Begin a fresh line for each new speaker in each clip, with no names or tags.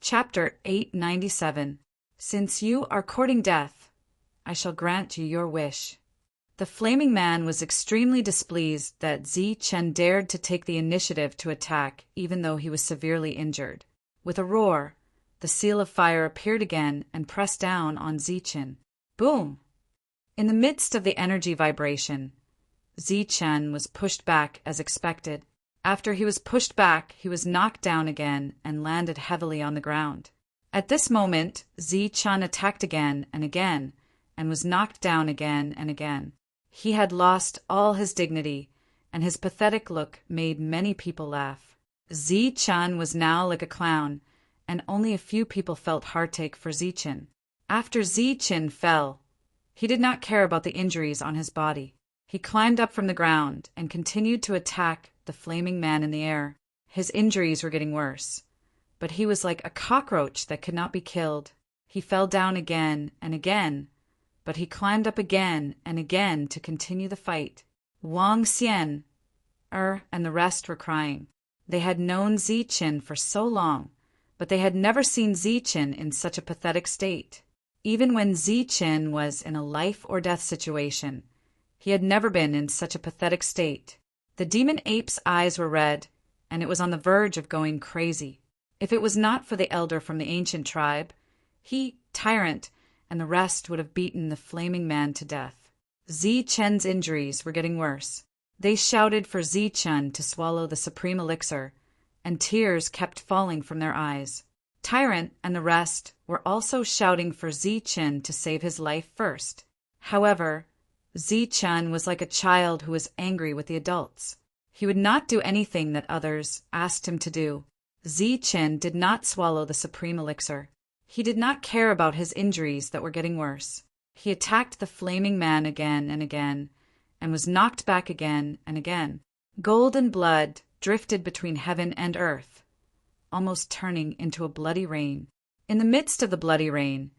Chapter 897. Since you are courting death, I shall grant you your wish. The Flaming Man was extremely displeased that Chen dared to take the initiative to attack even though he was severely injured. With a roar, the seal of fire appeared again and pressed down on Chen. Boom! In the midst of the energy vibration, Chen was pushed back as expected. After he was pushed back, he was knocked down again and landed heavily on the ground. At this moment, Chen attacked again and was knocked down again and again. He had lost all his dignity, and his pathetic look made many people laugh. Chen was now like a clown, and only a few people felt heartache for Chen. After Chen fell, he did not care about the injuries on his body. He climbed up from the ground and continued to attack the Flaming Man in the air. His injuries were getting worse, but he was like a cockroach that could not be killed. He fell down again and again, but he climbed up again and again to continue the fight. Wang Xian, and the rest were crying. They had known Chen for so long, but they had never seen Chen in such a pathetic state. Even when Chen was in a life-or-death situation, he had never been in such a pathetic state. The demon ape's eyes were red, and it was on the verge of going crazy. If it was not for the elder from the ancient tribe, he, Tyrant, and the rest would have beaten the Flaming Man to death. Chen's injuries were getting worse. They shouted for Chen to swallow the supreme elixir, and tears kept falling from their eyes. Tyrant and the rest were also shouting for Chen to save his life first. However, Chen was like a child who was angry with the adults. He would not do anything that others asked him to do. Chen did not swallow the supreme elixir. He did not care about his injuries that were getting worse. He attacked the Flaming Man again and was knocked back again and again. Golden blood drifted between heaven and earth, almost turning into a bloody rain. In the midst of the bloody rain,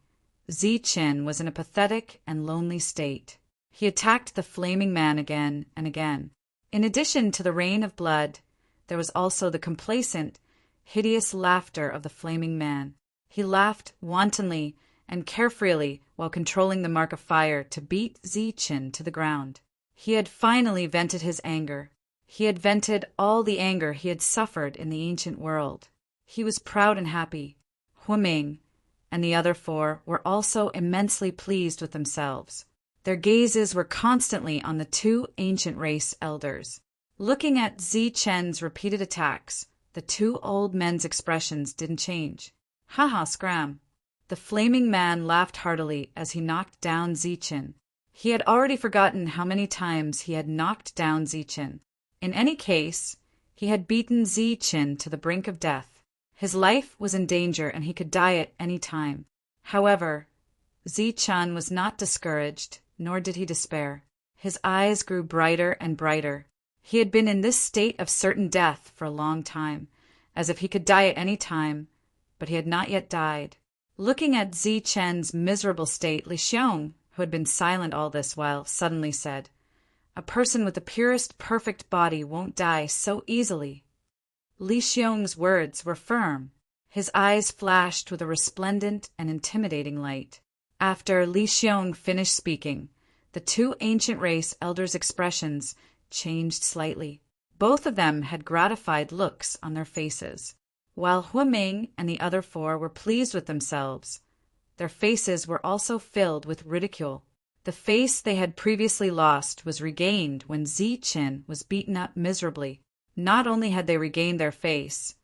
Chen was in a pathetic and lonely state. He attacked the Flaming Man again and again. In addition to the rain of blood, there was also the complacent, hideous laughter of the Flaming Man. He laughed wantonly and carefreely while controlling the mark of fire to beat Chen to the ground. He had finally vented his anger. He had vented all the anger he had suffered in the ancient world. He was proud and happy. Huiming and the other four were also immensely pleased with themselves. Their gazes were constantly on the two ancient race elders. Looking at Chen's repeated attacks, the two old men's expressions didn't change. Ha scram! The Flaming Man laughed heartily as he knocked down Chen. He had already forgotten how many times he had knocked down Chen. In any case, he had beaten Chen to the brink of death. His life was in danger and he could die at any time. However, Chen was not discouraged, nor did he despair. His eyes grew brighter and brighter. He had been in this state of certain death for a long time, as if he could die at any time, but he had not yet died. Looking at Chen's miserable state, Li Xiong, who had been silent all this while, suddenly said, "A person with the purest perfect body won't die so easily." Li Xiong's words were firm. His eyes flashed with a resplendent and intimidating light. After Li Xiong finished speaking, the two ancient race elders' expressions changed slightly. Both of them had gratified looks on their faces. While Huiming and the other four were pleased with themselves, their faces were also filled with ridicule. The face they had previously lost was regained when Chen was beaten up miserably. Not only had they regained their face,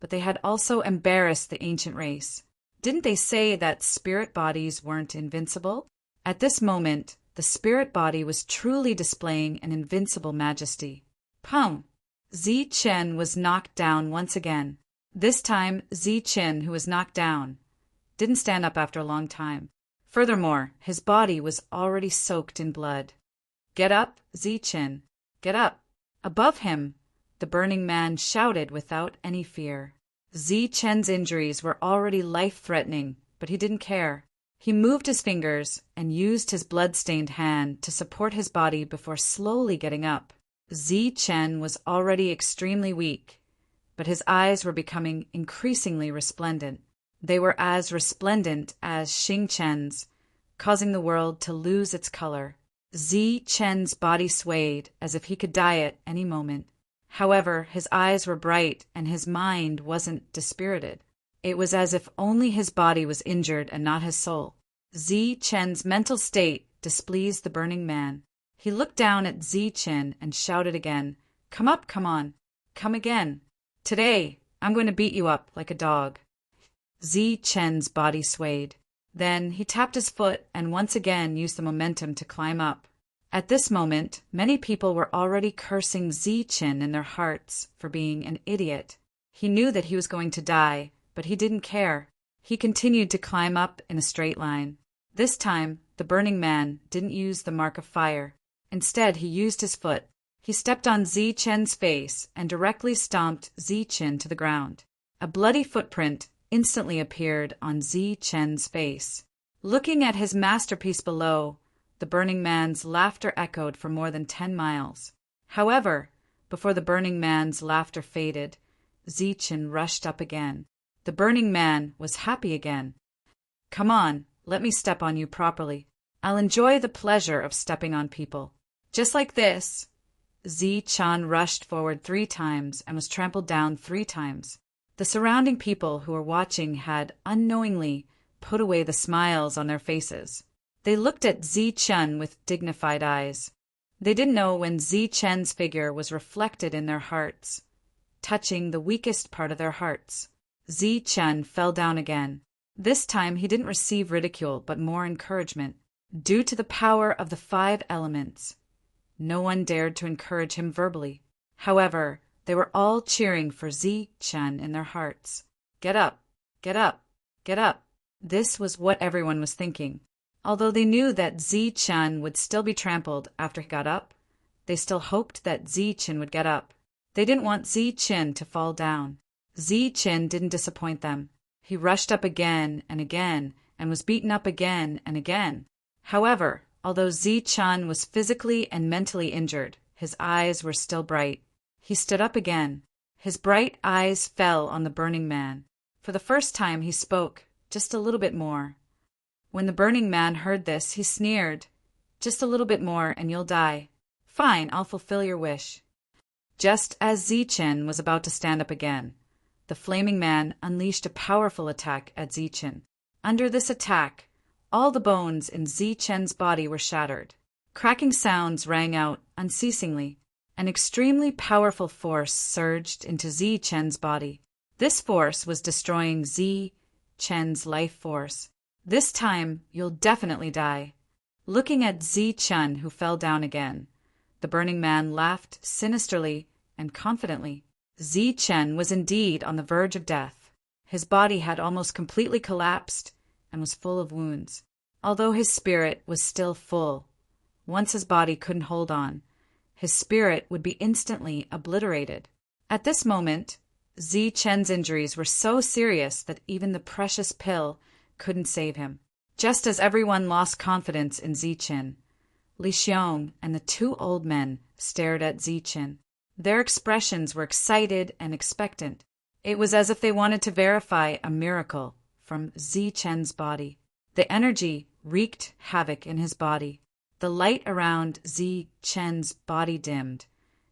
but they had also embarrassed the ancient race. Didn't they say that spirit bodies weren't invincible? At this moment, the spirit body was truly displaying an invincible majesty. Pum! Chen was knocked down once again. This time, Chen, who was knocked down, didn't stand up after a long time. Furthermore, his body was already soaked in blood. "Get up, Chen! Get up!" Above him, the Burning Man shouted without any fear. Chen's injuries were already life-threatening, but he didn't care. He moved his fingers and used his blood-stained hand to support his body before slowly getting up. Chen was already extremely weak, but his eyes were becoming increasingly resplendent. They were as resplendent as Xing Chen's, causing the world to lose its color. Zi Chen's body swayed as if he could die at any moment. However, his eyes were bright and his mind wasn't dispirited. It was as if only his body was injured and not his soul. Zi Chen's mental state displeased the burning man. He looked down at Zi Chen and shouted again, "Come up, come on. Come again. Today, I'm going to beat you up like a dog." Zi Chen's body swayed. Then he tapped his foot and once again used the momentum to climb up. At this moment, many people were already cursing Zi Chen in their hearts for being an idiot. He knew that he was going to die, but he didn't care. He continued to climb up in a straight line. This time, the burning man didn't use the mark of fire. Instead, he used his foot. He stepped on Zi Chen's face and directly stomped Zi Chen to the ground. A bloody footprint instantly appeared on Zi Chen's face. Looking at his masterpiece below, the burning man's laughter echoed for more than 10 miles. However, before the burning man's laughter faded, Zi Chen rushed up again. The burning man was happy again. "Come on, let me step on you properly. I'll enjoy the pleasure of stepping on people." Just like this, Zi Chen rushed forward 3 times and was trampled down 3 times. The surrounding people who were watching had unknowingly put away the smiles on their faces. They looked at Zi Chen with dignified eyes. They didn't know when Zi Chen's figure was reflected in their hearts, touching the weakest part of their hearts. Zi Chen fell down again. This time he didn't receive ridicule but more encouragement. Due to the power of the 5 elements, no one dared to encourage him verbally. However, they were all cheering for Zi Chen in their hearts. "Get up! Get up! Get up!" This was what everyone was thinking. Although they knew that Zi Chen would still be trampled after he got up, they still hoped that Zi Chen would get up. They didn't want Zi Chen to fall down. Zi Chen didn't disappoint them. He rushed up again and again and was beaten up again and again. However, although Zi Chen was physically and mentally injured, his eyes were still bright. He stood up again. His bright eyes fell on the burning man. For the first time he spoke, just a little bit more. When the burning man heard this, he sneered, "Just a little bit more and you'll die. Fine, I'll fulfill your wish." Just as Zi Chen was about to stand up again, the flaming man unleashed a powerful attack at Zi Chen. Under this attack, all the bones in Zi Chen's body were shattered. Cracking sounds rang out unceasingly. An extremely powerful force surged into Zi Chen's body. This force was destroying Zi Chen's life force. "This time, you'll definitely die." Looking at Zi Chen, who fell down again, the burning man laughed sinisterly and confidently. Zi Chen was indeed on the verge of death. His body had almost completely collapsed and was full of wounds. Although his spirit was still full, once his body couldn't hold on, his spirit would be instantly obliterated. At this moment, Zi Chen's injuries were so serious that even the precious pill couldn't save him. Just as everyone lost confidence in Zi Chen, Li Xiong and the 2 old men stared at Zi Chen. Their expressions were excited and expectant. It was as if they wanted to verify a miracle from Zi Chen's body. The energy wreaked havoc in his body. The light around Zi Chen's body dimmed,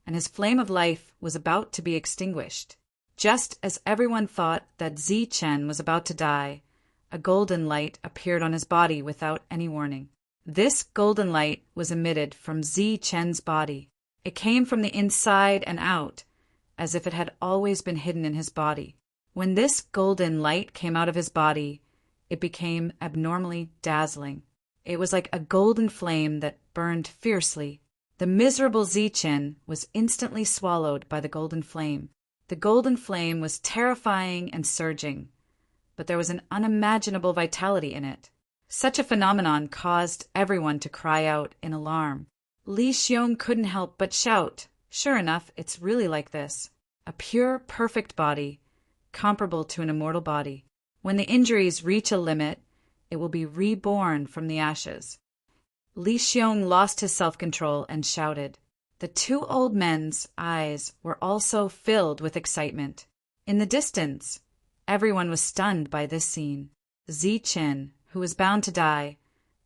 and his flame of life was about to be extinguished. Just as everyone thought that Zi Chen was about to die, a golden light appeared on his body without any warning. This golden light was emitted from Zi Chen's body. It came from the inside and out, as if it had always been hidden in his body. When this golden light came out of his body, it became abnormally dazzling. It was like a golden flame that burned fiercely. The miserable Zi Chen was instantly swallowed by the golden flame. The golden flame was terrifying and surging, but there was an unimaginable vitality in it. Such a phenomenon caused everyone to cry out in alarm. Li Xiong couldn't help but shout, "Sure enough, it's really like this. A pure, perfect body, comparable to an immortal body. When the injuries reach a limit, it will be reborn from the ashes." Li Xiong lost his self-control and shouted. The 2 old men's eyes were also filled with excitement. In the distance, Everyone was stunned by this scene. Zichen, who was bound to die,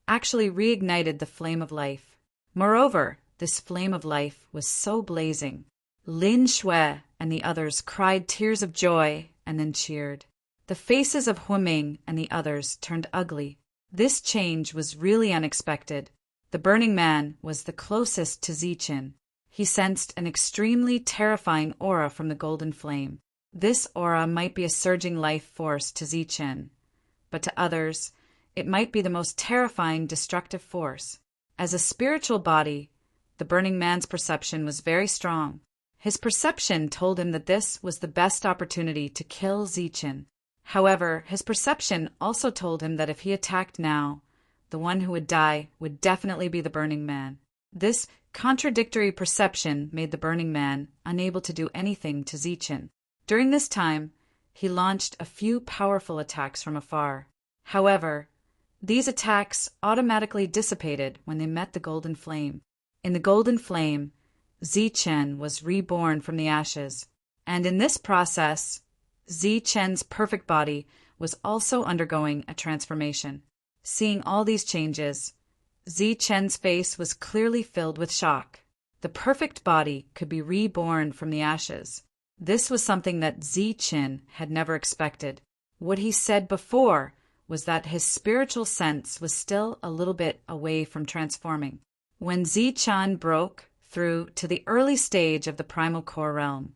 actually reignited the flame of life. Moreover, this flame of life was so blazing. Lin Shui and the others cried tears of joy and then cheered. The faces of Huiming and the others turned ugly. This change was really unexpected. The Burning Man was the closest to Zichen. He sensed an extremely terrifying aura from the golden flame. This aura might be a surging life force to Zichen, but to others, it might be the most terrifying destructive force. As a spiritual body, the Burning Man's perception was very strong. His perception told him that this was the best opportunity to kill Zichen. However, his perception also told him that if he attacked now, the one who would die would definitely be the Burning Man. This contradictory perception made the Burning Man unable to do anything to Zichen. During this time, he launched a few powerful attacks from afar. However, these attacks automatically dissipated when they met the golden flame. In the golden flame, Zichen was reborn from the ashes, and in this process, Zichen's perfect body was also undergoing a transformation. Seeing all these changes, Zichen's face was clearly filled with shock. The perfect body could be reborn from the ashes. This was something that Zichen had never expected. What he said before was that his spiritual sense was still a little bit away from transforming. When Zichen broke through to the early stage of the primal core realm,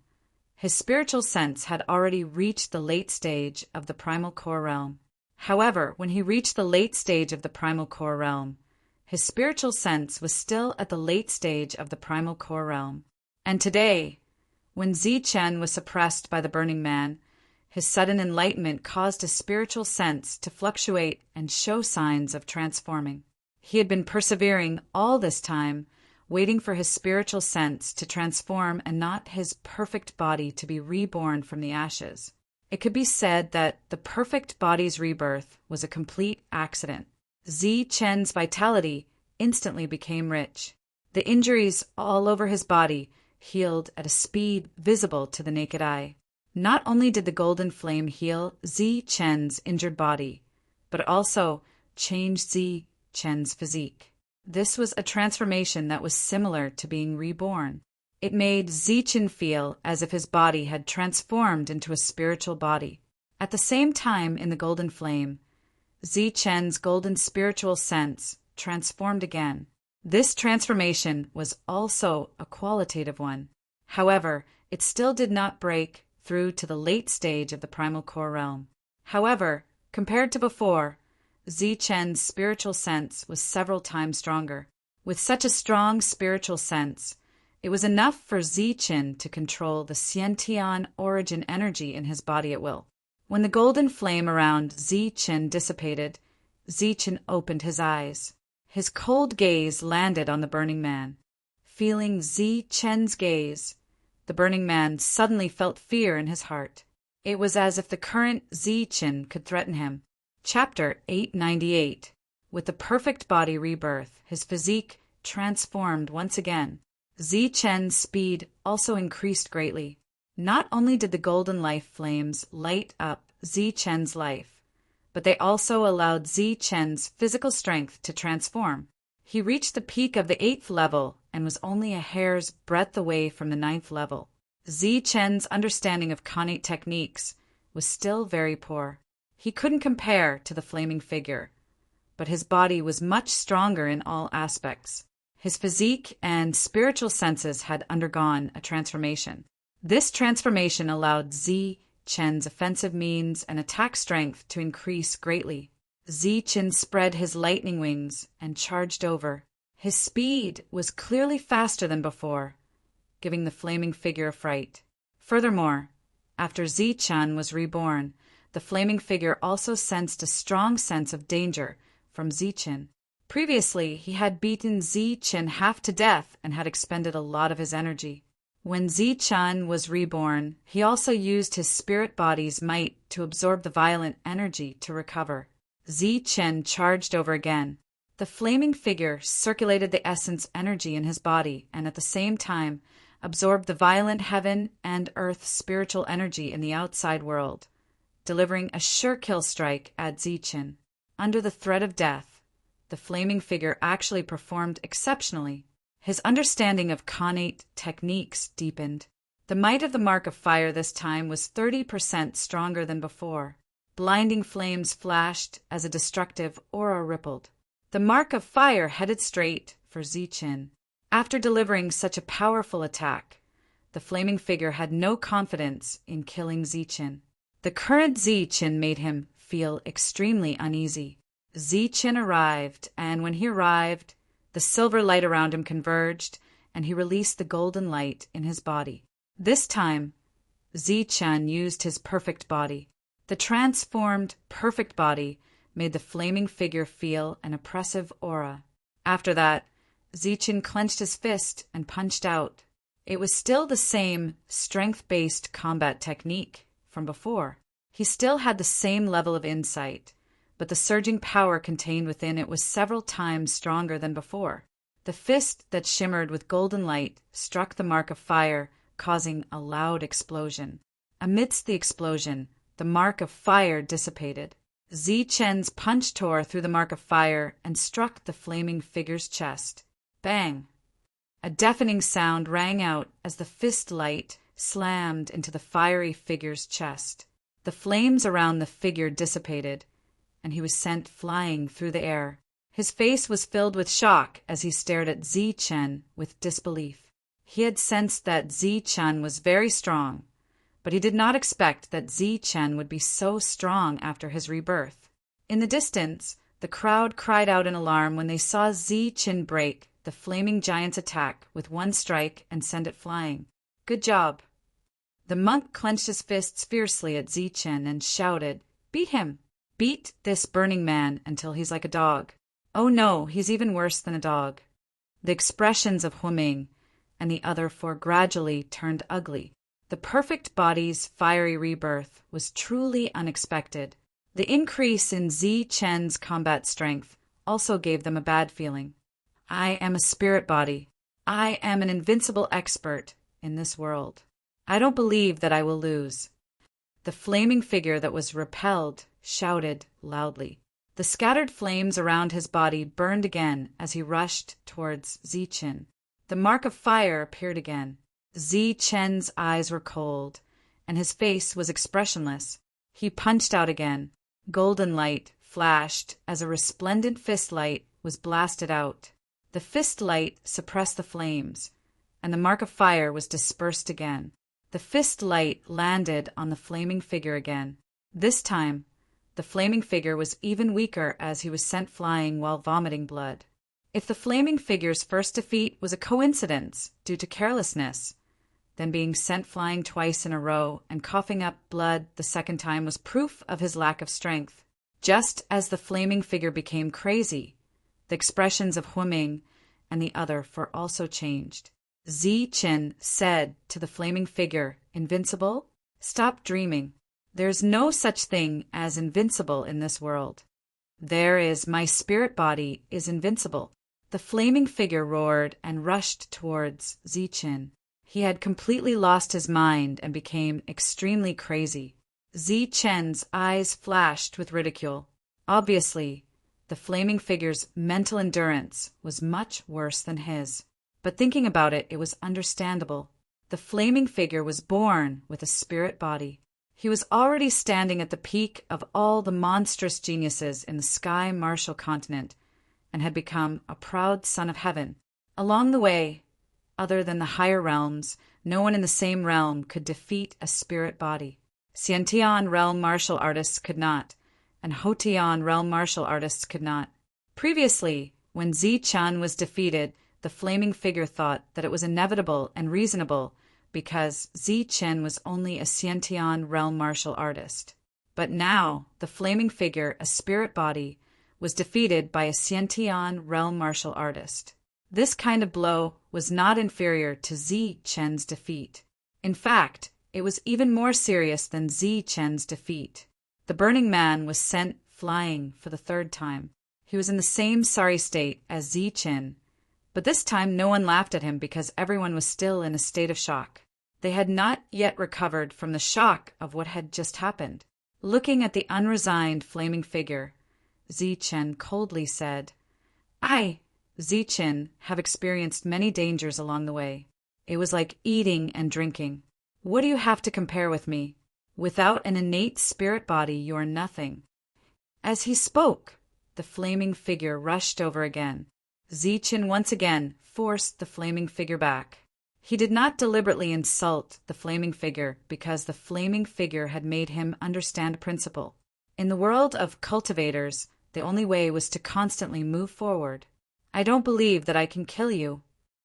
his spiritual sense had already reached the late stage of the primal core realm. However, when he reached the late stage of the primal core realm, his spiritual sense was still at the late stage of the primal core realm. And today, when Zichen was suppressed by the Burning Man, his sudden enlightenment caused his spiritual sense to fluctuate and show signs of transforming. He had been persevering all this time, waiting for his spiritual sense to transform and not his perfect body to be reborn from the ashes. It could be said that the perfect body's rebirth was a complete accident. Zichen's vitality instantly became rich. The injuries all over his body healed at a speed visible to the naked eye. Not only did the golden flame heal Zichen's injured body, but also changed Zichen's physique. This was a transformation that was similar to being reborn. It made Zichen feel as if his body had transformed into a spiritual body. At the same time, in the golden flame, Zichen's golden spiritual sense transformed again. This transformation was also a qualitative one. However, it still did not break through to the late stage of the primal core realm. However, compared to before, Zichen's spiritual sense was several times stronger. With such a strong spiritual sense, it was enough for Zichen to control the Xiantian origin energy in his body at will. When the golden flame around Zichen dissipated, Zichen opened his eyes. His cold gaze landed on the Burning Man. Feeling Zichen's gaze, the Burning Man suddenly felt fear in his heart. It was as if the current Zichen could threaten him. Chapter 898. With the perfect body rebirth, his physique transformed once again. Zichen's speed also increased greatly. Not only did the golden life flames light up Zichen's life, but they also allowed Zichen's physical strength to transform. He reached the peak of the 8th level and was only a hair's breadth away from the 9th level. Zichen's understanding of Khanate techniques was still very poor. He couldn't compare to the flaming figure, but his body was much stronger in all aspects. His physique and spiritual senses had undergone a transformation. This transformation allowed Zichen's offensive means and attack strength to increase greatly. Zichen spread his lightning wings and charged over. His speed was clearly faster than before, giving the flaming figure a fright. Furthermore, after Zichen was reborn, the flaming figure also sensed a strong sense of danger from Zichen. Previously, he had beaten Zichen half to death and had expended a lot of his energy. When Zichen was reborn, he also used his spirit body's might to absorb the violent energy to recover. Zichen charged over again. The flaming figure circulated the essence energy in his body and at the same time absorbed the violent heaven and earth spiritual energy in the outside world. delivering a sure kill strike at Zichen. Under the threat of death, the flaming figure actually performed exceptionally. His understanding of Khanate techniques deepened. The might of the Mark of Fire this time was 30% stronger than before. Blinding flames flashed as a destructive aura rippled. The Mark of Fire headed straight for Zichen. After delivering such a powerful attack, the flaming figure had no confidence in killing Zichen. The current Zichen made him feel extremely uneasy. Zichen arrived, and when he arrived, the silver light around him converged, and he released the golden light in his body. This time, Zichen used his perfect body. The transformed, perfect body made the flaming figure feel an oppressive aura. After that, Zichen clenched his fist and punched out. It was still the same strength-based combat technique from before. He still had the same level of insight, but the surging power contained within it was several times stronger than before. The fist that shimmered with golden light struck the Mark of Fire, causing a loud explosion. Amidst the explosion, the Mark of Fire dissipated. Zichen's punch tore through the Mark of Fire and struck the flaming figure's chest. Bang! A deafening sound rang out as the fist light slammed into the fiery figure's chest. The flames around the figure dissipated, and he was sent flying through the air. His face was filled with shock as he stared at Zichen with disbelief. He had sensed that Zichen was very strong, but he did not expect that Zichen would be so strong after his rebirth. In the distance, the crowd cried out in alarm when they saw Zichen break the flaming giant's attack with one strike and send it flying. Good job. The monk clenched his fists fiercely at Zichen and shouted, "Beat him! Beat this burning man until he's like a dog." Oh no, he's even worse than a dog. The expressions of Huiming and the other four gradually turned ugly. The perfect body's fiery rebirth was truly unexpected. The increase in Zichen's combat strength also gave them a bad feeling. I am a spirit body. I am an invincible expert in this world. I don't believe that I will lose. The flaming figure that was repelled shouted loudly. The scattered flames around his body burned again as he rushed towards Zichen. The Mark of Fire appeared again. Zichen's eyes were cold, and his face was expressionless. He punched out again. Golden light flashed as a resplendent fist light was blasted out. The fist light suppressed the flames, and the Mark of Fire was dispersed again. The fist light landed on the flaming figure again. This time, the flaming figure was even weaker as he was sent flying while vomiting blood. If the flaming figure's first defeat was a coincidence due to carelessness, then being sent flying twice in a row and coughing up blood the second time was proof of his lack of strength. Just as the flaming figure became crazy, the expressions of Huiming and the other four also changed. Zichen said to the flaming figure, "Invincible? Stop dreaming. There's no such thing as invincible in this world. There is my spirit body is invincible." The flaming figure roared and rushed towards Zichen. He had completely lost his mind and became extremely crazy. Zichen's eyes flashed with ridicule. Obviously, the flaming figure's mental endurance was much worse than his. But thinking about it, it was understandable. The flaming figure was born with a spirit body. He was already standing at the peak of all the monstrous geniuses in the Sky Martial continent and had become a proud son of heaven. Along the way, other than the higher realms, no one in the same realm could defeat a spirit body. Xiantian realm martial artists could not, and Hotian realm martial artists could not. Previously, when Zichen was defeated, the flaming figure thought that it was inevitable and reasonable because Zichen was only a Xiantian realm martial artist. But now, the flaming figure, a spirit body, was defeated by a Xiantian realm martial artist. This kind of blow was not inferior to Zichen's defeat. In fact, it was even more serious than Zichen's defeat. The Burning Man was sent flying for the third time. He was in the same sorry state as Zichen, but this time no one laughed at him because everyone was still in a state of shock. They had not yet recovered from the shock of what had just happened. Looking at the unresigned flaming figure, Zichen coldly said, I, Zichen, have experienced many dangers along the way. It was like eating and drinking. What do you have to compare with me? Without an innate spirit body, you are nothing. As he spoke, the flaming figure rushed over again. Zichen once again forced the flaming figure back. He did not deliberately insult the flaming figure because the flaming figure had made him understand a principle. In the world of cultivators, the only way was to constantly move forward. I don't believe that I can kill you.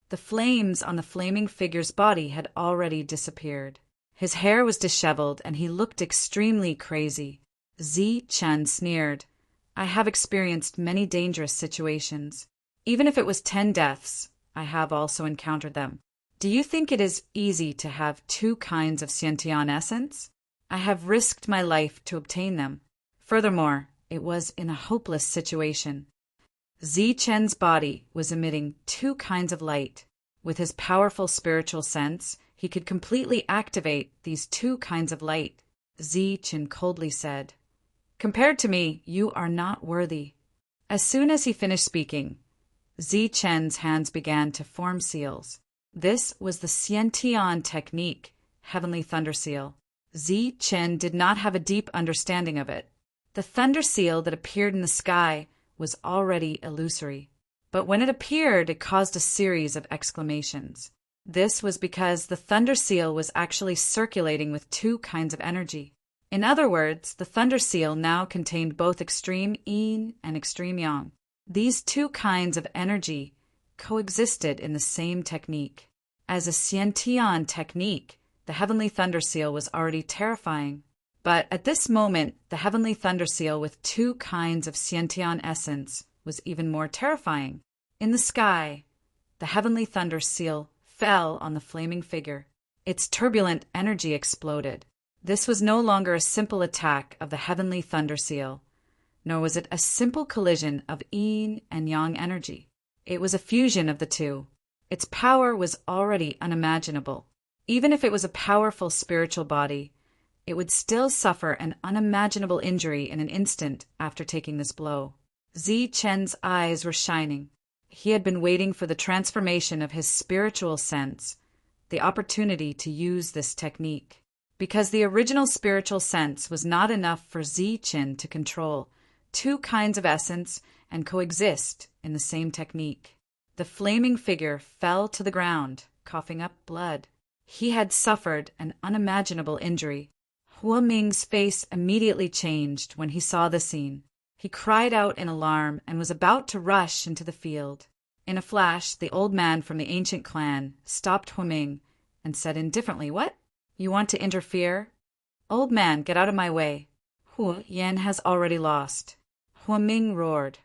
The flames on the flaming figure's body had already disappeared. His hair was disheveled and he looked extremely crazy. Zichen sneered, I have experienced many dangerous situations. Even if it was 10 deaths, I have also encountered them. Do you think it is easy to have 2 kinds of Xiantian essence? I have risked my life to obtain them. Furthermore, it was in a hopeless situation. Zichen's body was emitting 2 kinds of light. With his powerful spiritual sense, he could completely activate these 2 kinds of light. Zichen coldly said, Compared to me, you are not worthy. As soon as he finished speaking, Zichen's hands began to form seals. This was the Xiantian technique, Heavenly Thunder Seal. Zichen did not have a deep understanding of it. The thunder seal that appeared in the sky was already illusory. But when it appeared, it caused a series of exclamations. This was because the thunder seal was actually circulating with 2 kinds of energy. In other words, the thunder seal now contained both extreme yin and extreme yang. These 2 kinds of energy coexisted in the same technique. As a Xiantian technique, the Heavenly Thunder Seal was already terrifying. But at this moment, the Heavenly Thunder Seal with 2 kinds of Xiantian essence was even more terrifying. In the sky, the Heavenly Thunder Seal fell on the flaming figure. Its turbulent energy exploded. This was no longer a simple attack of the Heavenly Thunder Seal, nor was it a simple collision of yin and yang energy. It was a fusion of the 2. Its power was already unimaginable. Even if it was a powerful spiritual body, it would still suffer an unimaginable injury in an instant after taking this blow. Zichen's eyes were shining. He had been waiting for the transformation of his spiritual sense, the opportunity to use this technique. Because the original spiritual sense was not enough for Zichen to control 2 kinds of essence and coexist in the same technique. The flaming figure fell to the ground, coughing up blood. He had suffered an unimaginable injury. Hua Ming's face immediately changed when he saw the scene. He cried out in alarm and was about to rush into the field. In a flash, the old man from the ancient clan stopped Hua Ming and said indifferently, What? You want to interfere? Old man, get out of my way. Hua Yan has already lost. Hua Ming roared.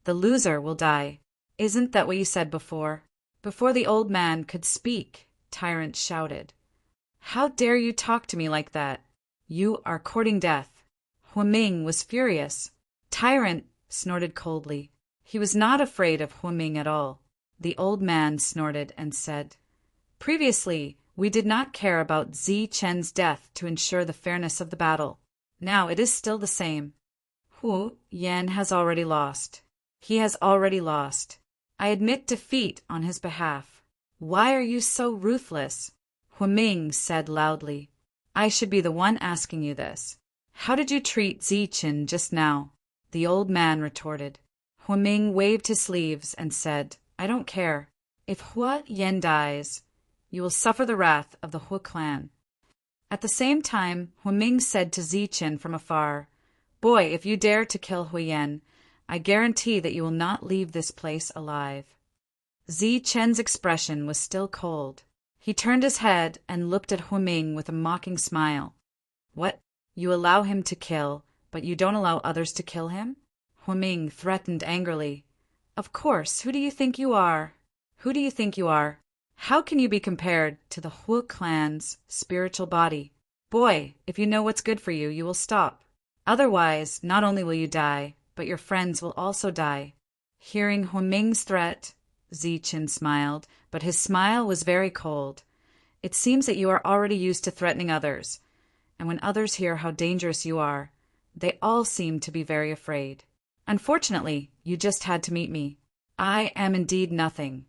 The loser will die. Isn't that what you said before? Before the old man could speak, Tyrant shouted. How dare you talk to me like that? You are courting death. Hua Ming was furious. Tyrant snorted coldly. He was not afraid of Hua Ming at all. The old man snorted and said, Previously, we did not care about Zichen's death to ensure the fairness of the battle. Now it is still the same. Hua Yan has already lost. He has already lost. I admit defeat on his behalf. Why are you so ruthless? Hua Ming said loudly. I should be the one asking you this. How did you treat Zichen just now? The old man retorted. Hua Ming waved his sleeves and said, I don't care. If Hua Yan dies, you will suffer the wrath of the Hua clan. At the same time, Hua Ming said to Zichen from afar, Boy, if you dare to kill Hua Yan, I guarantee that you will not leave this place alive. Zichen's expression was still cold. He turned his head and looked at Hua Ming with a mocking smile. What? You allow him to kill, but you don't allow others to kill him? Hua Ming threatened angrily. Of course, who do you think you are? Who do you think you are? How can you be compared to the Hua clan's spiritual body? Boy, if you know what's good for you, you will stop. Otherwise, not only will you die, but your friends will also die. Hearing Hua Ming's threat, Zichen smiled, but his smile was very cold. It seems that you are already used to threatening others, and when others hear how dangerous you are, they all seem to be very afraid. Unfortunately, you just had to meet me. I am indeed nothing,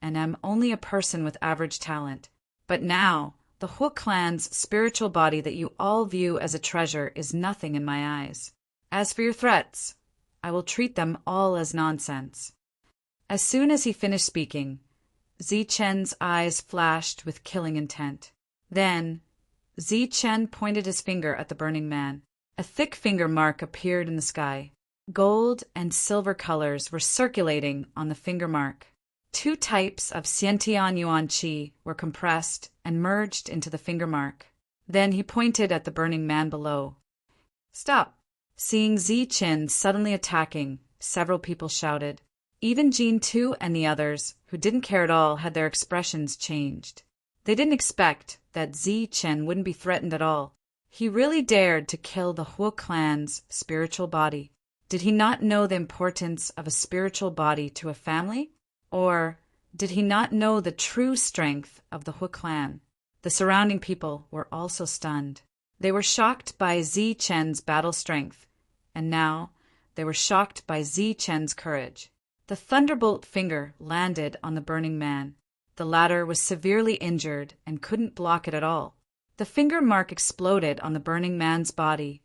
and am only a person with average talent. But now, the Hua clan's spiritual body that you all view as a treasure is nothing in my eyes. As for your threats, I will treat them all as nonsense." As soon as he finished speaking, Zichen's eyes flashed with killing intent. Then, Zichen pointed his finger at the burning man. A thick finger mark appeared in the sky. Gold and silver colors were circulating on the finger mark. 2 types of Xiantian Yuan Qi were compressed and merged into the finger mark. Then he pointed at the burning man below. "Stop!" Seeing Zichen suddenly attacking, several people shouted. Even Jean Tu and the others, who didn't care at all, had their expressions changed. They didn't expect that Zichen wouldn't be threatened at all. He really dared to kill the Hua clan's spiritual body. Did he not know the importance of a spiritual body to a family? Or did he not know the true strength of the Hua clan? The surrounding people were also stunned. They were shocked by Zichen's battle strength, and now they were shocked by Zichen's courage. The thunderbolt finger landed on the burning man. The latter was severely injured and couldn't block it at all. The finger mark exploded on the burning man's body,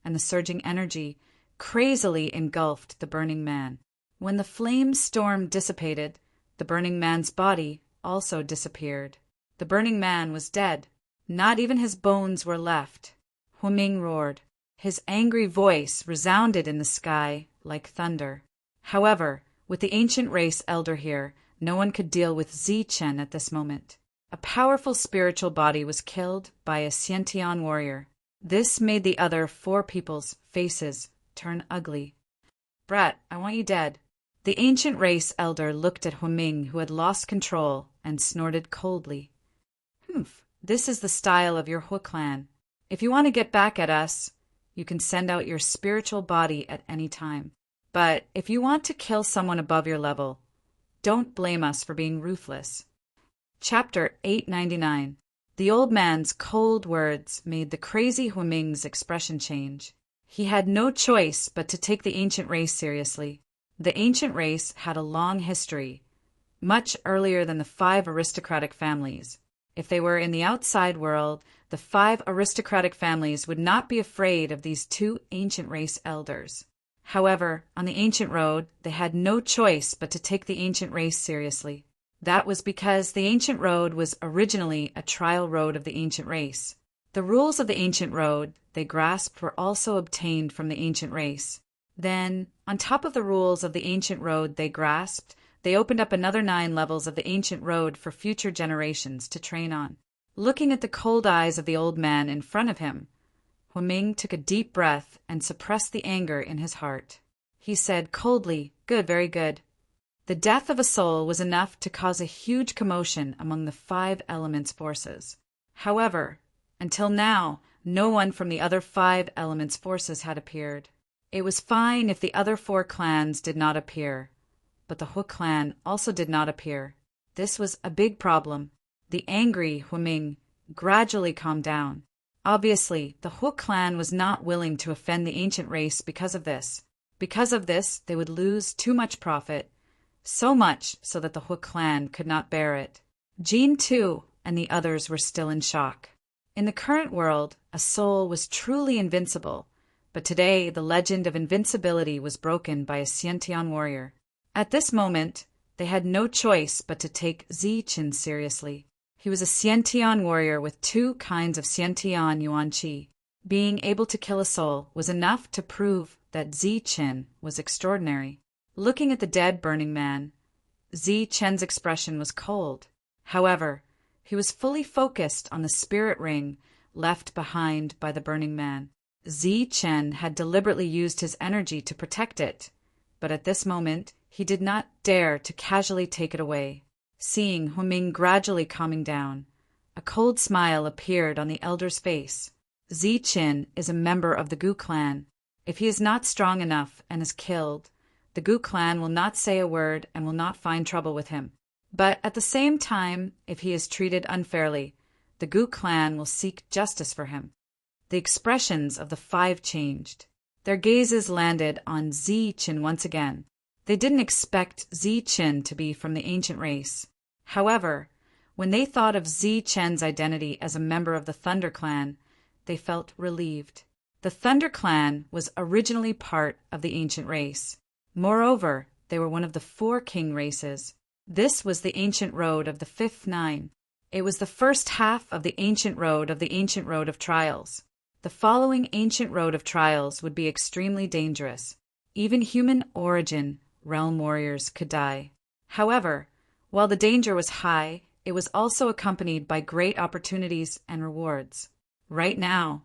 and the surging energy crazily engulfed the burning man. When the flame storm dissipated, the burning man's body also disappeared. The burning man was dead. Not even his bones were left. Huiming roared. His angry voice resounded in the sky like thunder. However, with the ancient race elder here, no one could deal with Zichen at this moment. A powerful spiritual body was killed by a Xiantian warrior. This made the other 4 people's faces turn ugly. "Brat, I want you dead." The ancient race elder looked at Huiming, who had lost control, and snorted coldly. "Humph, this is the style of your Hua clan. If you want to get back at us, you can send out your spiritual body at any time. But if you want to kill someone above your level, don't blame us for being ruthless." Chapter 899. The old man's cold words made the crazy Huiming's expression change. He had no choice but to take the ancient race seriously. The ancient race had a long history, much earlier than the 5 aristocratic families. If they were in the outside world, the 5 aristocratic families would not be afraid of these 2 ancient race elders. However, on the ancient road, they had no choice but to take the ancient race seriously. That was because the ancient road was originally a trial road of the ancient race. The rules of the ancient road they grasped were also obtained from the ancient race. Then, on top of the rules of the ancient road they grasped, they opened up another 9 levels of the ancient road for future generations to train on. Looking at the cold eyes of the old man in front of him, Huiming took a deep breath and suppressed the anger in his heart. He said coldly, "Good, very good." The death of a soul was enough to cause a huge commotion among the 5 elements' forces. However, until now, no one from the other 5 elements' forces had appeared. It was fine if the other 4 clans did not appear, but the Hua clan also did not appear. This was a big problem. The angry Huiming gradually calmed down. Obviously, the Hua clan was not willing to offend the ancient race because of this. Because of this, they would lose too much profit, so much so that the Hua clan could not bear it. Jean Tu and the others were still in shock. In the current world, a soul was truly invincible, but today the legend of invincibility was broken by a Xiantian warrior. At this moment, they had no choice but to take Zichen seriously. He was a Xiantian warrior with 2 kinds of Xiantian Yuan Qi. Being able to kill a soul was enough to prove that Zichen was extraordinary. Looking at the dead burning man, Zichen's expression was cold. However, he was fully focused on the spirit ring left behind by the burning man. Zichen had deliberately used his energy to protect it, but at this moment he did not dare to casually take it away. Seeing Huiming gradually calming down, a cold smile appeared on the elder's face. Zichen is a member of the Gu clan. If he is not strong enough and is killed, the Gu clan will not say a word and will not find trouble with him. But at the same time, if he is treated unfairly, the Gu clan will seek justice for him. The expressions of the five changed. Their gazes landed on Zichen once again. They didn't expect Zichen to be from the ancient race. However, when they thought of Zichen's identity as a member of the Thunder Clan, they felt relieved. The Thunder Clan was originally part of the ancient race. Moreover, they were one of the 4 king races. This was the ancient road of the fifth nine. It was the first half of the ancient road of trials. The following ancient road of trials would be extremely dangerous. Even human origin realm warriors could die. However, while the danger was high, it was also accompanied by great opportunities and rewards. Right now,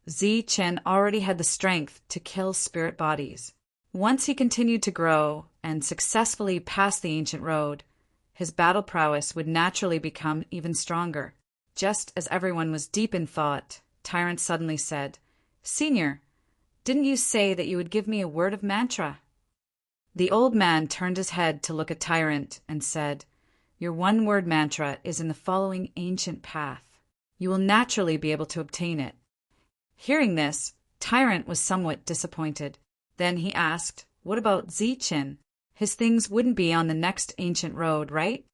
Zichen already had the strength to kill spirit bodies. Once he continued to grow and successfully pass the ancient road, his battle prowess would naturally become even stronger. Just as everyone was deep in thought, Tyrant suddenly said, "Senior, didn't you say that you would give me a word of mantra?" The old man turned his head to look at Tyrant and said, "Your one-word mantra is in the following ancient path. You will naturally be able to obtain it." Hearing this, Tyrant was somewhat disappointed. Then he asked, "What about Zichen? His things wouldn't be on the next ancient road, right?"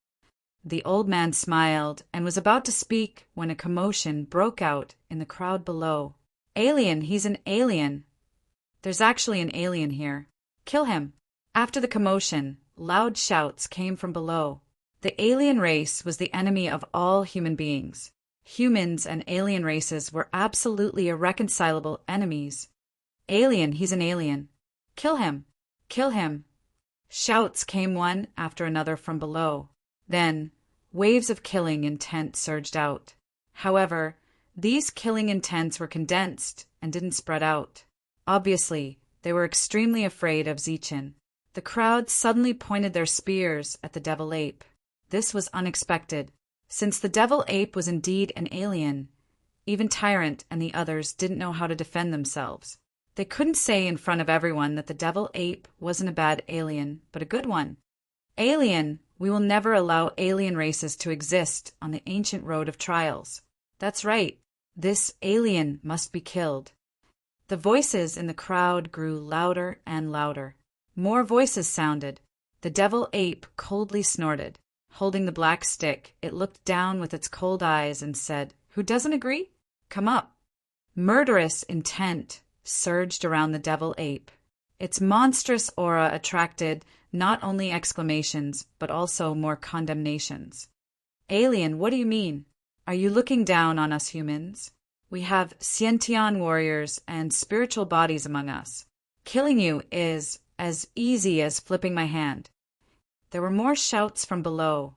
The old man smiled and was about to speak when a commotion broke out in the crowd below. "Alien, he's an alien. There's actually an alien here. Kill him." After the commotion, loud shouts came from below. The alien race was the enemy of all human beings. Humans and alien races were absolutely irreconcilable enemies. "Alien, he's an alien. Kill him. Kill him." Shouts came one after another from below. Then, waves of killing intent surged out. However, these killing intents were condensed and didn't spread out. Obviously, they were extremely afraid of Zichen. The crowd suddenly pointed their spears at the devil ape. This was unexpected. Since the devil ape was indeed an alien, even Tyrant and the others didn't know how to defend themselves. They couldn't say in front of everyone that the devil ape wasn't a bad alien, but a good one. "Alien, we will never allow alien races to exist on the ancient road of trials. That's right, this alien must be killed." The voices in the crowd grew louder and louder. More voices sounded. The devil ape coldly snorted. Holding the black stick, it looked down with its cold eyes and said, "Who doesn't agree? Come up." Murderous intent surged around the devil ape. Its monstrous aura attracted not only exclamations, but also more condemnations. "Alien, what do you mean? Are you looking down on us humans? We have Scientian warriors and spiritual bodies among us. Killing you is as easy as flipping my hand." There were more shouts from below,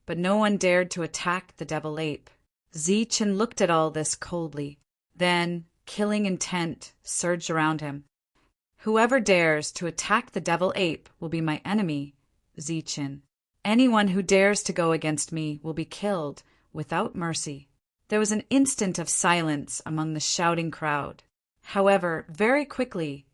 but no one dared to attack the devil ape. Zichen looked at all this coldly. Then, killing intent surged around him. "Whoever dares to attack the devil ape will be my enemy, Zichen. Anyone who dares to go against me will be killed without mercy." There was an instant of silence among the shouting crowd. However, very quickly,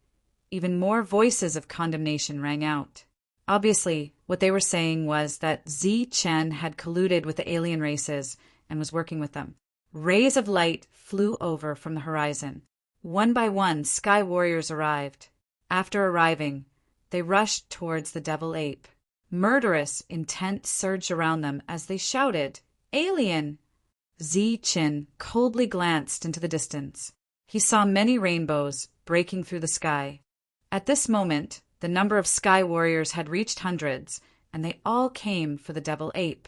even more voices of condemnation rang out. Obviously, what they were saying was that Zichen had colluded with the alien races and was working with them. Rays of light flew over from the horizon. One by one, sky warriors arrived. After arriving, they rushed towards the devil ape. Murderous intent surged around them as they shouted, "Alien!" Zichen coldly glanced into the distance. He saw many rainbows breaking through the sky. At this moment, the number of sky warriors had reached hundreds, and they all came for the devil ape.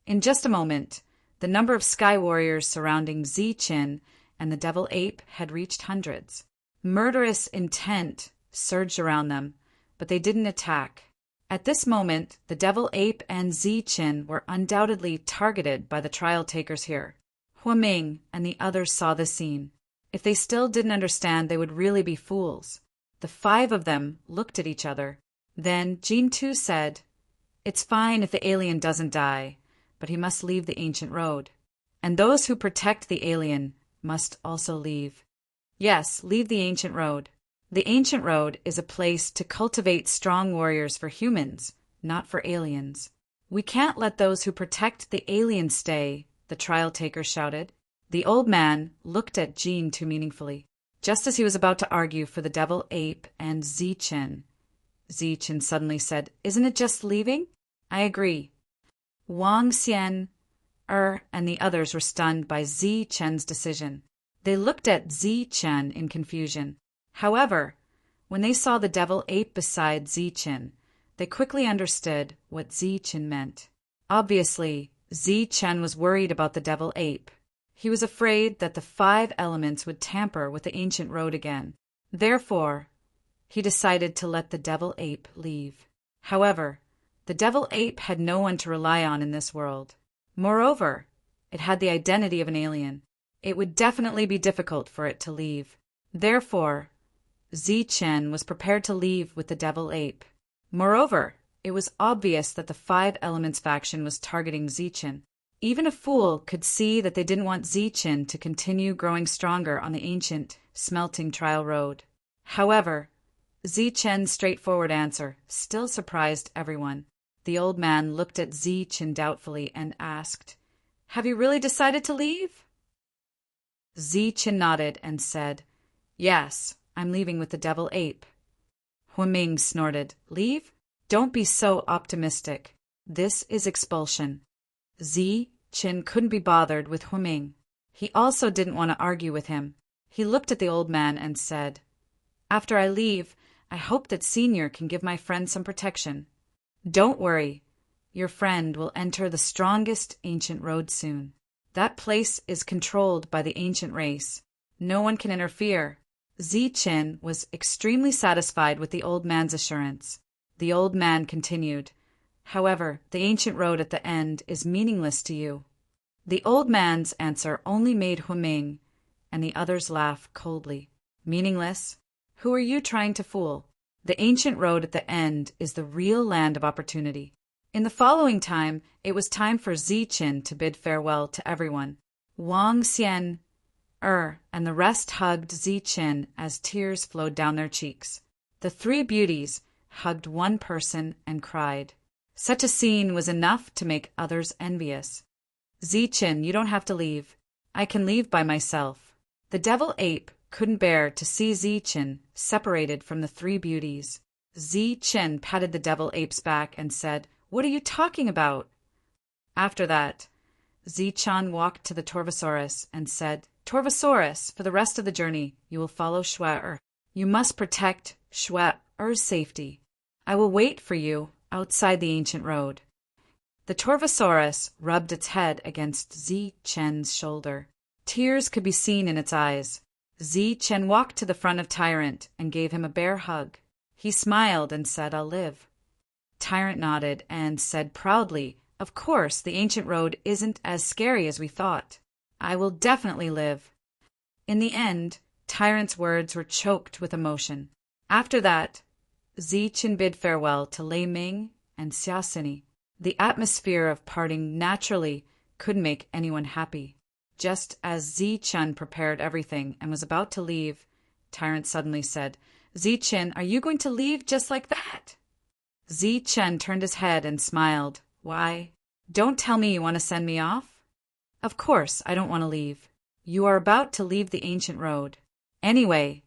In just a moment, the number of sky warriors surrounding Zichen and the devil ape had reached hundreds. Murderous intent surged around them, but they didn't attack. At this moment, the devil ape and Zichen were undoubtedly targeted by the trial takers here. Huaming and the others saw the scene. If they still didn't understand, they would really be fools. The 5 of them looked at each other. Then Jean Tu said, "It's fine if the alien doesn't die, but he must leave the ancient road. And those who protect the alien must also leave. Yes, leave the ancient road. The ancient road is a place to cultivate strong warriors for humans, not for aliens. We can't let those who protect the alien stay," the trial taker shouted. The old man looked at Jean too meaningfully. Just as he was about to argue for the devil ape and Zichen suddenly said, "Isn't it just leaving?" "I agree." Wang Xian, and the others were stunned by Zichen's decision. They looked at Zichen in confusion. However, when they saw the devil ape beside Zichen, they quickly understood what Zichen meant. Obviously, Zichen was worried about the devil ape. He was afraid that the 5 elements would tamper with the ancient road again. Therefore, he decided to let the devil ape leave. However, the devil ape had no one to rely on in this world. Moreover, it had the identity of an alien. It would definitely be difficult for it to leave. Therefore, Zichen was prepared to leave with the devil ape. Moreover, it was obvious that the 5 Elements faction was targeting Zichen. Even a fool could see that they didn't want Zichen to continue growing stronger on the ancient, smelting trial road. However, Zichen's straightforward answer still surprised everyone. The old man looked at Zichen doubtfully and asked, "Have you really decided to leave?" Zichen nodded and said, "Yes, I'm leaving with the devil ape." Huiming snorted, "Leave? Don't be so optimistic. This is expulsion." Zichen couldn't be bothered with Huiming. He also didn't want to argue with him. He looked at the old man and said, "After I leave, I hope that Senior can give my friend some protection." "Don't worry. Your friend will enter the strongest ancient road soon. That place is controlled by the ancient race. No one can interfere." Zichen was extremely satisfied with the old man's assurance. The old man continued, "However, the ancient road at the end is meaningless to you." The old man's answer only made Huiming and the others laugh coldly. "Meaningless? Who are you trying to fool? The ancient road at the end is the real land of opportunity." In the following time, it was time for Zichen to bid farewell to everyone. Wang Xian, and the rest hugged Zichen as tears flowed down their cheeks. The 3 beauties hugged one person and cried. Such a scene was enough to make others envious. "Zichen, you don't have to leave. I can leave by myself." The devil ape couldn't bear to see Zichen separated from the 3 beauties. Zichen patted the devil ape's back and said, "What are you talking about?" After that, Zichen walked to the Torvosaurus and said, "Torvosaurus, for the rest of the journey, you will follow Shue. You must protect Shue's safety. I will wait for you outside the ancient road." The Torvosaurus rubbed its head against Zichen's shoulder. Tears could be seen in its eyes. Zichen walked to the front of Tyrant and gave him a bear hug. He smiled and said, "I'll live." Tyrant nodded and said proudly, "Of course, the ancient road isn't as scary as we thought. I will definitely live." In the end, Tyrant's words were choked with emotion. After that, Zichen bid farewell to Lei Ming and Xiaosini. The atmosphere of parting naturally couldn't make anyone happy. Just as Zichen prepared everything and was about to leave, Tyrant suddenly said, "Zichen, are you going to leave just like that?" Zichen turned his head and smiled. "Why? Don't tell me you want to send me off?" "Of course, I don't want to leave. You are about to leave the ancient road. Anyway,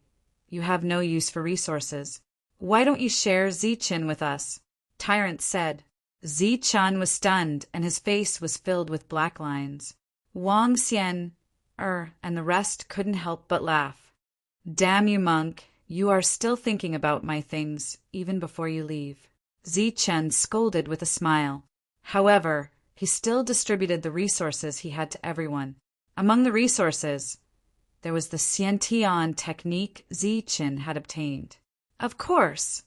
you have no use for resources. Why don't you share Zichen with us?" Tyrant said. Zichen was stunned and his face was filled with black lines. Wang Xian, and the rest couldn't help but laugh. "Damn you, monk. You are still thinking about my things, even before you leave." Zichen scolded with a smile. However, he still distributed the resources he had to everyone. Among the resources, there was the Xiantian technique Zichen had obtained. Of course,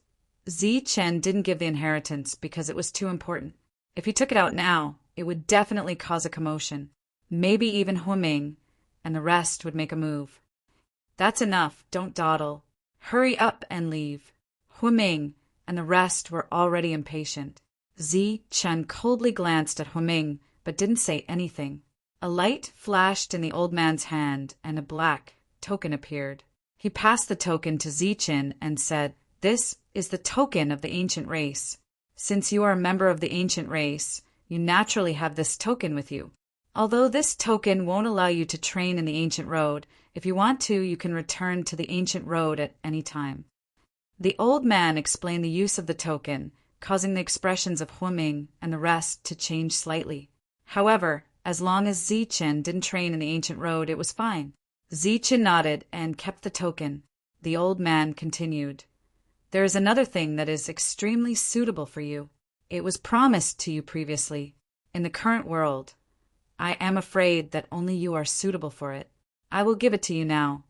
Zichen didn't give the inheritance because it was too important. If he took it out now, it would definitely cause a commotion. Maybe even Huiming and the rest would make a move. "That's enough, don't dawdle. Hurry up and leave." Huiming and the rest were already impatient. Zichen coldly glanced at Huiming but didn't say anything. A light flashed in the old man's hand and a black token appeared. He passed the token to Zichen and said, "This is the token of the ancient race. Since you are a member of the ancient race, you naturally have this token with you. Although this token won't allow you to train in the ancient road, if you want to, you can return to the ancient road at any time. The old man explained the use of the token, causing the expressions of Huaming and the rest to change slightly. However, as long as Zichen didn't train in the ancient road, it was fine. Zichen nodded and kept the token. The old man continued. There is another thing that is extremely suitable for you. It was promised to you previously. In the current world, I am afraid that only you are suitable for it. I will give it to you now.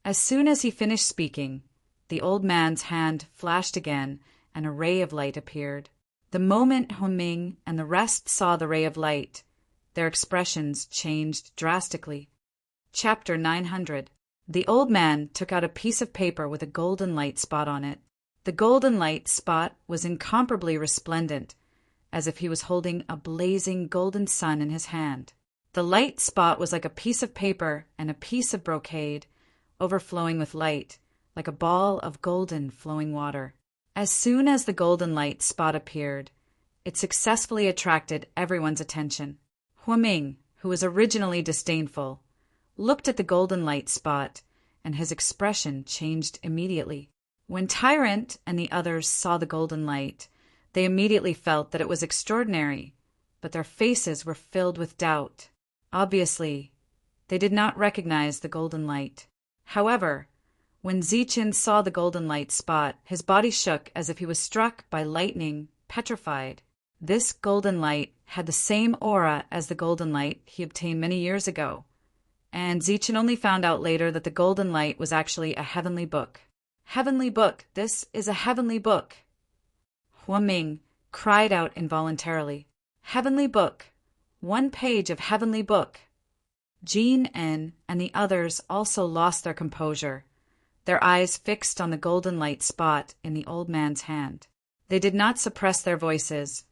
As soon as he finished speaking, the old man's hand flashed again, and a ray of light appeared. The moment Huaming and the rest saw the ray of light, their expressions changed drastically. Chapter 900. The old man took out a piece of paper with a golden light spot on it. The golden light spot was incomparably resplendent, as if he was holding a blazing golden sun in his hand. The light spot was like a piece of paper and a piece of brocade, overflowing with light, like a ball of golden flowing water. As soon as the golden light spot appeared, it successfully attracted everyone's attention. Huaming, who was originally disdainful, looked at the golden light spot, and his expression changed immediately. When Tyrant and the others saw the golden light, they immediately felt that it was extraordinary, but their faces were filled with doubt. Obviously, they did not recognize the golden light. However, when Zichen saw the golden light spot, his body shook as if he was struck by lightning, petrified. This golden light had the same aura as the golden light he obtained many years ago, and Zichen only found out later that the golden light was actually a heavenly book. Heavenly book! This is a heavenly book! Huaming cried out involuntarily. Heavenly book! 1 page of heavenly book! Jean and the others also lost their composure, their eyes fixed on the golden light spot in the old man's hand. They did not suppress their voices,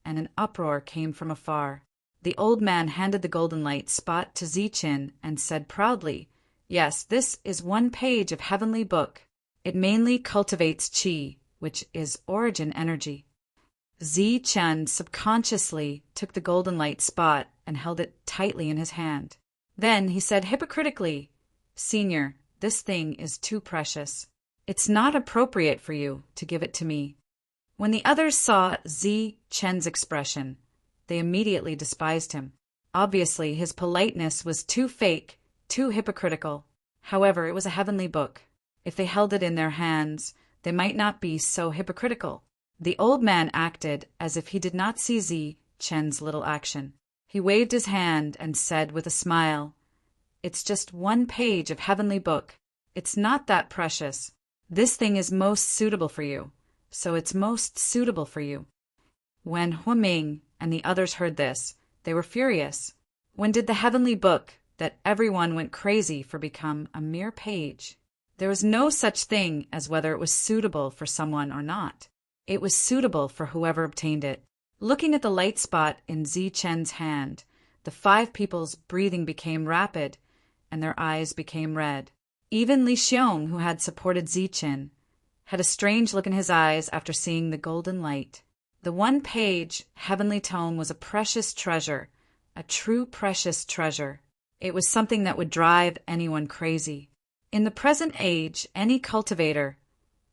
and an uproar came from afar. The old man handed the golden light spot to Zichen and said proudly, "Yes, this is 1 page of heavenly book. It mainly cultivates qi, which is origin energy." Zichen subconsciously took the golden light spot and held it tightly in his hand. Then he said hypocritically, "Senior, this thing is too precious. It's not appropriate for you to give it to me." When the others saw Zichen's expression, they immediately despised him. Obviously, his politeness was too fake, too hypocritical. However, it was a heavenly book. If they held it in their hands, they might not be so hypocritical. The old man acted as if he did not see Zichen's little action. He waved his hand and said with a smile, "It's just 1 page of heavenly book. It's not that precious. This thing is most suitable for you, so it's most suitable for you." When Huaming and the others heard this, they were furious. When did the heavenly book that everyone went crazy for become a mere page? There was no such thing as whether it was suitable for someone or not. It was suitable for whoever obtained it. Looking at the light spot in Zichen's hand, the 5 people's breathing became rapid, and their eyes became red. Even Li Xiong, who had supported Zichen, had a strange look in his eyes after seeing the golden light. The 1 page heavenly tome was a precious treasure, a true precious treasure. It was something that would drive anyone crazy. In the present age, any cultivator,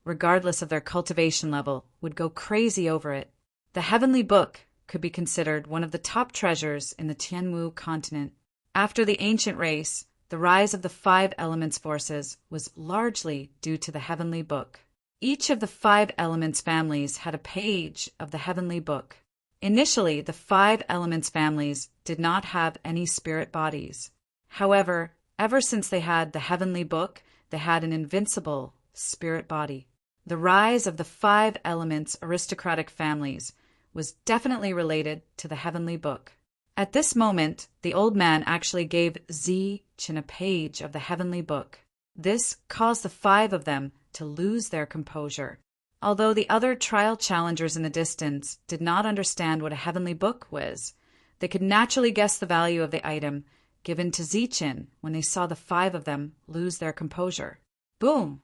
regardless of their cultivation level, would go crazy over it. The heavenly book could be considered one of the top treasures in the Tianwu continent. After the ancient race, the rise of the 5 elements forces was largely due to the heavenly book. Each of the 5 elements families had a page of the heavenly book. Initially, the 5 elements families did not have any spirit bodies. However, ever since they had the heavenly book, they had an invincible spirit body. The rise of the 5 elements aristocratic families was definitely related to the heavenly book. At this moment, the old man actually gave Zichen a page of the heavenly book. This caused the 5 of them to lose their composure. Although the other trial challengers in the distance did not understand what a heavenly book was, they could naturally guess the value of the item given to Zichen when they saw the 5 of them lose their composure. Boom!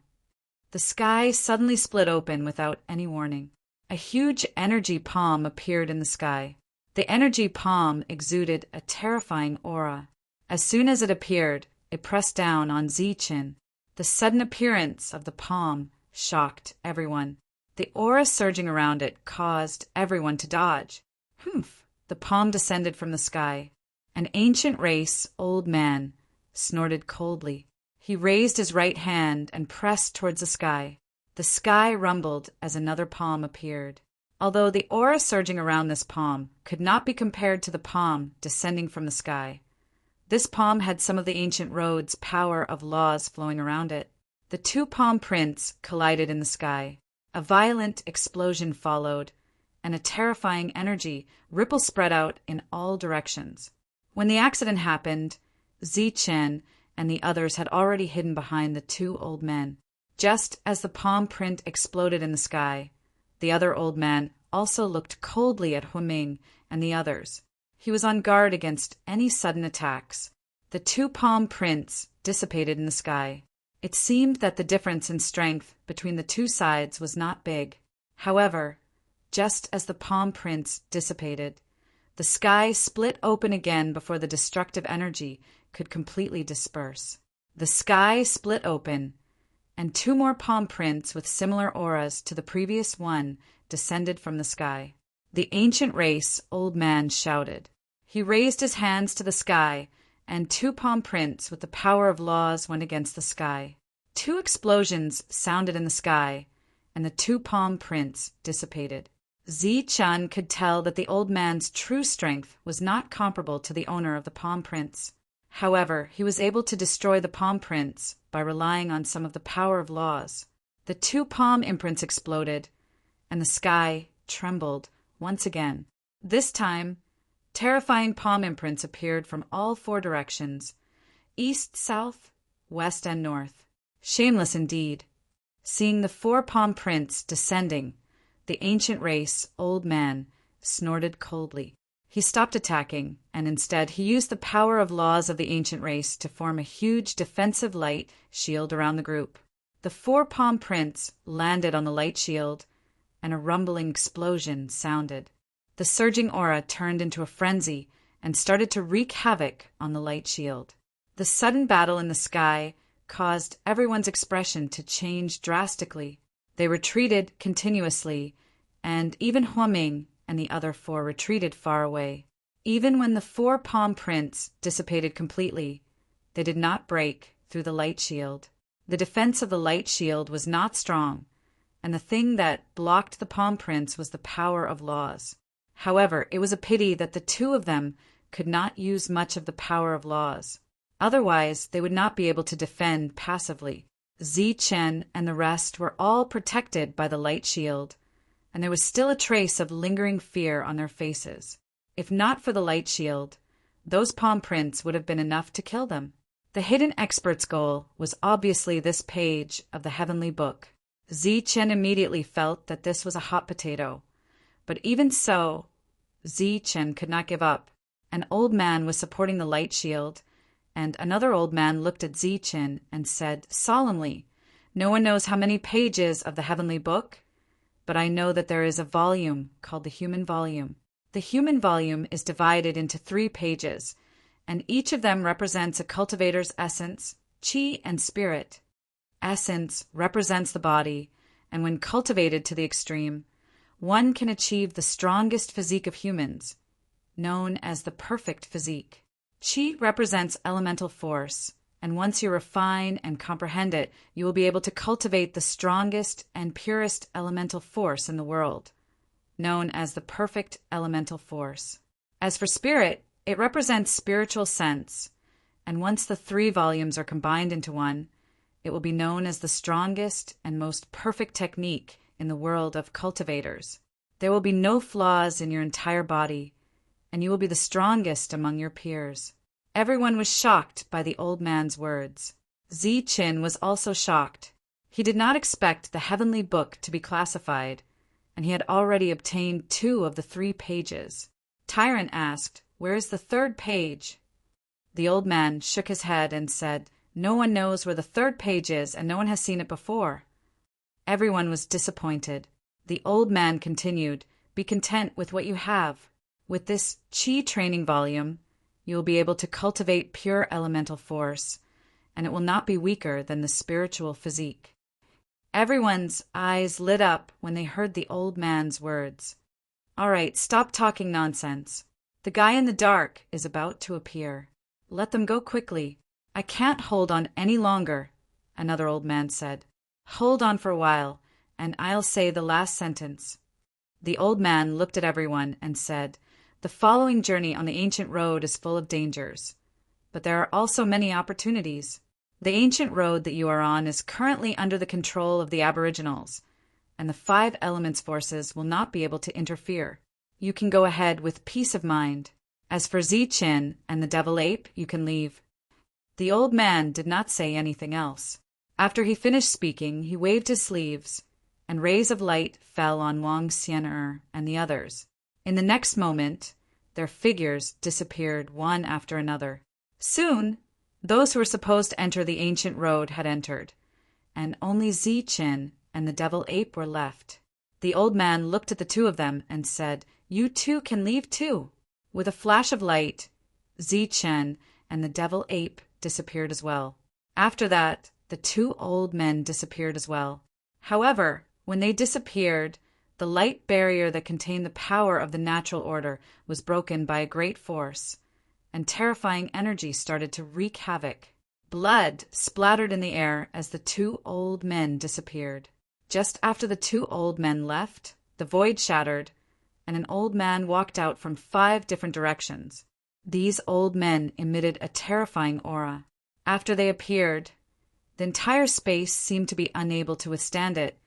The sky suddenly split open without any warning. A huge energy palm appeared in the sky. The energy palm exuded a terrifying aura. As soon as it appeared, it pressed down on Zichen. The sudden appearance of the palm shocked everyone. The aura surging around it caused everyone to dodge. Humph! The palm descended from the sky. An ancient race old man snorted coldly. He raised his right hand and pressed towards the sky. The sky rumbled as another palm appeared. Although the aura surging around this palm could not be compared to the palm descending from the sky, this palm had some of the ancient road's power of laws flowing around it. The two palm prints collided in the sky. A violent explosion followed, and a terrifying energy ripple spread out in all directions. When the accident happened, Zichen and the others had already hidden behind the two old men. Just as the palm print exploded in the sky, the other old man also looked coldly at Huiming and the others. He was on guard against any sudden attacks. The two palm prints dissipated in the sky. It seemed that the difference in strength between the two sides was not big. However, just as the palm prints dissipated, the sky split open again before the destructive energy could completely disperse. The sky split open, and two more palm prints with similar auras to the previous one descended from the sky. The ancient race old man shouted. He raised his hands to the sky, and two palm prints with the power of laws went against the sky. Two explosions sounded in the sky, and the two palm prints dissipated. Zichen could tell that the old man's true strength was not comparable to the owner of the palm prints. However, he was able to destroy the palm prints by relying on some of the power of laws. The two palm imprints exploded, and the sky trembled once again. This time, terrifying palm imprints appeared from all four directions: east, south, west, and north. Shameless indeed. Seeing the four palm prints descending, the ancient race old man snorted coldly. He stopped attacking, and instead he used the power of laws of the ancient race to form a huge defensive light shield around the group. The four palm prints landed on the light shield, and a rumbling explosion sounded. The surging aura turned into a frenzy and started to wreak havoc on the light shield. The sudden battle in the sky caused everyone's expression to change drastically. They retreated continuously, and even Huiming and the other four retreated far away. Even when the four palm prints dissipated completely, they did not break through the light shield. The defense of the light shield was not strong, and the thing that blocked the palm prints was the power of laws. However, it was a pity that the two of them could not use much of the power of laws. Otherwise, they would not be able to defend passively. Zichen and the rest were all protected by the light shield, and there was still a trace of lingering fear on their faces. If not for the light shield, those palm prints would have been enough to kill them. The hidden expert's goal was obviously this page of the heavenly book. Zichen immediately felt that this was a hot potato. But even so, Zichen could not give up. An old man was supporting the light shield, and another old man looked at Zichen and said solemnly, "No one knows how many pages of the heavenly book, but I know that there is a volume called the human volume. The human volume is divided into 3 pages, and each of them represents a cultivator's essence, chi, and spirit. Essence represents the body, and when cultivated to the extreme, one can achieve the strongest physique of humans, known as the perfect physique. Chi represents elemental force, and once you refine and comprehend it, you will be able to cultivate the strongest and purest elemental force in the world, known as the perfect elemental force. As for spirit, it represents spiritual sense, and once the 3 volumes are combined into one, it will be known as the strongest and most perfect technique in the world of cultivators. There will be no flaws in your entire body, and you will be the strongest among your peers." Everyone was shocked by the old man's words. Zichen was also shocked. He did not expect the heavenly book to be classified, and he had already obtained 2 of the 3 pages. Tyrant asked, "Where is the 3rd page?" The old man shook his head and said, "No one knows where the 3rd page is, and no one has seen it before." Everyone was disappointed. The old man continued, "Be content with what you have. With this Qi training volume, you will be able to cultivate pure elemental force, and it will not be weaker than the spiritual physique. Everyone's eyes lit up when they heard the old man's words. All right, stop talking nonsense. The guy in the dark is about to appear. Let them go quickly. I can't hold on any longer, another old man said. Hold on for a while, and I'll say the last sentence. The old man looked at everyone and said, The following journey on the ancient road is full of dangers, but there are also many opportunities. The ancient road that you are on is currently under the control of the Aboriginals, and the 5 elements forces will not be able to interfere. You can go ahead with peace of mind. As for Zichin and the devil ape, you can leave. The old man did not say anything else. After he finished speaking, he waved his sleeves, and rays of light fell on Wang Xian'er and the others. In the next moment, their figures disappeared one after another. Soon, those who were supposed to enter the ancient road had entered, and only Zichin and the devil ape were left. The old man looked at the 2 of them and said, You too can leave too. With a flash of light, Zichin and the devil ape disappeared as well. After that, the 2 old men disappeared as well. However, when they disappeared, the light barrier that contained the power of the natural order was broken by a great force, and terrifying energy started to wreak havoc. Blood splattered in the air as the 2 old men disappeared. Just after the 2 old men left, the void shattered, and an old man walked out from 5 different directions. These old men emitted a terrifying aura. After they appeared, the entire space seemed to be unable to withstand it,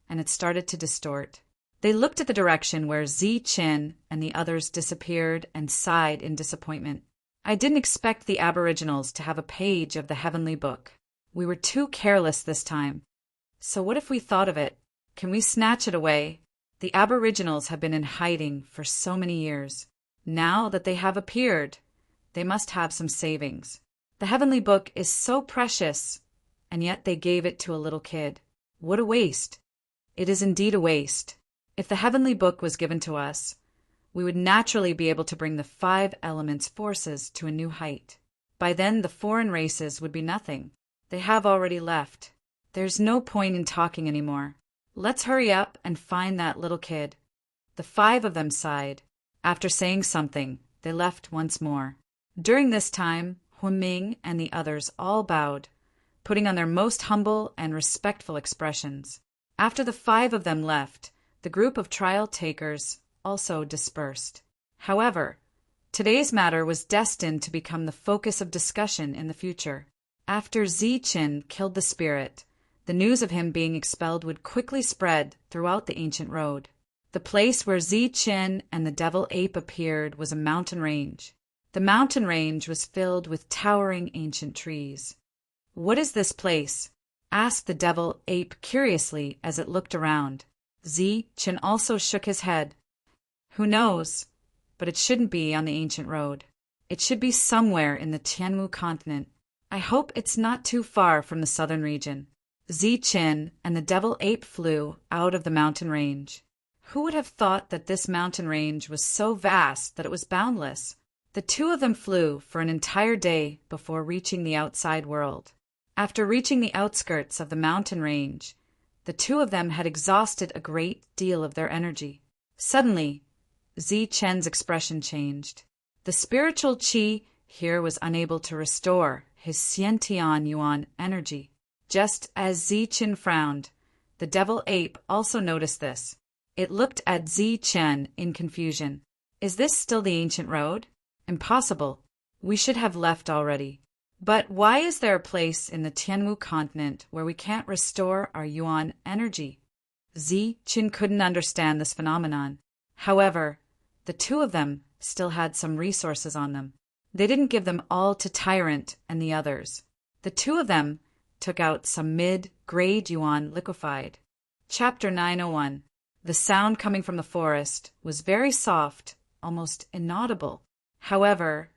and it started to distort. They looked at the direction where Zichin and the others disappeared and sighed in disappointment. I didn't expect the Aboriginals to have a page of the Heavenly Book. We were too careless this time. So what if we thought of it? Can we snatch it away? The Aboriginals have been in hiding for so many years. Now that they have appeared, they must have some savings. The Heavenly Book is so precious, and yet they gave it to a little kid. What a waste. It is indeed a waste. If the Heavenly Book was given to us, we would naturally be able to bring the 5 elements forces to a new height. By then, the foreign races would be nothing. They have already left. There's no point in talking anymore. Let's hurry up and find that little kid. The 5 of them sighed. After saying something, they left once more. During this time, Huiming and the others all bowed, putting on their most humble and respectful expressions. After the 5 of them left, the group of trial takers also dispersed. However, today's matter was destined to become the focus of discussion in the future. After Zichin killed the spirit, the news of him being expelled would quickly spread throughout the ancient road. The place where Zichin and the devil ape appeared was a mountain range. The mountain range was filled with towering ancient trees. What is this place? Asked the devil ape curiously as it looked around. Zichin also shook his head. Who knows? But it shouldn't be on the ancient road. It should be somewhere in the Tianmu continent. I hope it's not too far from the southern region. Zichin and the devil ape flew out of the mountain range. Who would have thought that this mountain range was so vast that it was boundless? The 2 of them flew for an entire day before reaching the outside world. After reaching the outskirts of the mountain range, the 2 of them had exhausted a great deal of their energy. Suddenly, Zichen's expression changed. The spiritual qi here was unable to restore his Xiantian Yuan energy. Just as Zichin frowned, the devil ape also noticed this. It looked at Zichin in confusion. Is this still the ancient road? Impossible. We should have left already. But why is there a place in the Tianmu continent where we can't restore our Yuan energy? Zichin couldn't understand this phenomenon. However, the 2 of them still had some resources on them. They didn't give them all to Tyrant and the others. The 2 of them took out some mid-grade Yuan liquefied. Chapter 901. The sound coming from the forest was very soft, almost inaudible. However,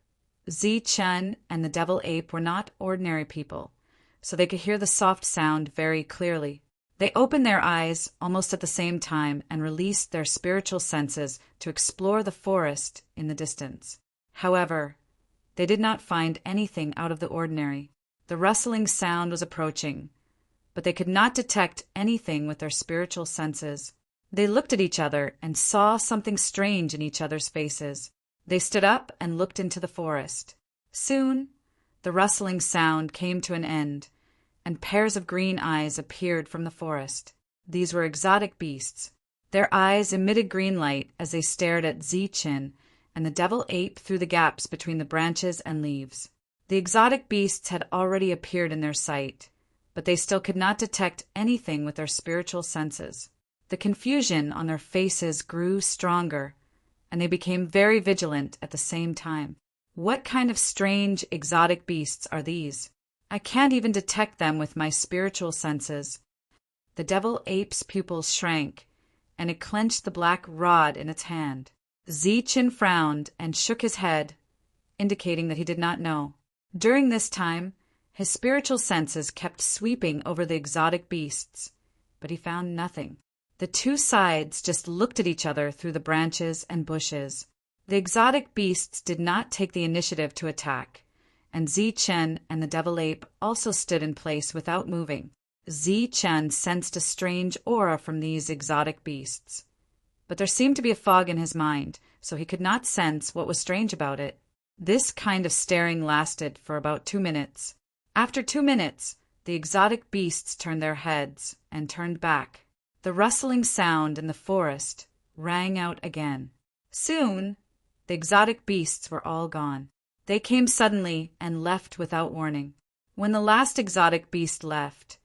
Zichin and the devil ape were not ordinary people, so they could hear the soft sound very clearly. They opened their eyes almost at the same time and released their spiritual senses to explore the forest in the distance. However, they did not find anything out of the ordinary. The rustling sound was approaching, but they could not detect anything with their spiritual senses. They looked at each other and saw something strange in each other's faces. They stood up and looked into the forest. Soon, the rustling sound came to an end, and pairs of green eyes appeared from the forest. These were exotic beasts. Their eyes emitted green light as they stared at Zi-Chin and the devil ape through the gaps between the branches and leaves. The exotic beasts had already appeared in their sight, but they still could not detect anything with their spiritual senses. The confusion on their faces grew stronger, and they became very vigilant at the same time. What kind of strange, exotic beasts are these? I can't even detect them with my spiritual senses. The devil ape's pupils shrank, and it clenched the black rod in its hand. Zi-Chin frowned and shook his head, indicating that he did not know. During this time, his spiritual senses kept sweeping over the exotic beasts, but he found nothing. The two sides just looked at each other through the branches and bushes. The exotic beasts did not take the initiative to attack, and Zi-Chen and the devil ape also stood in place without moving. Zi-Chen sensed a strange aura from these exotic beasts, but there seemed to be a fog in his mind, so he could not sense what was strange about it. This kind of staring lasted for about 2 minutes. After 2 minutes, the exotic beasts turned their heads and turned back. The rustling sound in the forest rang out again. Soon, the exotic beasts were all gone. They came suddenly and left without warning. When the last exotic beast left,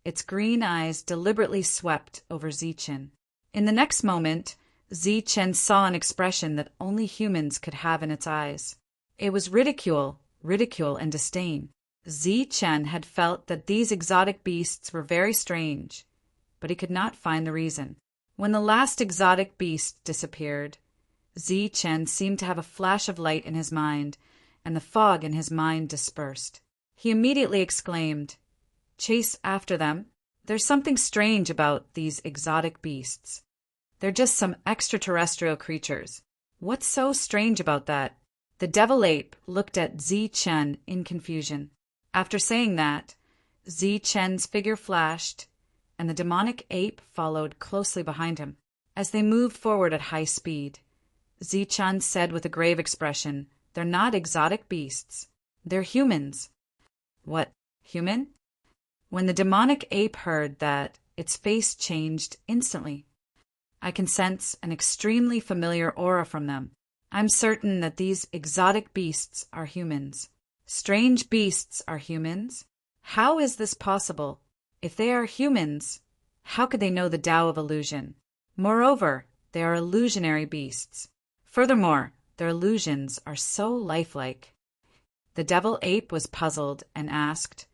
its green eyes deliberately swept over Zi-Chen. In the next moment, Zi-Chen saw an expression that only humans could have in its eyes. It was ridicule and disdain. Zi-Chen had felt that these exotic beasts were very strange, but he could not find the reason. When the last exotic beast disappeared, Zi-Chen seemed to have a flash of light in his mind, and the fog in his mind dispersed. He immediately exclaimed, "Chase after them. There's something strange about these exotic beasts. They're just some extraterrestrial creatures. What's so strange about that?" The devil ape looked at Zi-Chen in confusion. After saying that, Zi-Chen's figure flashed, and the demonic ape followed closely behind him. As they moved forward at high speed, Zi-Chen said with a grave expression, "They're not exotic beasts. They're humans." "What, human?" When the demonic ape heard that, its face changed instantly. "I can sense an extremely familiar aura from them. I'm certain that these exotic beasts are humans." "Strange beasts are humans? How is this possible? If they are humans, how could they know the Tao of illusion? Moreover, they are illusionary beasts. Furthermore, their illusions are so lifelike." The devil ape was puzzled and asked,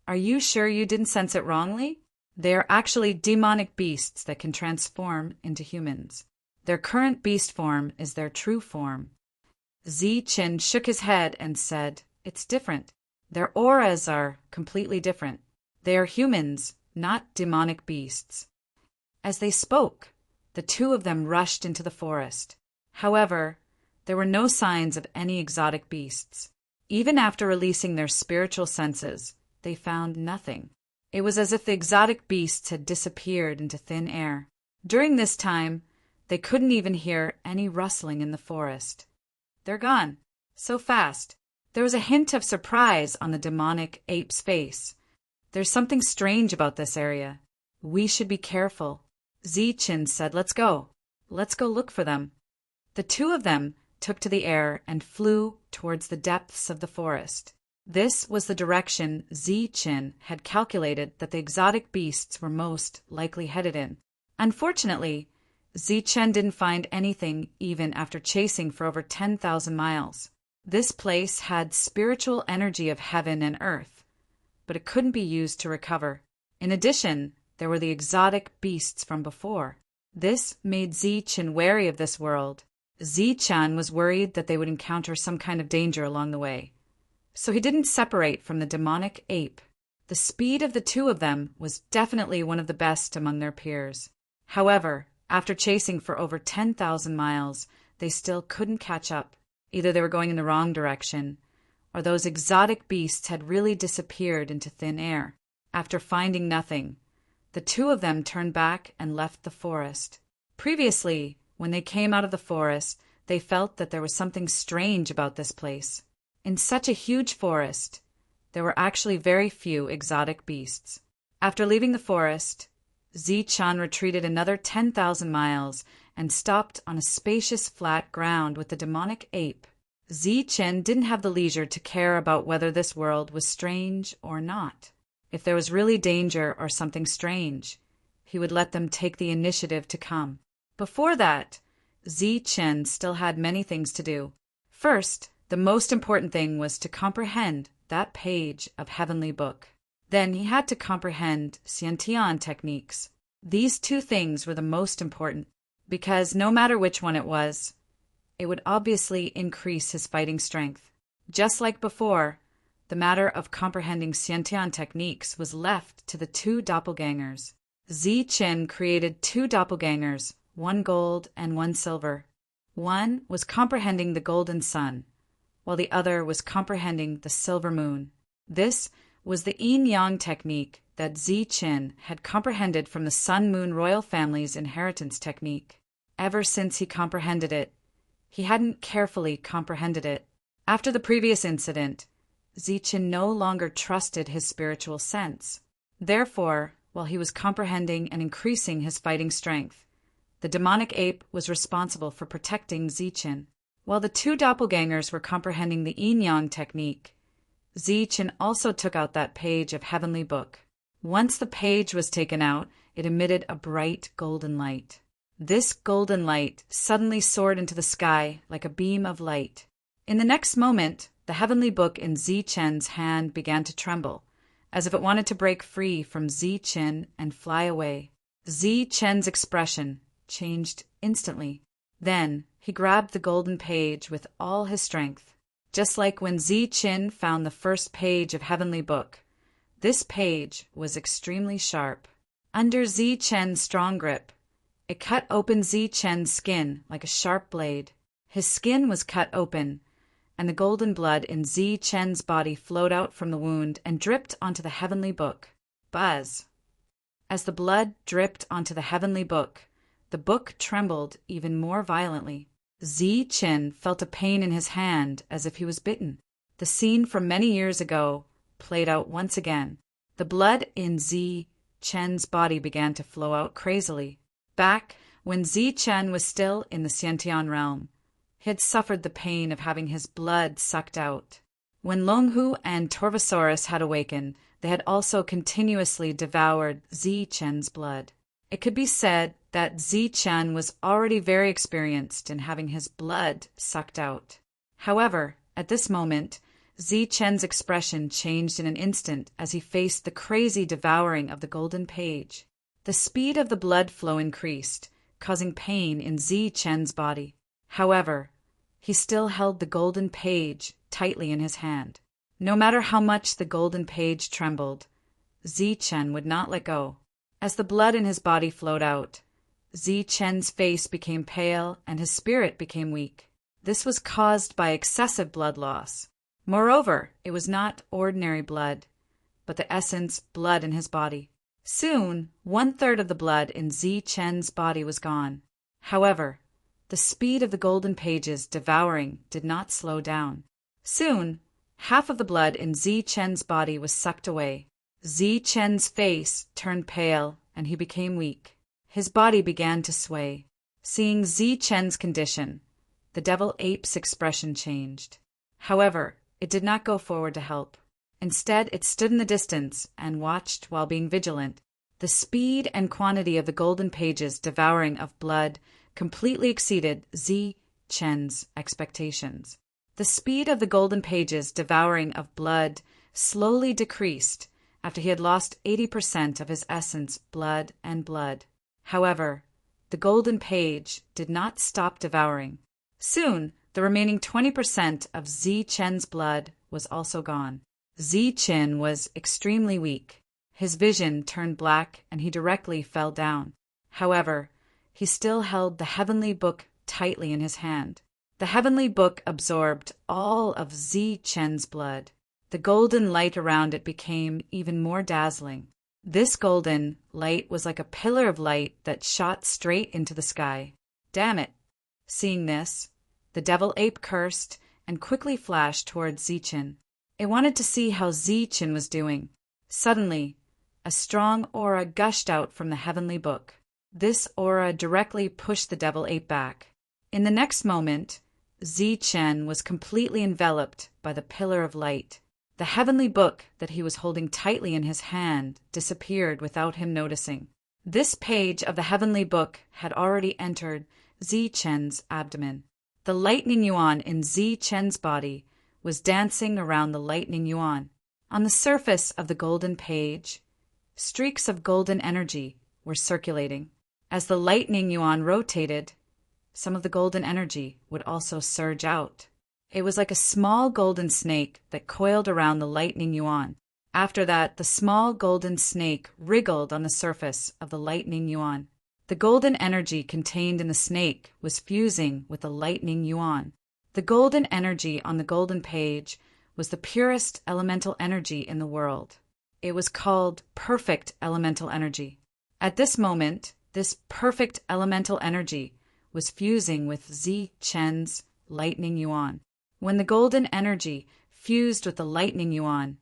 "Are you sure you didn't sense it wrongly? They are actually demonic beasts that can transform into humans. Their current beast form is their true form." Zi-Chen shook his head and said, "It's different. Their auras are completely different. They are humans, not demonic beasts." As they spoke, the two of them rushed into the forest. However, there were no signs of any exotic beasts. Even after releasing their spiritual senses, they found nothing. It was as if the exotic beasts had disappeared into thin air. During this time, they couldn't even hear any rustling in the forest. "They're gone. So fast." There was a hint of surprise on the demonic ape's face. "There's something strange about this area. We should be careful." Zi-Chen said, "Let's go. Let's go look for them." The two of them took to the air and flew towards the depths of the forest. This was the direction Zi-Chen had calculated that the exotic beasts were most likely headed in. Unfortunately, Zi-Chen didn't find anything even after chasing for over 10,000 miles. This place had spiritual energy of heaven and earth, but it couldn't be used to recover. In addition, there were the exotic beasts from before. This made Zi-Chen wary of this world. Zi-Chen was worried that they would encounter some kind of danger along the way, so he didn't separate from the demonic ape. The speed of the two of them was definitely one of the best among their peers. However, after chasing for over 10,000 miles, they still couldn't catch up. Either they were going in the wrong direction, or those exotic beasts had really disappeared into thin air. After finding nothing, the two of them turned back and left the forest. Previously, when they came out of the forest, they felt that there was something strange about this place. In such a huge forest, there were actually very few exotic beasts. After leaving the forest, Zi-chan retreated another 10,000 miles and stopped on a spacious flat ground with the demonic ape. Zi-chen didn't have the leisure to care about whether this world was strange or not. If there was really danger or something strange, he would let them take the initiative to come. Before that, Zi-chen still had many things to do. First, the most important thing was to comprehend that page of Heavenly Book. Then he had to comprehend Xiantian techniques. These two things were the most important, because no matter which one it was, it would obviously increase his fighting strength. Just like before, the matter of comprehending Xiantian techniques was left to the two doppelgangers. Zi-chen created two doppelgangers, one gold and one silver. One was comprehending the golden sun, while the other was comprehending the silver moon. This was the yin-yang technique that Zi-chen had comprehended from the sun-moon royal family's inheritance technique. Ever since he comprehended it, he hadn't carefully comprehended it. After the previous incident, Zi-chen no longer trusted his spiritual sense. Therefore, while he was comprehending and increasing his fighting strength, the demonic ape was responsible for protecting Zi-chen. While the two doppelgangers were comprehending the yin-yang technique, Zi-chen also took out that page of Heavenly Book. Once the page was taken out, it emitted a bright golden light. This golden light suddenly soared into the sky like a beam of light. In the next moment, the Heavenly Book in Zi-chen's hand began to tremble, as if it wanted to break free from Zi-chen and fly away. Zi-chen's expression changed instantly. Then he grabbed the golden page with all his strength. Just like when Zi-chen found the first page of Heavenly Book, this page was extremely sharp. Under Zi-chen's strong grip, it cut open Zi-chen's skin like a sharp blade. His skin was cut open, and the golden blood in Zi-chen's body flowed out from the wound and dripped onto the Heavenly Book. Buzz! As the blood dripped onto the Heavenly Book, the book trembled even more violently. Zi-chen felt a pain in his hand as if he was bitten. The scene from many years ago played out once again. The blood in Zi-chen's body began to flow out crazily. Back when Zi-chen was still in the Xiantian realm, he had suffered the pain of having his blood sucked out. When Longhu and Torvosaurus had awakened, they had also continuously devoured Zi-chen's blood. It could be said that Zi-chen was already very experienced in having his blood sucked out. However, at this moment, Zi-chen's expression changed in an instant as he faced the crazy devouring of the golden page. The speed of the blood flow increased, causing pain in Zi-chen's body. However, he still held the golden page tightly in his hand. No matter how much the golden page trembled, Zi-chen would not let go. As the blood in his body flowed out, Zi-chen's face became pale and his spirit became weak. This was caused by excessive blood loss. Moreover, it was not ordinary blood, but the essence blood in his body. Soon, 1/3 of the blood in Zi-chen's body was gone. However, the speed of the golden pages devouring did not slow down. Soon, half of the blood in Zi-chen's body was sucked away. Zi-chen's face turned pale and he became weak. His body began to sway. Seeing Zi-chen's condition, the devil ape's expression changed. However, it did not go forward to help. Instead, it stood in the distance and watched while being vigilant. The speed and quantity of the golden pages devouring of blood completely exceeded Zi-chen's expectations. The speed of the golden pages devouring of blood slowly decreased after he had lost 80% of his essence, blood and blood. However, the golden page did not stop devouring. Soon, the remaining 20% of Zi-chen's blood was also gone. Zi-Chin was extremely weak. His vision turned black and he directly fell down. However, he still held the heavenly book tightly in his hand. The heavenly book absorbed all of Zi-Chen's blood. The golden light around it became even more dazzling. This golden light was like a pillar of light that shot straight into the sky. Damn it! Seeing this, the devil ape cursed and quickly flashed towards Zi-Chin. It wanted to see how Zi-Chin was doing. Suddenly, a strong aura gushed out from the heavenly book. This aura directly pushed the devil ape back. In the next moment, Zi-Chen was completely enveloped by the pillar of light. The heavenly book that he was holding tightly in his hand disappeared without him noticing. This page of the heavenly book had already entered Zi-Chen's abdomen. The lightning yuan in Zi-Chen's body was dancing around the lightning yuan. On the surface of the golden page, streaks of golden energy were circulating. As the lightning yuan rotated, some of the golden energy would also surge out. It was like a small golden snake that coiled around the lightning yuan. After that, the small golden snake wriggled on the surface of the lightning yuan. The golden energy contained in the snake was fusing with the lightning yuan. The golden energy on the golden page was the purest elemental energy in the world. It was called perfect elemental energy. At this moment, this perfect elemental energy was fusing with Zi-Chen's lightning yuan. When the golden energy fused with the lightning yuan,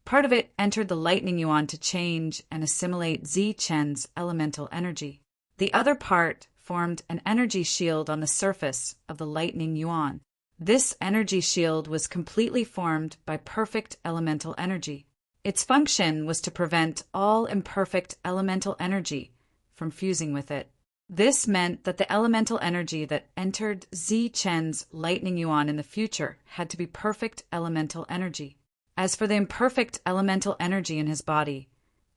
part of it entered the lightning yuan to change and assimilate Zi-Chen's elemental energy. The other part formed an energy shield on the surface of the lightning yuan. This energy shield was completely formed by perfect elemental energy. Its function was to prevent all imperfect elemental energy from fusing with it. This meant that the elemental energy that entered Zi-Chen's lightning yuan in the future had to be perfect elemental energy. As for the imperfect elemental energy in his body,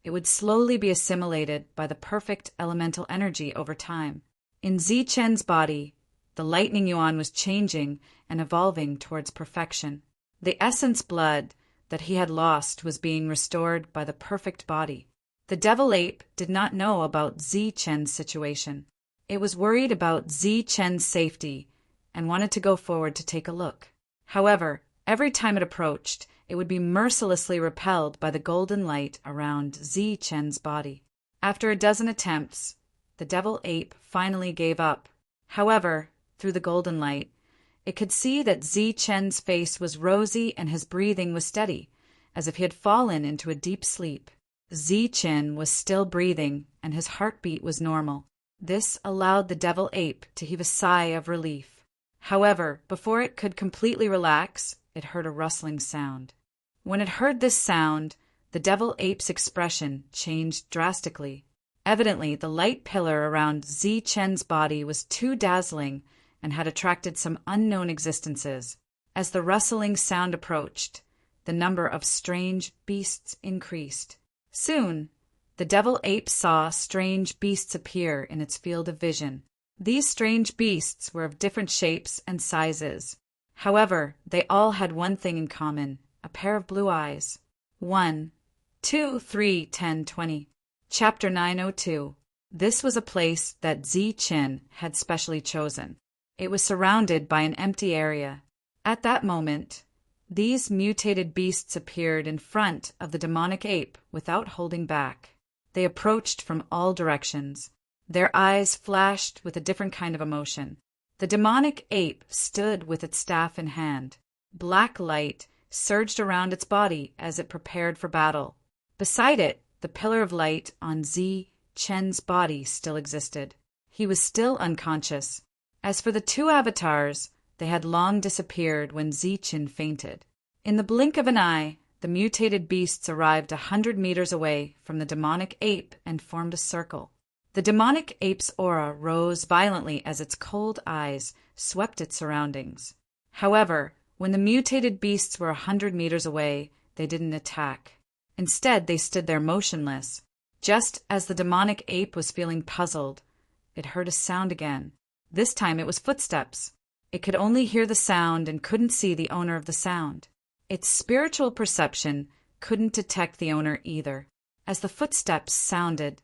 it would slowly be assimilated by the perfect elemental energy over time. In Zi-Chen's body, the lightning yuan was changing and evolving towards perfection. The essence blood that he had lost was being restored by the perfect body. The devil ape did not know about Zi-Chen's situation. It was worried about Zi-Chen's safety and wanted to go forward to take a look. However, every time it approached, it would be mercilessly repelled by the golden light around Zi-Chen's body. After a dozen attempts, the devil ape finally gave up. However, through the golden light, it could see that Zi-Chen's face was rosy and his breathing was steady, as if he had fallen into a deep sleep. Zi-Chen was still breathing and his heartbeat was normal. This allowed the devil ape to heave a sigh of relief. However, before it could completely relax, it heard a rustling sound. When it heard this sound, the devil ape's expression changed drastically. Evidently, the light pillar around Zi-Chen's body was too dazzling and had attracted some unknown existences. As the rustling sound approached, the number of strange beasts increased. Soon, the devil ape saw strange beasts appear in its field of vision. These strange beasts were of different shapes and sizes. However, they all had one thing in common, a pair of blue eyes. 1, 2, 3, 10, 20. Chapter 902. This was a place that Zi-Chen had specially chosen. It was surrounded by an empty area. At that moment, these mutated beasts appeared in front of the demonic ape without holding back. They approached from all directions. Their eyes flashed with a different kind of emotion. The demonic ape stood with its staff in hand. Black light surged around its body as it prepared for battle. Beside it, the pillar of light on Zi-Chen's body still existed. He was still unconscious. As for the two avatars, they had long disappeared when Zi-Chen fainted. In the blink of an eye, the mutated beasts arrived 100 meters away from the demonic ape and formed a circle. The demonic ape's aura rose violently as its cold eyes swept its surroundings. However, when the mutated beasts were 100 meters away, they didn't attack. Instead, they stood there motionless. Just as the demonic ape was feeling puzzled, it heard a sound again. This time it was footsteps. It could only hear the sound and couldn't see the owner of the sound. Its spiritual perception couldn't detect the owner either. As the footsteps sounded,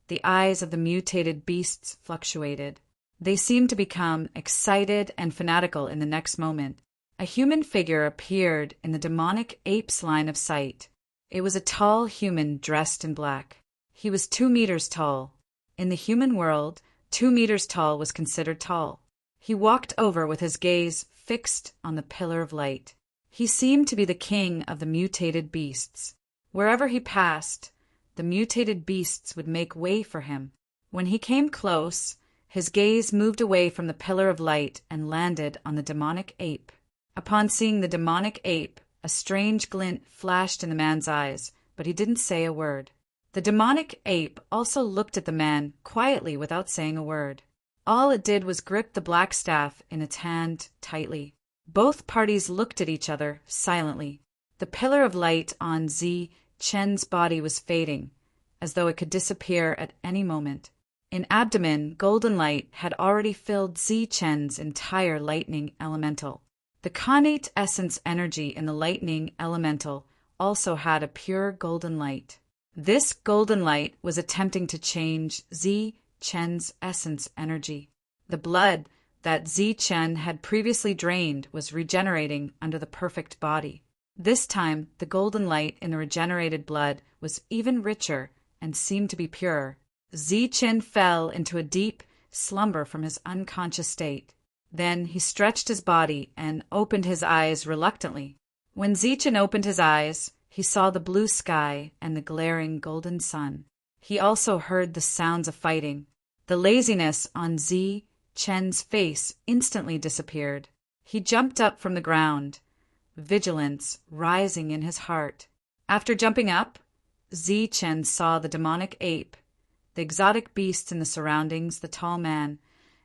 the eyes of the mutated beasts fluctuated. They seemed to become excited and fanatical in the next moment. A human figure appeared in the demonic ape's line of sight. It was a tall human dressed in black. He was 2 meters tall. In the human world, 2 meters tall was considered tall. He walked over with his gaze fixed on the pillar of light. He seemed to be the king of the mutated beasts. Wherever he passed, the mutated beasts would make way for him. When he came close, his gaze moved away from the pillar of light and landed on the demonic ape. Upon seeing the demonic ape, a strange glint flashed in the man's eyes, but he didn't say a word. The demonic ape also looked at the man quietly without saying a word. All it did was grip the black staff in its hand tightly. Both parties looked at each other silently. The pillar of light on Zi Chen's body was fading, as though it could disappear at any moment. In abdomen, golden light had already filled Zi Chen's entire lightning elemental. The connate essence energy in the lightning elemental also had a pure golden light. This golden light was attempting to change Zi Chen's essence energy. The blood that Zi Chen had previously drained was regenerating under the perfect body. This time, the golden light in the regenerated blood was even richer and seemed to be purer. Zi Chen fell into a deep slumber from his unconscious state. Then he stretched his body and opened his eyes reluctantly. When Zi Chen opened his eyes, he saw the blue sky and the glaring golden sun. He also heard the sounds of fighting. The laziness on Zi Chen's face instantly disappeared. He jumped up from the ground, vigilance rising in his heart. After jumping up, Zi Chen saw the demonic ape, the exotic beasts in the surroundings, the tall man,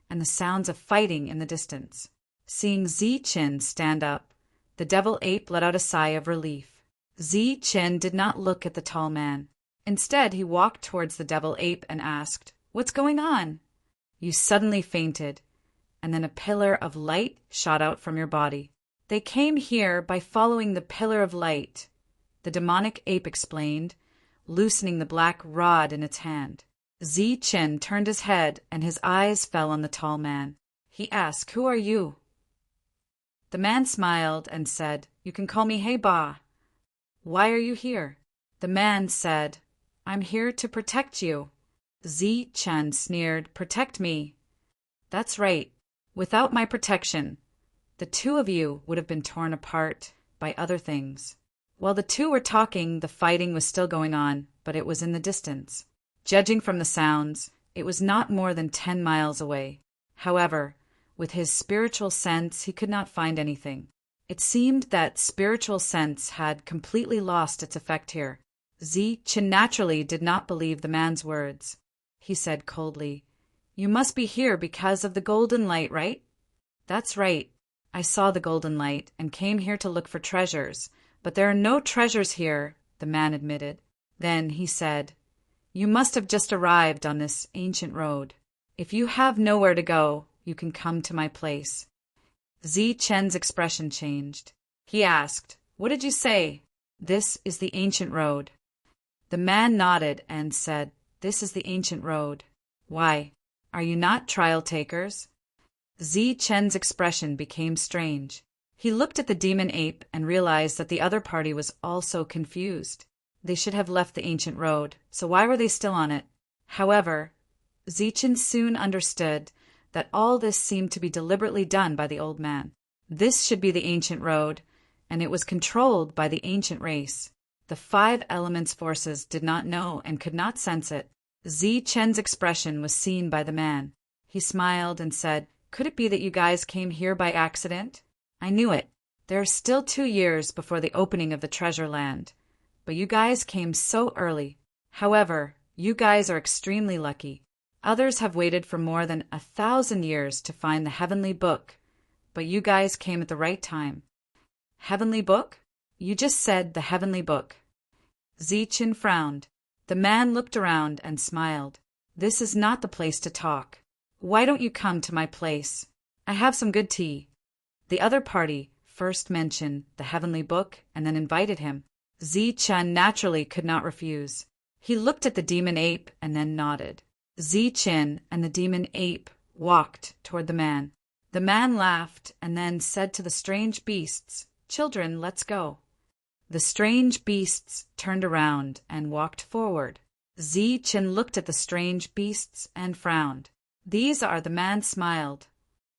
and the sounds of fighting in the distance. Seeing Zi Chen stand up, the devil ape let out a sigh of relief. Zi Chen did not look at the tall man. Instead, he walked towards the devil ape and asked, "What's going on?" "You suddenly fainted, and then a pillar of light shot out from your body." "They came here by following the pillar of light," the demonic ape explained, loosening the black rod in its hand. Zi Chen turned his head and his eyes fell on the tall man. He asked, "Who are you?" The man smiled and said, "You can call me Hey Ba." "Why are you here?" The man said, "I'm here to protect you." Zi Chen sneered, "Protect me?" "That's right. Without my protection, the two of you would have been torn apart by other things." While the two were talking, the fighting was still going on, but it was in the distance. Judging from the sounds, it was not more than 10 miles away. However, with his spiritual sense, he could not find anything. It seemed that spiritual sense had completely lost its effect here. Zi Chen naturally did not believe the man's words. He said coldly, "You must be here because of the golden light, right?" "That's right. I saw the golden light and came here to look for treasures, but there are no treasures here," the man admitted. Then he said, "You must have just arrived on this ancient road. If you have nowhere to go, you can come to my place." Zi Chen's expression changed. He asked, "What did you say?" "This is the ancient road." The man nodded and said, "This is the ancient road." "Why? Are you not trial takers?" Zi Chen's expression became strange. He looked at the demon ape and realized that the other party was also confused. They should have left the ancient road, so why were they still on it? However, Zi Chen soon understood that all this seemed to be deliberately done by the old man. This should be the ancient road, and it was controlled by the ancient race. The 5 elements forces did not know and could not sense it. Zi Chen's expression was seen by the man. He smiled and said, "Could it be that you guys came here by accident?" "I knew it. There are still 2 years before the opening of the treasure land, but you guys came so early. However, you guys are extremely lucky. Others have waited for more than 1,000 years to find the heavenly book, but you guys came at the right time." "Heavenly book? You just said the heavenly book." Zi Chen frowned. The man looked around and smiled. "This is not the place to talk. Why don't you come to my place? I have some good tea." The other party first mentioned the heavenly book and then invited him. Zi-Chen naturally could not refuse. He looked at the demon ape and then nodded. Zi-Chen and the demon ape walked toward the man. The man laughed and then said to the strange beasts, "Children, let's go." The strange beasts turned around and walked forward. Zi-Chen looked at the strange beasts and frowned. The man smiled.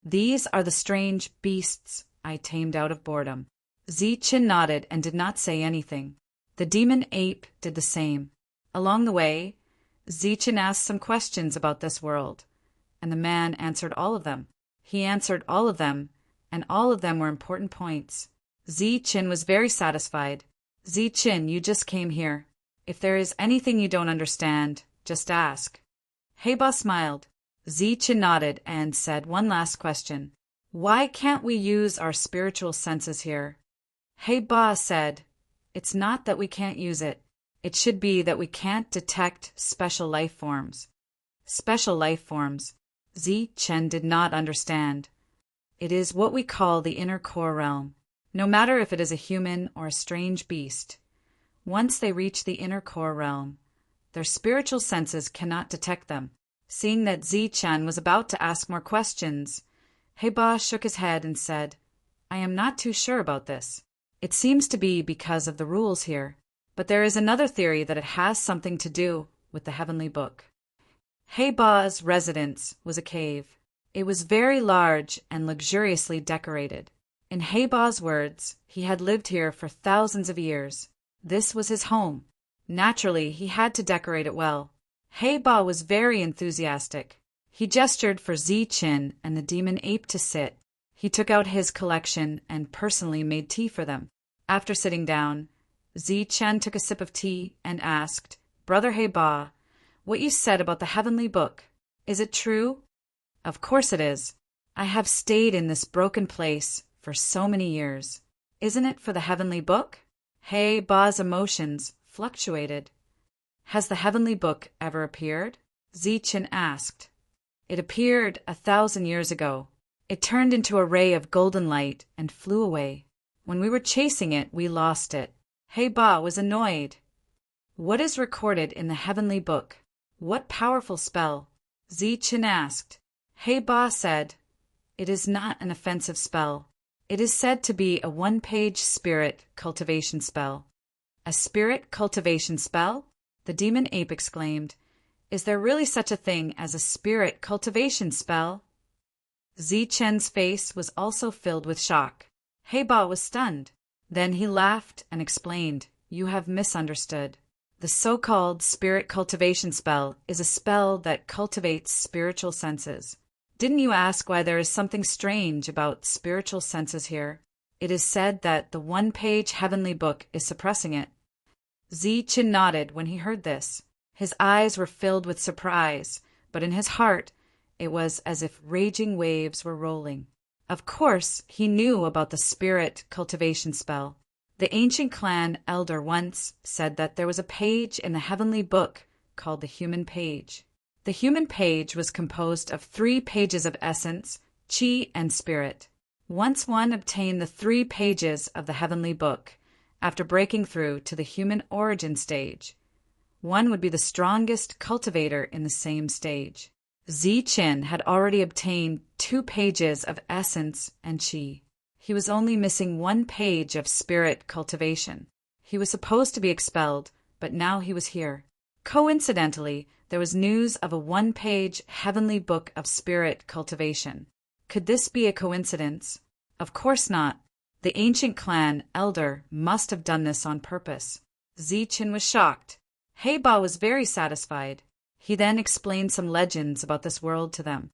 "These are the strange beasts I tamed out of boredom." Zi-Chen nodded and did not say anything. The demon ape did the same. Along the way, Zi-Chen asked some questions about this world, and the man answered all of them. He answered all of them, and all of them were important points. Zi-Chen was very satisfied. "Zi-Chen, you just came here. If there is anything you don't understand, just ask." Heiba smiled. Zi-Chen nodded and said one last question. "Why can't we use our spiritual senses here?" Heiba said, "It's not that we can't use it. It should be that we can't detect special life forms." Special life forms. Zi-Chen did not understand. It is what we call the inner core realm. No matter if it is a human or a strange beast, once they reach the inner core realm, their spiritual senses cannot detect them. Seeing that Zi-Chen was about to ask more questions, Heiba shook his head and said, "I am not too sure about this. It seems to be because of the rules here, but there is another theory that it has something to do with the heavenly book." Heiba's residence was a cave. It was very large and luxuriously decorated. In Heiba's words, he had lived here for thousands of years. This was his home. Naturally, he had to decorate it well. Heiba was very enthusiastic. He gestured for Zi-Chen and the demon ape to sit. He took out his collection and personally made tea for them. After sitting down, Zi-Chen took a sip of tea and asked, "Brother Heiba, what you said about the heavenly book, is it true?" "Of course it is. I have stayed in this broken place for so many years. Isn't it for the heavenly book?" Heiba's emotions fluctuated. "Has the heavenly book ever appeared?" Zi-Chen asked. "It appeared 1,000 years ago. It turned into a ray of golden light and flew away. When we were chasing it, we lost it." Heiba was annoyed. "What is recorded in the heavenly book? What powerful spell?" Zi-Chen asked. Heiba said, "It is not an offensive spell. It is said to be a one-page spirit cultivation spell." "A spirit cultivation spell?" The demon ape exclaimed. "Is there really such a thing as a spirit cultivation spell?" Zi-Chen's face was also filled with shock. Heiba was stunned. Then he laughed and explained, "You have misunderstood. The so-called spirit cultivation spell is a spell that cultivates spiritual senses. Didn't you ask why there is something strange about spiritual senses here? It is said that the one-page heavenly book is suppressing it." Zi-Chen nodded when he heard this. His eyes were filled with surprise, but in his heart it was as if raging waves were rolling. Of course, he knew about the spirit cultivation spell. The ancient clan elder once said that there was a page in the heavenly book called the human page. The human page was composed of 3 pages of essence, chi, and spirit. Once one obtained the 3 pages of the heavenly book, after breaking through to the human origin stage, one would be the strongest cultivator in the same stage. Zi-Chen had already obtained 2 pages of essence and chi. He was only missing 1 page of spirit cultivation. He was supposed to be expelled, but now he was here. Coincidentally, there was news of a 1-page heavenly book of spirit cultivation. Could this be a coincidence? Of course not. The ancient clan elder must have done this on purpose. Zi-Chen was shocked. Heiba was very satisfied. He then explained some legends about this world to them.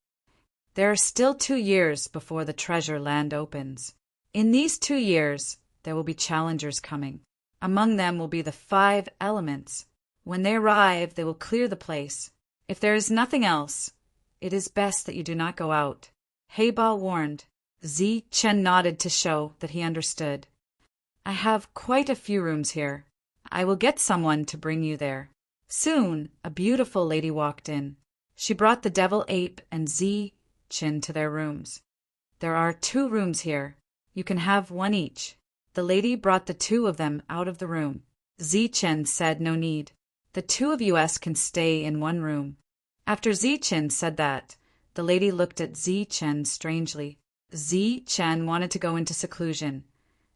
There are still 2 years before the treasure land opens. In these 2 years, there will be challengers coming. Among them will be the 5 elements. When they arrive, they will clear the place. If there is nothing else, it is best that you do not go out. Heiba warned. Zi-Chen nodded to show that he understood. "I have quite a few rooms here. I will get someone to bring you there." Soon, a beautiful lady walked in. She brought the devil ape and Zi-Chen to their rooms. "There are 2 rooms here. You can have one each. The lady brought the two of them out of the room. Zichen said no need. The two of us can stay in one room. After Zichen said that, the lady looked at Zichen strangely. Zichen wanted to go into seclusion,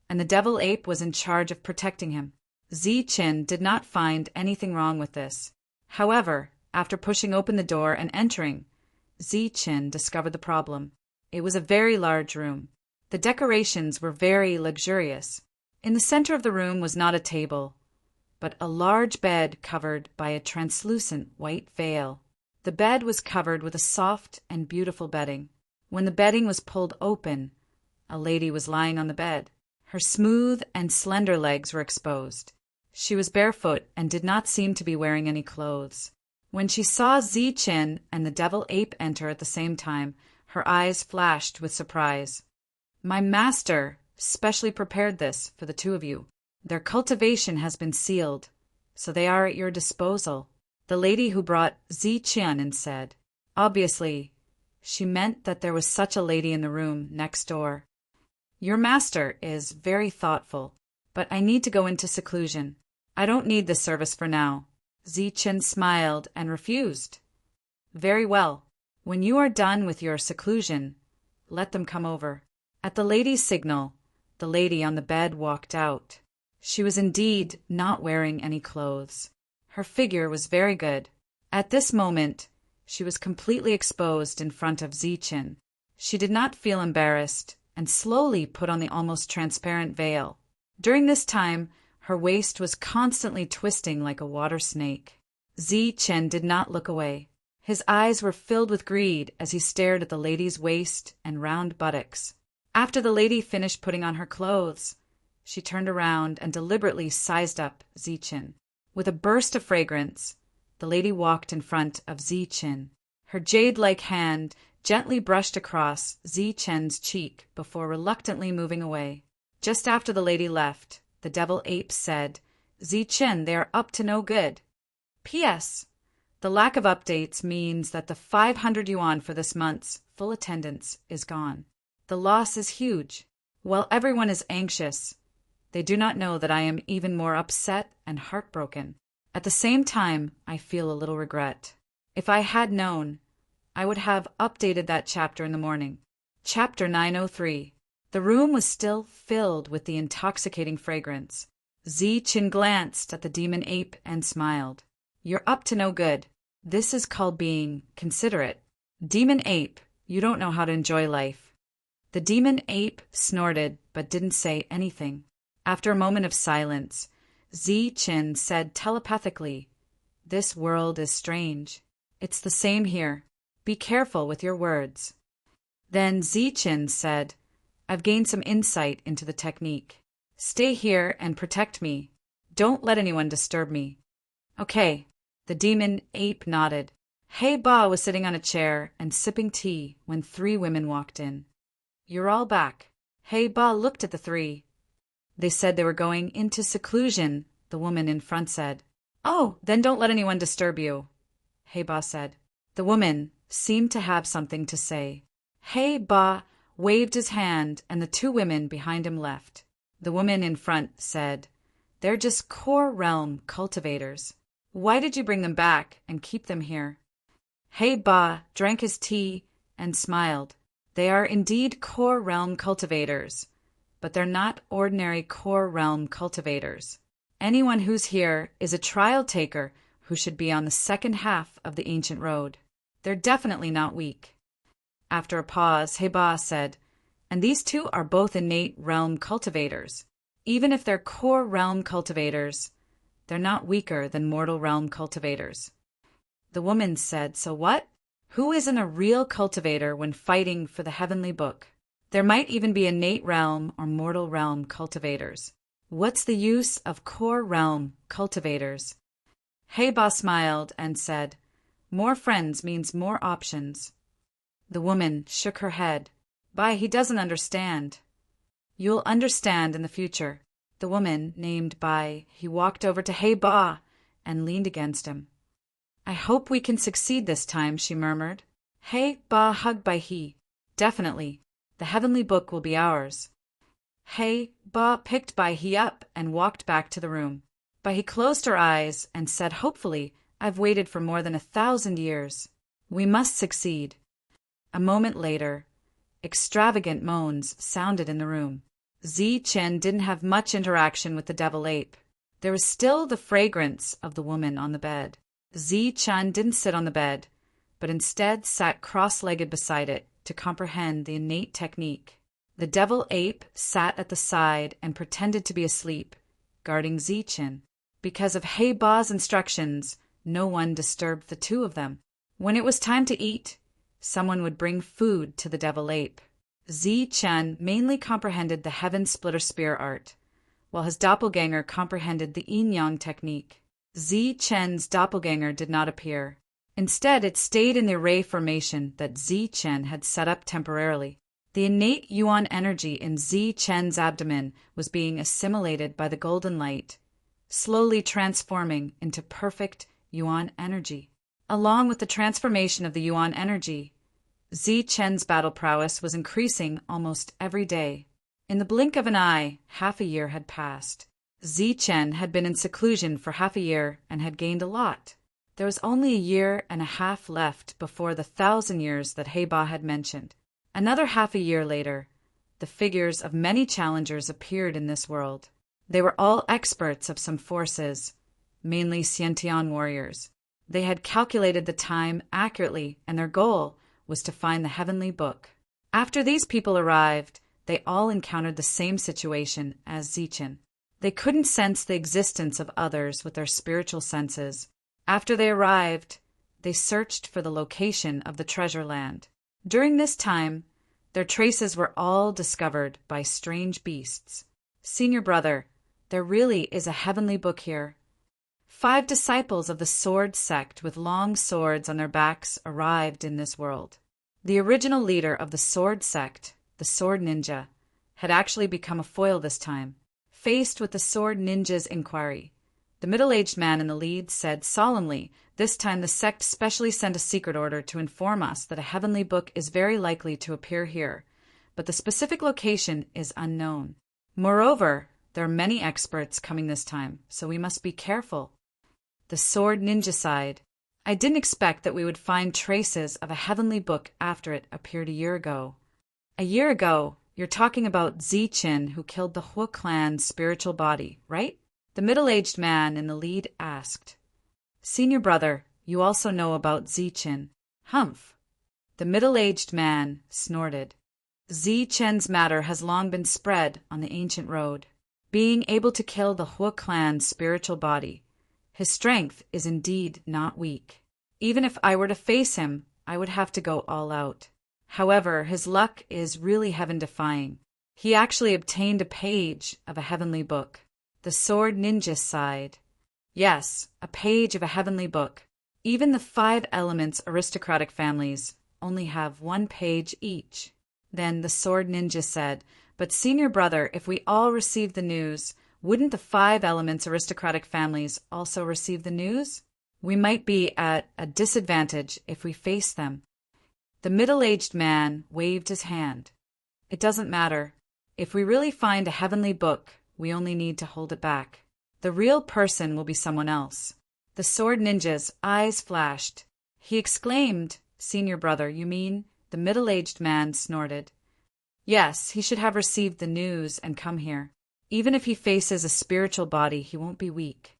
and the devil ape was in charge of protecting him. Zichen did not find anything wrong with this. However, after pushing open the door and entering, Zichen discovered the problem. It was a very large room. The decorations were very luxurious. In the center of the room was not a table, but a large bed covered by a translucent white veil. The bed was covered with a soft and beautiful bedding. When the bedding was pulled open, a lady was lying on the bed. Her smooth and slender legs were exposed. She was barefoot and did not seem to be wearing any clothes. When she saw Zichen and the devil ape enter at the same time, her eyes flashed with surprise. My master specially prepared this for the two of you. Their cultivation has been sealed, so they are at your disposal. The lady who brought Zichen in said. Obviously, she meant that there was such a lady in the room next door. Your master is very thoughtful, but I need to go into seclusion. I don't need this service for now. Zichen smiled and refused. Very well. When you are done with your seclusion, let them come over. At the lady's signal, the lady on the bed walked out. She was indeed not wearing any clothes. Her figure was very good. At this moment, she was completely exposed in front of Zichen. She did not feel embarrassed and slowly put on the almost transparent veil. During this time, her waist was constantly twisting like a water snake. Zichen did not look away. His eyes were filled with greed as he stared at the lady's waist and round buttocks. After the lady finished putting on her clothes, she turned around and deliberately sized up Zichen. With a burst of fragrance, the lady walked in front of Zichen. Her jade-like hand gently brushed across Zichen's cheek before reluctantly moving away. Just after the lady left, the devil ape said, Zichen, they are up to no good. P.S. The lack of updates means that the 500 yuan for this month's full attendance is gone. The loss is huge. While everyone is anxious, they do not know that I am even more upset and heartbroken. At the same time, I feel a little regret. If I had known, I would have updated that chapter in the morning. Chapter 903. The room was still filled with the intoxicating fragrance. Zichen glanced at the demon ape and smiled. You're up to no good. This is called being considerate. Demon ape, you don't know how to enjoy life. The demon ape snorted but didn't say anything. After a moment of silence, Zichen said telepathically, This world is strange. It's the same here. Be careful with your words. Then Zichen said, I've gained some insight into the technique. Stay here and protect me. Don't let anyone disturb me. Okay. The demon ape nodded. Hey Ba was sitting on a chair and sipping tea when 3 women walked in. You're all back. Hey Ba looked at the 3. They said they were going into seclusion, the woman in front said. Oh, then don't let anyone disturb you, Hey Ba said. The woman seemed to have something to say. Hey Ba waved his hand and the 2 women behind him left. The woman in front said, They're just core realm cultivators. Why did you bring them back and keep them here? Hey Ba drank his tea and smiled. They are indeed core realm cultivators, but they're not ordinary core realm cultivators. Anyone who's here is a trial taker who should be on the second half of the ancient road. They're definitely not weak. After a pause, Hey Ba said, and these 2 are both innate realm cultivators. Even if they're core realm cultivators, they're not weaker than mortal realm cultivators. The woman said, So what? Who isn't a real cultivator when fighting for the heavenly book? There might even be innate realm or mortal realm cultivators. What's the use of core realm cultivators? Hey Ba smiled and said, More friends means more options. The woman shook her head. Bai, he doesn't understand. You'll understand in the future. The woman named Bai, he walked over to Hey Ba and leaned against him. I hope we can succeed this time, she murmured. Hey Ba hugged Bai he. Definitely. The heavenly book will be ours. Hey, Ba picked Bai He up and walked back to the room. Bai He closed her eyes and said hopefully, I've waited for more than 1,000 years. We must succeed. A moment later, extravagant moans sounded in the room. Zi Chen didn't have much interaction with the devil ape. There was still the fragrance of the woman on the bed. Zi Chen didn't sit on the bed, but instead sat cross-legged beside it to comprehend the innate technique. The devil ape sat at the side and pretended to be asleep, guarding Zi Chen. Because of He Ba's instructions, no one disturbed the two of them. When it was time to eat, someone would bring food to the devil ape. Zi Chen mainly comprehended the heaven splitter spear art, while his doppelganger comprehended the yin-yang technique. Zi Chen's doppelganger did not appear. Instead, it stayed in the array formation that Zi Chen had set up temporarily. The innate yuan energy in Zi Chen's abdomen was being assimilated by the golden light, slowly transforming into perfect yuan energy. Along with the transformation of the yuan energy, Zi Chen's battle prowess was increasing almost every day. In the blink of an eye, half a year had passed. Zi Chen had been in seclusion for half a year and had gained a lot. There was only a year and a half left before the 1,000 years that He Ba had mentioned. Another half a year later, the figures of many challengers appeared in this world. They were all experts of some forces, mainly Xiantian warriors. They had calculated the time accurately, and their goal was to find the heavenly book. After these people arrived, they all encountered the same situation as Zi Chen. They couldn't sense the existence of others with their spiritual senses. After they arrived, they searched for the location of the treasure land. During this time, their traces were all discovered by strange beasts. Senior brother, there really is a heavenly book here. 5 disciples of the sword sect with long swords on their backs arrived in this world. The original leader of the sword sect, the sword ninja, had actually become a foil this time. Faced with the sword ninja's inquiry, the middle-aged man in the lead said solemnly, this time the sect specially sent a secret order to inform us that a heavenly book is very likely to appear here, but the specific location is unknown. Moreover, there are many experts coming this time, so we must be careful. The sword ninja sighed. I didn't expect that we would find traces of a heavenly book after it appeared a year ago. A year ago, you're talking about Zi Chen who killed the Hua clan's spiritual body, right? The middle-aged man in the lead asked. Senior brother, you also know about Zi Chen. Humph. The middle-aged man snorted. Zi Chen's matter has long been spread on the ancient road. Being able to kill the Hua clan's spiritual body, his strength is indeed not weak. Even if I were to face him, I would have to go all out. However, his luck is really heaven-defying. He actually obtained a page of a heavenly book. The sword ninja sighed. Yes, a page of a heavenly book. Even the 5 elements aristocratic families only have 1 page each. Then the sword ninja said, but senior brother, if we all receive the news, wouldn't the 5 elements aristocratic families also receive the news? We might be at a disadvantage if we face them. The middle-aged man waved his hand. It doesn't matter. If we really find a heavenly book, we only need to hold it back. The real person will be someone else. The sword ninja's eyes flashed. He exclaimed, Senior brother, you mean? The middle-aged man snorted. Yes, he should have received the news and come here. Even if he faces a spiritual body, he won't be weak.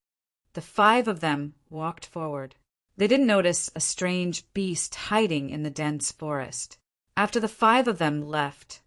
The 5 of them walked forward. They didn't notice a strange beast hiding in the dense forest. After the 5 of them left,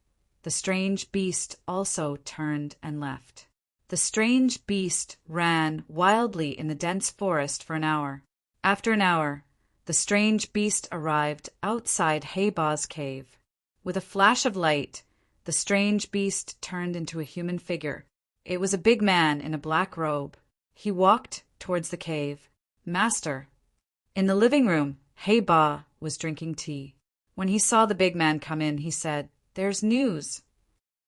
the strange beast also turned and left. The strange beast ran wildly in the dense forest for an hour. After an hour, the strange beast arrived outside He Ba's cave. With a flash of light, the strange beast turned into a human figure. It was a big man in a black robe. He walked towards the cave. Master. In the living room, He Ba was drinking tea. When he saw the big man come in, he said, There's news.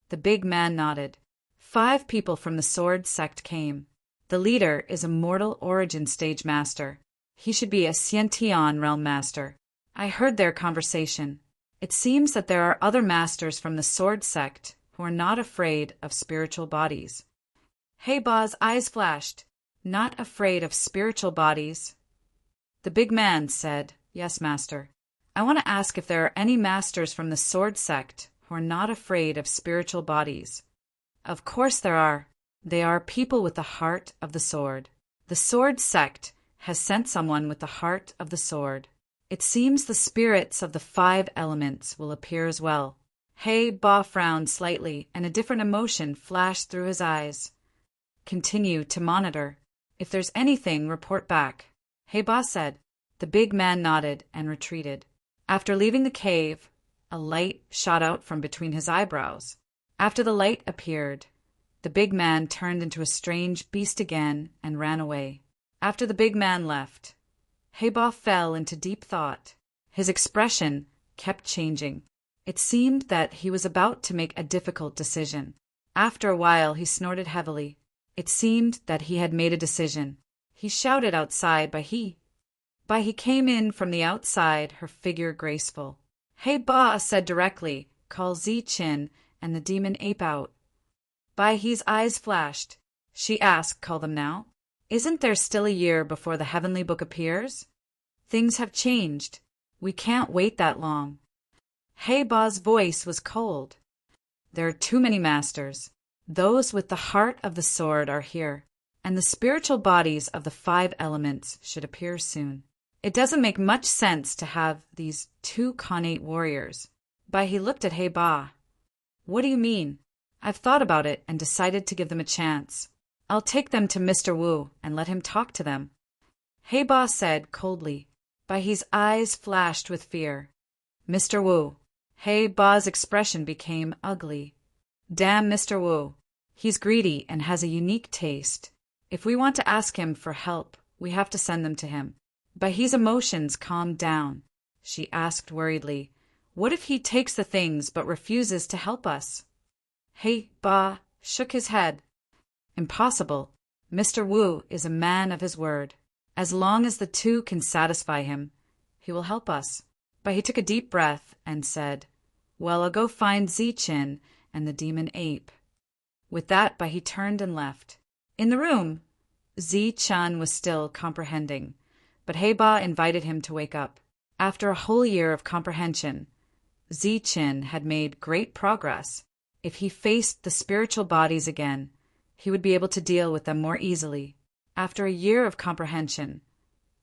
The big man nodded. 5 people from the sword sect came. The leader is a mortal origin stage master. He should be a Xiantian realm master. I heard their conversation. It seems that there are other masters from the sword sect who are not afraid of spiritual bodies. Hey Ba's eyes flashed. Not afraid of spiritual bodies? The big man said, Yes, master. I want to ask if there are any masters from the sword sect who are not afraid of spiritual bodies. Of course there are. They are people with the heart of the sword. The sword sect has sent someone with the heart of the sword. It seems the spirits of the 5 elements will appear as well. Hey Ba frowned slightly, and a different emotion flashed through his eyes. Continue to monitor. If there's anything, report back. Hey Ba said. The big man nodded and retreated. After leaving the cave, a light shot out from between his eyebrows. After the light appeared, the big man turned into a strange beast again and ran away. After the big man left, Hey Ba fell into deep thought. His expression kept changing. It seemed that he was about to make a difficult decision. After a while, he snorted heavily. It seemed that he had made a decision. He shouted outside, He came in from the outside, her figure graceful. Hey Ba said directly, Call Zi-Chin and the demon ape out. He's eyes flashed. She asked, Call them now? Isn't there still a year before the heavenly book appears? Things have changed. We can't wait that long. Hey Ba's voice was cold. There are too many masters. Those with the heart of the sword are here, and the spiritual bodies of the 5 elements should appear soon. It doesn't make much sense to have these 2 connate warriors. He looked at Hey Ba. What do you mean? I've thought about it and decided to give them a chance. I'll take them to Mr. Wu and let him talk to them. Hey Ba said coldly. His eyes flashed with fear. Mr. Wu. Hey Ba's expression became ugly. Damn Mr. Wu. He's greedy and has a unique taste. If we want to ask him for help, we have to send them to him. His emotions calmed down. She asked worriedly, What if he takes the things but refuses to help us? Hey Ba shook his head. Impossible. Mr. Wu is a man of his word. As long as the 2 can satisfy him, he will help us. He took a deep breath and said, Well, I'll go find Zi-Chin and the demon ape. With that, he turned and left. In the room, Zi-Chan was still comprehending, but Hey Ba invited him to wake up. After a whole year of comprehension, Zi-Chin had made great progress. If he faced the spiritual bodies again, he would be able to deal with them more easily. After a year of comprehension,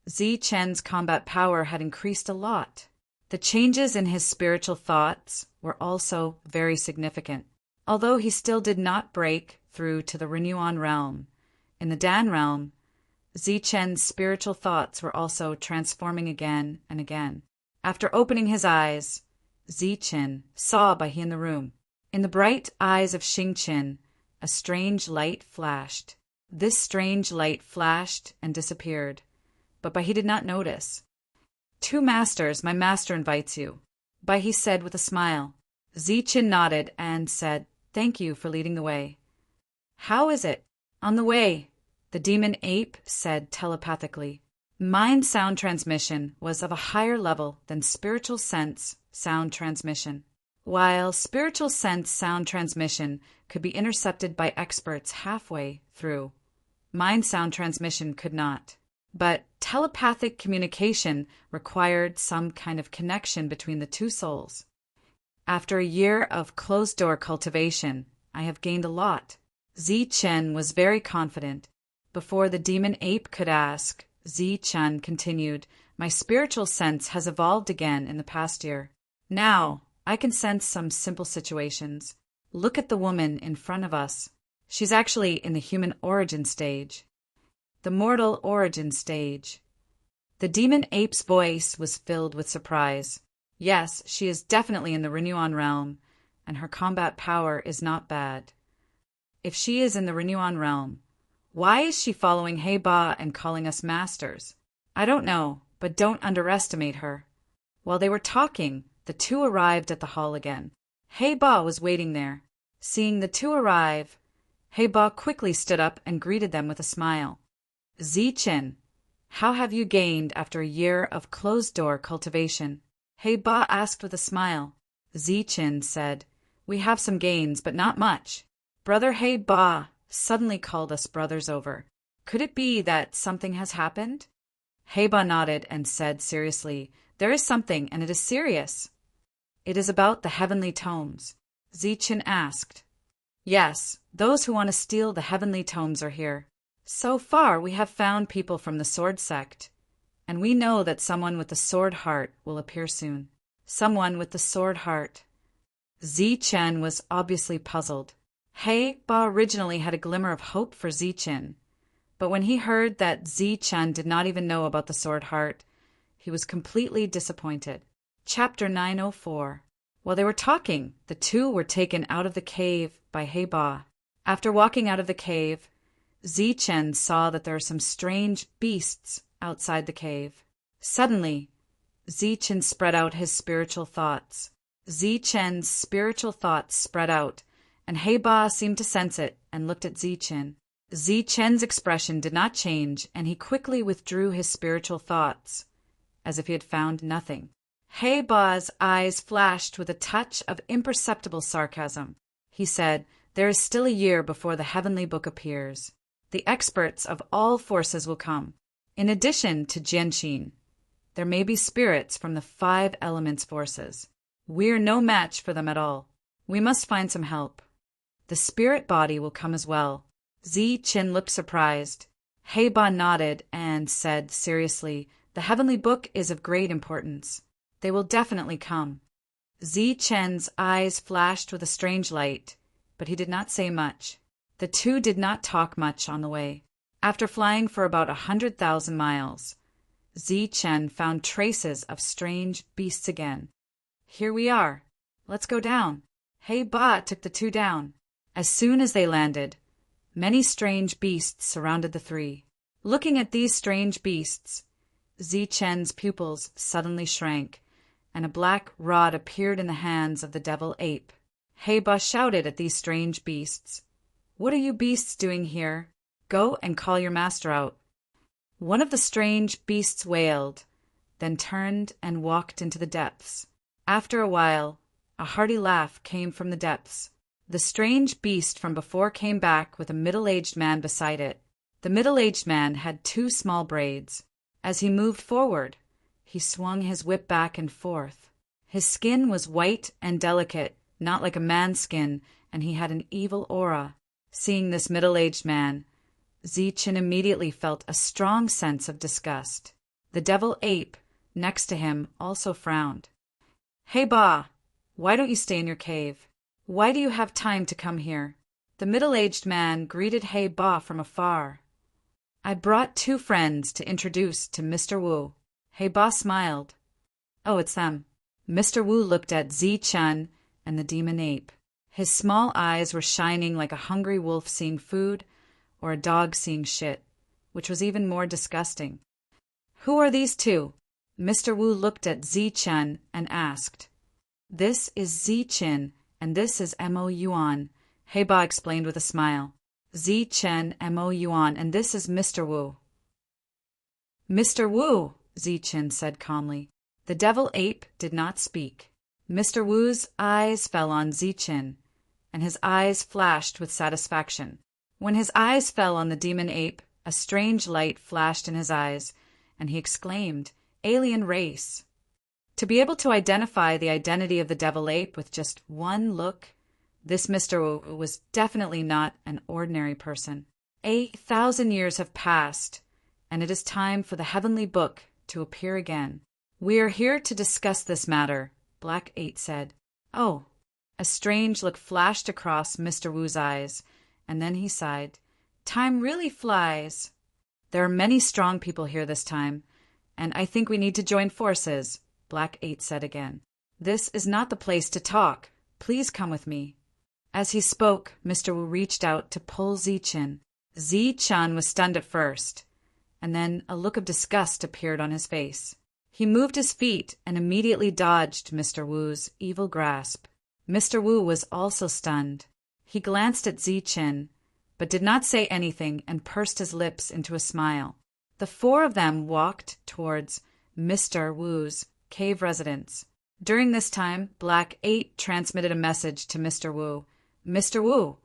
Zi-Chen's combat power had increased a lot. The changes in his spiritual thoughts were also very significant. Although he still did not break through to the Renuan realm, in the Dan realm, Zi-Chen's spiritual thoughts were also transforming again and again. After opening his eyes, Zi-Chen saw He in the room. In the bright eyes of Xing-Chin, a strange light flashed. This strange light flashed and disappeared, but He did not notice. 2 masters, my master invites you, He said with a smile. Zi-Chin nodded and said, Thank you for leading the way. How is it? On the way, the demon ape said telepathically. Mind sound transmission was of a higher level than spiritual sense sound transmission. While spiritual sense sound transmission could be intercepted by experts halfway through, mind sound transmission could not. But telepathic communication required some kind of connection between the 2 souls. After a year of closed-door cultivation, I have gained a lot. Zi-Chen was very confident. Before the demon ape could ask, Zi-Chen continued, My spiritual sense has evolved again in the past year. Now, I can sense some simple situations. Look at the woman in front of us. She's actually in the human origin stage. The mortal origin stage. The demon ape's voice was filled with surprise. Yes, she is definitely in the Renuan realm, and her combat power is not bad. If she is in the Renuan realm, why is she following Hey Ba and calling us masters? I don't know, but don't underestimate her. While they were talking, the 2 arrived at the hall again. Hey Ba was waiting there. Seeing the 2 arrive, Hey Ba quickly stood up and greeted them with a smile. Zi-Chin, how have you gained after a year of closed-door cultivation? Hey Ba asked with a smile. Zi-Chin said, We have some gains, but not much. Brother Hey Ba suddenly called us brothers over. Could it be that something has happened? Hey Ba nodded and said seriously, there is something, and it is serious. It is about the heavenly tomes. Zichen asked. Yes, those who want to steal the heavenly tomes are here. So far we have found people from the sword sect, and we know that someone with the sword heart will appear soon. Someone with the sword heart. Zichen was obviously puzzled. He Ba originally had a glimmer of hope for Zichen, but when he heard that Zichen did not even know about the sword heart, he was completely disappointed. Chapter 904. While they were talking, the two were taken out of the cave by He Ba. After walking out of the cave, Zichen saw that there are some strange beasts outside the cave. Suddenly, Zichen spread out his spiritual thoughts. Zichen's spiritual thoughts spread out, and He Ba seemed to sense it and looked at Zichen. Zichen's expression did not change, and he quickly withdrew his spiritual thoughts, as if he had found nothing. He Ba's eyes flashed with a touch of imperceptible sarcasm. He said, there is still a year before the heavenly book appears. The experts of all forces will come. In addition to Jianqin, there may be spirits from the 5 elements forces. We're no match for them at all. We must find some help. The spirit body will come as well. Zichen looked surprised. He Ba nodded and said seriously, the heavenly book is of great importance. They will definitely come. Zichen's eyes flashed with a strange light, but he did not say much. The two did not talk much on the way. After flying for about 100,000 miles, Zichen found traces of strange beasts again. Here we are. Let's go down. He Ba took the two down. As soon as they landed, many strange beasts surrounded the three. Looking at these strange beasts, Zichen's pupils suddenly shrank, and a black rod appeared in the hands of the devil ape. He Ba shouted at these strange beasts, what are you beasts doing here? Go and call your master out. One of the strange beasts wailed, then turned and walked into the depths. After a while, a hearty laugh came from the depths. The strange beast from before came back with a middle-aged man beside it. The middle-aged man had 2 small braids. As he moved forward, he swung his whip back and forth. His skin was white and delicate, not like a man's skin, and he had an evil aura. Seeing this middle-aged man, Zichen immediately felt a strong sense of disgust. The devil ape next to him also frowned. He Ba, why don't you stay in your cave? Why do you have time to come here? The middle-aged man greeted He Ba from afar. I brought 2 friends to introduce to Mr. Wu. He Ba smiled. Oh, it's them. Mr. Wu looked at Zichen and the demon ape. His small eyes were shining like a hungry wolf seeing food or a dog seeing shit, which was even more disgusting. Who are these 2? Mr. Wu looked at Zichen and asked. This is Zichen, and this is Mo Yuan, He Ba explained with a smile. Zichen, Mo Yuan, and this is Mr. Wu. Mr. Wu, Zichen said calmly. The devil ape did not speak. Mr. Wu's eyes fell on Zichen, and his eyes flashed with satisfaction. When his eyes fell on the demon ape, a strange light flashed in his eyes, and he exclaimed, Alien race. To be able to identify the identity of the devil ape with just one look, this Mr. Wu was definitely not an ordinary person. 8,000 years have passed, and it is time for the heavenly book to appear again. We are here to discuss this matter, Black 8 said. Oh. A strange look flashed across Mr. Wu's eyes, and then he sighed. Time really flies. There are many strong people here this time, and I think we need to join forces, Black 8 said again. This is not the place to talk. Please come with me. As he spoke, Mr. Wu reached out to pull Zichen. Zichen was stunned at first, and then a look of disgust appeared on his face. He moved his feet and immediately dodged Mr. Wu's evil grasp. Mr. Wu was also stunned. He glanced at Zichen, but did not say anything and pursed his lips into a smile. The 4 of them walked towards Mr. Wu's cave residence. During this time, Black 8 transmitted a message to Mr. Wu. Mr. Wu,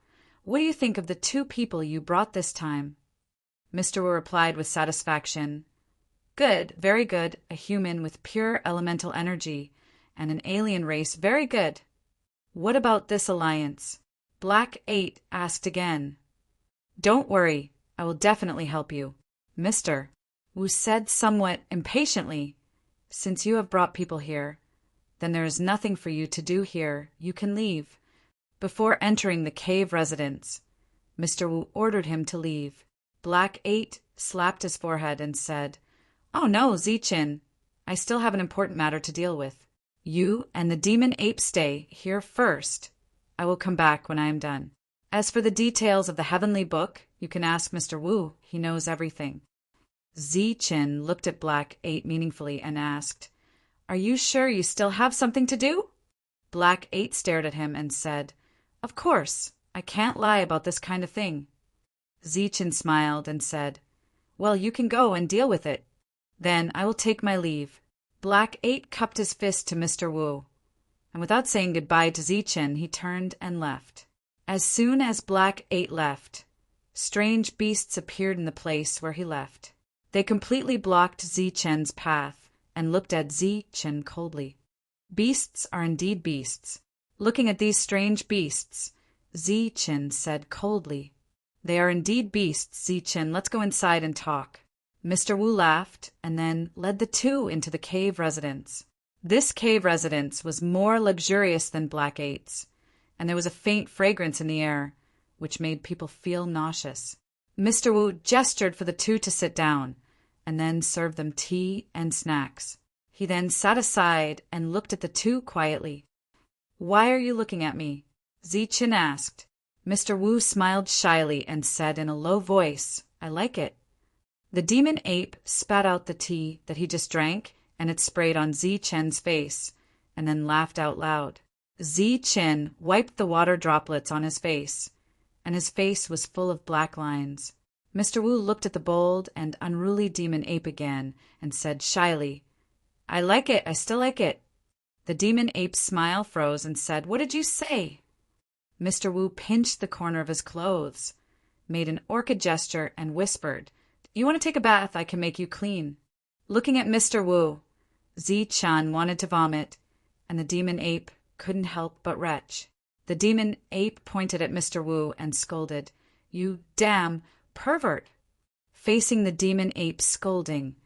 what do you think of the two people you brought this time? Mr. Wu replied with satisfaction. Good, very good, a human with pure elemental energy, and an alien race, very good. What about this alliance? Black 8 asked again. Don't worry, I will definitely help you. Mr. Wu said somewhat impatiently, since you have brought people here, then there is nothing for you to do here, you can leave. Before entering the cave residence, Mr. Wu ordered him to leave. Black 8 slapped his forehead and said, Oh no, Zichin, I still have an important matter to deal with. You and the demon ape stay here first. I will come back when I am done. As for the details of the heavenly book, you can ask Mr. Wu, he knows everything. Zichin looked at Black 8 meaningfully and asked, Are you sure you still have something to do? Black 8 stared at him and said, Of course, I can't lie about this kind of thing. Zichin smiled and said, Well, you can go and deal with it. Then I will take my leave. Black 8 cupped his fist to Mr. Wu, and without saying goodbye to Zichin, he turned and left. As soon as Black 8 left, strange beasts appeared in the place where he left. They completely blocked Zichin's path and looked at Zichin coldly. Beasts are indeed beasts. Looking at these strange beasts, Zichin said coldly, They are indeed beasts, Zichin. Let's go inside and talk. Mr. Wu laughed and then led the two into the cave residence. This cave residence was more luxurious than Black 8's, and there was a faint fragrance in the air, which made people feel nauseous. Mr. Wu gestured for the two to sit down, and then served them tea and snacks. He then sat aside and looked at the two quietly. Why are you looking at me? Zichin asked. Mr. Wu smiled shyly and said in a low voice, I like it. The demon ape spat out the tea that he just drank, and it sprayed on Zichin's face, and then laughed out loud. Zichin wiped the water droplets on his face, and his face was full of black lines. Mr. Wu looked at the bold and unruly demon ape again, and said shyly, I like it, I still like it. The demon ape's smile froze and said, What did you say? Mr. Wu pinched the corner of his clothes, made an orchid gesture, and whispered, You want to take a bath? I can make you clean. Looking at Mr. Wu, Zichin wanted to vomit, and the demon ape couldn't help but retch. The demon ape pointed at Mr. Wu and scolded, You damn pervert. Facing the demon ape's scolding,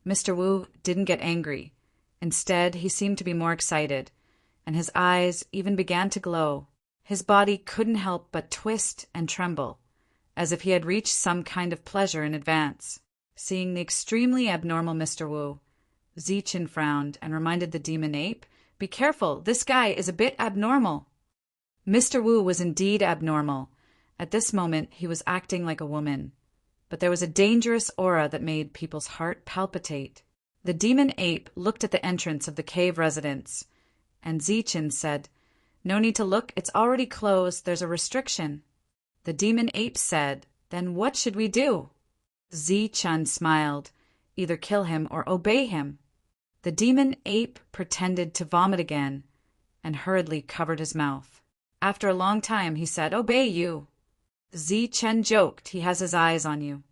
Mr. Wu didn't get angry. Instead, he seemed to be more excited, and his eyes even began to glow. His body couldn't help but twist and tremble, as if he had reached some kind of pleasure in advance. Seeing the extremely abnormal Mr. Wu, Zichin frowned and reminded the demon ape, Be careful, this guy is a bit abnormal. Mr. Wu was indeed abnormal. At this moment, he was acting like a woman, but there was a dangerous aura that made people's heart palpitate. The demon ape looked at the entrance of the cave residence, and Zichin said, No need to look, it's already closed, there's a restriction. The demon ape said, Then what should we do? Zichin smiled, Either kill him or obey him. The demon ape pretended to vomit again, and hurriedly covered his mouth. After a long time, he said, Obey you. Zichin joked, He has his eyes on you.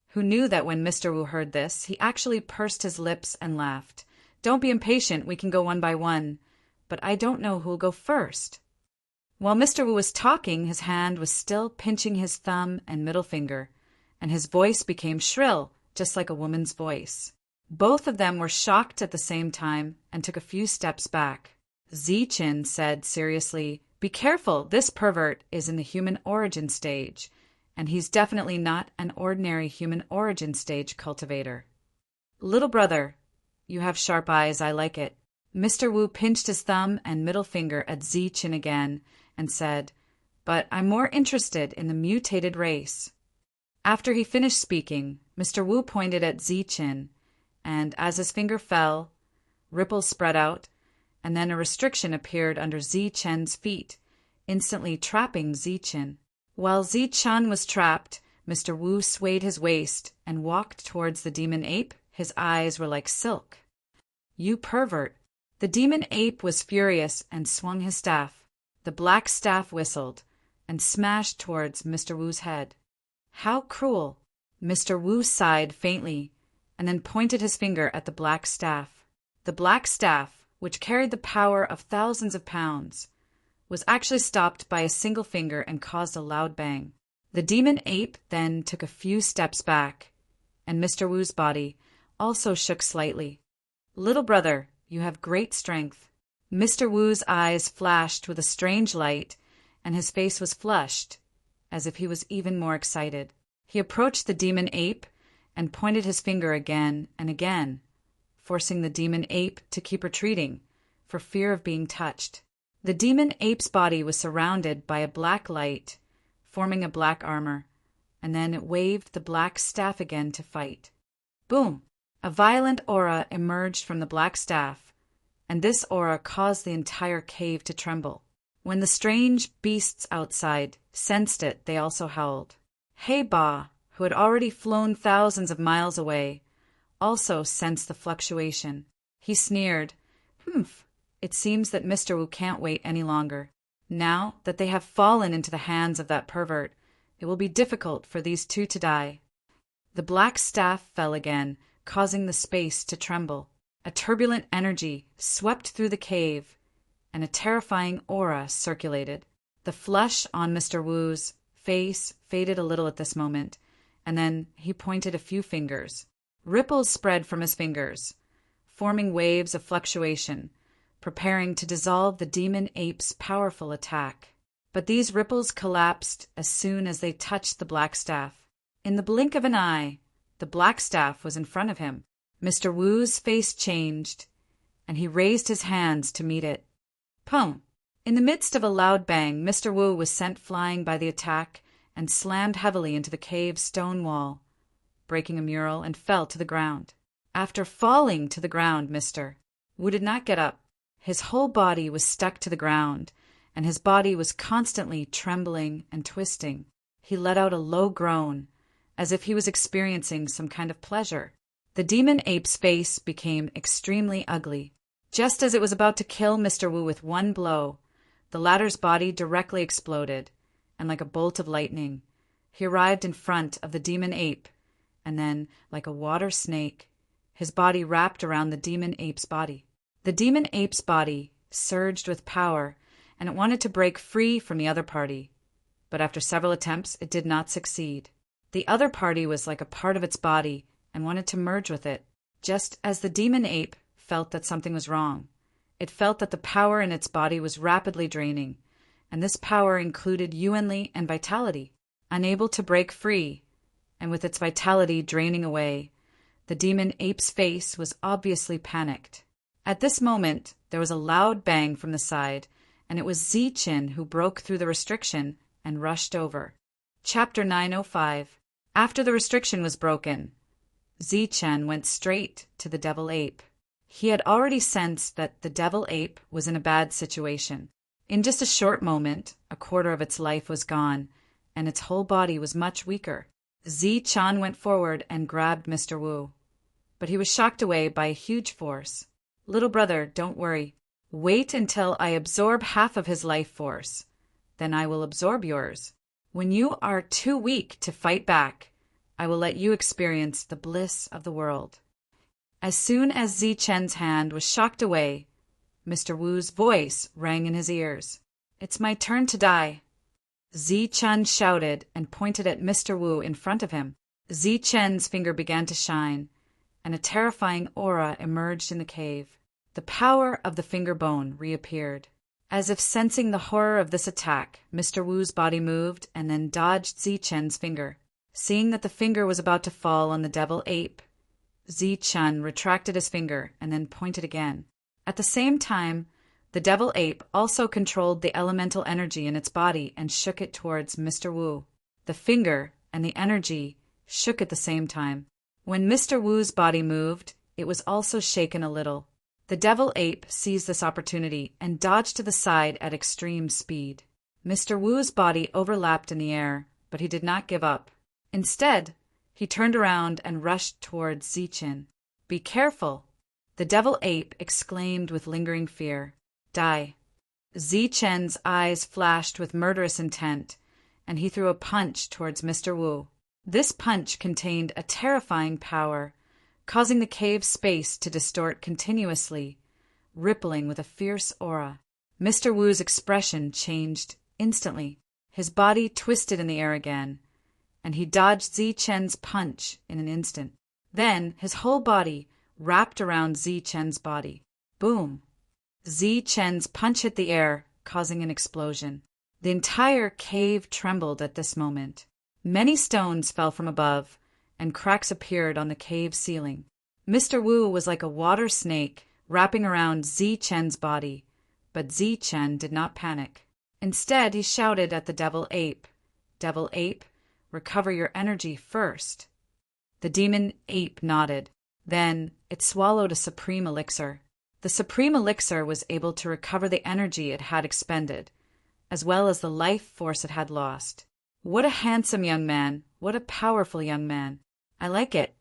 Who knew that when Mr. Wu heard this, he actually pursed his lips and laughed. Don't be impatient, we can go one by one, but I don't know who'll go first. While Mr. Wu was talking, his hand was still pinching his thumb and middle finger, and his voice became shrill, just like a woman's voice. Both of them were shocked at the same time and took a few steps back. Zichin said seriously, Be careful, this pervert is in the human origin stage, and he's definitely not an ordinary human origin stage cultivator. Little brother, you have sharp eyes, I like it. Mr. Wu pinched his thumb and middle finger at Zichin again and said, But I'm more interested in the mutated race. After he finished speaking, Mr. Wu pointed at Zichin, and as his finger fell, ripples spread out, and then a restriction appeared under Zichin's feet, instantly trapping Zichin. While Zichin was trapped, Mr. Wu swayed his waist and walked towards the demon ape. His eyes were like silk. You pervert, The demon ape was furious and swung his staff. The black staff whistled and smashed towards Mr. Wu's head. How cruel! Mr. Wu sighed faintly and then pointed his finger at the black staff. The black staff, which carried the power of thousands of pounds, was actually stopped by a single finger and caused a loud bang. The demon ape then took a few steps back, and Mr. Wu's body also shook slightly. "Little brother, you have great strength." Mr. Wu's eyes flashed with a strange light, and his face was flushed, as if he was even more excited. He approached the demon ape and pointed his finger again and again, forcing the demon ape to keep retreating for fear of being touched. The demon ape's body was surrounded by a black light, forming a black armor, and then it waved the black staff again to fight. Boom! A violent aura emerged from the black staff, and this aura caused the entire cave to tremble. When the strange beasts outside sensed it, they also howled. Hey Ba, who had already flown thousands of miles away, also sensed the fluctuation. He sneered, "Humph, it seems that Mr. Wu can't wait any longer. Now that they have fallen into the hands of that pervert, it will be difficult for these two to die." The black staff fell again, causing the space to tremble. A turbulent energy swept through the cave, and a terrifying aura circulated. The flush on Mr. Wu's face faded a little at this moment, and then he pointed a few fingers. Ripples spread from his fingers, forming waves of fluctuation, preparing to dissolve the demon ape's powerful attack. But these ripples collapsed as soon as they touched the black staff. In the blink of an eye, the black staff was in front of him. Mr. Wu's face changed, and he raised his hands to meet it. Pum! In the midst of a loud bang, Mr. Wu was sent flying by the attack and slammed heavily into the cave's stone wall, breaking a mural, and fell to the ground. After falling to the ground, Mr. Wu did not get up. His whole body was stuck to the ground, and his body was constantly trembling and twisting. He let out a low groan, as if he was experiencing some kind of pleasure. The demon ape's face became extremely ugly. Just as it was about to kill Mr. Wu with one blow, the latter's body directly exploded, and like a bolt of lightning, he arrived in front of the demon ape, and then, like a water snake, his body wrapped around the demon ape's body. The demon ape's body surged with power, and it wanted to break free from the other party, but after several attempts, it did not succeed. The other party was like a part of its body and wanted to merge with it. Just as the demon ape felt that something was wrong, it felt that the power in its body was rapidly draining, and this power included Yuanli and vitality. Unable to break free, and with its vitality draining away, the demon ape's face was obviously panicked. At this moment, there was a loud bang from the side, and it was Zichen who broke through the restriction and rushed over. Chapter 905. After the restriction was broken, Zichen went straight to the devil ape. He had already sensed that the devil ape was in a bad situation. In just a short moment, a quarter of its life was gone, and its whole body was much weaker. Zichen went forward and grabbed Mr. Wu, but he was shocked away by a huge force. "Little brother, don't worry. Wait until I absorb half of his life force. Then I will absorb yours. When you are too weak to fight back, I will let you experience the bliss of the world." As soon as Zichen's hand was shocked away, Mr. Wu's voice rang in his ears. "It's my turn to die." Zichen shouted and pointed at Mr. Wu in front of him. Zichen's finger began to shine, and a terrifying aura emerged in the cave. The power of the finger bone reappeared. As if sensing the horror of this attack, Mr. Wu's body moved and then dodged Zichen's finger. Seeing that the finger was about to fall on the devil ape, Zichen retracted his finger and then pointed again. At the same time, the devil ape also controlled the elemental energy in its body and shook it towards Mr. Wu. The finger and the energy shook at the same time. When Mr. Wu's body moved, it was also shaken a little. The devil ape seized this opportunity and dodged to the side at extreme speed. Mr. Wu's body overlapped in the air, but he did not give up. Instead, he turned around and rushed towards Zichen. "Be careful," The devil ape exclaimed with lingering fear. Die. Zichen's eyes flashed with murderous intent, and he threw a punch towards Mr. Wu. This punch contained a terrifying power, causing the cave's space to distort continuously, rippling with a fierce aura. Mr. Wu's expression changed instantly. His body twisted in the air again, and he dodged Zichen's punch in an instant. Then his whole body wrapped around Zichen's body. Boom! Zichen's punch hit the air, causing an explosion. The entire cave trembled at this moment. Many stones fell from above, and cracks appeared on the cave ceiling. Mr. Wu was like a water snake wrapping around Zichen's body, but Zichen did not panic. Instead, he shouted at the devil ape, "Devil ape, recover your energy first." The demon ape nodded. Then it swallowed a supreme elixir. The supreme elixir was able to recover the energy it had expended, as well as the life force it had lost. What a handsome young man! What a powerful young man! I like it.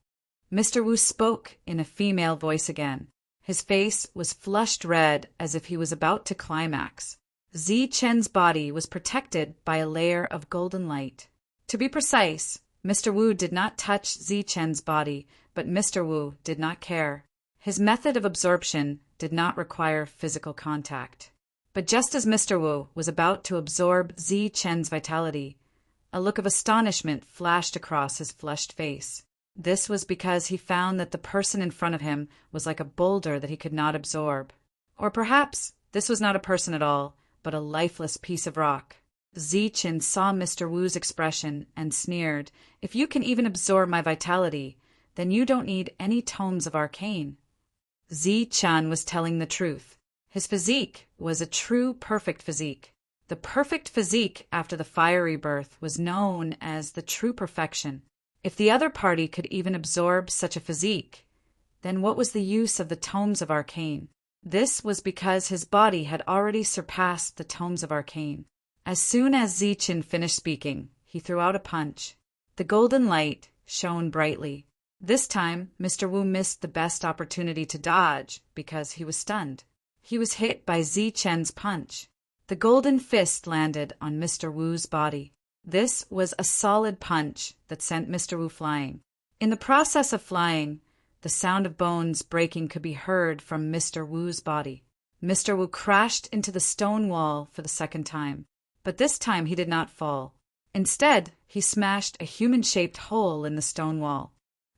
Mr. Wu spoke in a female voice again. His face was flushed red as if he was about to climax. Zichen's body was protected by a layer of golden light. To be precise, Mr. Wu did not touch Zichen's body, but Mr. Wu did not care. His method of absorption did not require physical contact. But just as Mr. Wu was about to absorb Zichen's vitality, a look of astonishment flashed across his flushed face. This was because he found that the person in front of him was like a boulder that he could not absorb. Or perhaps this was not a person at all, but a lifeless piece of rock. Zichen saw Mr. Wu's expression and sneered, "If you can even absorb my vitality, then you don't need any tomes of arcane." Zichen was telling the truth. His physique was a true perfect physique. The perfect physique after the fiery birth was known as the true perfection. If the other party could even absorb such a physique, then what was the use of the tomes of arcane? This was because his body had already surpassed the tomes of arcane. As soon as Zichen finished speaking, he threw out a punch. The golden light shone brightly. This time, Mr. Wu missed the best opportunity to dodge because he was stunned. He was hit by Zichen's punch. The golden fist landed on Mr. Wu's body. This was a solid punch that sent Mr. Wu flying. In the process of flying, the sound of bones breaking could be heard from Mr. Wu's body. Mr. Wu crashed into the stone wall for the second time, but this time he did not fall. Instead, he smashed a human-shaped hole in the stone wall.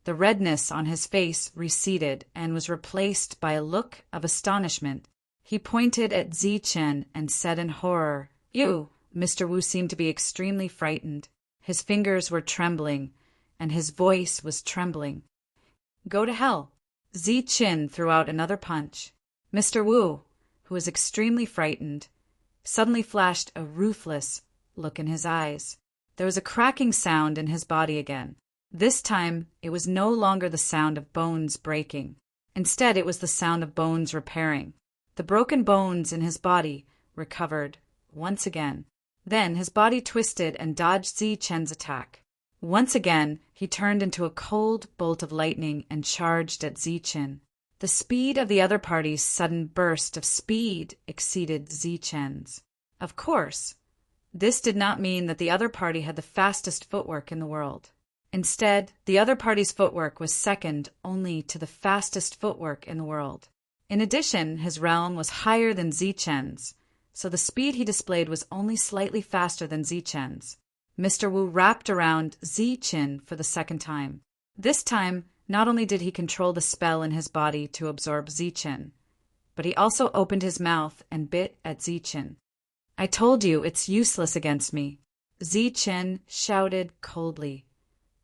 The redness on his face receded and was replaced by a look of astonishment. He pointed at Zichen and said in horror, "You!" Mr. Wu seemed to be extremely frightened. His fingers were trembling, and his voice was trembling. "Go to hell!" Zichen threw out another punch. Mr. Wu, who was extremely frightened, suddenly flashed a ruthless look in his eyes. There was a cracking sound in his body again. This time, it was no longer the sound of bones breaking. Instead, it was the sound of bones repairing. The broken bones in his body recovered once again. Then his body twisted and dodged Zichen's attack. Once again, he turned into a cold bolt of lightning and charged at Zichen. The speed of the other party's sudden burst of speed exceeded Zichen's. Of course, this did not mean that the other party had the fastest footwork in the world. Instead, the other party's footwork was second only to the fastest footwork in the world. In addition, his realm was higher than Zichen's, so the speed he displayed was only slightly faster than Zichen's. Mr. Wu wrapped around Zichen for the second time. This time, not only did he control the spell in his body to absorb Zichen, but he also opened his mouth and bit at Zichen. "I told you it's useless against me," Zichen shouted coldly,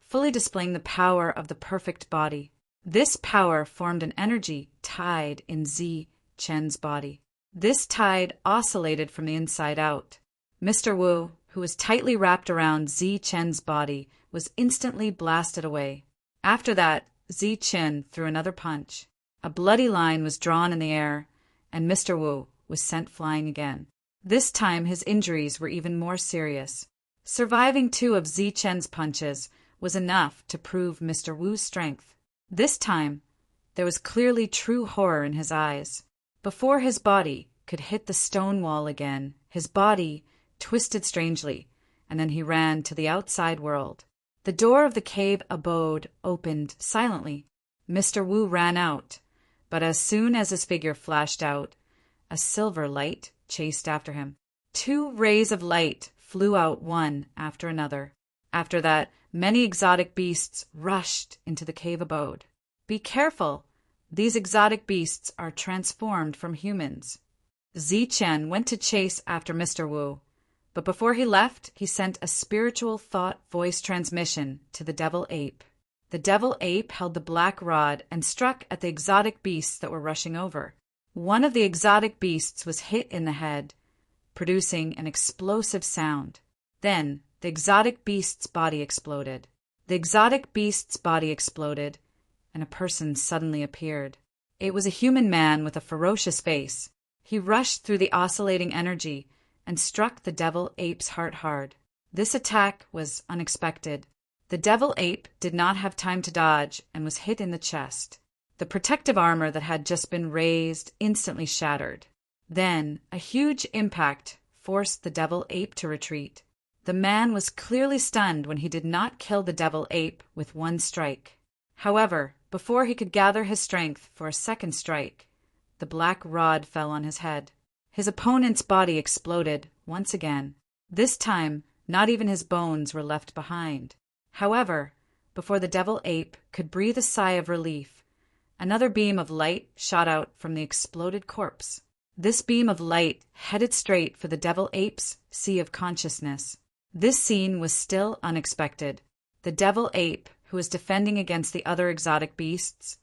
fully displaying the power of the perfect body. This power formed an energy tide in Zichen's body. This tide oscillated from the inside out. Mr. Wu, who was tightly wrapped around Zichen's body, was instantly blasted away. After that, Zichen threw another punch. A bloody line was drawn in the air, and Mr. Wu was sent flying again. This time his injuries were even more serious. Surviving 2 of Zichen's punches was enough to prove Mr. Wu's strength. This time, There was clearly true horror in his eyes. Before his body could hit the stone wall again, his body twisted strangely, and then he ran to the outside world. The door of the cave abode opened silently. Mr. Wu ran out, but as soon as his figure flashed out, a silver light chased after him. 2 rays of light flew out one after another. After that, many exotic beasts rushed into the cave abode. Be careful! These exotic beasts are transformed from humans. Zichen went to chase after Mr. Wu, but before he left, he sent a spiritual thought voice transmission to the devil ape. The devil ape held the black rod and struck at the exotic beasts that were rushing over. One of the exotic beasts was hit in the head, producing an explosive sound. Then, the exotic beast's body exploded. The exotic beast's body exploded, and a person suddenly appeared. It was a human man with a ferocious face. He rushed through the oscillating energy and struck the devil ape's heart hard. This attack was unexpected. The devil ape did not have time to dodge and was hit in the chest. The protective armor that had just been raised instantly shattered. Then, a huge impact forced the devil ape to retreat. The man was clearly stunned when he did not kill the devil ape with one strike. However, before he could gather his strength for a second strike, the black rod fell on his head. His opponent's body exploded once again. This time, not even his bones were left behind. However, before the devil ape could breathe a sigh of relief, another beam of light shot out from the exploded corpse. This beam of light headed straight for the devil ape's sea of consciousness. This scene was still unexpected. The devil ape, who was defending against the other exotic beasts,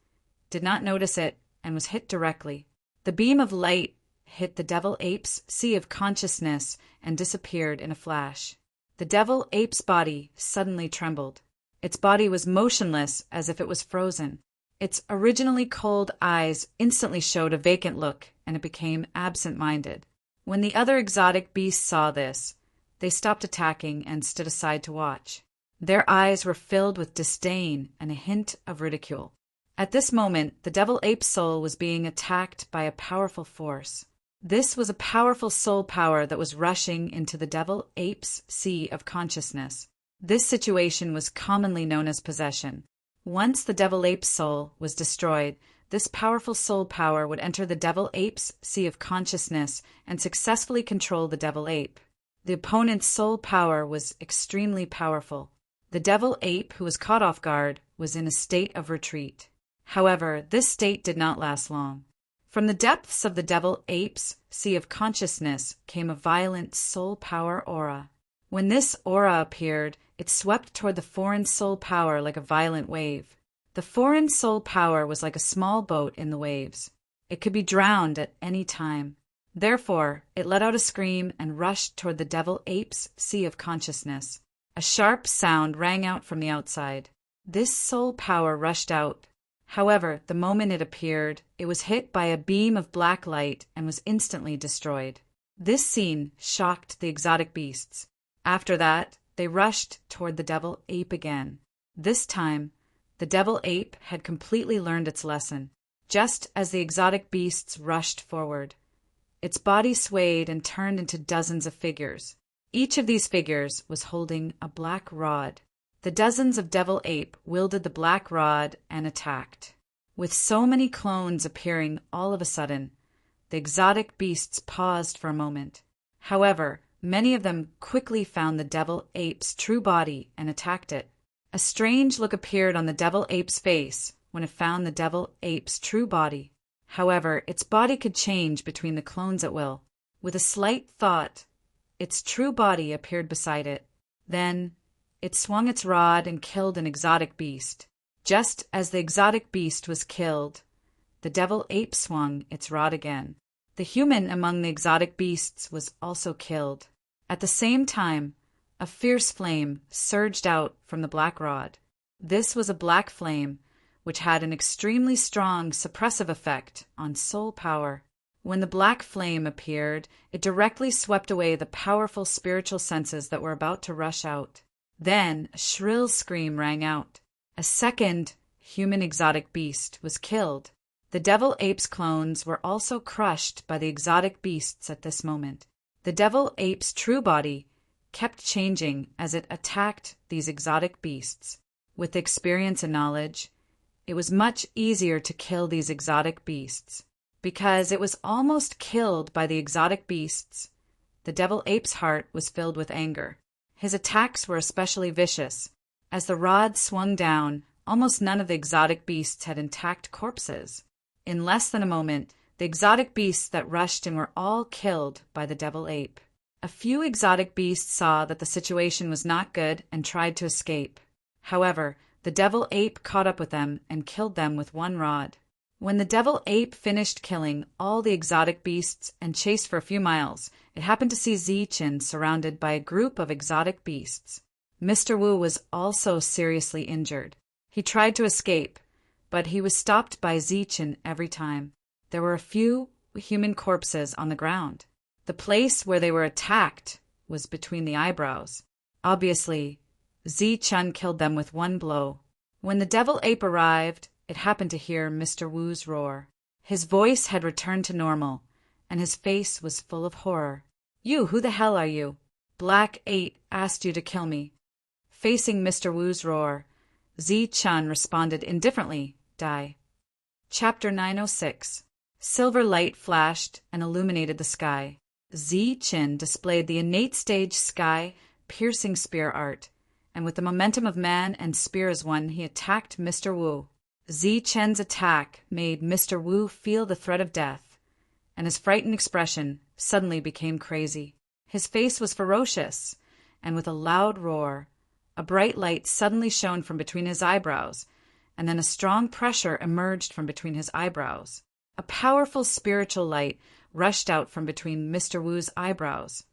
did not notice it and was hit directly. The beam of light hit the devil ape's sea of consciousness and disappeared in a flash. The devil ape's body suddenly trembled. Its body was motionless as if it was frozen. Its originally cold eyes instantly showed a vacant look, and it became absent-minded. When the other exotic beasts saw this, they stopped attacking and stood aside to watch. Their eyes were filled with disdain and a hint of ridicule. At this moment, the devil ape's soul was being attacked by a powerful force. This was a powerful soul power that was rushing into the devil ape's sea of consciousness. This situation was commonly known as possession. Once the devil ape's soul was destroyed, this powerful soul power would enter the devil ape's sea of consciousness and successfully control the devil ape. The opponent's soul power was extremely powerful. The devil ape, who was caught off guard, was in a state of retreat. However, this state did not last long. From the depths of the devil ape's sea of consciousness came a violent soul power aura. When this aura appeared, it swept toward the foreign soul power like a violent wave. The foreign soul power was like a small boat in the waves. It could be drowned at any time. Therefore, it let out a scream and rushed toward the devil ape's sea of consciousness. A sharp sound rang out from the outside. This soul power rushed out. However, the moment it appeared, it was hit by a beam of black light and was instantly destroyed. This scene shocked the exotic beasts. After that, they rushed toward the devil ape again. This time, the devil ape had completely learned its lesson. Just as the exotic beasts rushed forward, its body swayed and turned into dozens of figures. Each of these figures was holding a black rod. The dozens of devil ape wielded the black rod and attacked. With so many clones appearing all of a sudden, the exotic beasts paused for a moment. However, many of them quickly found the devil ape's true body and attacked it. A strange look appeared on the devil ape's face when it found the devil ape's true body. However, its body could change between the clones at will. With a slight thought, its true body appeared beside it. Then, it swung its rod and killed an exotic beast. Just as the exotic beast was killed, the devil ape swung its rod again. The human among the exotic beasts was also killed. At the same time, a fierce flame surged out from the black rod. This was a black flame, which had an extremely strong suppressive effect on soul power. When the black flame appeared, it directly swept away the powerful spiritual senses that were about to rush out. Then a shrill scream rang out. A second, human exotic beast, was killed. The devil ape's clones were also crushed by the exotic beasts at this moment. The devil ape's true body kept changing as it attacked these exotic beasts. With experience and knowledge, it was much easier to kill these exotic beasts. Because it was almost killed by the exotic beasts, the devil ape's heart was filled with anger. His attacks were especially vicious. As the rod swung down, almost none of the exotic beasts had intact corpses. In less than a moment, the exotic beasts that rushed in were all killed by the devil ape. A few exotic beasts saw that the situation was not good and tried to escape. However, the devil ape caught up with them and killed them with one rod. When the devil ape finished killing all the exotic beasts and chased for a few miles, it happened to see Zichen surrounded by a group of exotic beasts. Mr. Wu was also seriously injured. He tried to escape, but he was stopped by Zichen every time. There were a few human corpses on the ground. The place where they were attacked was between the eyebrows. Obviously, Zichen killed them with one blow. When the devil ape arrived, it happened to hear Mr. Wu's roar. His voice had returned to normal, and his face was full of horror. "You, who the hell are you? Black 8 asked you to kill me." Facing Mr. Wu's roar, Zichen responded indifferently, "Die." Chapter 906. Silver light flashed and illuminated the sky. Zichen displayed the innate stage sky-piercing spear art, and with the momentum of man and spear as one, he attacked Mr. Wu. Zichen's attack made Mr. Wu feel the threat of death, and his frightened expression suddenly became crazy. His face was ferocious, and with a loud roar, a bright light suddenly shone from between his eyebrows, and then a strong pressure emerged from between his eyebrows. A powerful spiritual light rushed out from between Mr. Wu's eyebrows,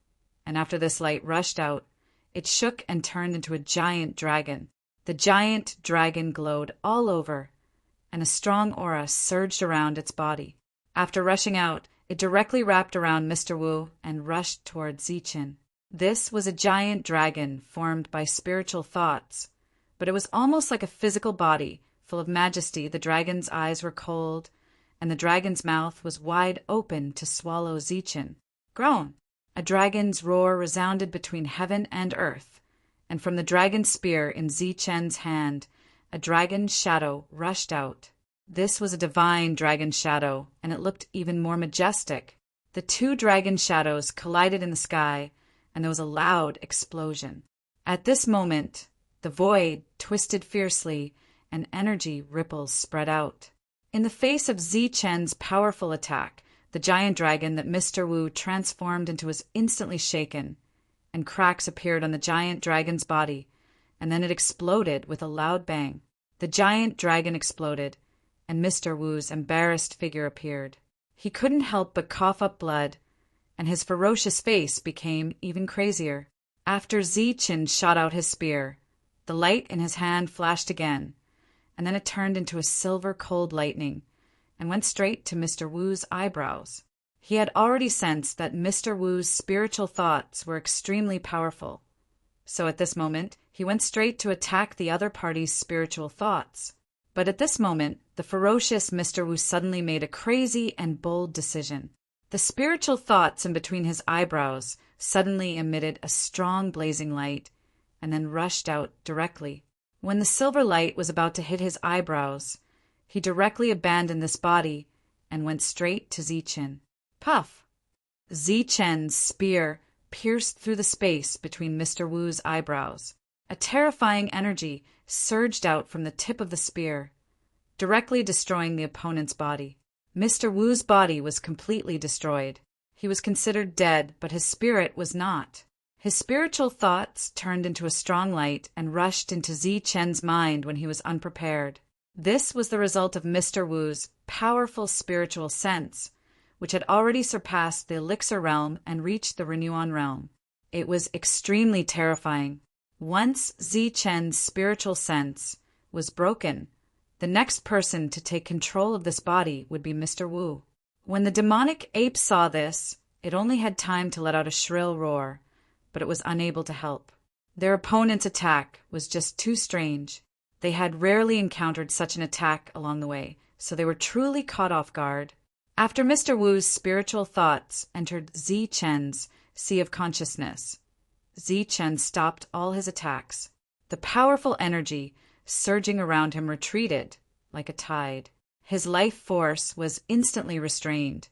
and after this light rushed out, it shook and turned into a giant dragon. The giant dragon glowed all over, and a strong aura surged around its body. After rushing out, it directly wrapped around Mr. Wu and rushed toward Zichen. This was a giant dragon formed by spiritual thoughts, but it was almost like a physical body, full of majesty. The dragon's eyes were cold, and the dragon's mouth was wide open to swallow Zichen. Groan! A dragon's roar resounded between heaven and earth, and from the dragon's spear in Zichen's hand, a dragon's shadow rushed out. This was a divine dragon shadow, and it looked even more majestic. The two dragon shadows collided in the sky, and there was a loud explosion. At this moment, the void twisted fiercely, and energy ripples spread out. In the face of Zichen's powerful attack, the giant dragon that Mr. Wu transformed into was instantly shaken, and cracks appeared on the giant dragon's body, and then it exploded with a loud bang. The giant dragon exploded, and Mr. Wu's embarrassed figure appeared. He couldn't help but cough up blood, and his ferocious face became even crazier. After Zichen shot out his spear, the light in his hand flashed again, and then it turned into a silver cold lightning, and went straight to Mr. Wu's eyebrows. He had already sensed that Mr. Wu's spiritual thoughts were extremely powerful, so at this moment he went straight to attack the other party's spiritual thoughts. But at this moment, the ferocious Mr. Wu suddenly made a crazy and bold decision. The spiritual thoughts in between his eyebrows suddenly emitted a strong blazing light, and then rushed out directly. When the silver light was about to hit his eyebrows, he directly abandoned this body and went straight to Zichen. Puff! Zichen's spear pierced through the space between Mr. Wu's eyebrows. A terrifying energy surged out from the tip of the spear, directly destroying the opponent's body. Mr. Wu's body was completely destroyed. He was considered dead, but his spirit was not. His spiritual thoughts turned into a strong light and rushed into Zichen's mind when he was unprepared. This was the result of Mr. Wu's powerful spiritual sense, which had already surpassed the elixir realm and reached the Renewon realm. It was extremely terrifying. Once Zichen's spiritual sense was broken, the next person to take control of this body would be Mr. Wu. When the demonic ape saw this, it only had time to let out a shrill roar, but it was unable to help. Their opponent's attack was just too strange. They had rarely encountered such an attack along the way, so they were truly caught off guard. After Mr. Wu's spiritual thoughts entered Zi Chen's sea of consciousness, Zi Chen stopped all his attacks. The powerful energy surging around him retreated like a tide. His life force was instantly restrained,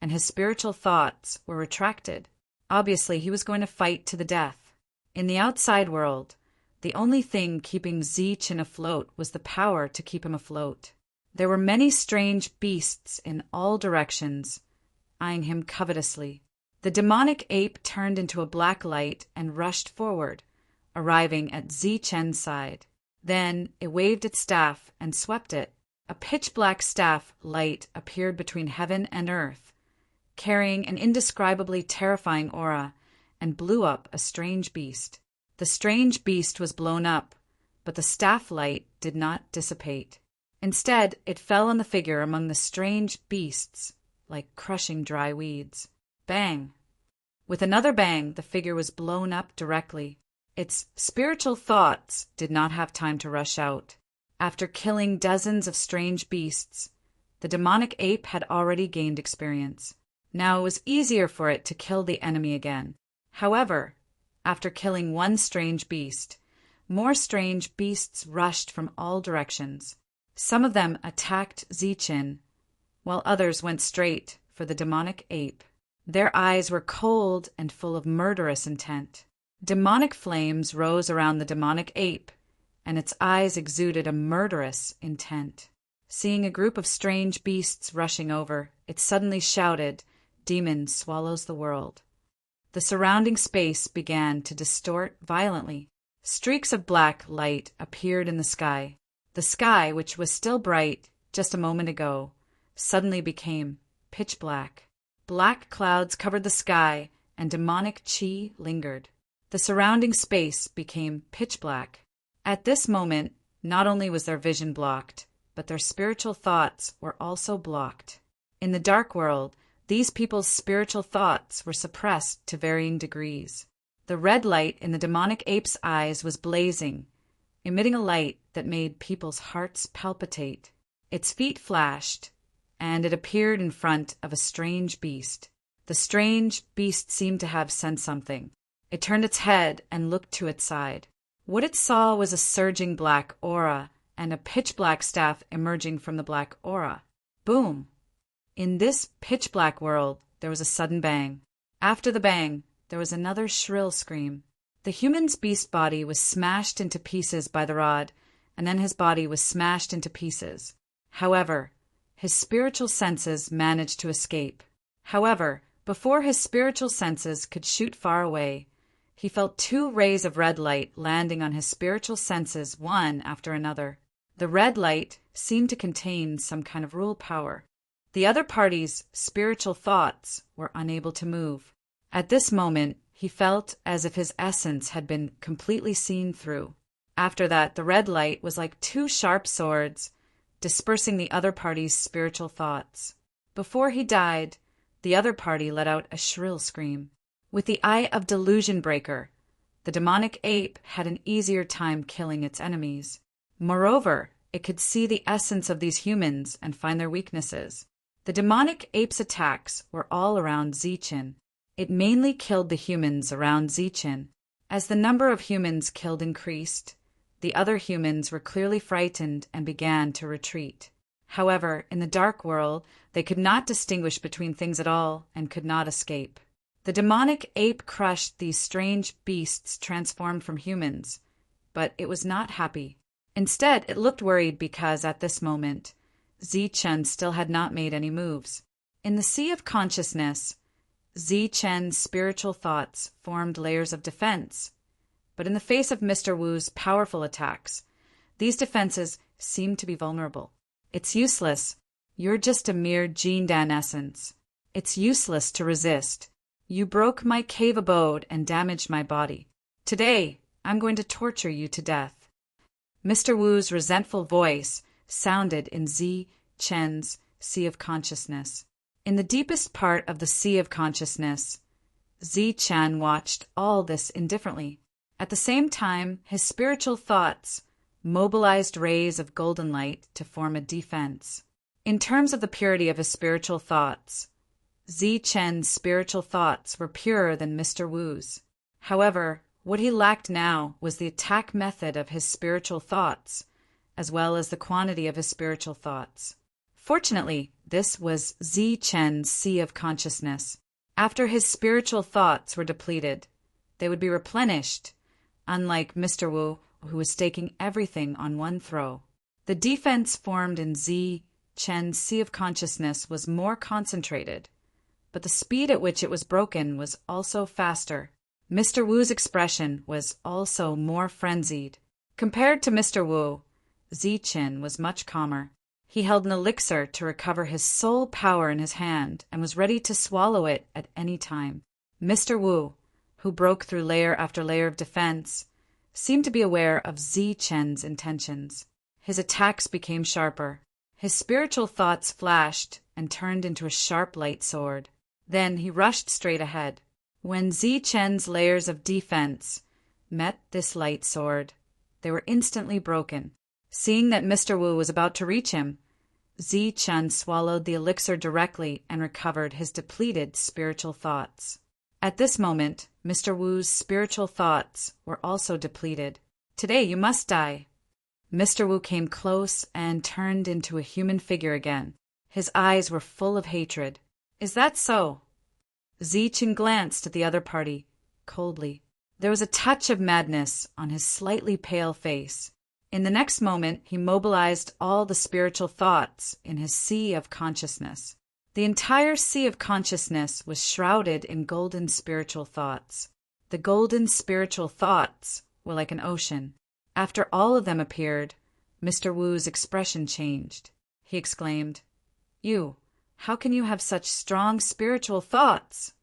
and his spiritual thoughts were retracted. Obviously, he was going to fight to the death. In the outside world, the only thing keeping Zi Chen afloat was the power to keep him afloat. There were many strange beasts in all directions, eyeing him covetously. The demonic ape turned into a black light and rushed forward, arriving at Zi Chen's side. Then it waved its staff and swept it. A pitch-black staff light appeared between heaven and earth, carrying an indescribably terrifying aura, and blew up a strange beast. The strange beast was blown up, but the staff light did not dissipate. Instead, it fell on the figure among the strange beasts, like crushing dry weeds. Bang! With another bang, the figure was blown up directly. Its spiritual thoughts did not have time to rush out. After killing dozens of strange beasts, the demonic ape had already gained experience. Now it was easier for it to kill the enemy again. However, after killing one strange beast, more strange beasts rushed from all directions. Some of them attacked Zi Chen, while others went straight for the demonic ape. Their eyes were cold and full of murderous intent. Demonic flames rose around the demonic ape, and its eyes exuded a murderous intent. Seeing a group of strange beasts rushing over, it suddenly shouted, "Demon swallows the world." The surrounding space began to distort violently. Streaks of black light appeared in the sky. The sky, which was still bright just a moment ago, suddenly became pitch black. Black clouds covered the sky, and demonic chi lingered. The surrounding space became pitch black. At this moment, not only was their vision blocked, but their spiritual thoughts were also blocked. In the dark world, these people's spiritual thoughts were suppressed to varying degrees. The red light in the demonic ape's eyes was blazing, emitting a light that made people's hearts palpitate. Its feet flashed, and it appeared in front of a strange beast. The strange beast seemed to have sensed something. It turned its head and looked to its side. What it saw was a surging black aura and a pitch-black staff emerging from the black aura. Boom! In this pitch-black world, there was a sudden bang. After the bang, there was another shrill scream. The human's beast body was smashed into pieces by the rod, and then his body was smashed into pieces. However, his spiritual senses managed to escape. However, before his spiritual senses could shoot far away, he felt two rays of red light landing on his spiritual senses one after another. The red light seemed to contain some kind of rule power. The other party's spiritual thoughts were unable to move. At this moment, he felt as if his essence had been completely seen through. After that, the red light was like two sharp swords, dispersing the other party's spiritual thoughts. Before he died, the other party let out a shrill scream. With the eye of Delusion Breaker, the demonic ape had an easier time killing its enemies. Moreover, it could see the essence of these humans and find their weaknesses. The demonic ape's attacks were all around Zi Chen. It mainly killed the humans around Zi Chen. As the number of humans killed increased, the other humans were clearly frightened and began to retreat. However, in the dark world, they could not distinguish between things at all and could not escape. The demonic ape crushed these strange beasts transformed from humans, but it was not happy. Instead, it looked worried because, at this moment, Zi Chen still had not made any moves. In the sea of consciousness, Zi Chen's spiritual thoughts formed layers of defense, but in the face of Mr. Wu's powerful attacks, these defenses seemed to be vulnerable. It's useless. You're just a mere Jindan essence. It's useless to resist. You broke my cave abode and damaged my body. Today, I'm going to torture you to death. Mr. Wu's resentful voice sounded in Zi Chen's sea of consciousness. In the deepest part of the sea of consciousness, Zi Chen watched all this indifferently. At the same time, his spiritual thoughts mobilized rays of golden light to form a defense. In terms of the purity of his spiritual thoughts, Zi-Chen's spiritual thoughts were purer than Mr. Wu's. However, what he lacked now was the attack method of his spiritual thoughts, as well as the quantity of his spiritual thoughts. Fortunately, this was Zi-Chen's sea of consciousness. After his spiritual thoughts were depleted, they would be replenished, unlike Mr. Wu, who was staking everything on one throw. The defense formed in Zi-Chen's sea of consciousness was more concentrated, but the speed at which it was broken was also faster. Mr. Wu's expression was also more frenzied. Compared to Mr. Wu, Zi-Chen was much calmer. He held an elixir to recover his soul power in his hand and was ready to swallow it at any time. Mr. Wu, who broke through layer after layer of defense, seemed to be aware of Zi-Chen's intentions. His attacks became sharper. His spiritual thoughts flashed and turned into a sharp light sword. Then he rushed straight ahead. When Zi-Chen's layers of defense met this light sword, they were instantly broken. Seeing that Mr. Wu was about to reach him, Zi-Chen swallowed the elixir directly and recovered his depleted spiritual thoughts. At this moment, Mr. Wu's spiritual thoughts were also depleted. "Today you must die." Mr. Wu came close and turned into a human figure again. His eyes were full of hatred. "Is that so?" Zi-Chen glanced at the other party, coldly. There was a touch of madness on his slightly pale face. In the next moment, he mobilized all the spiritual thoughts in his sea of consciousness. The entire sea of consciousness was shrouded in golden spiritual thoughts. The golden spiritual thoughts were like an ocean. After all of them appeared, Mr. Wu's expression changed. He exclaimed, "You, how can you have such strong spiritual thoughts?"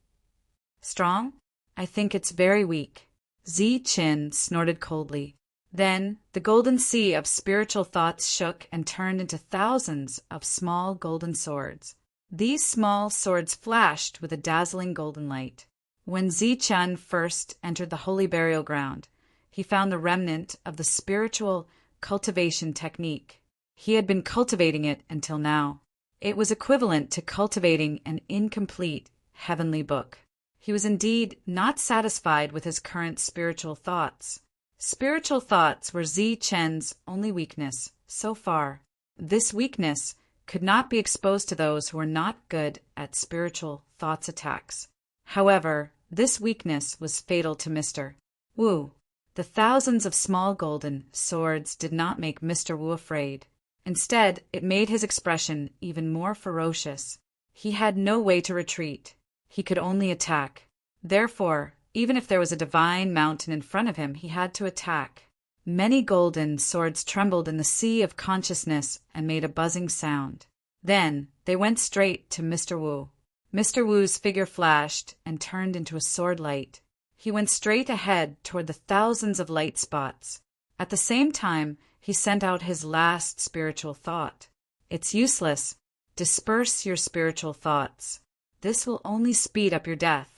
"Strong? I think it's very weak." Zi-Chen snorted coldly. Then the golden sea of spiritual thoughts shook and turned into thousands of small golden swords. These small swords flashed with a dazzling golden light. When Zi-Chen first entered the holy burial ground, he found the remnant of the spiritual cultivation technique. He had been cultivating it until now. It was equivalent to cultivating an incomplete heavenly book. He was indeed not satisfied with his current spiritual thoughts. Spiritual thoughts were Zi-Chen's only weakness, so far. This weakness could not be exposed to those who were not good at spiritual thoughts attacks. However, this weakness was fatal to Mr. Wu. The thousands of small golden swords did not make Mr. Wu afraid. Instead, it made his expression even more ferocious. He had no way to retreat. He could only attack. Therefore, even if there was a divine mountain in front of him, he had to attack. Many golden swords trembled in the sea of consciousness and made a buzzing sound. Then they went straight to Mr. Wu. Mr. Wu's figure flashed and turned into a sword light. He went straight ahead toward the thousands of light spots. At the same time, he sent out his last spiritual thought. "It's useless. Disperse your spiritual thoughts. This will only speed up your death."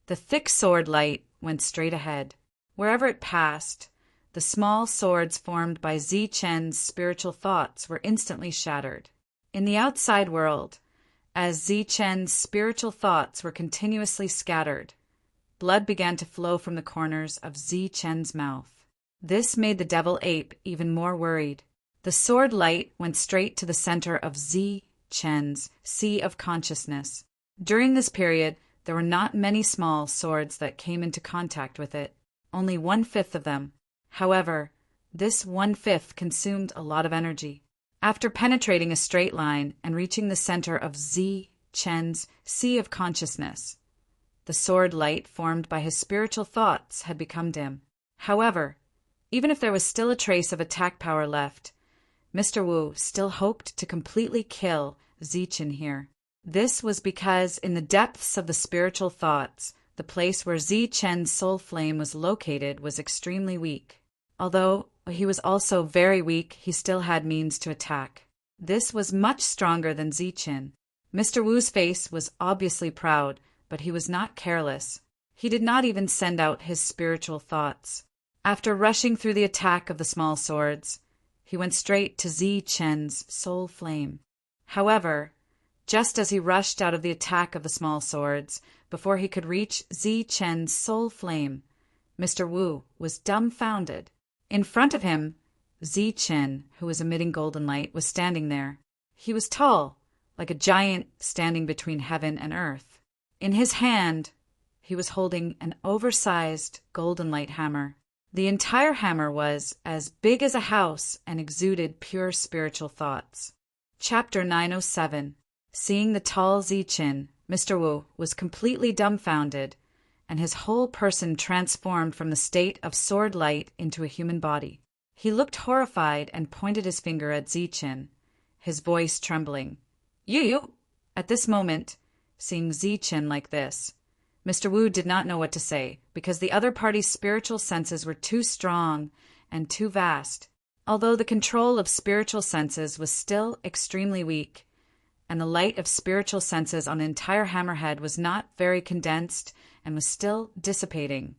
The thick sword light went straight ahead. Wherever it passed, the small swords formed by Zi-Chen's spiritual thoughts were instantly shattered. In the outside world, as Zi-Chen's spiritual thoughts were continuously scattered, blood began to flow from the corners of Zi-Chen's mouth. This made the devil ape even more worried. The sword light went straight to the center of Zi-Chen's sea of consciousness. During this period, there were not many small swords that came into contact with it, only 1/5 of them. However, this 1/5 consumed a lot of energy. After penetrating a straight line and reaching the center of Zi-Chen's sea of consciousness, the sword light formed by his spiritual thoughts had become dim. However, even if there was still a trace of attack power left, Mr. Wu still hoped to completely kill Zi-Chen here. This was because in the depths of the spiritual thoughts, the place where Zi-Chen's soul flame was located was extremely weak. Although he was also very weak, he still had means to attack. This was much stronger than Zi-Chen. Mr. Wu's face was obviously proud, but he was not careless. He did not even send out his spiritual thoughts. After rushing through the attack of the small swords, he went straight to Zi Chen's soul flame. However, just as he rushed out of the attack of the small swords, before he could reach Zi Chen's soul flame, Mr. Wu was dumbfounded. In front of him, Zi Chen, who was emitting golden light, was standing there. He was tall, like a giant standing between heaven and earth. In his hand, he was holding an oversized golden light hammer. The entire hammer was as big as a house and exuded pure spiritual thoughts. Chapter 907. Seeing the tall Zi Chen, Mr. Wu was completely dumbfounded, and his whole person transformed from the state of sword light into a human body. He looked horrified and pointed his finger at Zi Chen, his voice trembling. You! At this moment, seeing Zi Chen like this, Mr. Wu did not know what to say, because the other party's spiritual senses were too strong and too vast. Although the control of spiritual senses was still extremely weak, and the light of spiritual senses on an entire hammerhead was not very condensed and was still dissipating,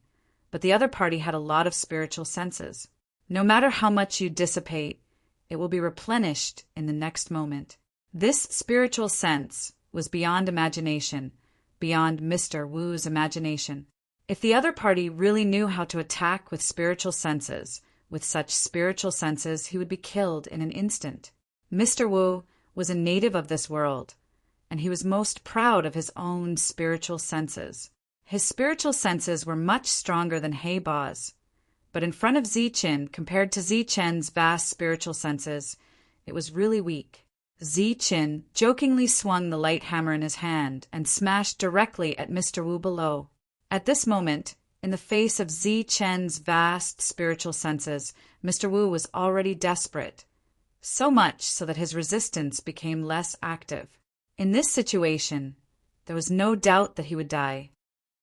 but the other party had a lot of spiritual senses. No matter how much you dissipate, it will be replenished in the next moment. This spiritual sense was beyond imagination, beyond Mr. Wu's imagination. If the other party really knew how to attack with spiritual senses, with such spiritual senses, he would be killed in an instant. Mr. Wu was a native of this world, and he was most proud of his own spiritual senses. His spiritual senses were much stronger than He Ba's, but in front of Zi Chen, compared to Zi Chen's vast spiritual senses, it was really weak. Zi Chen jokingly swung the light hammer in his hand and smashed directly at Mr. Wu below. At this moment, in the face of Zi Chen's vast spiritual senses, Mr. Wu was already desperate, so much so that his resistance became less active. In this situation, there was no doubt that he would die.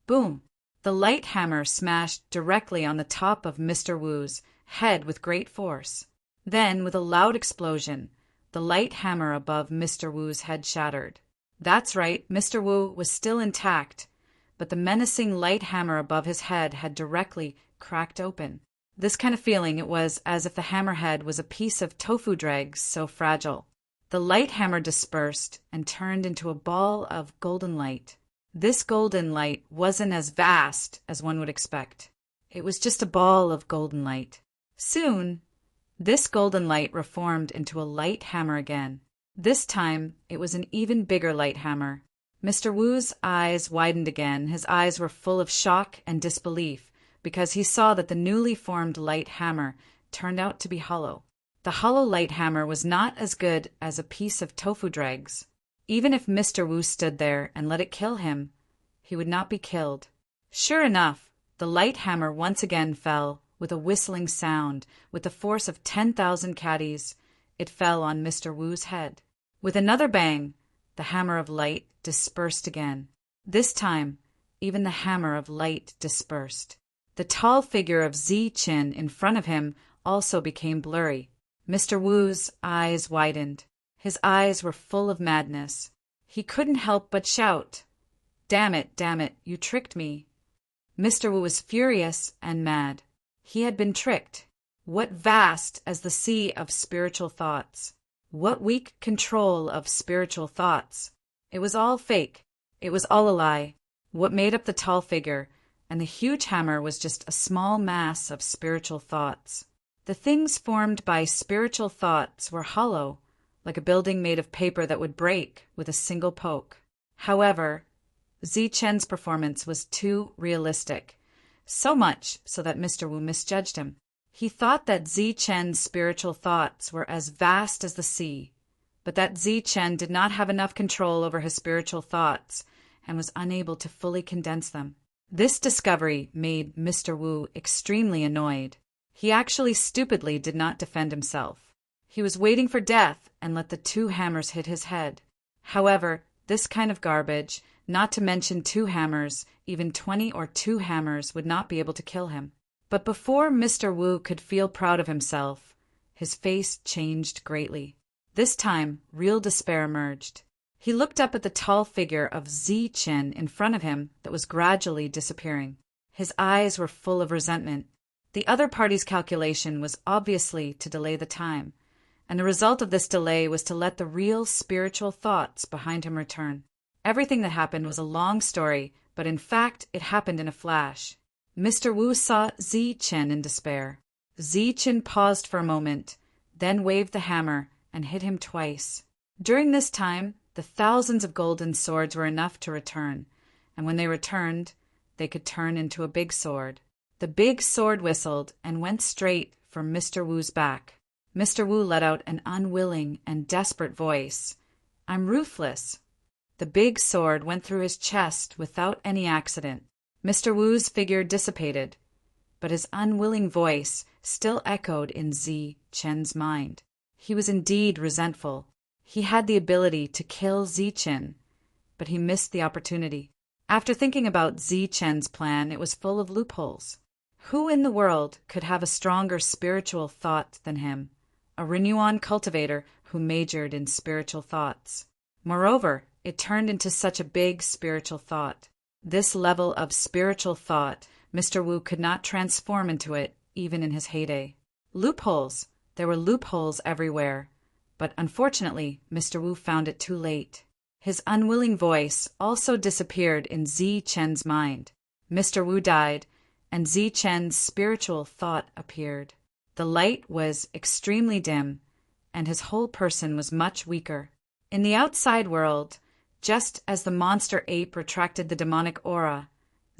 Boom! The light hammer smashed directly on the top of Mr. Wu's head with great force. Then, with a loud explosion, the light hammer above Mr. Wu's head shattered. That's right, Mr. Wu was still intact, but the menacing light hammer above his head had directly cracked open. This kind of feeling, it was as if the hammerhead was a piece of tofu dregs, so fragile. The light hammer dispersed and turned into a ball of golden light. This golden light wasn't as vast as one would expect. It was just a ball of golden light. Soon, this golden light reformed into a light hammer again. This time, it was an even bigger light hammer. Mr. Wu's eyes widened again. His eyes were full of shock and disbelief, because he saw that the newly formed light hammer turned out to be hollow. The hollow light hammer was not as good as a piece of tofu dregs. Even if Mr. Wu stood there and let it kill him, he would not be killed. Sure enough, the light hammer once again fell with a whistling sound. With the force of 10,000 caddies, it fell on Mr. Wu's head. With another bang, the hammer of light dispersed again. This time, even the hammer of light dispersed. The tall figure of Zi Chen in front of him also became blurry. Mr. Wu's eyes widened. His eyes were full of madness. He couldn't help but shout, damn it, you tricked me." Mr. Wu was furious and mad. He had been tricked. What vast as the sea of spiritual thoughts! What weak control of spiritual thoughts! It was all fake. It was all a lie. What made up the tall figure and the huge hammer was just a small mass of spiritual thoughts. The things formed by spiritual thoughts were hollow, like a building made of paper that would break with a single poke. However, Zi Chen's performance was too realistic, so much so that Mr. Wu misjudged him. He thought that Zi Chen's spiritual thoughts were as vast as the sea, but that Zi Chen did not have enough control over his spiritual thoughts and was unable to fully condense them. This discovery made Mr. Wu extremely annoyed. He actually stupidly did not defend himself. He was waiting for death and let the two hammers hit his head. However, this kind of garbage, not to mention two hammers, even 20 or 2 hammers, would not be able to kill him. But before Mr. Wu could feel proud of himself, his face changed greatly. This time, real despair emerged. He looked up at the tall figure of Zi Chen in front of him that was gradually disappearing. His eyes were full of resentment. The other party's calculation was obviously to delay the time, and the result of this delay was to let the real spiritual thoughts behind him return. Everything that happened was a long story, but in fact it happened in a flash. Mr. Wu saw Zi Chen in despair. Zi Chen paused for a moment, then waved the hammer and hit him twice. During this time, the thousands of golden swords were enough to return, and when they returned, they could turn into a big sword. The big sword whistled and went straight for Mr. Wu's back. Mr. Wu let out an unwilling and desperate voice. "I'm ruthless." The big sword went through his chest without any accident. Mr. Wu's figure dissipated, but his unwilling voice still echoed in Zi Chen's mind. He was indeed resentful. He had the ability to kill Zi Chen, but he missed the opportunity. After thinking about Zi Chen's plan, it was full of loopholes. Who in the world could have a stronger spiritual thought than him? A Renuan cultivator who majored in spiritual thoughts. Moreover, it turned into such a big spiritual thought. This level of spiritual thought, Mr. Wu could not transform into it even in his heyday. Loopholes! There were loopholes everywhere. But unfortunately, Mr. Wu found it too late. His unwilling voice also disappeared in Zi Chen's mind. Mr. Wu died, and Zi Chen's spiritual thought appeared. The light was extremely dim, and his whole person was much weaker. In the outside world, just as the monster ape retracted the demonic aura,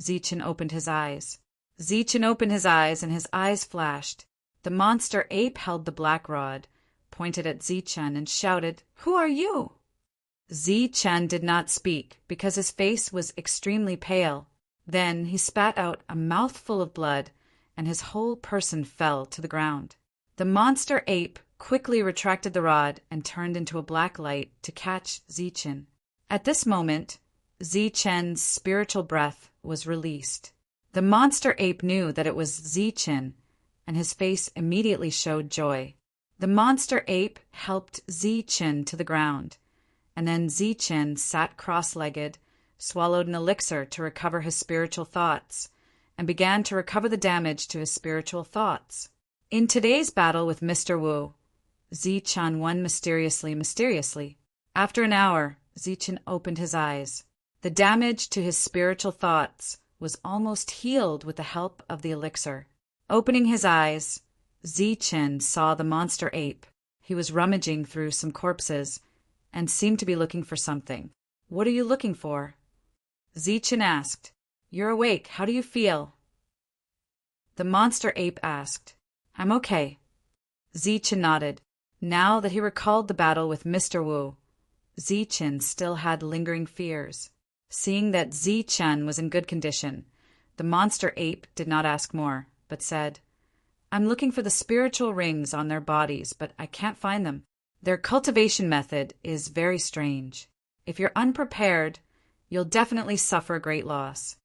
Zi Chen opened his eyes. Zi Chen opened his eyes, and his eyes flashed. The monster ape held the black rod, pointed at Zi Chen, and shouted, "Who are you?" Zi Chen did not speak because his face was extremely pale. Then he spat out a mouthful of blood, and his whole person fell to the ground. The monster ape quickly retracted the rod and turned into a black light to catch Zi Chen. At this moment, Zi Chen's spiritual breath was released. The monster ape knew that it was Zi Chen, and his face immediately showed joy. The monster ape helped Zi Chen to the ground, and then Zi Chen sat cross-legged, swallowed an elixir to recover his spiritual thoughts, and began to recover the damage to his spiritual thoughts. In today's battle with Mr. Wu, Zi Chen won mysteriously. After an hour, Zi Chen opened his eyes. The damage to his spiritual thoughts was almost healed with the help of the elixir. Opening his eyes, Zi Chen saw the monster ape. He was rummaging through some corpses and seemed to be looking for something. "What are you looking for?" Zi Chen asked. "You're awake. How do you feel?" The monster ape asked. "I'm okay." Zi Chen nodded. Now that he recalled the battle with Mr. Wu, Zi Chen still had lingering fears. Seeing that Zi Chen was in good condition, the monster ape did not ask more, but said, "I'm looking for the spiritual rings on their bodies, but I can't find them. Their cultivation method is very strange. If you're unprepared, you'll definitely suffer a great loss."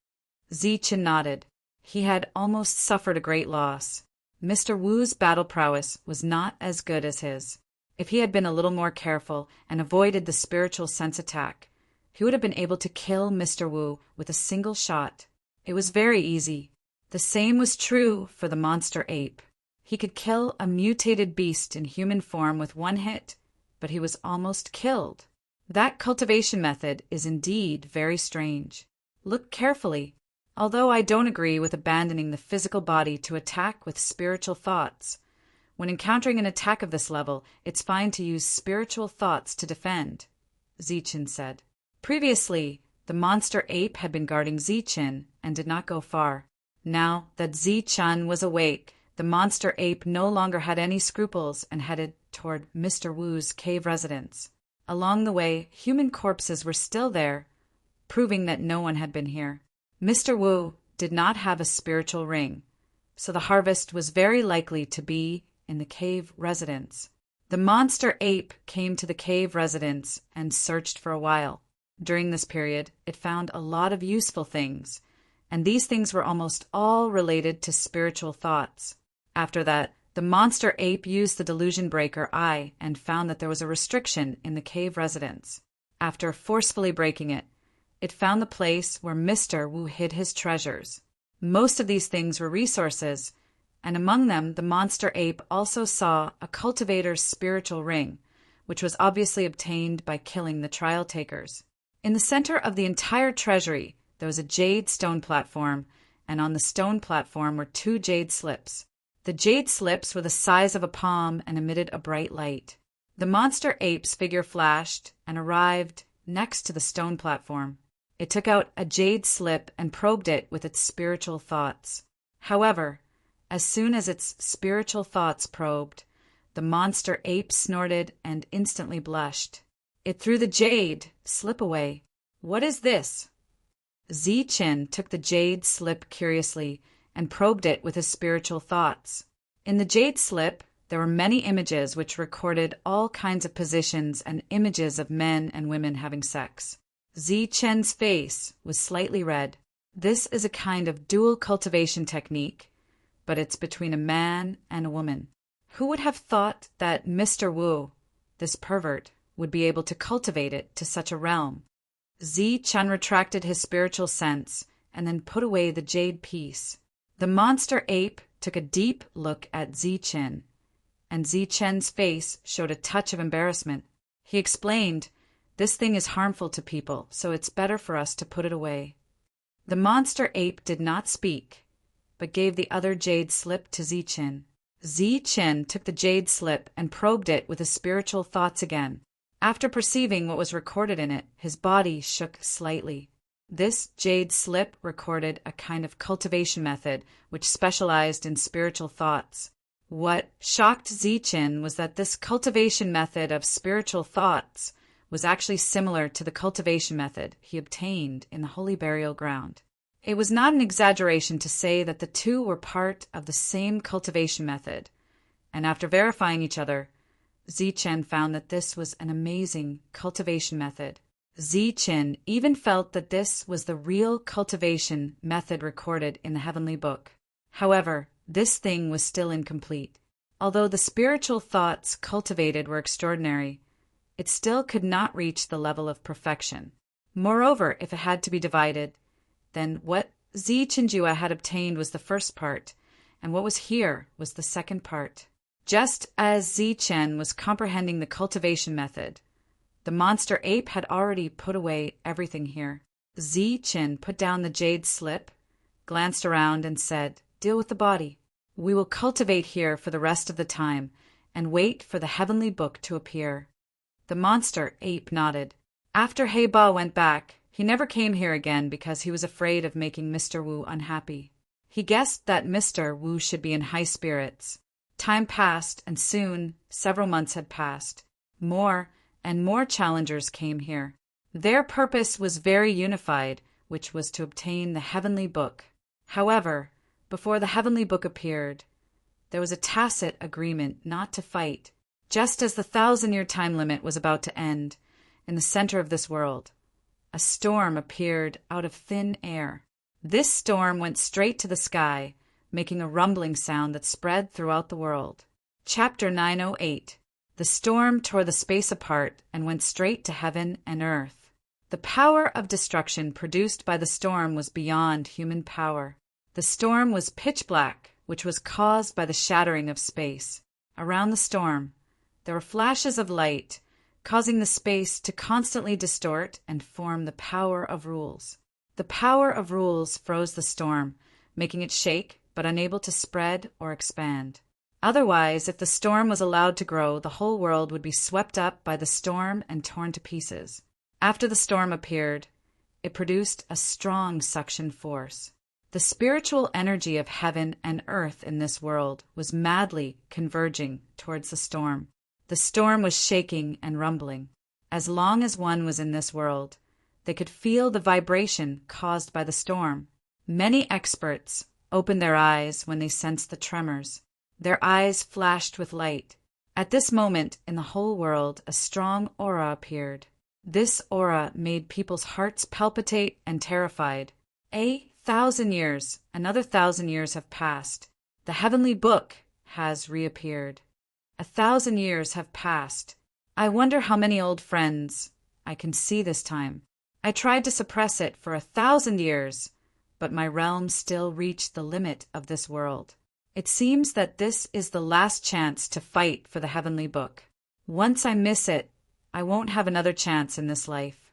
Zi Chen nodded. He had almost suffered a great loss. Mr. Wu's battle prowess was not as good as his. If he had been a little more careful and avoided the spiritual sense attack, he would have been able to kill Mr. Wu with a single shot. It was very easy. The same was true for the monster ape. He could kill a mutated beast in human form with one hit, but he was almost killed. That cultivation method is indeed very strange. Look carefully. Although I don't agree with abandoning the physical body to attack with spiritual thoughts, when encountering an attack of this level, it's fine to use spiritual thoughts to defend, Zi Chen said. Previously, the monster ape had been guarding Zi Chen and did not go far. Now that Zi Chen was awake, the monster ape no longer had any scruples and headed toward Mr. Wu's cave residence. Along the way, human corpses were still there, proving that no one had been here. Mr. Wu did not have a spiritual ring, so the harvest was very likely to be in the cave residence. The monster ape came to the cave residence and searched for a while. During this period, it found a lot of useful things, and these things were almost all related to spiritual thoughts. After that, the monster ape used the delusion breaker eye and found that there was a restriction in the cave residence. After forcefully breaking it, it found the place where Mr. Wu hid his treasures. Most of these things were resources, and among them the monster ape also saw a cultivator's spiritual ring, which was obviously obtained by killing the trial takers. In the center of the entire treasury, there was a jade stone platform, and on the stone platform were 2 jade slips. The jade slips were the size of a palm and emitted a bright light. The monster ape's figure flashed and arrived next to the stone platform. It took out a jade slip and probed it with its spiritual thoughts. However, as soon as its spiritual thoughts probed, the monster ape snorted and instantly blushed. It threw the jade slip away. "What is this?" Zi-Chin took the jade slip curiously and probed it with his spiritual thoughts. In the jade slip, there were many images which recorded all kinds of positions and images of men and women having sex. Zi-Chen's face was slightly red. This is a kind of dual cultivation technique, but it's between a man and a woman. Who would have thought that Mr. Wu, this pervert, would be able to cultivate it to such a realm? Zi-Chen retracted his spiritual sense and then put away the jade piece. The monster ape took a deep look at Zi-Chen, and Zi-Chen's face showed a touch of embarrassment. He explained, "This thing is harmful to people, so it's better for us to put it away." The monster ape did not speak, but gave the other jade slip to Zi-Chen. Zi-Chen took the jade slip and probed it with his spiritual thoughts again. After perceiving what was recorded in it, his body shook slightly. This jade slip recorded a kind of cultivation method which specialized in spiritual thoughts. What shocked Zi-Chen was that this cultivation method of spiritual thoughts was actually similar to the cultivation method he obtained in the holy burial ground. It was not an exaggeration to say that the two were part of the same cultivation method, and after verifying each other, Zi-Chen found that this was an amazing cultivation method. Zi-Chen even felt that this was the real cultivation method recorded in the heavenly book. However, this thing was still incomplete. Although the spiritual thoughts cultivated were extraordinary, it still could not reach the level of perfection. Moreover, if it had to be divided, then what Zi-Chenjua had obtained was the first part, and what was here was the second part. Just as Zi-Chen was comprehending the cultivation method, the monster ape had already put away everything here. Zi-Chen put down the jade slip, glanced around, and said, "Deal with the body. We will cultivate here for the rest of the time and wait for the heavenly book to appear." The monster ape nodded. After He Ba went back, he never came here again because he was afraid of making Mr. Wu unhappy. He guessed that Mr. Wu should be in high spirits. Time passed, and soon several months had passed. More and more challengers came here. Their purpose was very unified, which was to obtain the heavenly book. However, before the heavenly book appeared, there was a tacit agreement not to fight. Just as the 1,000-year time limit was about to end, in the center of this world, a storm appeared out of thin air. This storm went straight to the sky, making a rumbling sound that spread throughout the world. Chapter 908. The storm tore the space apart and went straight to heaven and earth. The power of destruction produced by the storm was beyond human power. The storm was pitch black, which was caused by the shattering of space. Around the storm, there were flashes of light, causing the space to constantly distort and form the power of rules. The power of rules froze the storm, making it shake but unable to spread or expand. Otherwise, if the storm was allowed to grow, the whole world would be swept up by the storm and torn to pieces. After the storm appeared, it produced a strong suction force. The spiritual energy of heaven and earth in this world was madly converging towards the storm. The storm was shaking and rumbling. As long as one was in this world, they could feel the vibration caused by the storm. Many experts opened their eyes when they sensed the tremors. Their eyes flashed with light. At this moment, in the whole world, a strong aura appeared. This aura made people's hearts palpitate and terrified. 1,000 years, another 1,000 years have passed. The heavenly book has reappeared. 1,000 years have passed. I wonder how many old friends I can see this time. I tried to suppress it for 1,000 years, but my realm still reached the limit of this world. It seems that this is the last chance to fight for the heavenly book. Once I miss it, I won't have another chance in this life."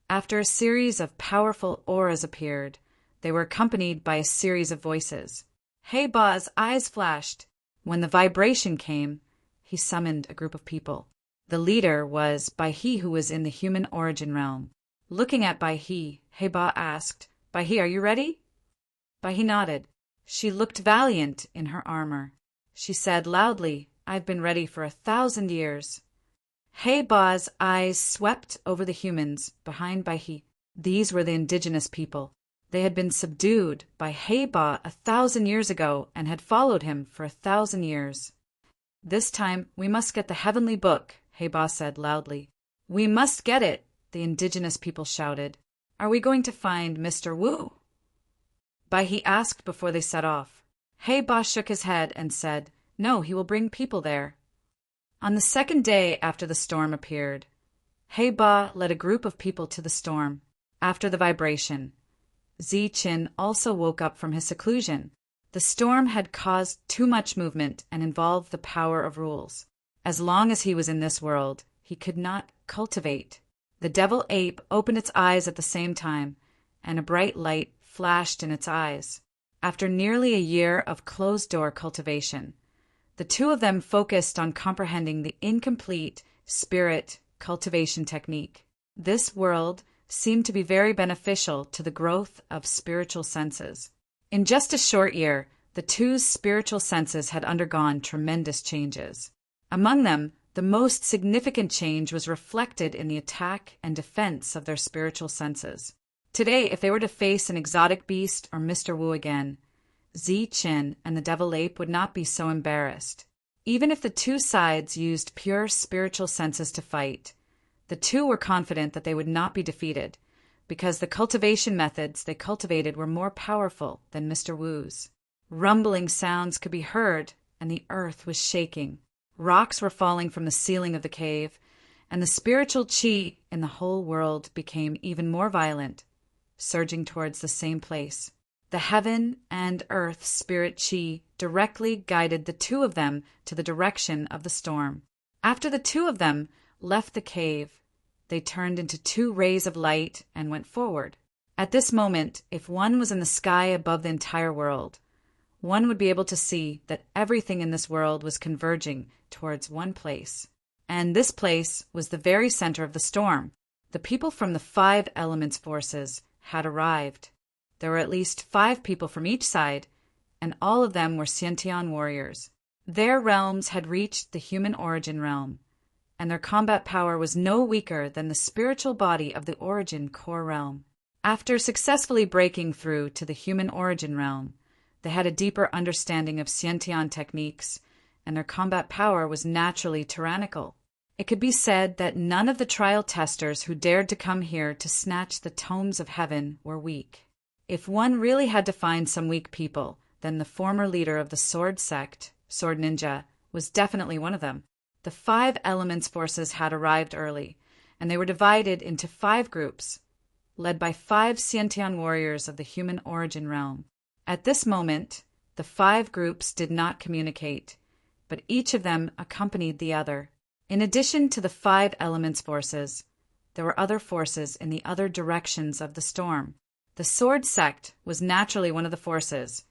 After a series of powerful auras appeared, they were accompanied by a series of voices. Heiba's eyes flashed. When the vibration came, he summoned a group of people. The leader was Baihe, who was in the human origin realm. Looking at Baihe, Heiba asked, "Baihe, are you ready?" Baihe nodded. She looked valiant in her armor. She said loudly, "I've been ready for 1,000 years." Heiba's eyes swept over the humans behind Baihe. These were the indigenous people. They had been subdued by Heiba 1,000 years ago and had followed him for 1,000 years. "This time we must get the heavenly book," Heiba said loudly. "We must get it," the indigenous people shouted. "Are we going to find Mr. Wu?" Baihe asked before they set off. Heiba shook his head and said, "No, he will bring people there." On the second day after the storm appeared, Heiba led a group of people to the storm. After the vibration, Zichen also woke up from his seclusion. The storm had caused too much movement and involved the power of rules. As long as he was in this world, he could not cultivate. The devil ape opened its eyes at the same time, and a bright light flashed in its eyes. After nearly a year of closed-door cultivation, the two of them focused on comprehending the incomplete spirit cultivation technique. This world seemed to be very beneficial to the growth of spiritual senses. In just a short year, the two's spiritual senses had undergone tremendous changes. Among them, the most significant change was reflected in the attack and defense of their spiritual senses. Today, if they were to face an exotic beast or Mr. Wu again, Zichen and the devil ape would not be so embarrassed. Even if the two sides used pure spiritual senses to fight, the two were confident that they would not be defeated, because the cultivation methods they cultivated were more powerful than Mr. Wu's. Rumbling sounds could be heard, and the earth was shaking. Rocks were falling from the ceiling of the cave, and the spiritual qi in the whole world became even more violent, surging towards the same place. The heaven and earth spirit qi directly guided the two of them to the direction of the storm. After the two of them left the cave, they turned into two rays of light and went forward. At this moment, if one was in the sky above the entire world, one would be able to see that everything in this world was converging towards one place. And this place was the very center of the storm. The people from the 5 elements forces had arrived. There were at least 5 people from each side, and all of them were Xiantian warriors. Their realms had reached the human origin realm, and their combat power was no weaker than the spiritual body of the origin core realm. After successfully breaking through to the human origin realm, they had a deeper understanding of Xiantian techniques, and their combat power was naturally tyrannical. It could be said that none of the trial testers who dared to come here to snatch the tomes of heaven were weak. If one really had to find some weak people, then the former leader of the sword sect, Sword Ninja, was definitely one of them. The 5 elements forces had arrived early, and they were divided into 5 groups, led by 5 Xiantian warriors of the human origin realm. At this moment, the 5 groups did not communicate, but each of them accompanied the other. In addition to the 5 elements forces, there were other forces in the other directions of the storm. The sword sect was naturally one of the forces,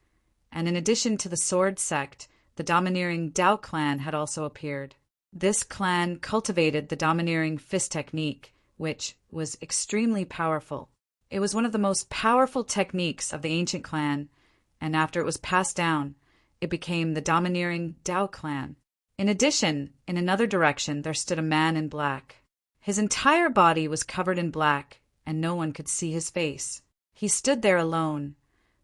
and in addition to the sword sect, the domineering Dao clan had also appeared. This clan cultivated the domineering fist technique, which was extremely powerful. It was one of the most powerful techniques of the ancient clan, and after it was passed down, it became the domineering Dao clan. In addition, in another direction, there stood a man in black. His entire body was covered in black, and no one could see his face. He stood there alone,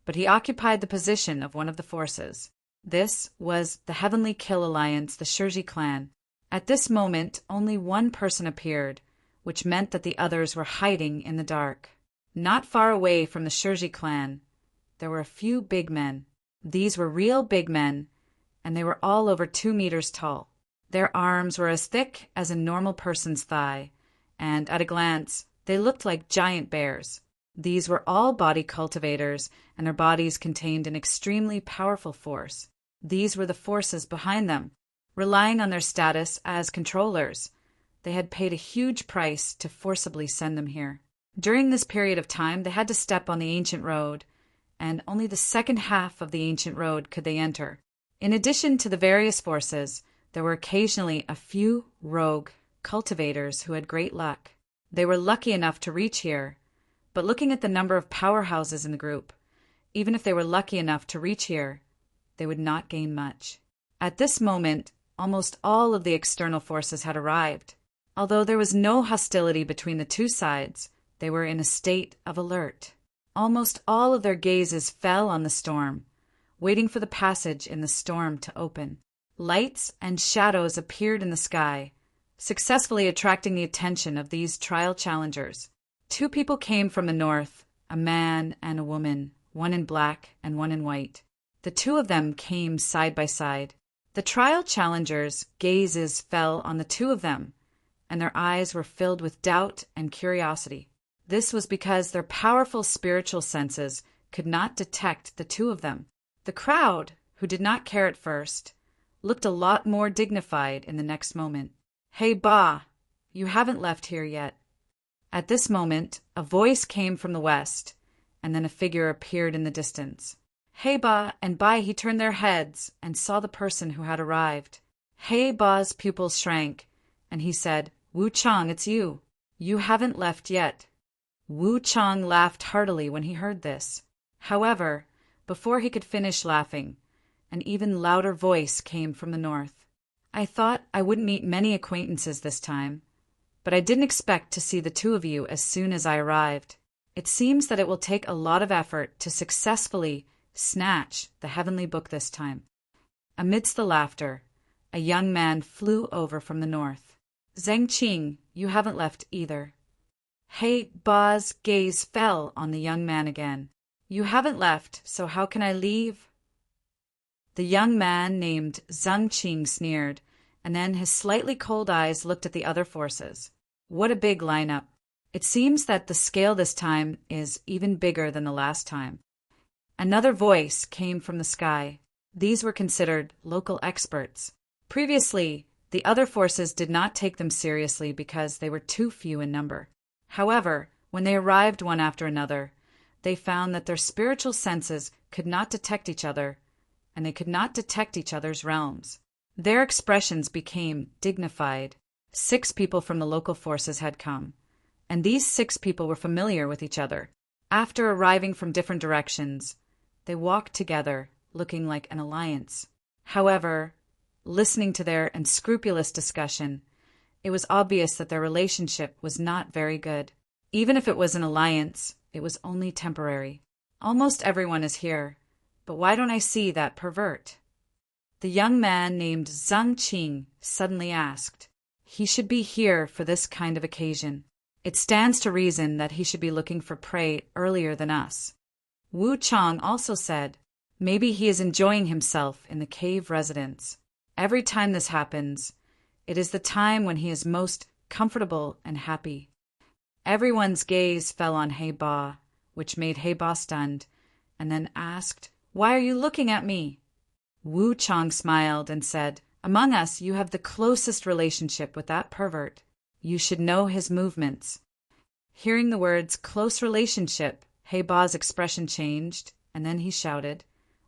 but he occupied the position of one of the forces. This was the Heavenly Kill Alliance, the Shurji clan. At this moment, only one person appeared, which meant that the others were hiding in the dark. Not far away from the Shurji clan, there were a few big men. These were real big men, and they were all over 2 meters tall. Their arms were as thick as a normal person's thigh, and at a glance, they looked like giant bears. These were all body cultivators, and their bodies contained an extremely powerful force. These were the forces behind them. Relying on their status as controllers, they had paid a huge price to forcibly send them here. During this period of time, they had to step on the ancient road, and only the second half of the ancient road could they enter. In addition to the various forces, there were occasionally a few rogue cultivators who had great luck. They were lucky enough to reach here, but looking at the number of powerhouses in the group, even if they were lucky enough to reach here, they would not gain much. At this moment, almost all of the external forces had arrived. Although there was no hostility between the two sides, they were in a state of alert. Almost all of their gazes fell on the storm, waiting for the passage in the storm to open. Lights and shadows appeared in the sky, successfully attracting the attention of these trial challengers. Two people came from the north, a man and a woman, one in black and one in white. The two of them came side by side. The trial challengers' gazes fell on the two of them, and their eyes were filled with doubt and curiosity. This was because their powerful spiritual senses could not detect the two of them. The crowd, who did not care at first, looked a lot more dignified in the next moment. "Hey, Ba, you haven't left here yet." At this moment, a voice came from the west, and then a figure appeared in the distance. Hey Ba and Bai he turned their heads and saw the person who had arrived. Hey Ba's pupils shrank, and he said, "Wu Chang, it's you. You haven't left yet." Wu Chang laughed heartily when he heard this. However, before he could finish laughing, an even louder voice came from the north. "I thought I wouldn't meet many acquaintances this time, but I didn't expect to see the two of you as soon as I arrived. It seems that it will take a lot of effort to successfully snatch the heavenly book this time." Amidst the laughter, a young man flew over from the north. "Zheng Qing, you haven't left either." Hey Ba's gaze fell on the young man again. "You haven't left, so how can I leave?" The young man named Zheng Qing sneered, and then his slightly cold eyes looked at the other forces. What a big lineup. It seems that the scale this time is even bigger than the last time. Another voice came from the sky. These were considered local experts. Previously, the other forces did not take them seriously because they were too few in number. However, when they arrived one after another, they found that their spiritual senses could not detect each other, and they could not detect each other's realms. Their expressions became dignified. 6 people from the local forces had come, and these 6 people were familiar with each other. After arriving from different directions, they walked together, looking like an alliance. However, listening to their unscrupulous discussion, it was obvious that their relationship was not very good. Even if it was an alliance, it was only temporary. "Almost everyone is here, but why don't I see that pervert?" The young man named Zheng Qing suddenly asked. He should be here for this kind of occasion. It stands to reason that he should be looking for prey earlier than us. Wu Chang also said, "Maybe he is enjoying himself in the cave residence. Every time this happens, it is the time when he is most comfortable and happy." Everyone's gaze fell on Hey Ba, which made Hey Ba stunned, and then asked, "Why are you looking at me?" Wu Chang smiled and said, "Among us, you have the closest relationship with that pervert. You should know his movements." Hearing the words close relationship, Hey Ba's expression changed, and then he shouted,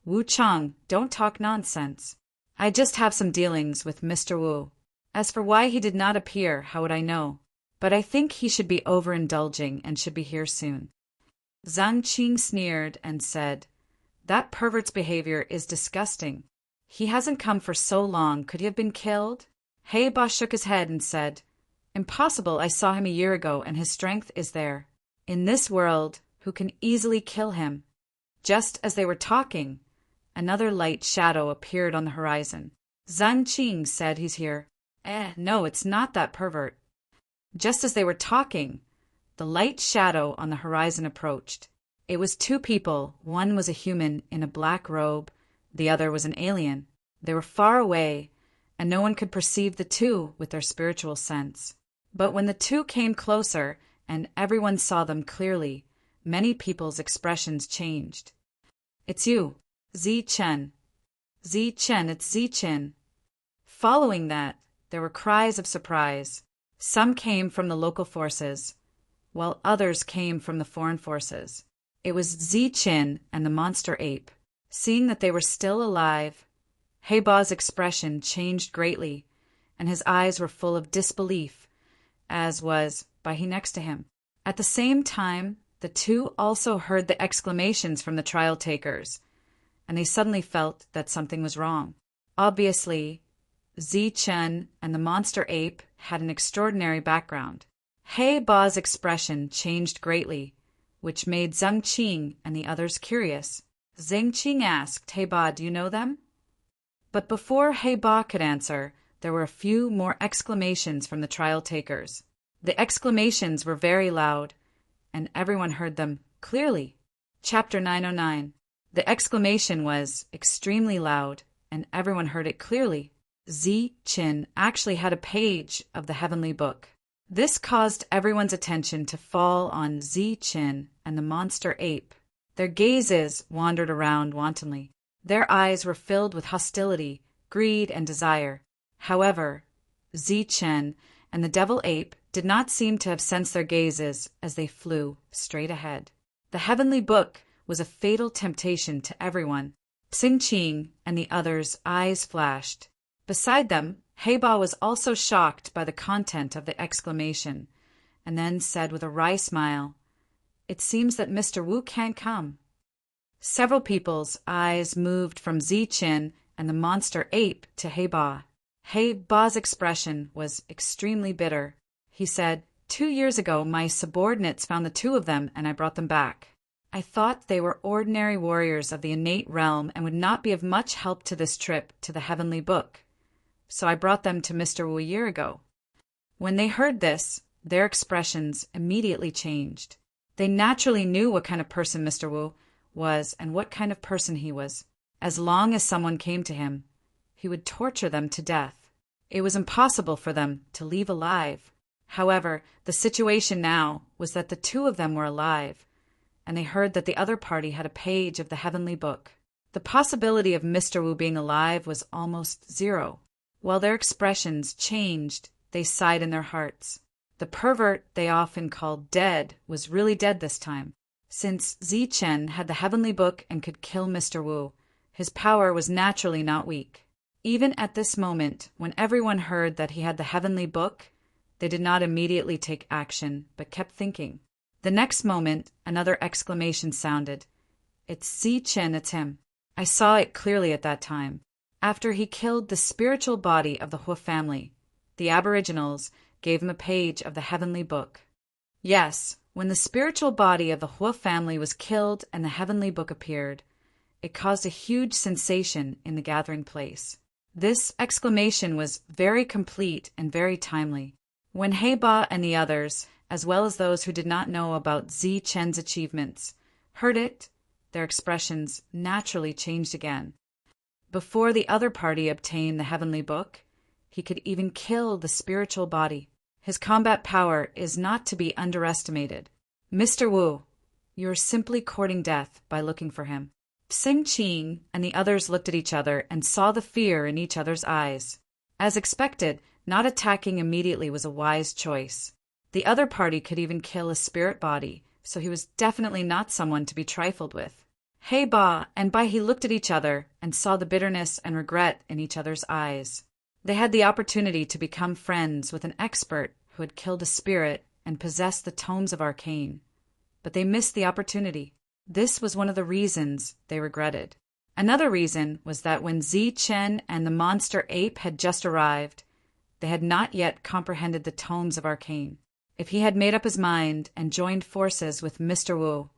"Wu Chang, don't talk nonsense. I just have some dealings with Mr. Wu. As for why he did not appear, how would I know? But I think he should be overindulging and should be here soon." Zhang Qing sneered and said, "That pervert's behavior is disgusting. He hasn't come for so long. Could he have been killed?" Hey Ba shook his head and said, "Impossible. I saw him a year ago, and his strength is there. In this world, who can easily kill him?" Just as they were talking, another light shadow appeared on the horizon. Zhang Qing said, "He's here." No, it's not that pervert." Just as they were talking, the light shadow on the horizon approached. It was 2 people. One was a human in a black robe, the other was an alien. They were far away, and no one could perceive the two with their spiritual sense. But when the 2 came closer and everyone saw them clearly, many people's expressions changed. "It's you, Zi Chen." Zi Chen, it's Zi Chen. Following that, there were cries of surprise. Some came from the local forces, while others came from the foreign forces. It was Zi Chen and the monster ape. Seeing that they were still alive, He Ba's expression changed greatly, and his eyes were full of disbelief, as was Bai He next to him. At the same time, the two also heard the exclamations from the trial takers, and they suddenly felt that something was wrong. Obviously, Zi Chen and the monster ape had an extraordinary background. He Ba's expression changed greatly, which made Zheng Qing and the others curious. Zheng Qing asked, He Ba, do you know them? But before He Ba could answer, there were a few more exclamations from the trial takers. The exclamations were very loud, and everyone heard them clearly. Chapter 909. The exclamation was extremely loud, and everyone heard it clearly. Zi Chen actually had a page of the heavenly book. This caused everyone's attention to fall on Zi Chen and the monster ape. Their gazes wandered around wantonly. Their eyes were filled with hostility, greed, and desire. However, Zi Chen and the devil ape did not seem to have sensed their gazes as they flew straight ahead. The heavenly book was a fatal temptation to everyone. Xing Qing and the others' eyes flashed. Beside them, He Ba was also shocked by the content of the exclamation, and then said with a wry smile, "It seems that Mr. Wu can't come." Several people's eyes moved from Zi Chen and the monster ape to He Ba. He Ba's expression was extremely bitter. He said, 2 years ago my subordinates found the two of them and I brought them back. I thought they were ordinary warriors of the innate realm and would not be of much help to this trip to the heavenly book. So I brought them to Mr. Wu a year ago. When they heard this, their expressions immediately changed. They naturally knew what kind of person Mr. Wu was and what kind of person he was. As long as someone came to him, he would torture them to death. It was impossible for them to leave alive. However, the situation now was that the two of them were alive, and they heard that the other party had a page of the heavenly book. The possibility of Mr. Wu being alive was almost zero. While their expressions changed, they sighed in their hearts. The pervert they often called dead was really dead this time. Since Zi Chen had the heavenly book and could kill Mr. Wu, his power was naturally not weak. Even at this moment, when everyone heard that he had the heavenly book, they did not immediately take action, but kept thinking. The next moment, another exclamation sounded. "It's Zi Chen, it's him." I saw it clearly at that time. After he killed the spiritual body of the Hua family, the Aboriginals gave him a page of the heavenly book. Yes, when the spiritual body of the Hua family was killed and the heavenly book appeared, it caused a huge sensation in the gathering place. This exclamation was very complete and very timely. When He Ba and the others, as well as those who did not know about Zi Chen's achievements, heard it, their expressions naturally changed again. Before the other party obtained the heavenly book, he could even kill the spiritual body. His combat power is not to be underestimated. Mr. Wu, you are simply courting death by looking for him. Xing Qing and the others looked at each other and saw the fear in each other's eyes. As expected, not attacking immediately was a wise choice. The other party could even kill a spirit body, so he was definitely not someone to be trifled with. He Ba and Bai He looked at each other and saw the bitterness and regret in each other's eyes. They had the opportunity to become friends with an expert who had killed a spirit and possessed the tomes of arcane, but they missed the opportunity. This was one of the reasons they regretted. Another reason was that when Zi Chen and the monster ape had just arrived, they had not yet comprehended the tomes of arcane. If he had made up his mind and joined forces with Mr. Wu,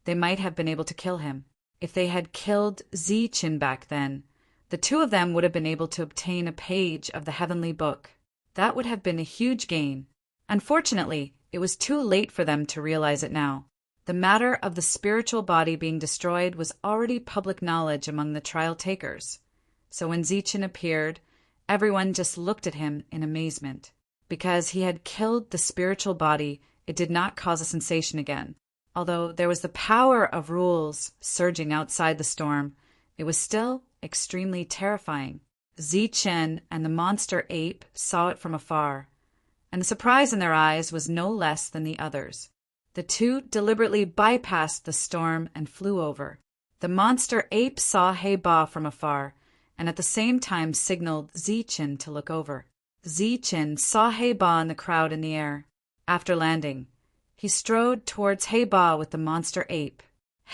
they might have been able to kill him. If they had killed Zi Chen back then, the two of them would have been able to obtain a page of the heavenly book. That would have been a huge gain. Unfortunately, it was too late for them to realize it now. The matter of the spiritual body being destroyed was already public knowledge among the trial takers. So when Zi Chen appeared, everyone just looked at him in amazement. Because he had killed the spiritual body, it did not cause a sensation again. Although there was the power of rules surging outside the storm, it was still extremely terrifying. Zichen and the monster ape saw it from afar, and the surprise in their eyes was no less than the others. The two deliberately bypassed the storm and flew over. The monster ape saw He Ba from afar, and at the same time signaled Zichen to look over. Zichen saw He Ba in the crowd in the air. After landing, he strode towards He Ba with the monster ape.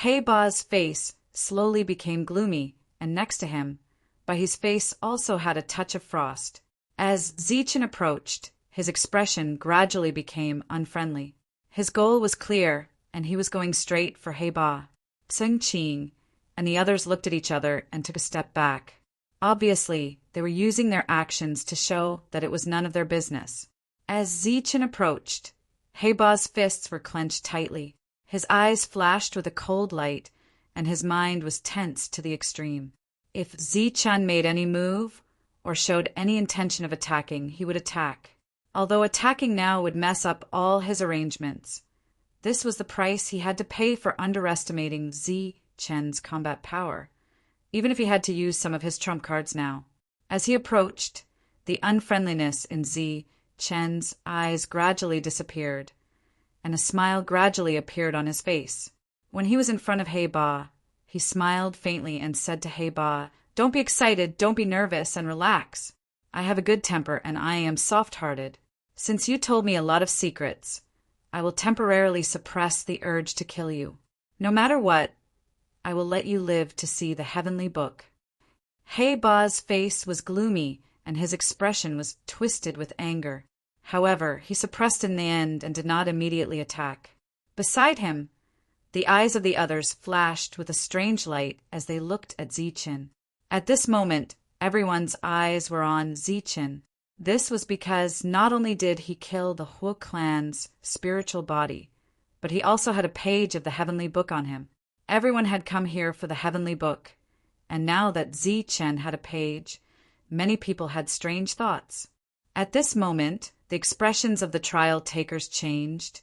He Ba's face slowly became gloomy, and next to him, by his face also had a touch of frost. As Zichen approached, his expression gradually became unfriendly. His goal was clear, and he was going straight for He Ba. Zheng Qing and the others looked at each other and took a step back. Obviously, they were using their actions to show that it was none of their business. As Zichen approached, He Ba's fists were clenched tightly. His eyes flashed with a cold light, and his mind was tense to the extreme. If Zichen made any move or showed any intention of attacking, he would attack. Although attacking now would mess up all his arrangements. This was the price he had to pay for underestimating Zichen's combat power, even if he had to use some of his trump cards now. As he approached, the unfriendliness in Zichen's eyes gradually disappeared, and a smile gradually appeared on his face. When he was in front of He Ba, he smiled faintly and said to He Ba, "Don't be excited, don't be nervous, and relax. I have a good temper and I am soft-hearted. Since you told me a lot of secrets, I will temporarily suppress the urge to kill you. No matter what, I will let you live to see the heavenly book." He Ba's face was gloomy and his expression was twisted with anger. However, he suppressed in the end and did not immediately attack. Beside him, the eyes of the others flashed with a strange light as they looked at Zichen. At this moment, everyone's eyes were on Zichen. This was because not only did he kill the Hu clan's spiritual body, but he also had a page of the heavenly book on him. Everyone had come here for the heavenly book, and now that Zichen had a page, many people had strange thoughts. At this moment, the expressions of the trial takers changed,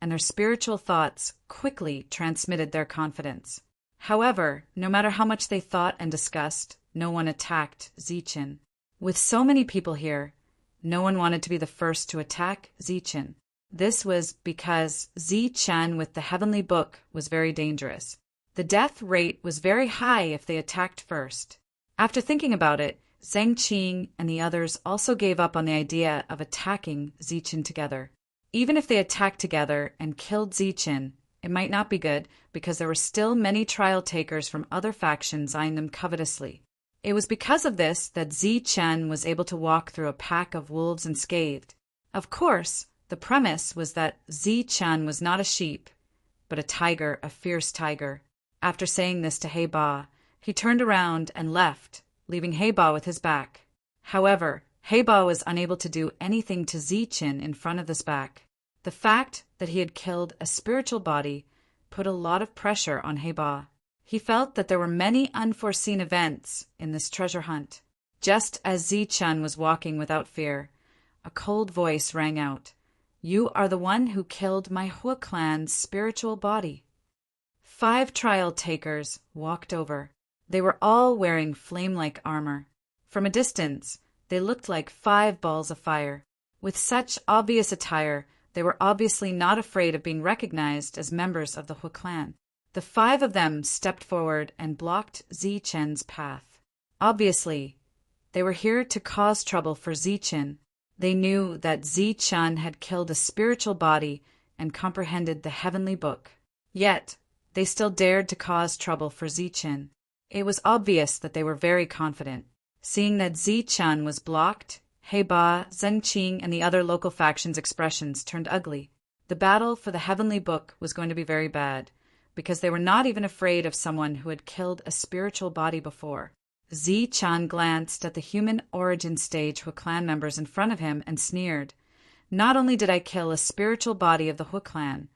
and their spiritual thoughts quickly transmitted their confidence. However, no matter how much they thought and discussed, no one attacked Zichen. With so many people here, no one wanted to be the first to attack Zichen. This was because Zichen with the heavenly book was very dangerous. The death rate was very high if they attacked first. After thinking about it, Zheng Qing and the others also gave up on the idea of attacking Zichen together. Even if they attacked together and killed Zichen, it might not be good because there were still many trial takers from other factions eyeing them covetously. It was because of this that Zichen was able to walk through a pack of wolves unscathed. Of course, the premise was that Zichen was not a sheep, but a tiger, a fierce tiger. After saying this to He Ba, he turned around and left, leaving He Ba with his back. However, He Ba was unable to do anything to Zichen in front of this back. The fact that he had killed a spiritual body put a lot of pressure on He Ba. He felt that there were many unforeseen events in this treasure hunt. Just as Zichen was walking without fear, a cold voice rang out, "You are the one who killed my Hu clan's spiritual body." 5 trial takers walked over. They were all wearing flame-like armor. From a distance, they looked like 5 balls of fire. With such obvious attire, they were obviously not afraid of being recognized as members of the Hu clan. The 5 of them stepped forward and blocked Zichen's path. Obviously, they were here to cause trouble for Zichen. They knew that Zichen had killed a spiritual body and comprehended the heavenly book. Yet, they still dared to cause trouble for Zichen. It was obvious that they were very confident. Seeing that Zichen was blocked, He Ba, Zheng Qing, and the other local factions' expressions turned ugly. The battle for the heavenly book was going to be very bad, because they were not even afraid of someone who had killed a spiritual body before. Zichen glanced at the human origin stage Hu clan members in front of him and sneered. "Not only did I kill a spiritual body of the Hu clan,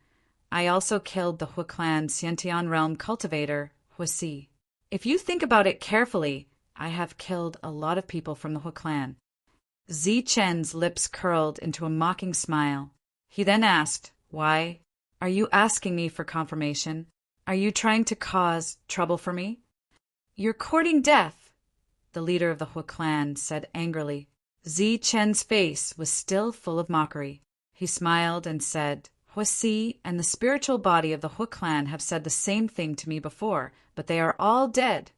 I also killed the Hu clan Xiantian realm cultivator, Huisi. If you think about it carefully, I have killed a lot of people from the Hu clan." Zichen's lips curled into a mocking smile. He then asked, "Why? Are you asking me for confirmation? Are you trying to cause trouble for me?" "You're courting death. the leader of the Hu clan, said angrily. Zi Chen's face was still full of mockery. He smiled and said, Huasi and the spiritual body of the Hu clan have said the same thing to me before, but they are all dead.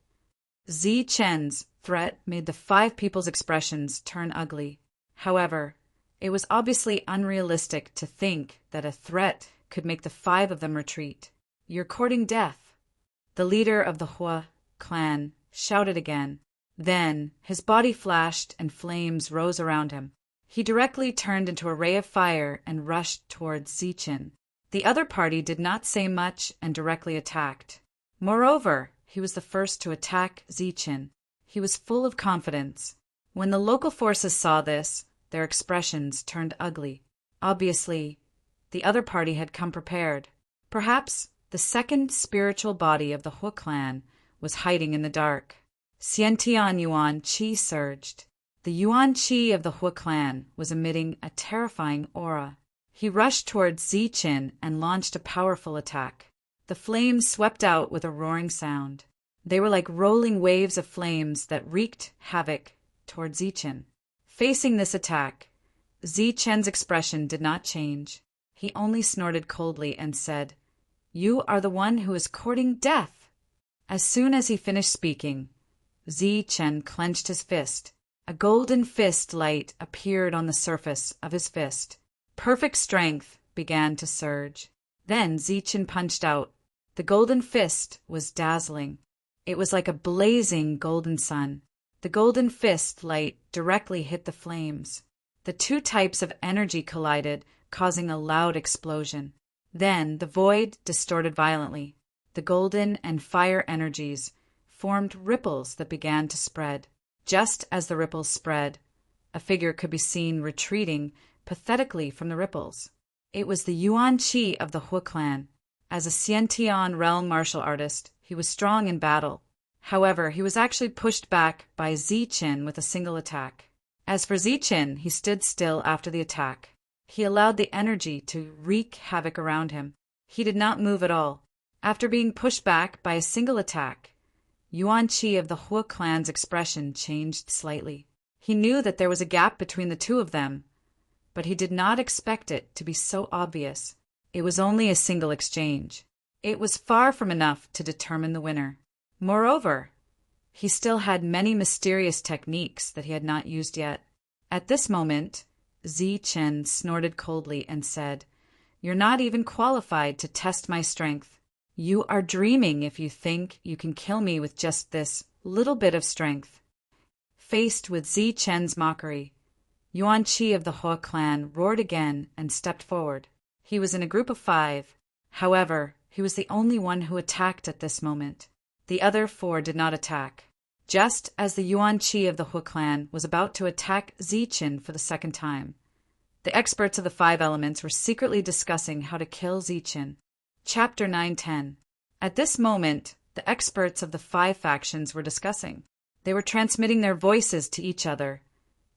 Zi Chen's threat made the 5 people's expressions turn ugly. However, it was obviously unrealistic to think that a threat could make the 5 of them retreat. You're courting death. The leader of the Hu clan shouted again. Then his body flashed and flames rose around him. He directly turned into a ray of fire and rushed towards Zichen. The other party did not say much and directly attacked. Moreover, he was the first to attack Zichen. He was full of confidence. When the local forces saw this, their expressions turned ugly. Obviously, the other party had come prepared. Perhaps the second spiritual body of the Hu clan was hiding in the dark. Xiantian Yuan Qi surged. The Yuan Qi of the Hu clan was emitting a terrifying aura. He rushed towards Zichen and launched a powerful attack. The flames swept out with a roaring sound. They were like rolling waves of flames that wreaked havoc towards Zichen. Facing this attack, Zichen's expression did not change. He only snorted coldly and said, You are the one who is courting death. As soon as he finished speaking, Zichen clenched his fist. A golden fist light appeared on the surface of his fist. Perfect strength began to surge. Then Zichen punched out. The golden fist was dazzling. It was like a blazing golden sun. The golden fist light directly hit the flames. The 2 types of energy collided, causing a loud explosion. Then the void distorted violently. The golden and fire energies formed ripples that began to spread. Just as the ripples spread, a figure could be seen retreating pathetically from the ripples. It was the Yuan Qi of the Hu clan. As a Xiantian realm martial artist, he was strong in battle. However, he was actually pushed back by Zichen with a single attack. As for Zichen, he stood still after the attack. He allowed the energy to wreak havoc around him. He did not move at all. After being pushed back by a single attack, Yuan Qi of the Hu clan's expression changed slightly. He knew that there was a gap between the 2 of them, but he did not expect it to be so obvious. It was only a single exchange. It was far from enough to determine the winner. Moreover, he still had many mysterious techniques that he had not used yet. At this moment, Zichen snorted coldly and said, You're not even qualified to test my strength. You are dreaming if you think you can kill me with just this little bit of strength. Faced with Zichen's mockery, Yuan Qi of the Hu clan roared again and stepped forward. He was in a group of 5. However, he was the only one who attacked at this moment. The other 4 did not attack. Just as the Yuan Qi of the Hu clan was about to attack Zichen for the second time, the experts of the 5 elements were secretly discussing how to kill Zichen. Chapter 9-10. At this moment, the experts of the 5 factions were discussing. They were transmitting their voices to each other,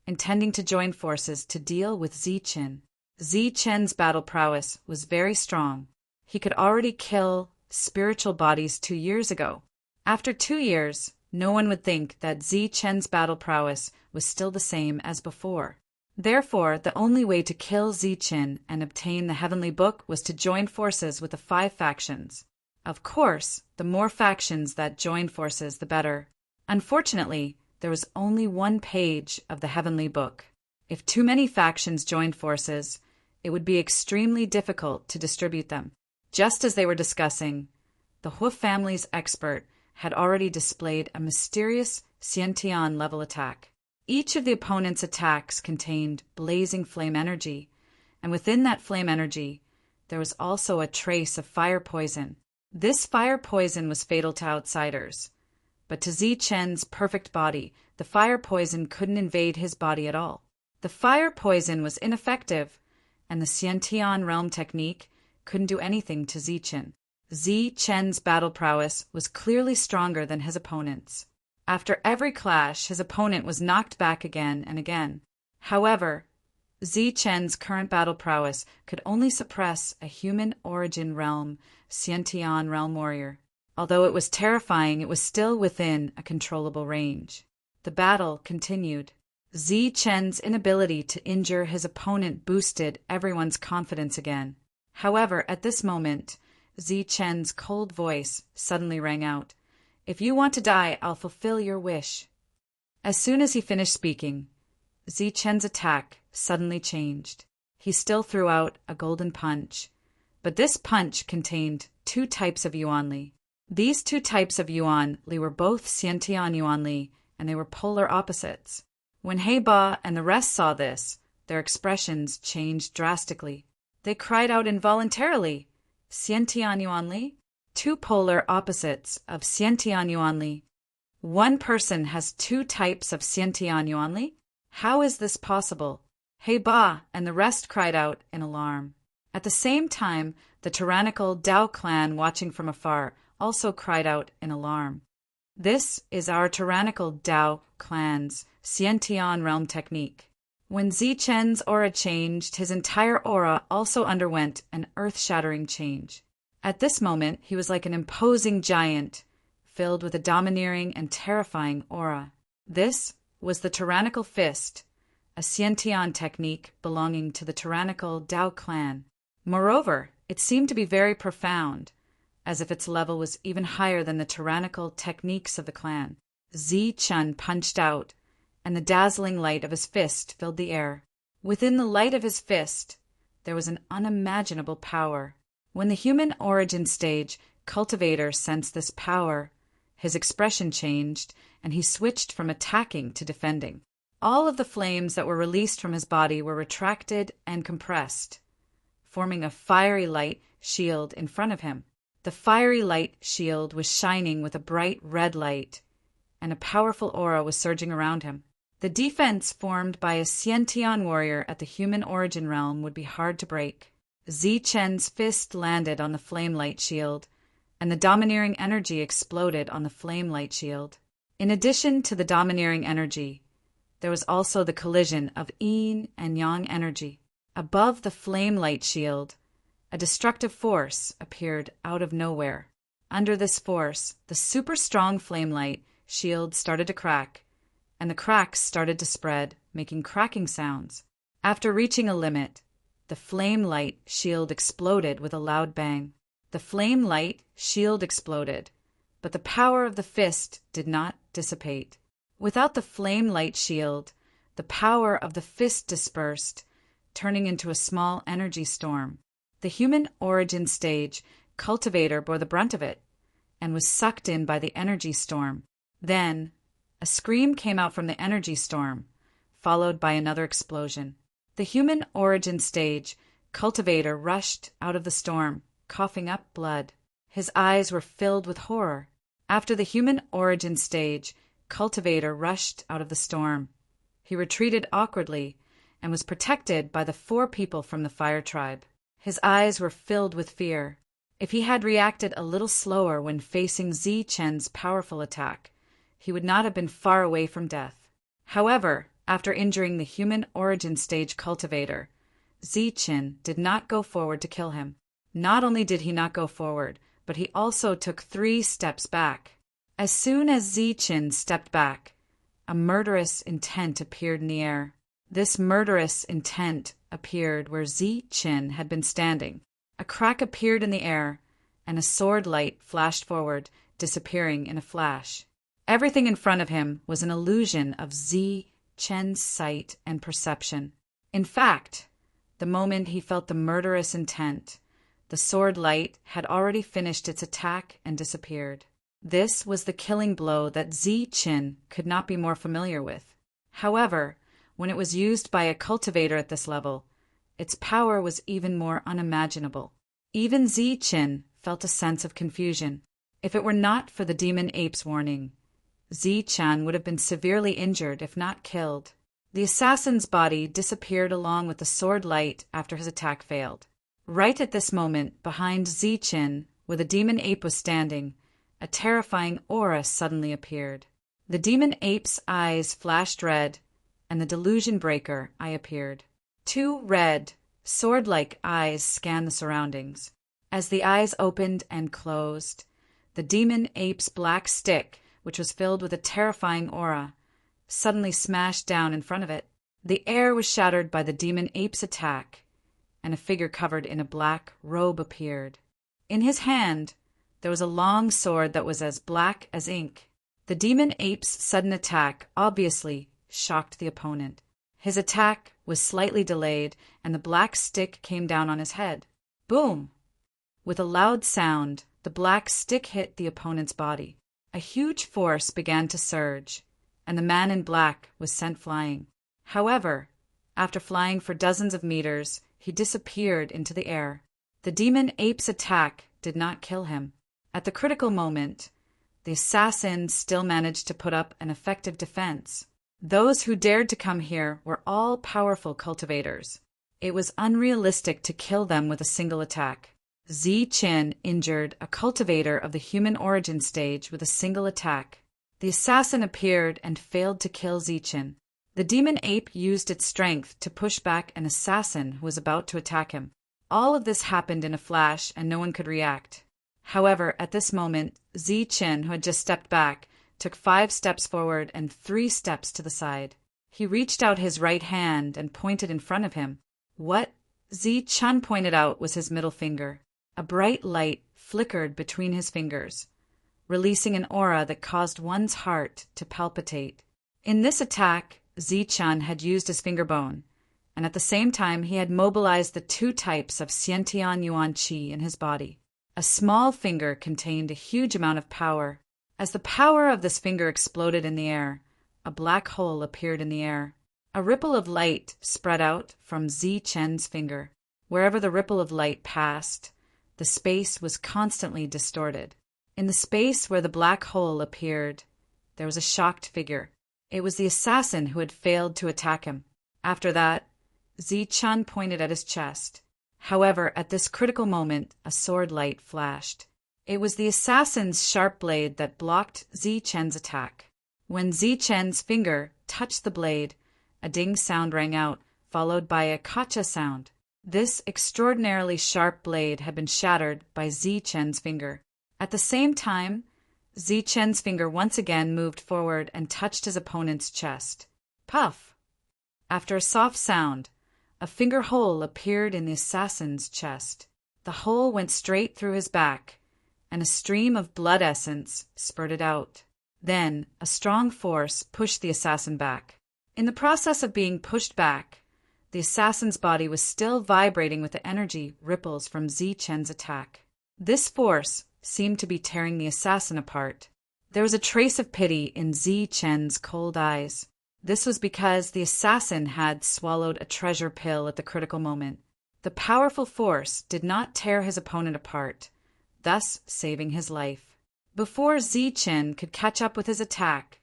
intending to join forces to deal with Zichen. Zichen's battle prowess was very strong. He could already kill spiritual bodies 2 years ago. After 2 years, no one would think that Zichen's battle prowess was still the same as before. Therefore, the only way to kill Zichen and obtain the Heavenly Book was to join forces with the 5 factions. Of course, the more factions that joined forces, the better. Unfortunately, there was only 1 page of the Heavenly Book. If too many factions joined forces, it would be extremely difficult to distribute them. Just as they were discussing, the Hu family's expert had already displayed a mysterious Xiantian-level attack. Each of the opponent's attacks contained blazing flame energy, and within that flame energy, there was also a trace of fire poison. This fire poison was fatal to outsiders, but to Zichen's perfect body, the fire poison couldn't invade his body at all. The fire poison was ineffective, and the Xiantian realm technique couldn't do anything to Zichen. Zichen's battle prowess was clearly stronger than his opponent's. After every clash, his opponent was knocked back again and again. However, Zichen's current battle prowess could only suppress a human origin realm, Xiantian realm warrior. Although it was terrifying, it was still within a controllable range. The battle continued. Chen's inability to injure his opponent boosted everyone's confidence again. However, at this moment, Chen's cold voice suddenly rang out. "If you want to die, I'll fulfill your wish." As soon as he finished speaking, Chen's attack suddenly changed. He still threw out a golden punch, but this punch contained 2 types of yuanli. These 2 types of yuanli were both Xiantian yuanli, and they were polar opposites. When He Ba and the rest saw this, their expressions changed drastically. They cried out involuntarily, "Xiantian yuanli?" 2 polar opposites of Xiantian yuanli. One person has 2 types of Xiantian yuanli? How is this possible? He Ba and the rest cried out in alarm. At the same time, the tyrannical Dao clan watching from afar also cried out in alarm. This is our tyrannical Dao clan's Xiantian realm technique. When Chen's aura changed, his entire aura also underwent an earth-shattering change. At this moment, he was like an imposing giant, filled with a domineering and terrifying aura. This was the tyrannical fist, a Xiantian technique belonging to the tyrannical Dao clan. Moreover, it seemed to be very profound, as if its level was even higher than the tyrannical techniques of the clan. Chen punched out, and the dazzling light of his fist filled the air. Within the light of his fist, there was an unimaginable power. When the human origin stage cultivator sensed this power, his expression changed, and he switched from attacking to defending. All of the flames that were released from his body were retracted and compressed, forming a fiery light shield in front of him. The fiery light shield was shining with a bright red light, and a powerful aura was surging around him. The defense formed by a Xiantian warrior at the human origin realm would be hard to break. Chen's fist landed on the flame light shield, and the domineering energy exploded on the flame light shield. In addition to the domineering energy, there was also the collision of yin and yang energy. Above the flame light shield, a destructive force appeared out of nowhere. Under this force, the super strong flame light shield started to crack, and the cracks started to spread, making cracking sounds. After reaching a limit, the flame light shield exploded with a loud bang. The flame light shield exploded, but the power of the fist did not dissipate. Without the flame light shield, the power of the fist dispersed, turning into a small energy storm. The human origin stage cultivator bore the brunt of it, and was sucked in by the energy storm. Then, a scream came out from the energy storm, followed by another explosion. The human origin stage cultivator rushed out of the storm, coughing up blood. His eyes were filled with horror. After the human origin stage cultivator rushed out of the storm, he retreated awkwardly and was protected by the 4 people from the fire tribe. His eyes were filled with fear. If he had reacted a little slower when facing Chen's powerful attack, he would not have been far away from death. However, after injuring the human origin stage cultivator, Chen did not go forward to kill him. Not only did he not go forward, but he also took 3 steps back. As soon as Chen stepped back, a murderous intent appeared in the air. This murderous intent appeared where Chen had been standing. A crack appeared in the air, and a sword light flashed forward, disappearing in a flash. Everything in front of him was an illusion of Chen's sight and perception. In fact, the moment he felt the murderous intent, the sword light had already finished its attack and disappeared. This was the killing blow that Chen could not be more familiar with. However, when it was used by a cultivator at this level, its power was even more unimaginable. Even Chen felt a sense of confusion. If it were not for the demon ape's warning, Chen would have been severely injured if not killed. The assassin's body disappeared along with the sword light after his attack failed. Right at this moment, behind Chen, where the demon ape was standing, a terrifying aura suddenly appeared. The demon ape's eyes flashed red, and the delusion breaker eye appeared. 2 red, sword-like eyes scanned the surroundings. As the eyes opened and closed, the demon ape's black stick, which was filled with a terrifying aura, suddenly smashed down in front of it. The air was shattered by the demon ape's attack, and a figure covered in a black robe appeared. In his hand, there was a long sword that was as black as ink. The demon ape's sudden attack obviously shocked the opponent. His attack was slightly delayed, and the black stick came down on his head. Boom! With a loud sound, the black stick hit the opponent's body. A huge force began to surge, and the man in black was sent flying. However, after flying for dozens of meters, he disappeared into the air. The demon ape's attack did not kill him. At the critical moment, the assassin still managed to put up an effective defense. Those who dared to come here were all powerful cultivators. It was unrealistic to kill them with a single attack. Zichen injured a cultivator of the human origin stage with a single attack. The assassin appeared and failed to kill Zichen. The demon ape used its strength to push back an assassin who was about to attack him. All of this happened in a flash, and no one could react. However, at this moment, Zichen, who had just stepped back, took 5 steps forward and 3 steps to the side. He reached out his right hand and pointed in front of him. What Zichen pointed out was his middle finger. A bright light flickered between his fingers, releasing an aura that caused one's heart to palpitate. In this attack, Zichen had used his finger bone, and at the same time he had mobilized the 2 types of Xiantian Yuan Qi in his body. A small finger contained a huge amount of power. As the power of this finger exploded in the air, a black hole appeared in the air. A ripple of light spread out from Zichen's finger. Wherever the ripple of light passed, the space was constantly distorted. In the space where the black hole appeared, there was a shocked figure. It was the assassin who had failed to attack him. After that, Zichen pointed at his chest. However, at this critical moment, a sword light flashed. It was the assassin's sharp blade that blocked Zichen's attack. When Zichen's finger touched the blade, a ding sound rang out, followed by a kacha sound. This extraordinarily sharp blade had been shattered by Zichen's finger. At the same time, Zichen's finger once again moved forward and touched his opponent's chest. Puff! After a soft sound, a finger hole appeared in the assassin's chest. The hole went straight through his back, and a stream of blood essence spurted out. Then, a strong force pushed the assassin back. In the process of being pushed back, the assassin's body was still vibrating with the energy ripples from Zichen's attack. This force seemed to be tearing the assassin apart. There was a trace of pity in Zichen's cold eyes. This was because the assassin had swallowed a treasure pill at the critical moment. The powerful force did not tear his opponent apart, thus saving his life. Before Zichen could catch up with his attack,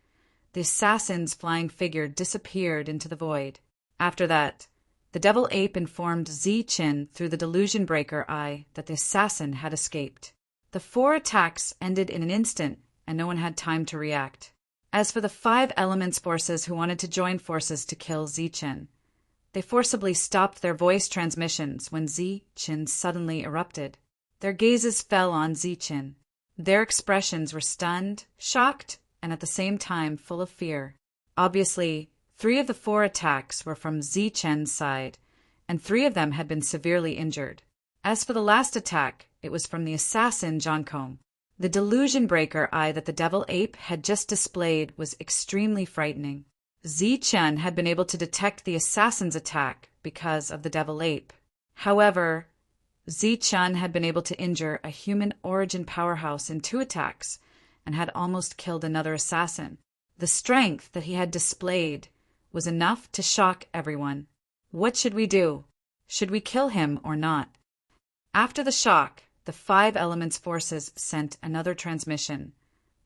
the assassin's flying figure disappeared into the void. After that, the devil ape informed Zichen through the delusion breaker eye that the assassin had escaped. The 4 attacks ended in an instant, and no one had time to react. As for the 5 elements forces who wanted to join forces to kill Zichen, they forcibly stopped their voice transmissions when Zichen suddenly erupted. Their gazes fell on Zichen. Their expressions were stunned, shocked, and at the same time full of fear. Obviously, 3 of the 4 attacks were from Zichen's side, and 3 of them had been severely injured. As for the last attack, it was from the assassin Joncombe. The delusion breaker eye that the devil ape had just displayed was extremely frightening. Zichen had been able to detect the assassin's attack because of the devil ape. However, Zichen had been able to injure a human origin powerhouse in 2 attacks and had almost killed another assassin. The strength that he had displayed was enough to shock everyone. What should we do? Should we kill him or not? After the shock, the 5 elements forces sent another transmission,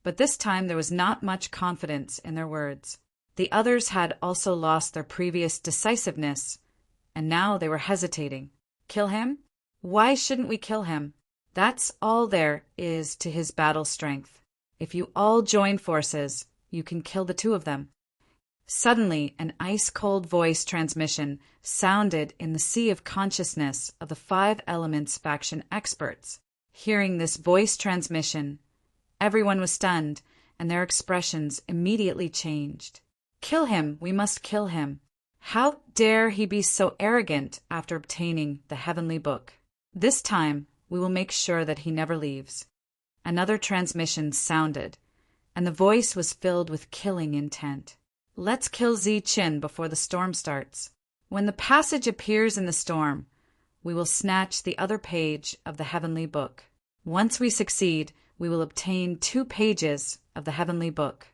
but this time there was not much confidence in their words. The others had also lost their previous decisiveness, and now they were hesitating. Kill him? Why shouldn't we kill him? That's all there is to his battle strength. If you all join forces, you can kill the 2 of them. Suddenly, an ice-cold voice transmission sounded in the sea of consciousness of the 5 elements faction experts. Hearing this voice transmission, everyone was stunned, and their expressions immediately changed. Kill him, we must kill him. How dare he be so arrogant after obtaining the heavenly book? This time, we will make sure that he never leaves. Another transmission sounded, and the voice was filled with killing intent. Let's kill Ziqin before the storm starts. When the passage appears in the storm, we will snatch the other page of the heavenly book. Once we succeed, we will obtain 2 pages of the heavenly book.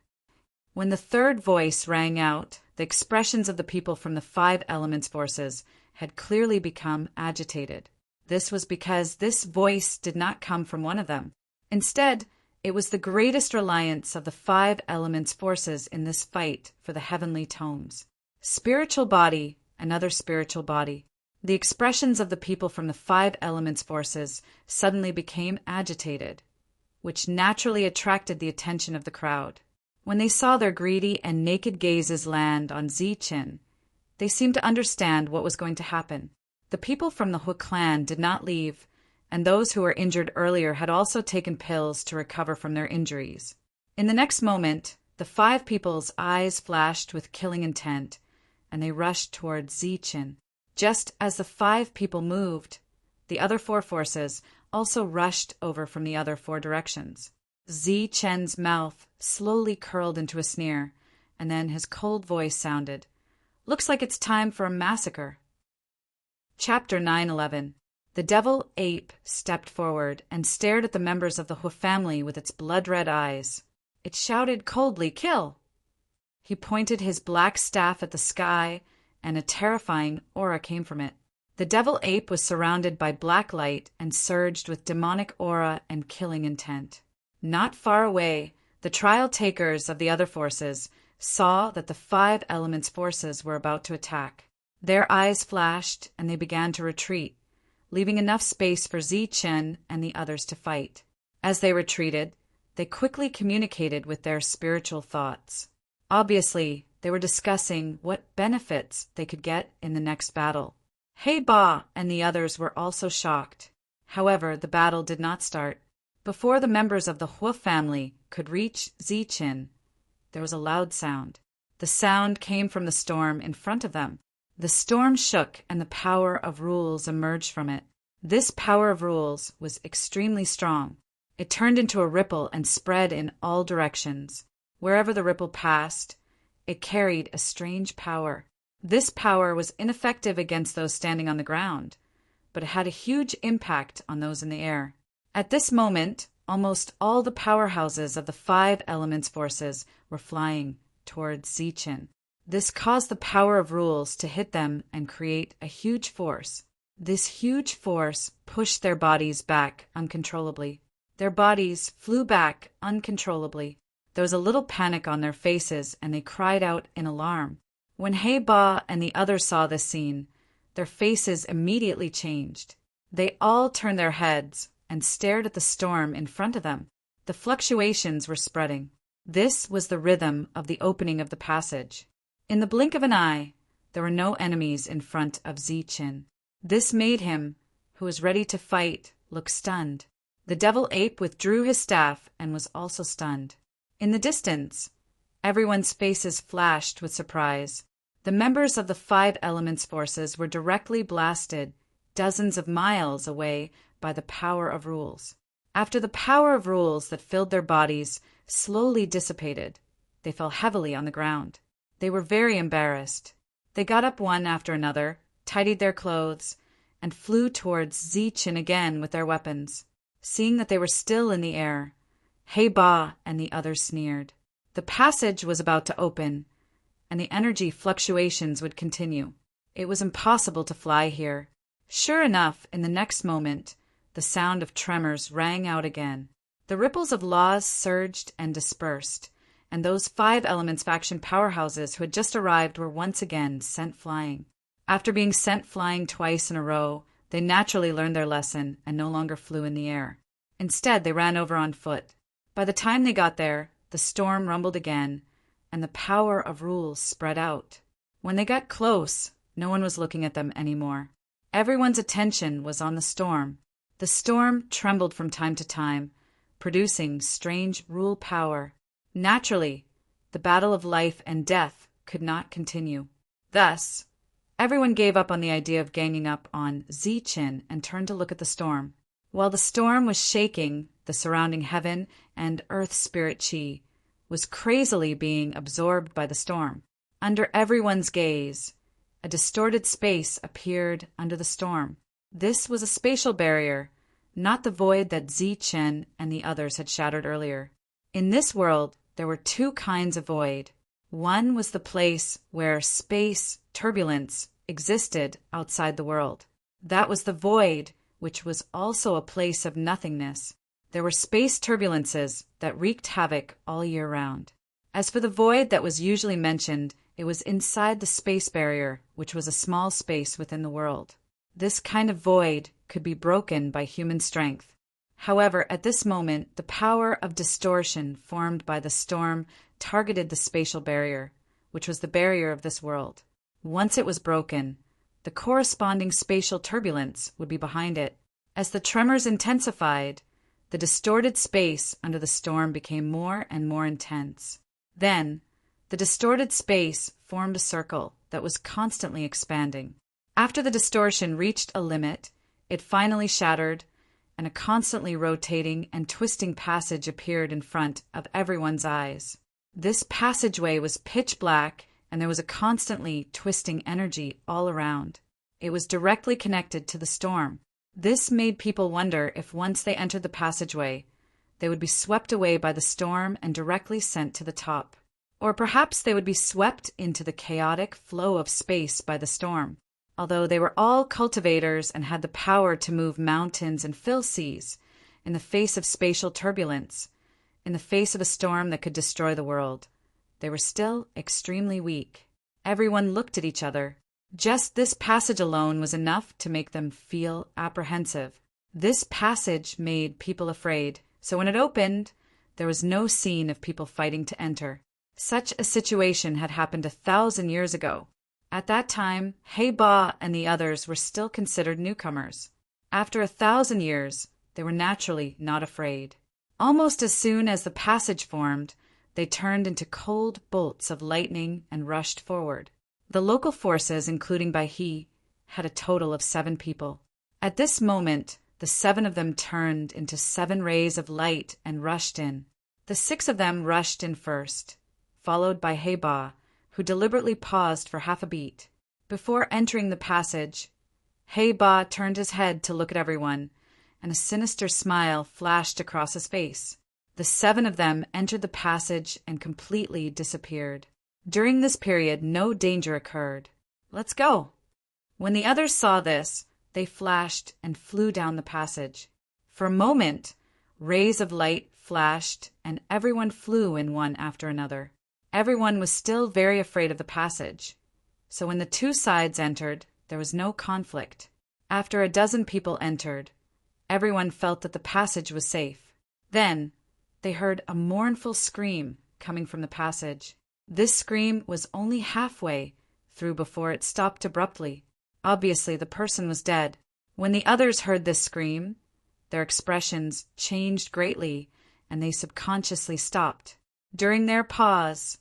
When the third voice rang out, the expressions of the people from the 5 elements forces had clearly become agitated. This was because this voice did not come from one of them. Instead, it was the greatest reliance of the 5 elements forces in this fight for the heavenly tomes. Spiritual body, another spiritual body. The expressions of the people from the 5 elements forces suddenly became agitated, which naturally attracted the attention of the crowd. When they saw their greedy and naked gazes land on Ziqin, they seemed to understand what was going to happen. The people from the Hu clan did not leave, and those who were injured earlier had also taken pills to recover from their injuries. In the next moment, the 5 people's eyes flashed with killing intent, and they rushed toward Ziqin. Just as the 5 people moved, the other 4 forces also rushed over from the other 4 directions. Ziqin's mouth slowly curled into a sneer, and then his cold voice sounded. Looks like it's time for a massacre. Chapter 9:11. The devil ape stepped forward and stared at the members of the Hu family with its blood-red eyes. It shouted coldly, "Kill!" He pointed his black staff at the sky, and a terrifying aura came from it. The devil ape was surrounded by black light and surged with demonic aura and killing intent. Not far away, the trial takers of the other forces saw that the 5 elements forces were about to attack. Their eyes flashed, and they began to retreat, leaving enough space for Ziqin and the others to fight. As they retreated, they quickly communicated with their spiritual thoughts. Obviously, they were discussing what benefits they could get in the next battle. He Ba and the others were also shocked. However, the battle did not start. Before the members of the Hu family could reach Ziqin, there was a loud sound. The sound came from the storm in front of them. The storm shook, and the power of rules emerged from it. This power of rules was extremely strong. It turned into a ripple and spread in all directions. Wherever the ripple passed, it carried a strange power. This power was ineffective against those standing on the ground, but it had a huge impact on those in the air. At this moment, almost all the powerhouses of the 5 elements forces were flying towards Ziqin. This caused the power of rules to hit them and create a huge force. This huge force pushed their bodies back uncontrollably. Their bodies flew back uncontrollably. There was a little panic on their faces, and they cried out in alarm. When He Ba and the others saw this scene, their faces immediately changed. They all turned their heads and stared at the storm in front of them. The fluctuations were spreading. This was the rhythm of the opening of the passage. In the blink of an eye, there were no enemies in front of Ziqin. This made him, who was ready to fight, look stunned. The devil ape withdrew his staff and was also stunned. In the distance, everyone's faces flashed with surprise. The members of the 5 elements forces were directly blasted dozens of miles away by the power of rules. After the power of rules that filled their bodies slowly dissipated, they fell heavily on the ground. They were very embarrassed. They got up one after another, tidied their clothes, and flew towards Ziqin again with their weapons. Seeing that they were still in the air, He Ba and the others sneered. The passage was about to open, and the energy fluctuations would continue. It was impossible to fly here. Sure enough, in the next moment, the sound of tremors rang out again. The ripples of laws surged and dispersed, and those 5 elements faction powerhouses who had just arrived were once again sent flying. After being sent flying twice in a row, they naturally learned their lesson and no longer flew in the air. Instead, they ran over on foot. By the time they got there, the storm rumbled again, and the power of rules spread out. When they got close, no one was looking at them anymore. Everyone's attention was on the storm. The storm trembled from time to time, producing strange rule power. Naturally, the battle of life and death could not continue. Thus, everyone gave up on the idea of ganging up on Zichen and turned to look at the storm. While the storm was shaking, the surrounding heaven and earth spirit Qi was crazily being absorbed by the storm. Under everyone's gaze, a distorted space appeared under the storm. This was a spatial barrier, not the void that Zichen and the others had shattered earlier. In this world, there were two kinds of void. One was the place where space turbulence existed outside the world. That was the void, which was also a place of nothingness. There were space turbulences that wreaked havoc all year round. As for the void that was usually mentioned, it was inside the space barrier, which was a small space within the world. This kind of void could be broken by human strength. However, at this moment, the power of distortion formed by the storm targeted the spatial barrier, which was the barrier of this world. Once it was broken, the corresponding spatial turbulence would be behind it. As the tremors intensified, the distorted space under the storm became more and more intense. Then, the distorted space formed a circle that was constantly expanding. After the distortion reached a limit, it finally shattered, and a constantly rotating and twisting passage appeared in front of everyone's eyes. This passageway was pitch black, and there was a constantly twisting energy all around. It was directly connected to the storm. This made people wonder if once they entered the passageway, they would be swept away by the storm and directly sent to the top. Or perhaps they would be swept into the chaotic flow of space by the storm. Although they were all cultivators and had the power to move mountains and fill seas, in the face of spatial turbulence, in the face of a storm that could destroy the world, they were still extremely weak. Everyone looked at each other. Just this passage alone was enough to make them feel apprehensive. This passage made people afraid, so when it opened, there was no scene of people fighting to enter. Such a situation had happened 1,000 years ago. At that time, He Ba and the others were still considered newcomers. After 1,000 years, they were naturally not afraid. Almost as soon as the passage formed, they turned into cold bolts of lightning and rushed forward. The local forces, including Bai He, had a total of 7 people. At this moment, the 7 of them turned into 7 rays of light and rushed in. The 6 of them rushed in first, followed by He Ba, who deliberately paused for half a beat. Before entering the passage, He Ba turned his head to look at everyone, and a sinister smile flashed across his face. The 7 of them entered the passage and completely disappeared. During this period, no danger occurred. "Let's go." When the others saw this, they flashed and flew down the passage. For a moment, rays of light flashed, and everyone flew in one after another. Everyone was still very afraid of the passage, so when the 2 sides entered, there was no conflict. After a dozen people entered, everyone felt that the passage was safe. Then, they heard a mournful scream coming from the passage. This scream was only halfway through before it stopped abruptly. Obviously, the person was dead. When the others heard this scream, their expressions changed greatly, and they subconsciously stopped. During their pause,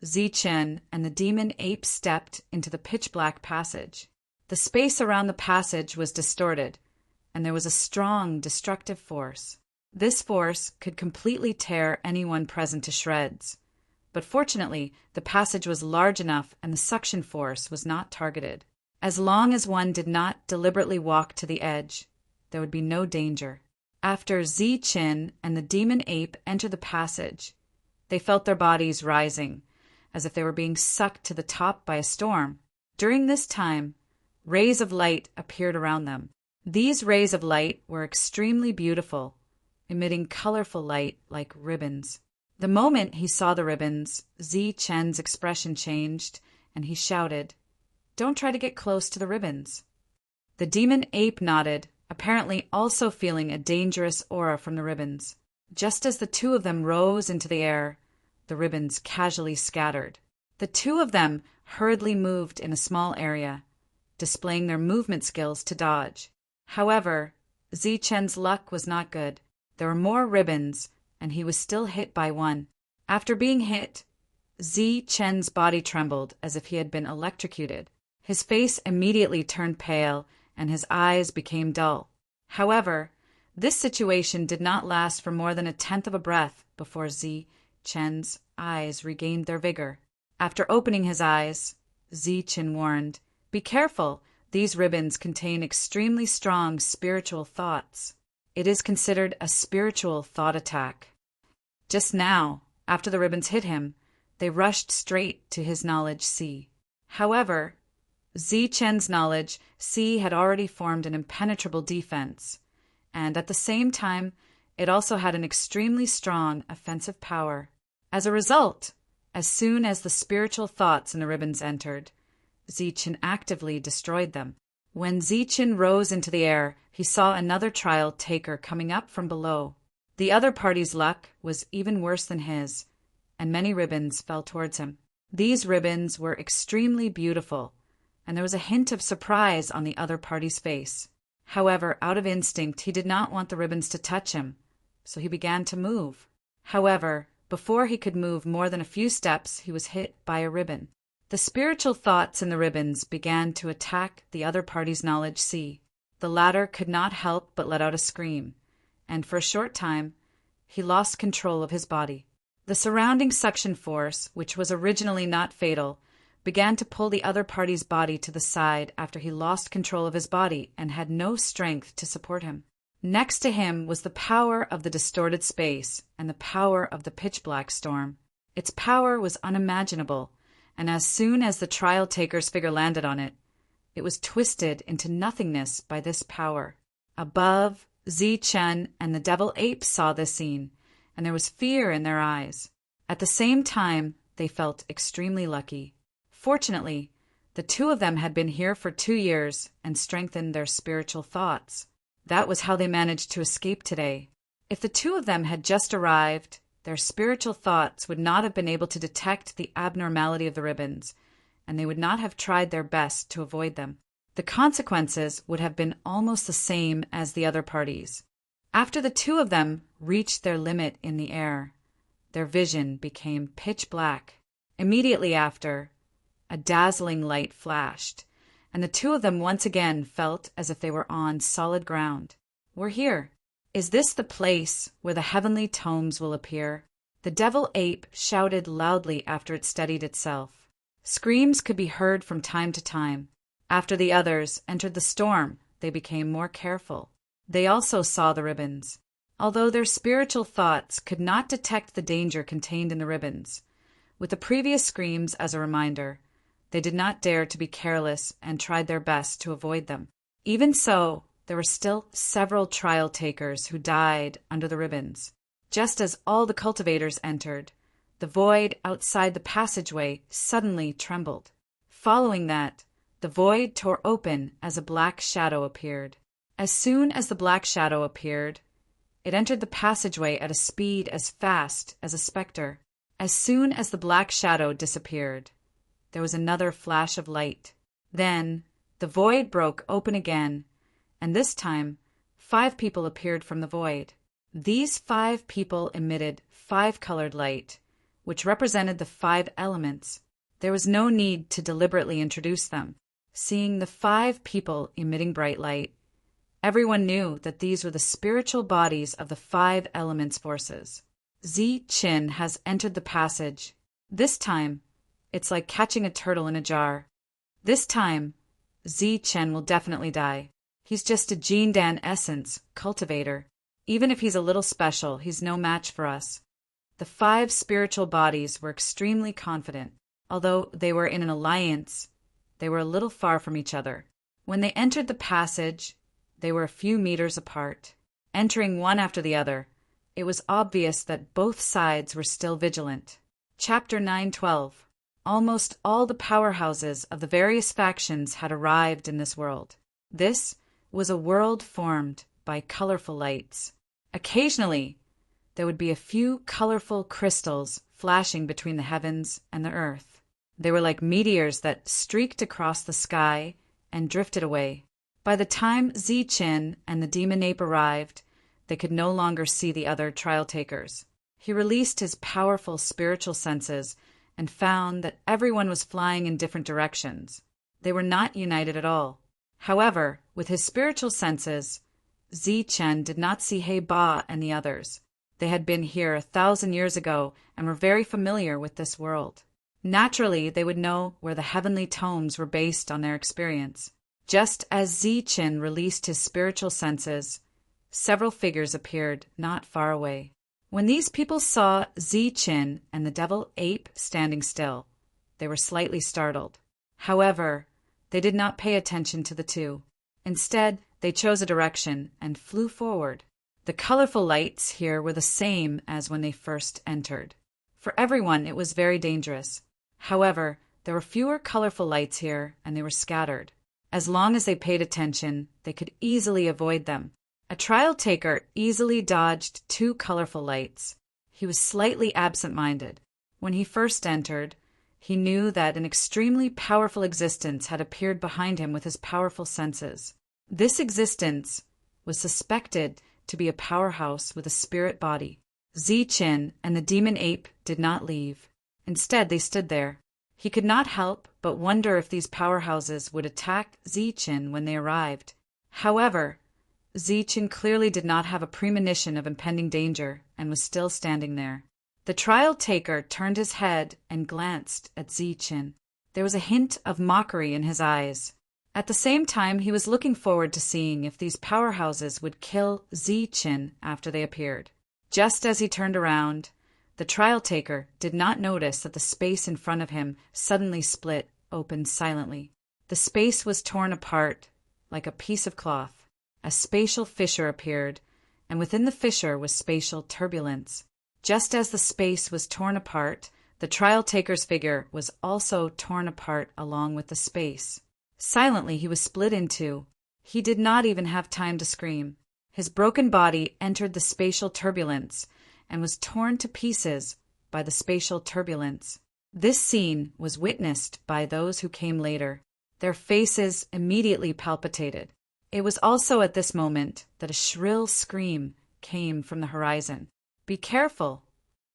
Zichen and the demon ape stepped into the pitch-black passage. The space around the passage was distorted, and there was a strong destructive force. This force could completely tear anyone present to shreds. But fortunately, the passage was large enough and the suction force was not targeted. As long as one did not deliberately walk to the edge, there would be no danger. After Zichen and the demon ape entered the passage, they felt their bodies rising, as if they were being sucked to the top by a storm. During this time, rays of light appeared around them. These rays of light were extremely beautiful, emitting colorful light like ribbons. The moment he saw the ribbons, Zichen's expression changed, and he shouted, "Don't try to get close to the ribbons." The demon ape nodded, apparently also feeling a dangerous aura from the ribbons. Just as the 2 of them rose into the air, the ribbons casually scattered. The 2 of them hurriedly moved in a small area, displaying their movement skills to dodge. However, Zichen's luck was not good. There were more ribbons, and he was still hit by one. After being hit, Zi Chen's body trembled as if he had been electrocuted. His face immediately turned pale, and his eyes became dull. However, this situation did not last for more than a tenth of a breath before Zi Chen's eyes regained their vigor. After opening his eyes, Zi Chen warned, "Be careful, these ribbons contain extremely strong spiritual thoughts. It is considered a spiritual thought attack." Just now, after the ribbons hit him, they rushed straight to his knowledge C. However, Zi Chen's knowledge C had already formed an impenetrable defense, and at the same time, it also had an extremely strong offensive power. As a result, as soon as the spiritual thoughts in the ribbons entered, Zi Chen actively destroyed them. When Zi Chen rose into the air, he saw another trial taker coming up from below. The other party's luck was even worse than his, and many ribbons fell towards him. These ribbons were extremely beautiful, and there was a hint of surprise on the other party's face. However, out of instinct, he did not want the ribbons to touch him, so he began to move. However, before he could move more than a few steps, he was hit by a ribbon. The spiritual thoughts in the ribbons began to attack the other party's knowledge C. The latter could not help but let out a scream, and for a short time, he lost control of his body. The surrounding suction force, which was originally not fatal, began to pull the other party's body to the side after he lost control of his body and had no strength to support him. Next to him was the power of the distorted space and the power of the pitch-black storm. Its power was unimaginable, and as soon as the trial taker's figure landed on it, it was twisted into nothingness by this power. Above, Zi Chen and the devil ape saw this scene, and there was fear in their eyes. At the same time, they felt extremely lucky. Fortunately, the two of them had been here for 2 years and strengthened their spiritual thoughts. That was how they managed to escape today. If the two of them had just arrived, their spiritual thoughts would not have been able to detect the abnormality of the ribbons, and they would not have tried their best to avoid them. The consequences would have been almost the same as the other parties. After the two of them reached their limit in the air, their vision became pitch black. Immediately after, a dazzling light flashed, and the two of them once again felt as if they were on solid ground. "We're here. Is this the place where the heavenly tomes will appear?" The devil ape shouted loudly after it steadied itself. Screams could be heard from time to time. After the others entered the storm, they became more careful. They also saw the ribbons. Although their spiritual thoughts could not detect the danger contained in the ribbons, with the previous screams as a reminder, they did not dare to be careless and tried their best to avoid them. Even so, there were still several trial takers who died under the ribbons. Just as all the cultivators entered, the void outside the passageway suddenly trembled. Following that, the void tore open as a black shadow appeared. As soon as the black shadow appeared, it entered the passageway at a speed as fast as a specter. As soon as the black shadow disappeared, there was another flash of light. Then, the void broke open again, and this time, 5 people appeared from the void. These 5 people emitted 5-colored light, which represented the 5 elements. There was no need to deliberately introduce them. Seeing the 5 people emitting bright light, everyone knew that these were the spiritual bodies of the 5 elements forces. Zi Chen has entered the passage. This time, it's like catching a turtle in a jar. This time, Zi Chen will definitely die. He's just a Jin Dan essence cultivator. Even if he's a little special, he's no match for us. The 5 spiritual bodies were extremely confident. Although they were in an alliance, they were a little far from each other. When they entered the passage, they were a few meters apart. Entering one after the other, it was obvious that both sides were still vigilant. Chapter 9:12. Almost all the powerhouses of the various factions had arrived in this world. This was a world formed by colorful lights. Occasionally, there would be a few colorful crystals flashing between the heavens and the earth. They were like meteors that streaked across the sky and drifted away. By the time Zi Chen and the demon ape arrived, they could no longer see the other trial takers. He released his powerful spiritual senses and found that everyone was flying in different directions. They were not united at all. However, with his spiritual senses, Zichen did not see He Ba and the others. They had been here 1,000 years ago and were very familiar with this world. Naturally, they would know where the heavenly tones were based on their experience. Just as Zichen released his spiritual senses, several figures appeared not far away. When these people saw Zichen and the devil ape standing still, they were slightly startled. However, they did not pay attention to the two. Instead, they chose a direction and flew forward. The colorful lights here were the same as when they first entered. For everyone, it was very dangerous. However, there were fewer colorful lights here, and they were scattered. As long as they paid attention, they could easily avoid them. A trial taker easily dodged 2 colorful lights. He was slightly absent-minded. When he first entered, he knew that an extremely powerful existence had appeared behind him with his powerful senses. This existence was suspected to be a powerhouse with a spirit body. Zichen and the demon ape did not leave. Instead, they stood there. He could not help but wonder if these powerhouses would attack Zichen when they arrived. However, Zichen clearly did not have a premonition of impending danger and was still standing there. The trial taker turned his head and glanced at Zichen. There was a hint of mockery in his eyes. At the same time, he was looking forward to seeing if these powerhouses would kill Zichen after they appeared. Just as he turned around, the trial taker did not notice that the space in front of him suddenly split open silently. The space was torn apart like a piece of cloth. A spatial fissure appeared, and within the fissure was spatial turbulence. Just as the space was torn apart, the trial taker's figure was also torn apart along with the space. Silently, he was split in two. He did not even have time to scream. His broken body entered the spatial turbulence and was torn to pieces by the spatial turbulence. This scene was witnessed by those who came later. Their faces immediately palpitated. It was also at this moment that a shrill scream came from the horizon. "Be careful!"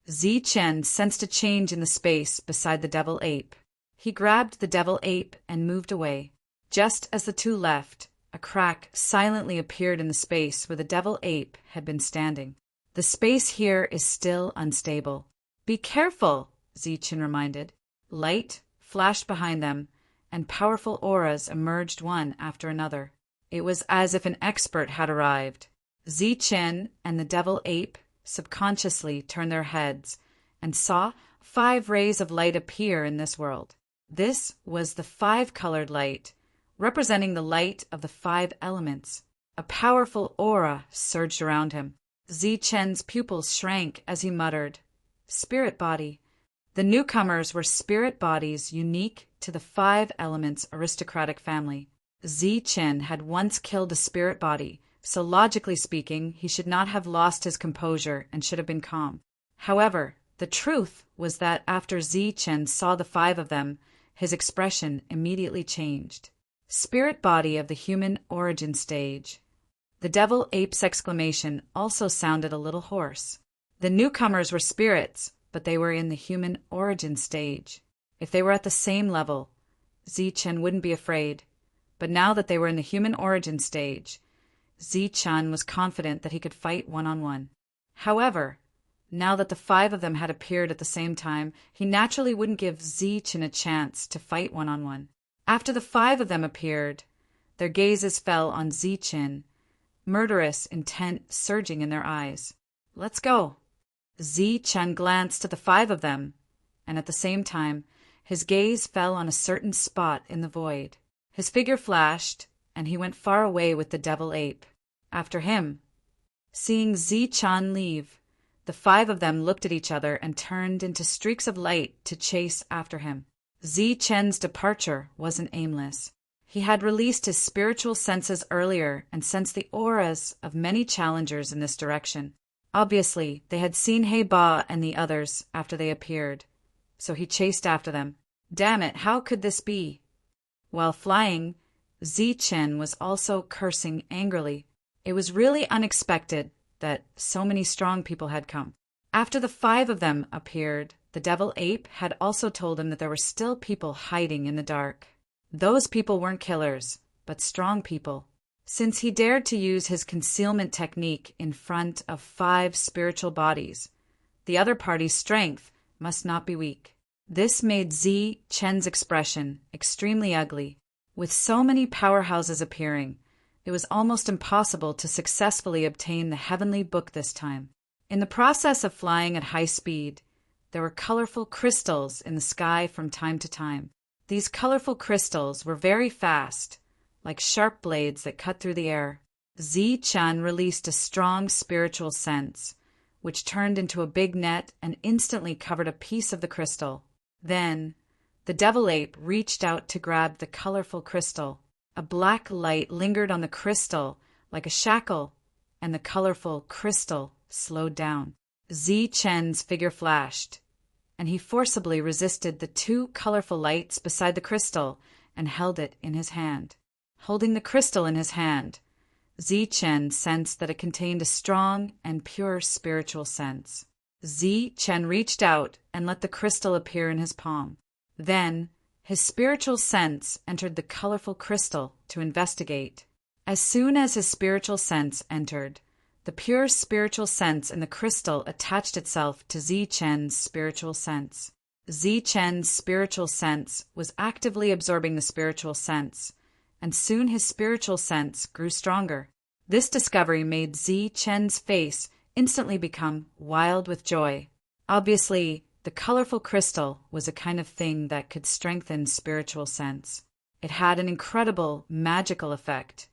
Zichen sensed a change in the space beside the devil ape. He grabbed the devil ape and moved away. Just as the two left, a crack silently appeared in the space where the devil ape had been standing. "The space here is still unstable." "Be careful," Zichen reminded. Light flashed behind them, and powerful auras emerged one after another. It was as if an expert had arrived. Zichen and the devil ape subconsciously turned their heads and saw 5 rays of light appear in this world. This was the 5-colored light, representing the light of the 5 elements. A powerful aura surged around him. Zichen's pupils shrank as he muttered, "Spirit body." The newcomers were spirit bodies unique to the 5 elements aristocratic family. Zichen had once killed a spirit body, so logically speaking, he should not have lost his composure and should have been calm. However, the truth was that after Zichen saw the 5 of them, his expression immediately changed. Spirit body of the human origin stage. The devil ape's exclamation also sounded a little hoarse. The newcomers were spirits, but they were in the human origin stage. If they were at the same level, Zichen wouldn't be afraid. But now that they were in the human origin stage, Zichen was confident that he could fight one-on-one. However, now that the 5 of them had appeared at the same time, he naturally wouldn't give Zichen a chance to fight one-on-one. After the 5 of them appeared, their gazes fell on Zichen, murderous intent surging in their eyes. "Let's go." Zichen glanced at the 5 of them, and at the same time, his gaze fell on a certain spot in the void. His figure flashed, and he went far away with the devil ape. After him. Seeing Zichen leave, the 5 of them looked at each other and turned into streaks of light to chase after him. Zichen's departure wasn't aimless. He had released his spiritual senses earlier and sensed the auras of many challengers in this direction. Obviously, they had seen He Ba and the others after they appeared, so he chased after them. Damn it, how could this be? While flying, Zichen was also cursing angrily. It was really unexpected that so many strong people had come. After the 5 of them appeared, The devil ape had also told him that there were still people hiding in the dark. Those people weren't killers, but strong people. Since he dared to use his concealment technique in front of 5 spiritual bodies, the other party's strength must not be weak. This made Zi Chen's expression extremely ugly. With so many powerhouses appearing, it was almost impossible to successfully obtain the heavenly book this time. In the process of flying at high speed, there were colorful crystals in the sky from time to time. These colorful crystals were very fast, like sharp blades that cut through the air. Zi Chen released a strong spiritual sense, which turned into a big net and instantly covered a piece of the crystal. Then, the devil ape reached out to grab the colorful crystal. A black light lingered on the crystal like a shackle, and the colorful crystal slowed down. Zi Chen's figure flashed, and he forcibly resisted the 2 colorful lights beside the crystal and held it in his hand. Holding the crystal in his hand, Zi Chen sensed that it contained a strong and pure spiritual sense. Zi Chen reached out and let the crystal appear in his palm. Then, his spiritual sense entered the colorful crystal to investigate. As soon as his spiritual sense entered, the pure spiritual sense in the crystal attached itself to Zi Chen's spiritual sense. Zi Chen's spiritual sense was actively absorbing the spiritual sense, and soon his spiritual sense grew stronger. This discovery made Zi Chen's face instantly become wild with joy. Obviously, the colorful crystal was a kind of thing that could strengthen spiritual sense. It had an incredible magical effect,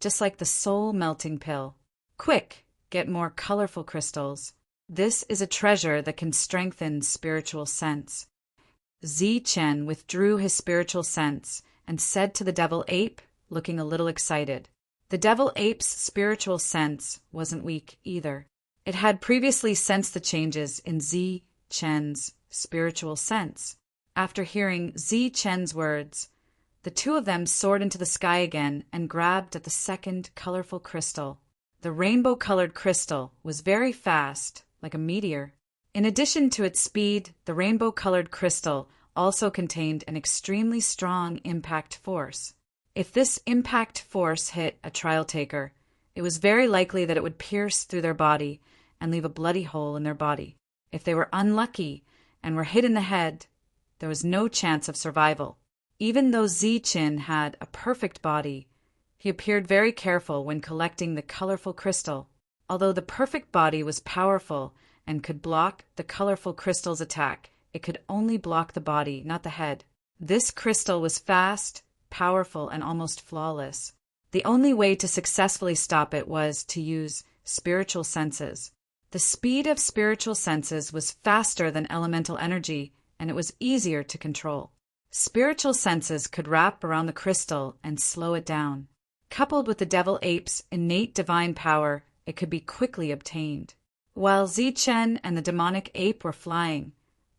just like the soul-melting pill. Quick, get more colorful crystals. This is a treasure that can strengthen spiritual sense. Zi Chen withdrew his spiritual sense and said to the devil ape, looking a little excited. The devil ape's spiritual sense wasn't weak either. It had previously sensed the changes in Zi Chen's spiritual sense. After hearing Zi Chen's words, the 2 of them soared into the sky again and grabbed at the second colorful crystal. The rainbow-colored crystal was very fast, like a meteor. In addition to its speed, the rainbow-colored crystal also contained an extremely strong impact force. If this impact force hit a trial taker, it was very likely that it would pierce through their body and leave a bloody hole in their body. If they were unlucky and were hit in the head, there was no chance of survival. Even though Zi Chen had a perfect body, he appeared very careful when collecting the colorful crystal. Although the perfect body was powerful and could block the colorful crystal's attack, it could only block the body, not the head. This crystal was fast, powerful, and almost flawless. The only way to successfully stop it was to use spiritual senses. The speed of spiritual senses was faster than elemental energy, and it was easier to control. Spiritual senses could wrap around the crystal and slow it down. Coupled with the devil ape's innate divine power, it could be quickly obtained. While Zi Chen and the demonic ape were flying,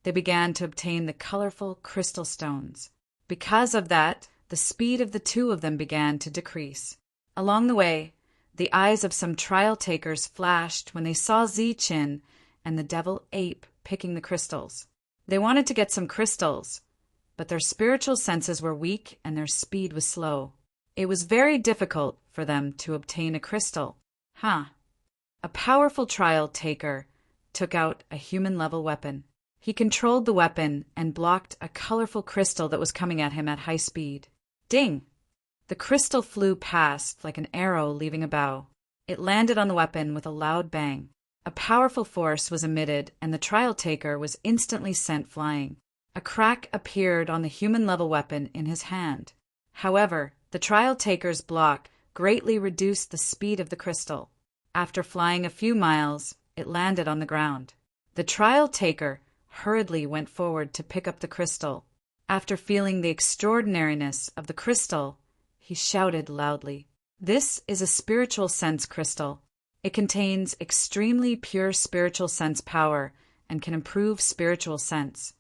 they began to obtain the colorful crystal stones. Because of that, the speed of the 2 of them began to decrease. Along the way, the eyes of some trial takers flashed when they saw Zi Chen and the devil ape picking the crystals. They wanted to get some crystals, but their spiritual senses were weak and their speed was slow. It was very difficult for them to obtain a crystal. A powerful trial taker took out a human-level weapon. He controlled the weapon and blocked a colorful crystal that was coming at him at high speed. Ding! The crystal flew past like an arrow leaving a bow. It landed on the weapon with a loud bang. A powerful force was emitted, and the trial taker was instantly sent flying. A crack appeared on the human-level weapon in his hand. However, the trial taker's block greatly reduced the speed of the crystal. After flying a few miles, it landed on the ground. The trial taker hurriedly went forward to pick up the crystal. After feeling the extraordinariness of the crystal, he shouted loudly, "This is a spiritual sense crystal. It contains extremely pure spiritual sense power and can improve spiritual sense."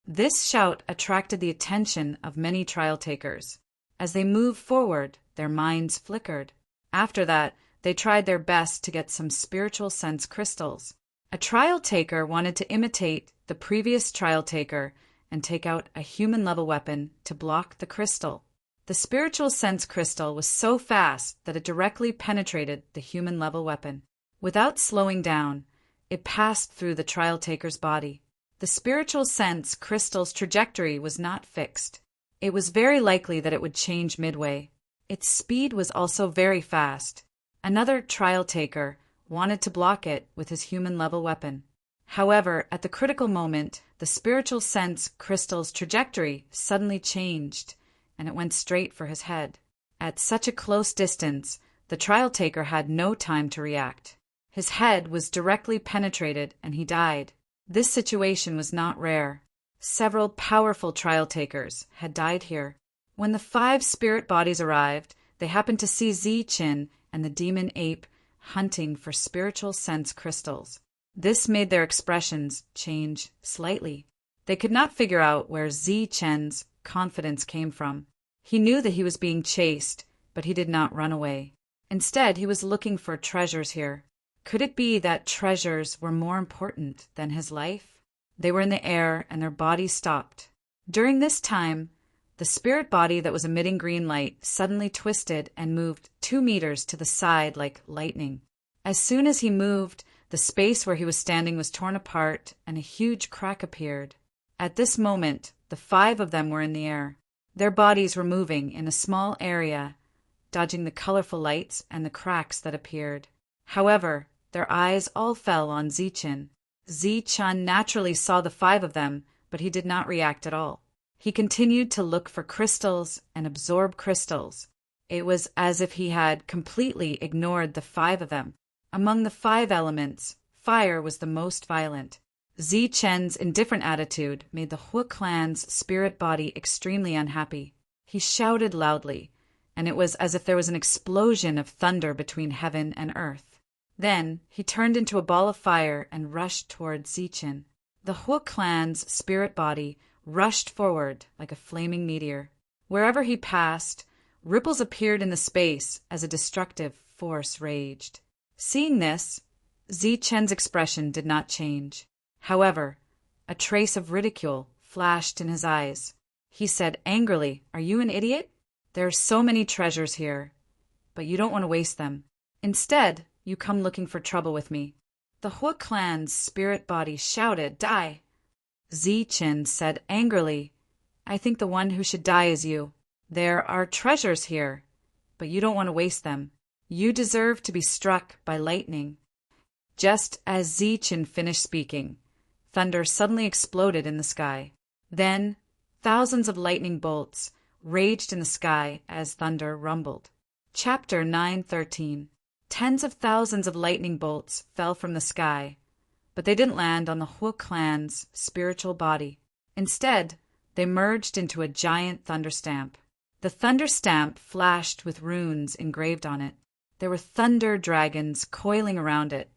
This shout attracted the attention of many trial takers. As they moved forward, their minds flickered. After that, they tried their best to get some spiritual sense crystals. A trial taker wanted to imitate the previous trial taker and take out a human-level weapon to block the crystal. The spiritual sense crystal was so fast that it directly penetrated the human-level weapon. Without slowing down, it passed through the trial taker's body. The spiritual sense crystal's trajectory was not fixed. It was very likely that it would change midway. Its speed was also very fast. Another trial taker wanted to block it with his human-level weapon. However, at the critical moment, the spiritual sense crystal's trajectory suddenly changed, and it went straight for his head. At such a close distance, the trial taker had no time to react. His head was directly penetrated, and he died. This situation was not rare. Several powerful trial takers had died here. When the 5 spirit bodies arrived, they happened to see Zi-Chin and the demon ape hunting for spiritual sense crystals. This made their expressions change slightly. They could not figure out where Zi-Chen's confidence came from. He knew that he was being chased, but he did not run away. Instead, he was looking for treasures here. Could it be that treasures were more important than his life? They were in the air, and their bodies stopped. During this time, the spirit body that was emitting green light suddenly twisted and moved 2 meters to the side like lightning. As soon as he moved, the space where he was standing was torn apart, and a huge crack appeared. At this moment, the 5 of them were in the air. Their bodies were moving in a small area, dodging the colorful lights and the cracks that appeared. However, their eyes all fell on Zi-Chin. Zi-Chin naturally saw the 5 of them, but he did not react at all. He continued to look for crystals and absorb crystals. It was as if he had completely ignored the 5 of them. Among the 5 elements, fire was the most violent. Zi-Chen's indifferent attitude made the Hu clan's spirit body extremely unhappy. He shouted loudly, and it was as if there was an explosion of thunder between heaven and earth. Then he turned into a ball of fire and rushed toward Zi-Chin. The Hu clan's spirit body rushed forward like a flaming meteor. Wherever he passed, ripples appeared in the space as a destructive force raged. Seeing this, Zi-Chen's expression did not change. However, a trace of ridicule flashed in his eyes. He said angrily, "Are you an idiot? There are so many treasures here, but you don't want to waste them. Instead, you come looking for trouble with me." The Hu clan's spirit body shouted, "Die!" Zi-Chin said angrily, "I think the one who should die is you. There are treasures here, but you don't want to waste them. You deserve to be struck by lightning." Just as Zi-Chin finished speaking, thunder suddenly exploded in the sky. Then, thousands of lightning bolts raged in the sky as thunder rumbled. Chapter 9:13. Tens of thousands of lightning bolts fell from the sky, but they didn't land on the Hu clan's spiritual body. Instead, they merged into a giant thunder stamp. The thunder stamp flashed with runes engraved on it. There were thunder dragons coiling around it,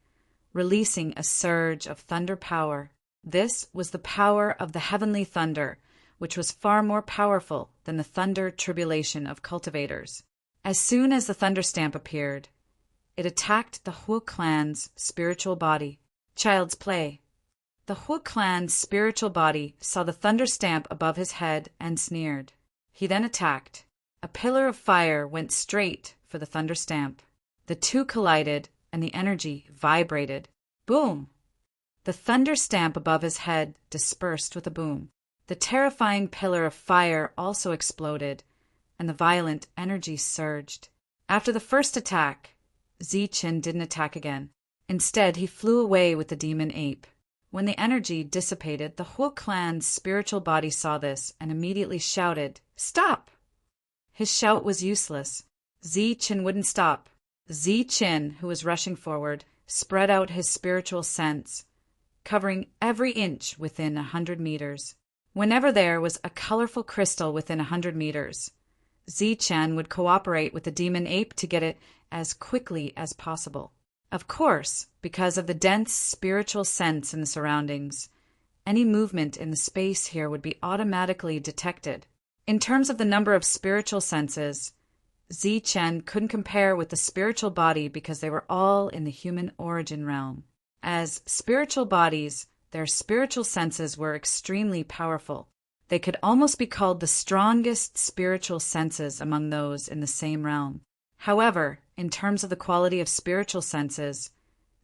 releasing a surge of thunder power. This was the power of the heavenly thunder, which was far more powerful than the thunder tribulation of cultivators. As soon as the thunder stamp appeared, it attacked the Hu clan's spiritual body. Child's play. The Hu clan's spiritual body saw the thunder stamp above his head and sneered. He then attacked. A pillar of fire went straight for the thunder stamp. The two collided, and the energy vibrated. Boom! The thunder stamp above his head dispersed with a boom. The terrifying pillar of fire also exploded, and the violent energy surged. After the first attack, Zi-Chin didn't attack again. Instead, he flew away with the demon ape. When the energy dissipated, the Hu clan's spiritual body saw this and immediately shouted, "Stop!" His shout was useless. Zi-Chin wouldn't stop. Zi-Chin, who was rushing forward, spread out his spiritual sense, covering every inch within 100 meters. Whenever there was a colorful crystal within 100 meters, Zi-Chin would cooperate with the demon ape to get it as quickly as possible. Of course, because of the dense spiritual sense in the surroundings, any movement in the space here would be automatically detected. In terms of the number of spiritual senses, Zi-Chin couldn't compare with the spiritual body because they were all in the human origin realm. As spiritual bodies, their spiritual senses were extremely powerful. They could almost be called the strongest spiritual senses among those in the same realm. However, in terms of the quality of spiritual senses,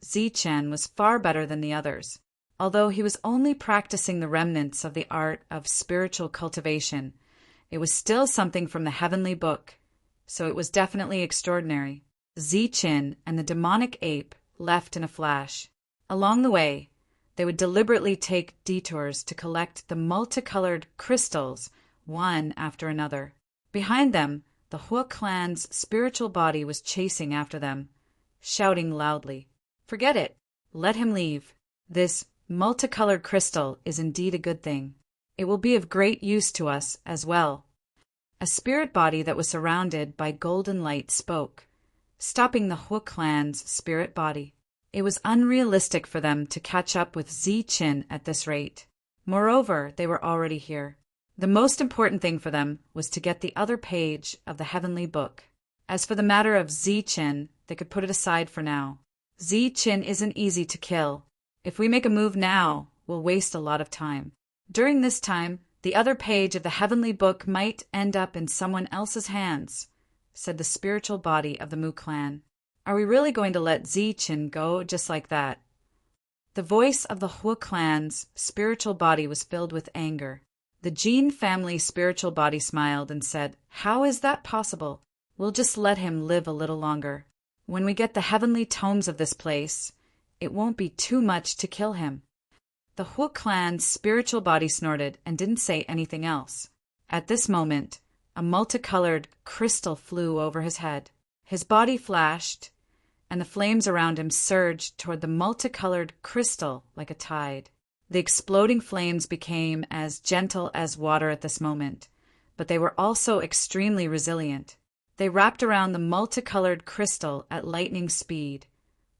Zichen was far better than the others. Although he was only practicing the remnants of the art of spiritual cultivation, it was still something from the heavenly book, so it was definitely extraordinary. Zichen and the demonic ape left in a flash. Along the way, they would deliberately take detours to collect the multicolored crystals, one after another. Behind them, the Hua clan's spiritual body was chasing after them, shouting loudly, "Forget it! Let him leave. This multicolored crystal is indeed a good thing. It will be of great use to us as well." A spirit body that was surrounded by golden light spoke, stopping the Hua clan's spirit body. It was unrealistic for them to catch up with Zichen at this rate. Moreover, they were already here. The most important thing for them was to get the other page of the heavenly book. As for the matter of Zichen, they could put it aside for now. Zichen isn't easy to kill. If we make a move now, we'll waste a lot of time. During this time, the other page of the heavenly book might end up in someone else's hands, said the spiritual body of the Mu clan. Are we really going to let Zichen go just like that? The voice of the Hua clan's spiritual body was filled with anger. The Jin family spiritual body smiled and said, "How is that possible? We'll just let him live a little longer. When we get the heavenly tomes of this place, it won't be too much to kill him." The Hua clan's spiritual body snorted and didn't say anything else. At this moment, a multicolored crystal flew over his head. His body flashed, and the flames around him surged toward the multicolored crystal like a tide. The exploding flames became as gentle as water at this moment, but they were also extremely resilient. They wrapped around the multicolored crystal at lightning speed,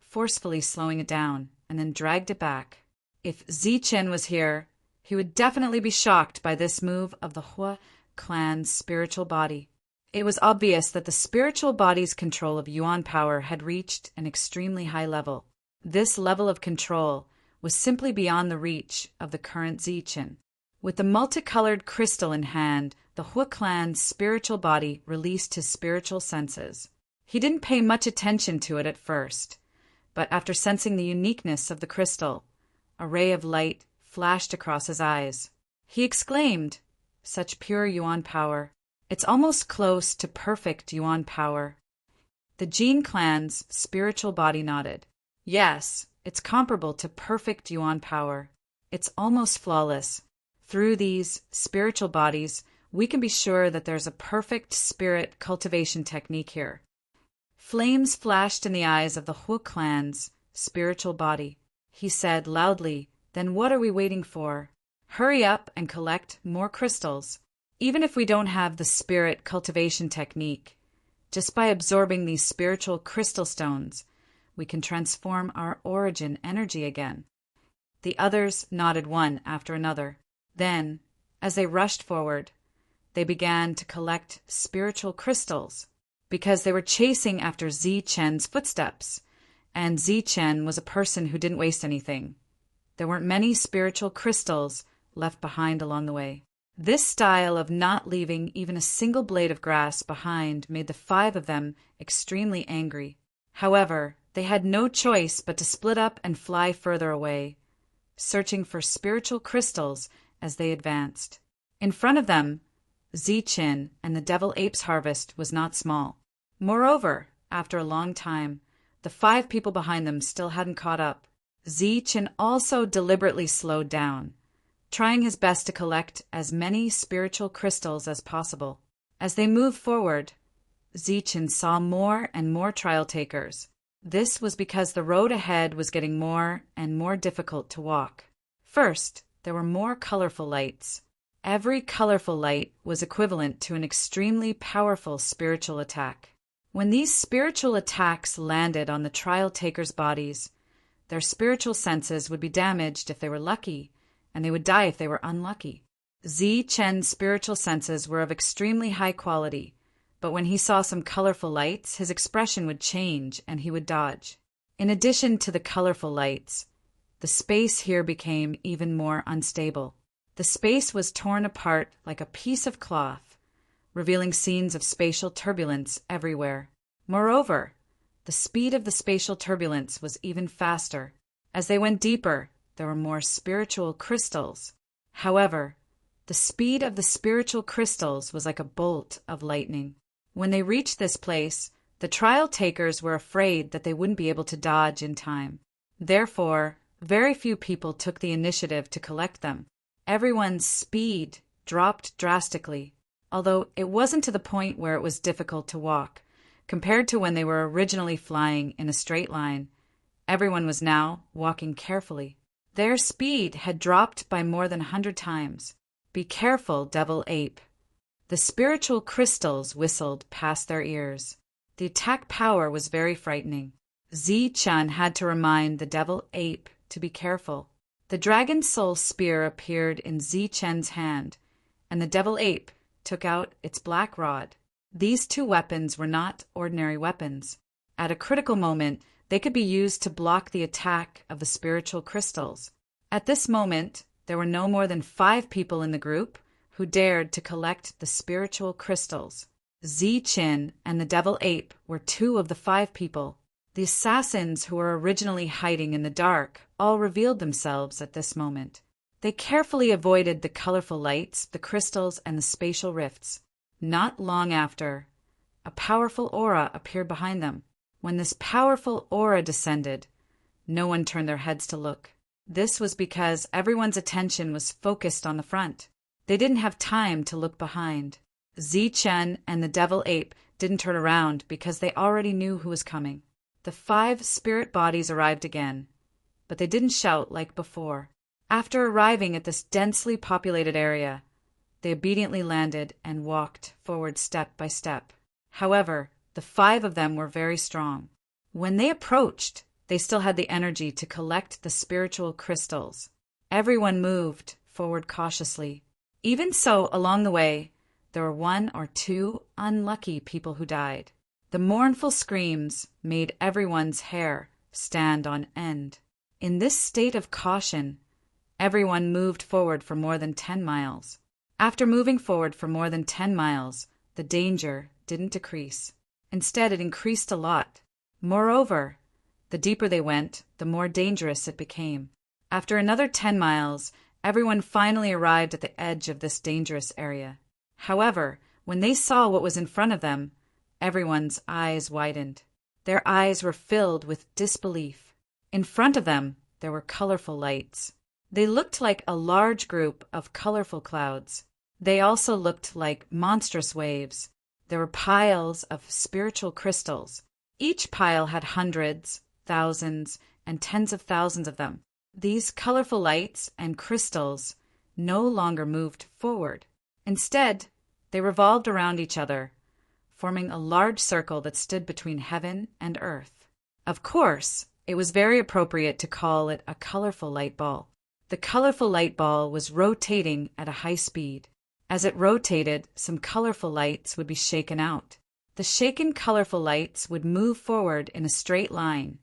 forcefully slowing it down, and then dragged it back. If Zichen was here, he would definitely be shocked by this move of the Hua clan's spiritual body. It was obvious that the spiritual body's control of Yuan power had reached an extremely high level. This level of control was simply beyond the reach of the current Zichen. With the multicolored crystal in hand, the Hua clan's spiritual body released his spiritual senses. He didn't pay much attention to it at first, but after sensing the uniqueness of the crystal, a ray of light flashed across his eyes. He exclaimed, "Such pure Yuan power. It's almost close to perfect Yuan power." The Jin clan's spiritual body nodded. "Yes, it's comparable to perfect Yuan power. It's almost flawless. Through these spiritual bodies, we can be sure that there's a perfect spirit cultivation technique here." Flames flashed in the eyes of the Hua clan's spiritual body. He said loudly, "Then what are we waiting for? Hurry up and collect more crystals. Even if we don't have the spirit cultivation technique, just by absorbing these spiritual crystal stones, we can transform our origin energy again." The others nodded one after another. Then, as they rushed forward, they began to collect spiritual crystals, because they were chasing after Zichen's footsteps, and Zichen was a person who didn't waste anything. There weren't many spiritual crystals left behind along the way. This style of not leaving even a single blade of grass behind made the 5 of them extremely angry. However, they had no choice but to split up and fly further away, searching for spiritual crystals as they advanced. In front of them, Zichen and the Devil Ape's harvest was not small. Moreover, after a long time, the 5 people behind them still hadn't caught up. Zichen also deliberately slowed down, trying his best to collect as many spiritual crystals as possible. As they moved forward, Zichen saw more and more trial takers. This was because the road ahead was getting more and more difficult to walk. First, there were more colorful lights. Every colorful light was equivalent to an extremely powerful spiritual attack. When these spiritual attacks landed on the trial takers' bodies, their spiritual senses would be damaged if they were lucky, and they would die if they were unlucky. Zichen's spiritual senses were of extremely high quality, but when he saw some colorful lights, his expression would change and he would dodge. In addition to the colorful lights, the space here became even more unstable. The space was torn apart like a piece of cloth, revealing scenes of spatial turbulence everywhere. Moreover, the speed of the spatial turbulence was even faster. As they went deeper, there were more spiritual crystals. However, the speed of the spiritual crystals was like a bolt of lightning. When they reached this place, the trial takers were afraid that they wouldn't be able to dodge in time. Therefore, very few people took the initiative to collect them. Everyone's speed dropped drastically, although it wasn't to the point where it was difficult to walk. Compared to when they were originally flying in a straight line, everyone was now walking carefully. Their speed had dropped by more than 100 times. "Be careful, devil ape." The spiritual crystals whistled past their ears. The attack power was very frightening. Zi-Chun had to remind the devil ape to be careful. The dragon soul spear appeared in Zi-Chun's hand, and the devil ape took out its black rod. These two weapons were not ordinary weapons. At a critical moment, they could be used to block the attack of the spiritual crystals. At this moment, there were no more than 5 people in the group who dared to collect the spiritual crystals. Zi-Chin and the devil ape were 2 of the 5 people. The assassins who were originally hiding in the dark all revealed themselves at this moment. They carefully avoided the colorful lights, the crystals, and the spatial rifts. Not long after, a powerful aura appeared behind them. When this powerful aura descended, no one turned their heads to look. This was because everyone's attention was focused on the front. They didn't have time to look behind. Zi-Chun and the devil ape didn't turn around because they already knew who was coming. The 5 spirit bodies arrived again, but they didn't shout like before. After arriving at this densely populated area, they obediently landed and walked forward step by step. However, the 5 of them were very strong. When they approached, they still had the energy to collect the spiritual crystals. Everyone moved forward cautiously. Even so, along the way, there were 1 or 2 unlucky people who died. The mournful screams made everyone's hair stand on end. In this state of caution, everyone moved forward for more than 10 miles. After moving forward for more than 10 miles, the danger didn't decrease. Instead, it increased a lot. Moreover, the deeper they went, the more dangerous it became. After another 10 miles, everyone finally arrived at the edge of this dangerous area. However, when they saw what was in front of them, everyone's eyes widened. Their eyes were filled with disbelief. In front of them, there were colorful lights. They looked like a large group of colorful clouds. They also looked like monstrous waves. There were piles of spiritual crystals. Each pile had hundreds, thousands, and tens of thousands of them. These colorful lights and crystals no longer moved forward. Instead, they revolved around each other, forming a large circle that stood between heaven and earth. Of course, it was very appropriate to call it a colorful light ball. The colorful light ball was rotating at a high speed. As it rotated, some colorful lights would be shaken out. The shaken colorful lights would move forward in a straight line,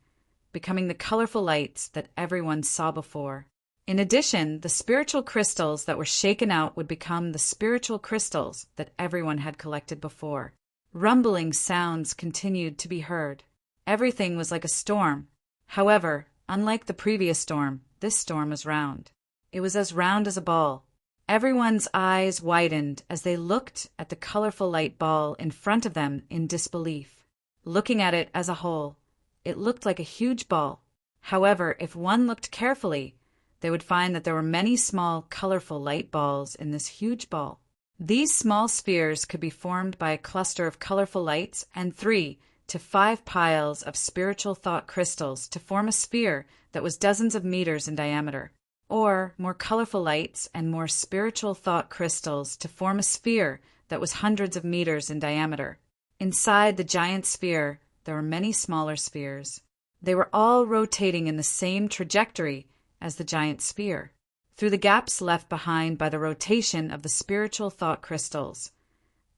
becoming the colorful lights that everyone saw before. In addition, the spiritual crystals that were shaken out would become the spiritual crystals that everyone had collected before. Rumbling sounds continued to be heard. Everything was like a storm. However, unlike the previous storm, this storm was round. It was as round as a ball. Everyone's eyes widened as they looked at the colorful light ball in front of them in disbelief. Looking at it as a whole, it looked like a huge ball. However, if one looked carefully, they would find that there were many small, colorful light balls in this huge ball. These small spheres could be formed by a cluster of colorful lights and 3 to 5 piles of spiritual thought crystals to form a sphere that was dozens of meters in diameter, or more colorful lights and more spiritual thought crystals to form a sphere that was hundreds of meters in diameter. Inside the giant sphere, there were many smaller spheres. They were all rotating in the same trajectory as the giant sphere, through the gaps left behind by the rotation of the spiritual thought crystals.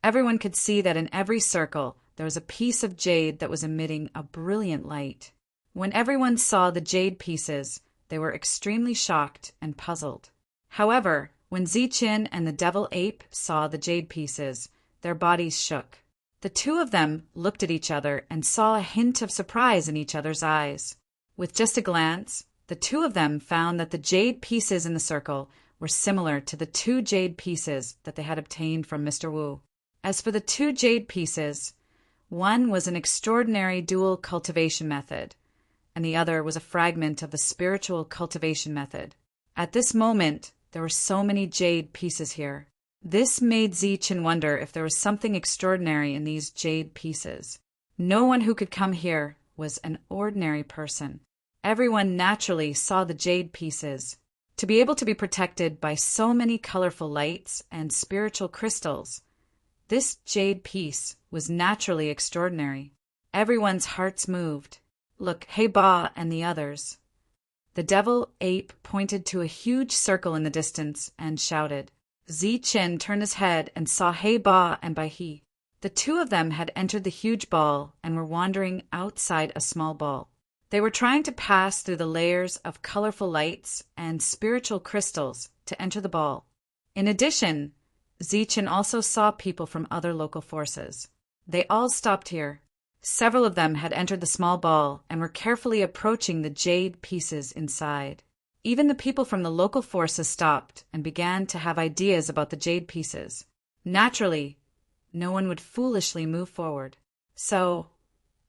Everyone could see that in every circle there was a piece of jade that was emitting a brilliant light. When everyone saw the jade pieces, they were extremely shocked and puzzled. However, when Ziqin and the devil ape saw the jade pieces, their bodies shook. The two of them looked at each other and saw a hint of surprise in each other's eyes. With just a glance, the two of them found that the jade pieces in the circle were similar to the 2 jade pieces that they had obtained from Mr. Wu. As for the 2 jade pieces, one was an extraordinary dual cultivation method, and the other was a fragment of the spiritual cultivation method. At this moment, there were so many jade pieces here. This made Ziqin wonder if there was something extraordinary in these jade pieces. No one who could come here was an ordinary person. Everyone naturally saw the jade pieces. To be able to be protected by so many colorful lights and spiritual crystals, this jade piece was naturally extraordinary. Everyone's hearts moved. Look, He Ba and the others. The devil ape pointed to a huge circle in the distance and shouted. Ziqin turned his head and saw He Ba and Bai He. The two of them had entered the huge ball and were wandering outside a small ball. They were trying to pass through the layers of colorful lights and spiritual crystals to enter the ball. In addition, Ziqin also saw people from other local forces. They all stopped here. Several of them had entered the small ball and were carefully approaching the jade pieces inside. Even the people from the local forces stopped and began to have ideas about the jade pieces. Naturally, no one would foolishly move forward. So,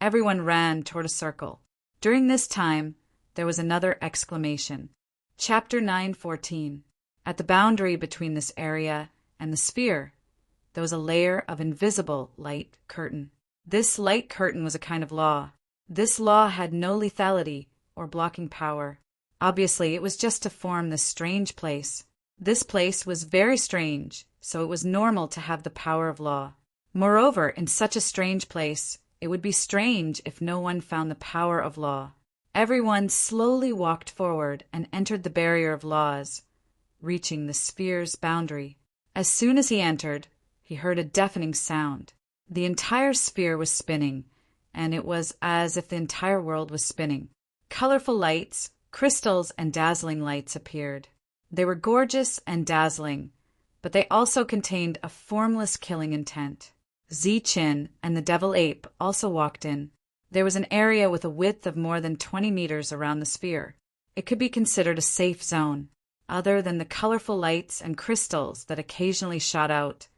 everyone ran toward a circle. During this time, there was another exclamation. Chapter 9:14. At the boundary between this area and the sphere, there was a layer of invisible light curtain. This light curtain was a kind of law. This law had no lethality or blocking power. Obviously, it was just to form this strange place. This place was very strange, so it was normal to have the power of law. Moreover, in such a strange place, it would be strange if no one found the power of law. Everyone slowly walked forward and entered the barrier of laws, reaching the sphere's boundary. As soon as he entered, he heard a deafening sound. The entire sphere was spinning, and it was as if the entire world was spinning. Colorful lights, crystals, and dazzling lights appeared. They were gorgeous and dazzling, but they also contained a formless killing intent. Ziqin and the devil ape also walked in. There was an area with a width of more than 20 meters around the sphere. It could be considered a safe zone. Other than the colorful lights and crystals that occasionally shot out,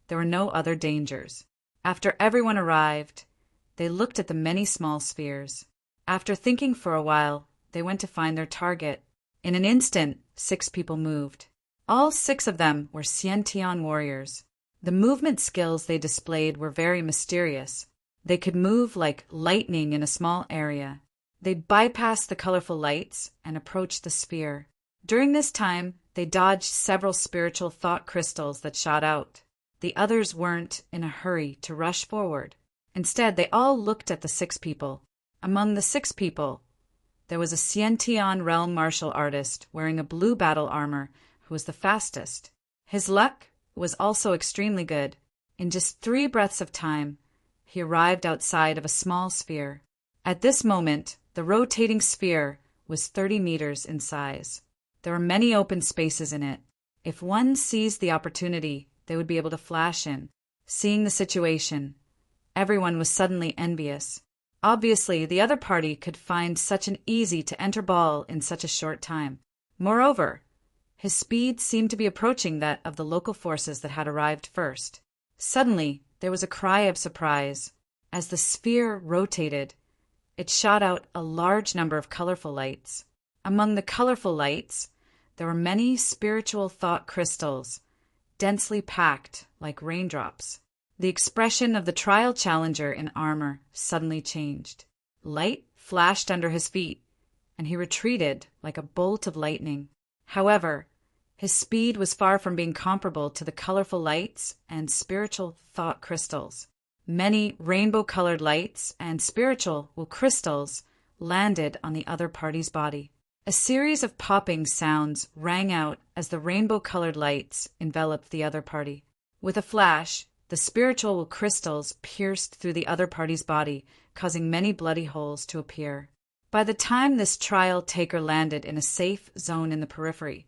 there were no other dangers. After everyone arrived, they looked at the many small spheres. After thinking for a while, they went to find their target. In an instant, 6 people moved. All 6 of them were Xiantian warriors. The movement skills they displayed were very mysterious. They could move like lightning in a small area. They bypassed the colorful lights and approached the sphere. During this time, they dodged several spiritual thought crystals that shot out. The others weren't in a hurry to rush forward. Instead, they all looked at the 6 people. Among the 6 people, there was a Xiantian realm martial artist wearing a blue battle armor who was the fastest. His luck was also extremely good. In just 3 breaths of time, he arrived outside of a small sphere. At this moment, the rotating sphere was 30 meters in size. There were many open spaces in it. If one seized the opportunity, they would be able to flash in. Seeing the situation, everyone was suddenly envious. Obviously, the other party could find such an easy-to-enter ball in such a short time. Moreover, his speed seemed to be approaching that of the local forces that had arrived first. Suddenly, there was a cry of surprise. As the sphere rotated, it shot out a large number of colorful lights. Among the colorful lights, there were many spiritual thought crystals, densely packed like raindrops. The expression of the trial challenger in armor suddenly changed. Light flashed under his feet, and he retreated like a bolt of lightning. However, his speed was far from being comparable to the colorful lights and spiritual thought crystals. Many rainbow-colored lights and spiritual crystals landed on the other party's body. A series of popping sounds rang out as the rainbow-colored lights enveloped the other party. With a flash, the spiritual crystals pierced through the other party's body, causing many bloody holes to appear. By the time this trial taker landed in a safe zone in the periphery,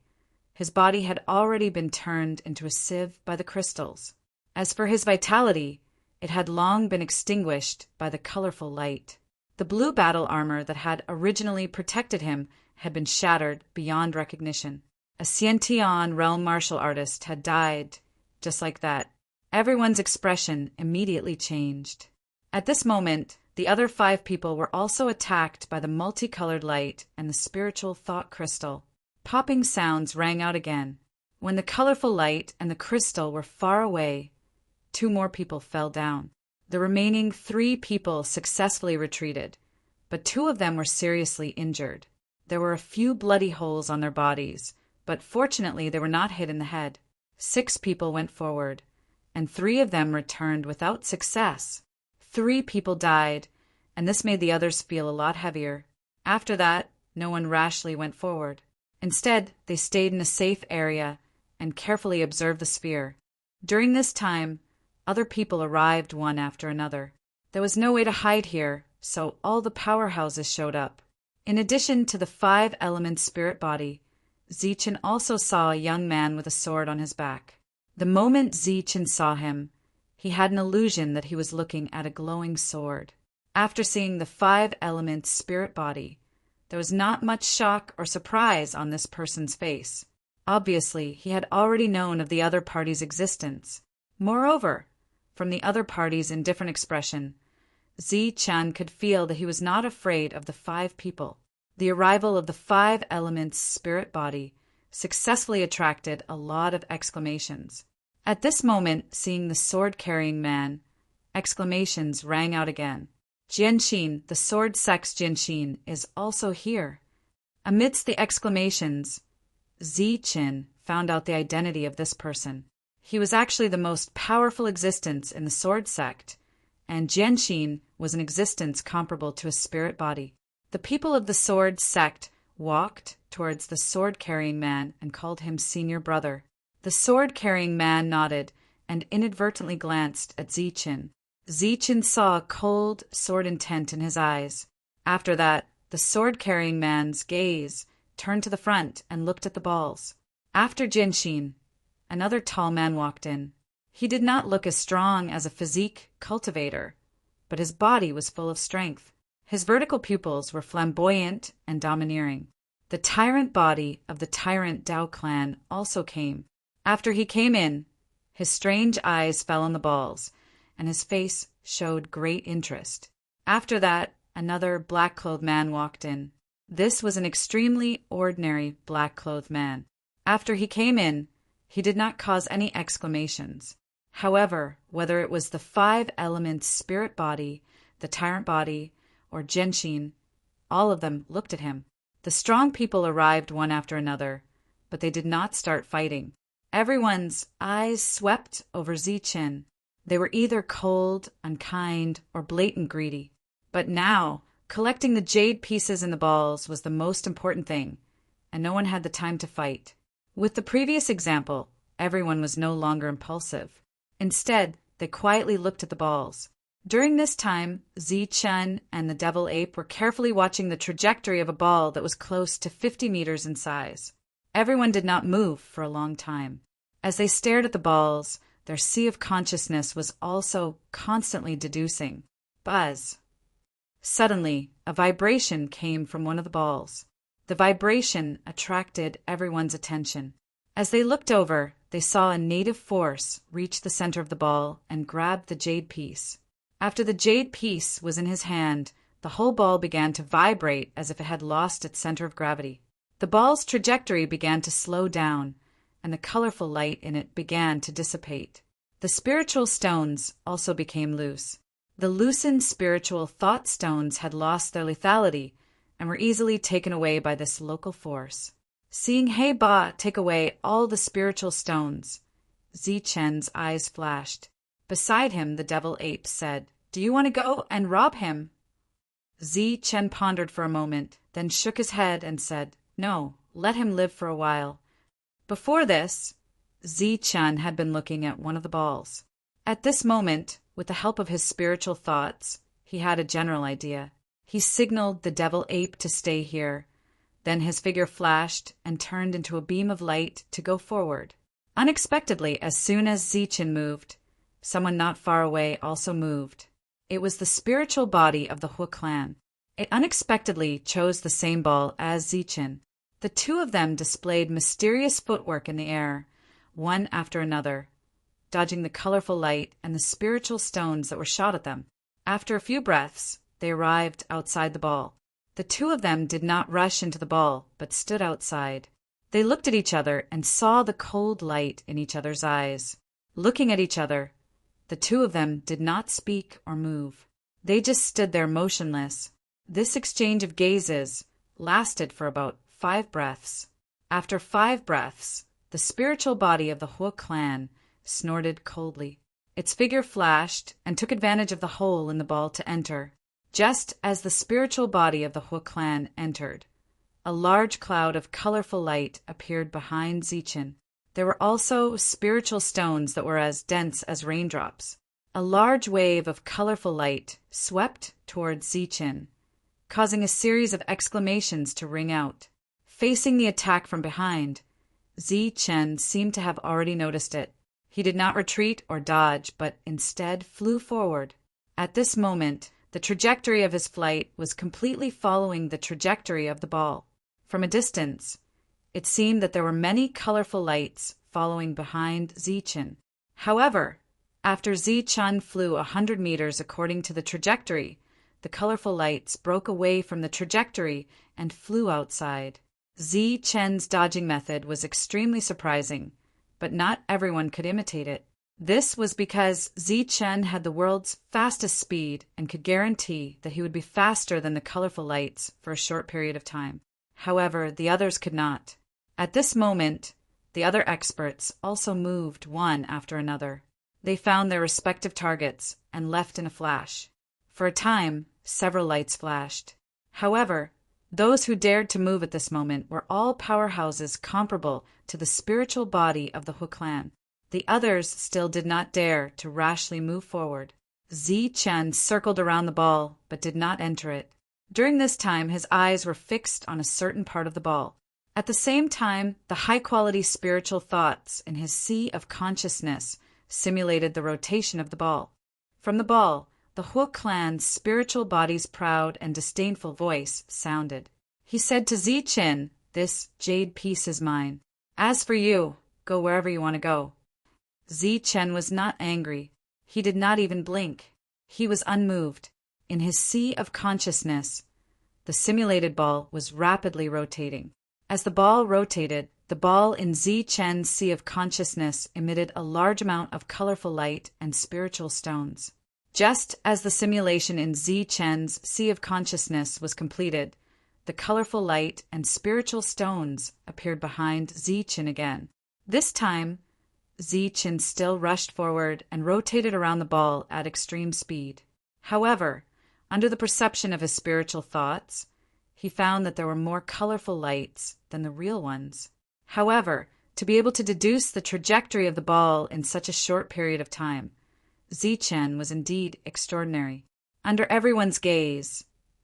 his body had already been turned into a sieve by the crystals. As for his vitality, it had long been extinguished by the colorful light. The blue battle armor that had originally protected him had been shattered beyond recognition. A Xiantian realm martial artist had died just like that. Everyone's expression immediately changed. At this moment, the other 5 people were also attacked by the multicolored light and the spiritual thought crystal. Popping sounds rang out again. When the colorful light and the crystal were far away, 2 more people fell down. The remaining 3 people successfully retreated, but 2 of them were seriously injured. There were a few bloody holes on their bodies, but fortunately they were not hit in the head. 6 people went forward, and 3 of them returned without success. 3 people died, and this made the others feel a lot heavier. After that, no one rashly went forward. Instead, they stayed in a safe area and carefully observed the sphere. During this time, other people arrived one after another. There was no way to hide here, so all the powerhouses showed up. In addition to the 5-element spirit body, Zichen also saw a young man with a sword on his back. The moment Zichen saw him, he had an illusion that he was looking at a glowing sword. After seeing the 5-element spirit body, there was not much shock or surprise on this person's face. Obviously, he had already known of the other party's existence. Moreover, from the other party's indifferent expression, Zichen could feel that he was not afraid of the 5 people. The arrival of the 5-element spirit body successfully attracted a lot of exclamations. At this moment, seeing the sword-carrying man, exclamations rang out again. Jianxin, the sword sex Jianxin, is also here. Amidst the exclamations, Zichen found out the identity of this person. He was actually the most powerful existence in the sword sect, and Jianxin was an existence comparable to a spirit body. The people of the sword sect walked towards the sword-carrying man and called him senior brother. The sword-carrying man nodded and inadvertently glanced at Zichen. Zichen saw a cold, sword intent in his eyes. After that, the sword-carrying man's gaze turned to the front and looked at the balls. After Jianxin, another tall man walked in. He did not look as strong as a physique cultivator, but his body was full of strength. His vertical pupils were flamboyant and domineering. The tyrant body of the tyrant Dao clan also came. After he came in, his strange eyes fell on the balls, and his face showed great interest. After that, another black-clothed man walked in. This was an extremely ordinary black-clothed man. After he came in, he did not cause any exclamations. However, whether it was the 5-element spirit body, the tyrant body, or Jianxin, all of them looked at him. The strong people arrived one after another, but they did not start fighting. Everyone's eyes swept over Zichen. They were either cold, unkind, or blatant greedy. But now, collecting the jade pieces in the balls was the most important thing, and no one had the time to fight. With the previous example, everyone was no longer impulsive. Instead, they quietly looked at the balls. During this time, Zichen and the devil ape were carefully watching the trajectory of a ball that was close to 50 meters in size. Everyone did not move for a long time. As they stared at the balls, their sea of consciousness was also constantly deducing. Buzz. Suddenly, a vibration came from one of the balls. The vibration attracted everyone's attention. As they looked over, they saw a native force reach the center of the ball and grab the jade piece. After the jade piece was in his hand, the whole ball began to vibrate as if it had lost its center of gravity. The ball's trajectory began to slow down, and the colorful light in it began to dissipate. The spiritual stones also became loose. The loosened spiritual thought stones had lost their lethality and were easily taken away by this local force. Seeing He Ba take away all the spiritual stones, Zichen's eyes flashed. Beside him, the devil ape said, "Do you want to go and rob him?" Zichen pondered for a moment, then shook his head and said, "No, let him live for a while." Before this, Zichen had been looking at one of the balls. At this moment, with the help of his spiritual thoughts, he had a general idea. He signaled the devil ape to stay here. Then his figure flashed and turned into a beam of light to go forward. Unexpectedly, as soon as Zichen moved, someone not far away also moved. It was the spiritual body of the Hu clan. It unexpectedly chose the same ball as Zichen. The two of them displayed mysterious footwork in the air, one after another, dodging the colorful light and the spiritual stones that were shot at them. After a few breaths, they arrived outside the ball. The two of them did not rush into the ball, but stood outside. They looked at each other and saw the cold light in each other's eyes. Looking at each other, the two of them did not speak or move. They just stood there motionless. This exchange of gazes lasted for about 5 breaths. After 5 breaths, the spiritual body of the Hu clan snorted coldly. Its figure flashed and took advantage of the hole in the ball to enter. Just as the spiritual body of the Hu clan entered, a large cloud of colorful light appeared behind Zichen. There were also spiritual stones that were as dense as raindrops. A large wave of colorful light swept towards Zichen, causing a series of exclamations to ring out. Facing the attack from behind, Zichen seemed to have already noticed it. He did not retreat or dodge, but instead flew forward. At this moment, the trajectory of his flight was completely following the trajectory of the ball. From a distance, it seemed that there were many colorful lights following behind Zichen. However, after Zichen flew 100 meters according to the trajectory, the colorful lights broke away from the trajectory and flew outside. Zichen's dodging method was extremely surprising, but not everyone could imitate it. This was because Zichen had the world's fastest speed and could guarantee that he would be faster than the colorful lights for a short period of time. However, the others could not. At this moment, the other experts also moved one after another. They found their respective targets and left in a flash. For a time, several lights flashed. However, those who dared to move at this moment were all powerhouses comparable to the spiritual body of the Hu clan. The others still did not dare to rashly move forward. Zichen circled around the ball, but did not enter it. During this time, his eyes were fixed on a certain part of the ball. At the same time, the high-quality spiritual thoughts in his sea of consciousness simulated the rotation of the ball. From the ball, the Hu clan's spiritual body's proud and disdainful voice sounded. He said to Zichen, "This jade piece is mine. As for you, go wherever you want to go." Zichen was not angry. He did not even blink. He was unmoved. In his sea of consciousness, the simulated ball was rapidly rotating. As the ball rotated, the ball in Zichen's sea of consciousness emitted a large amount of colorful light and spiritual stones. Just as the simulation in Zichen's sea of consciousness was completed, the colorful light and spiritual stones appeared behind Zichen again. This time, Zichen still rushed forward and rotated around the ball at extreme speed. However, under the perception of his spiritual thoughts, he found that there were more colorful lights than the real ones. However, to be able to deduce the trajectory of the ball in such a short period of time, Zichen was indeed extraordinary. Under everyone's gaze,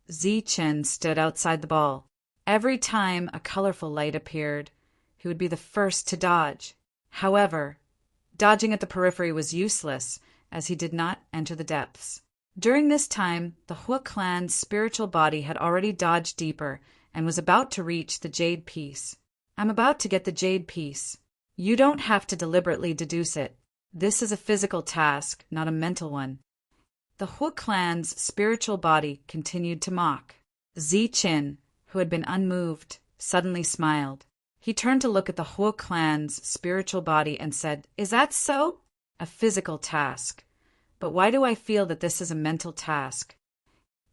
Zichen stood outside the ball. Every time a colorful light appeared, he would be the first to dodge. However, dodging at the periphery was useless, as he did not enter the depths. During this time, the Hu clan's spiritual body had already dodged deeper and was about to reach the jade piece. "I'm about to get the jade piece. You don't have to deliberately deduce it. This is a physical task, not a mental one." The Hu clan's spiritual body continued to mock. Zichen, who had been unmoved, suddenly smiled. He turned to look at the Hu clan's spiritual body and said, "Is that so? A physical task. But why do I feel that this is a mental task?"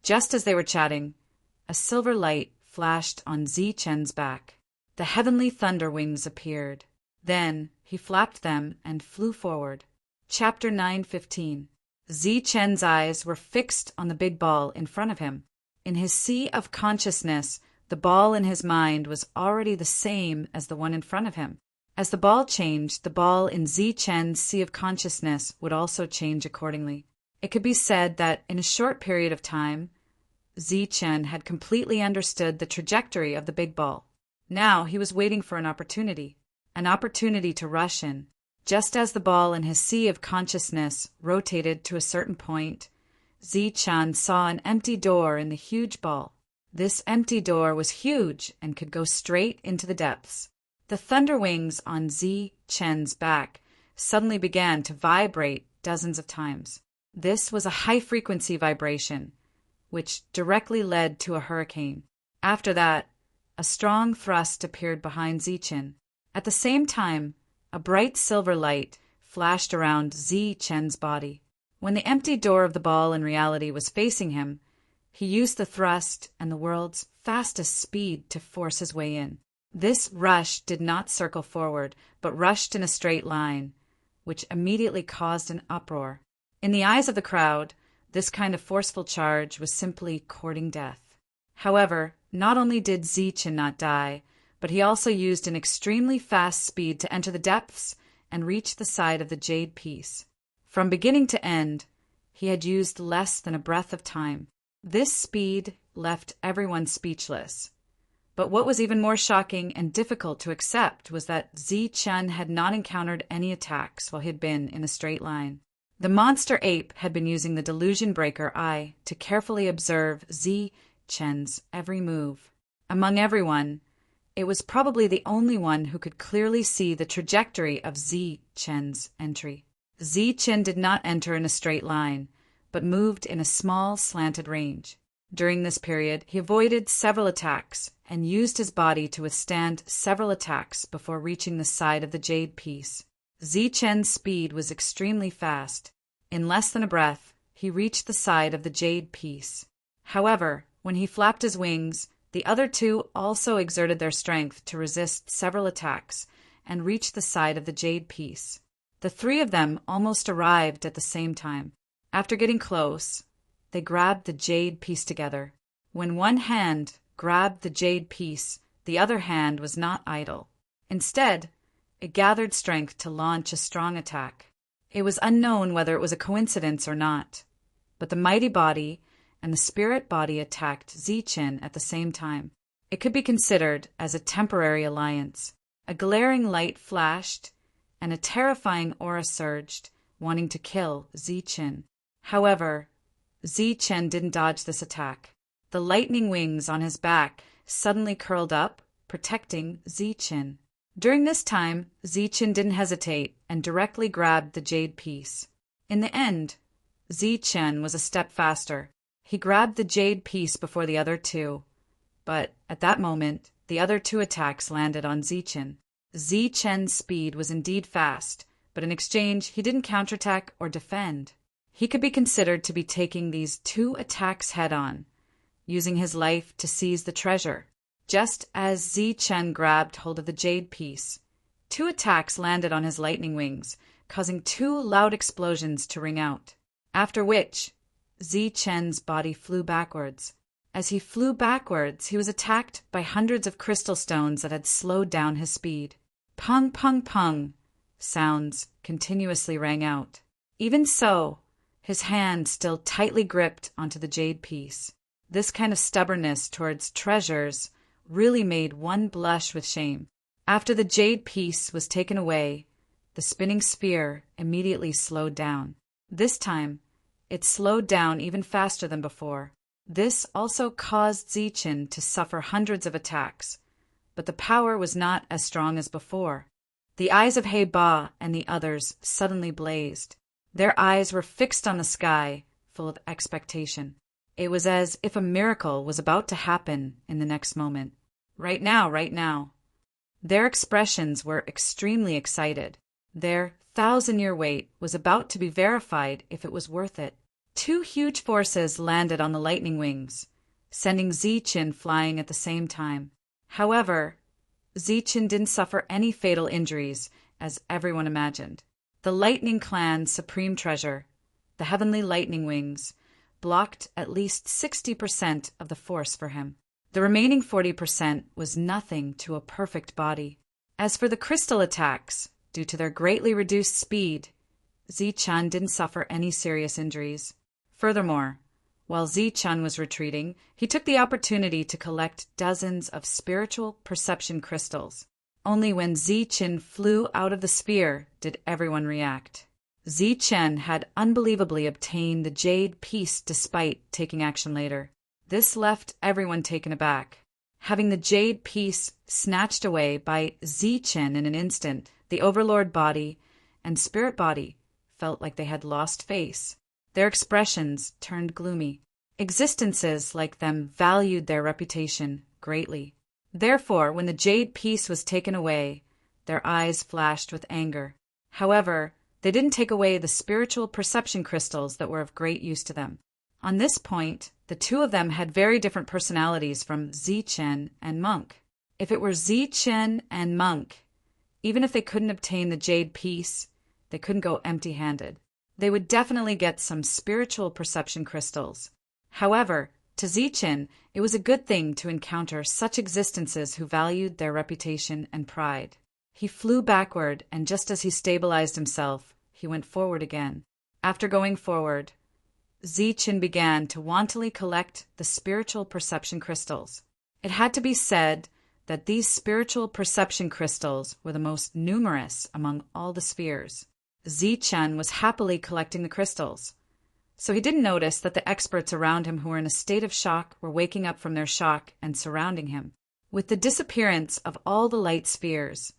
Just as they were chatting, a silver light flashed on Zichen's back. The heavenly thunder wings appeared. Then he flapped them and flew forward. Chapter 9:15. Zichen's eyes were fixed on the big ball in front of him. In his sea of consciousness, the ball in his mind was already the same as the one in front of him. As the ball changed, the ball in Zichen's sea of consciousness would also change accordingly. It could be said that in a short period of time, Zichen had completely understood the trajectory of the big ball. Now he was waiting for an opportunity to rush in. Just as the ball in his sea of consciousness rotated to a certain point, Zichen saw an empty door in the huge ball. This empty door was huge and could go straight into the depths. The thunder wings on Zichen's back suddenly began to vibrate dozens of times. This was a high-frequency vibration, which directly led to a hurricane. After that, a strong thrust appeared behind Zichen. At the same time, a bright silver light flashed around Zichen's body. When the empty door of the ball in reality was facing him, he used the thrust and the world's fastest speed to force his way in. This rush did not circle forward, but rushed in a straight line, which immediately caused an uproar. In the eyes of the crowd, this kind of forceful charge was simply courting death. However, not only did Zichen not die, but he also used an extremely fast speed to enter the depths and reach the side of the jade piece. From beginning to end, he had used less than a breath of time. This speed left everyone speechless. But what was even more shocking and difficult to accept was that Zichen had not encountered any attacks while he had been in a straight line. The monster ape had been using the delusion breaker eye to carefully observe Zichen's every move. Among everyone, it was probably the only one who could clearly see the trajectory of Zichen's entry. Zichen did not enter in a straight line, but moved in a small slanted range. During this period, he avoided several attacks and used his body to withstand several attacks before reaching the side of the jade piece. Zichen's speed was extremely fast. In less than a breath, he reached the side of the jade piece. However, when he flapped his wings, the other two also exerted their strength to resist several attacks and reach the side of the jade piece. The three of them almost arrived at the same time. After getting close, they grabbed the jade piece together. When one hand grabbed the jade piece, the other hand was not idle. Instead, it gathered strength to launch a strong attack. It was unknown whether it was a coincidence or not, but the mighty body and the spirit body attacked Zichen at the same time. It could be considered as a temporary alliance. A glaring light flashed, and a terrifying aura surged, wanting to kill Zichen. However, Zichen didn't dodge this attack. The lightning wings on his back suddenly curled up, protecting Zichen. During this time, Zichen didn't hesitate and directly grabbed the jade piece. In the end, Zichen was a step faster. He grabbed the jade piece before the other two, but at that moment, the other two attacks landed on Zichen. Zichen's speed was indeed fast, but in exchange, he didn't counterattack or defend. He could be considered to be taking these two attacks head-on, using his life to seize the treasure. Just as Zichen grabbed hold of the jade piece, two attacks landed on his lightning wings, causing two loud explosions to ring out. After which, Zichen's body flew backwards. As he flew backwards, he was attacked by hundreds of crystal stones that had slowed down his speed. Pung, pung, pung sounds continuously rang out. Even so, his hand still tightly gripped onto the jade piece. This kind of stubbornness towards treasures really made one blush with shame. After the jade piece was taken away, the spinning sphere immediately slowed down. This time, it slowed down even faster than before. This also caused Zichen to suffer hundreds of attacks, but the power was not as strong as before. The eyes of He Ba and the others suddenly blazed. Their eyes were fixed on the sky, full of expectation. It was as if a miracle was about to happen in the next moment. Right now, right now. Their expressions were extremely excited. Their 1,000-year wait was about to be verified if it was worth it. Two huge forces landed on the lightning wings, sending Zichen flying at the same time. However, Zichen didn't suffer any fatal injuries, as everyone imagined. The Lightning Clan's supreme treasure, the heavenly lightning wings, blocked at least 60% of the force for him. The remaining 40% was nothing to a perfect body. As for the crystal attacks, due to their greatly reduced speed, Zichen didn't suffer any serious injuries. Furthermore, While Zi-Chun was retreating, he took the opportunity to collect dozens of spiritual perception crystals. Only when Zi-Chun flew out of the sphere did everyone react. Zi-Chun had unbelievably obtained the jade piece despite taking action later. This left everyone taken aback. Having the jade piece snatched away by Zi-Chun in an instant, the overlord body and spirit body felt like they had lost face. Their expressions turned gloomy. Existences like them valued their reputation greatly. Therefore, when the jade piece was taken away, their eyes flashed with anger. However, they didn't take away the spiritual perception crystals that were of great use to them. On this point, the two of them had very different personalities from Zi-Chun and Monk. If it were Zi-Chun and Monk, even if they couldn't obtain the jade piece, they couldn't go empty-handed. They would definitely get some spiritual perception crystals. However, to Zi-Chun, it was a good thing to encounter such existences who valued their reputation and pride. He flew backward, and just as he stabilized himself, he went forward again. After going forward, Zi-Chun began to wantonly collect the spiritual perception crystals. It had to be said that these spiritual perception crystals were the most numerous among all the spheres. Zi-Chun was happily collecting the crystals, so he didn't notice that the experts around him who were in a state of shock were waking up from their shock and surrounding him. With the disappearance of all the light spheres,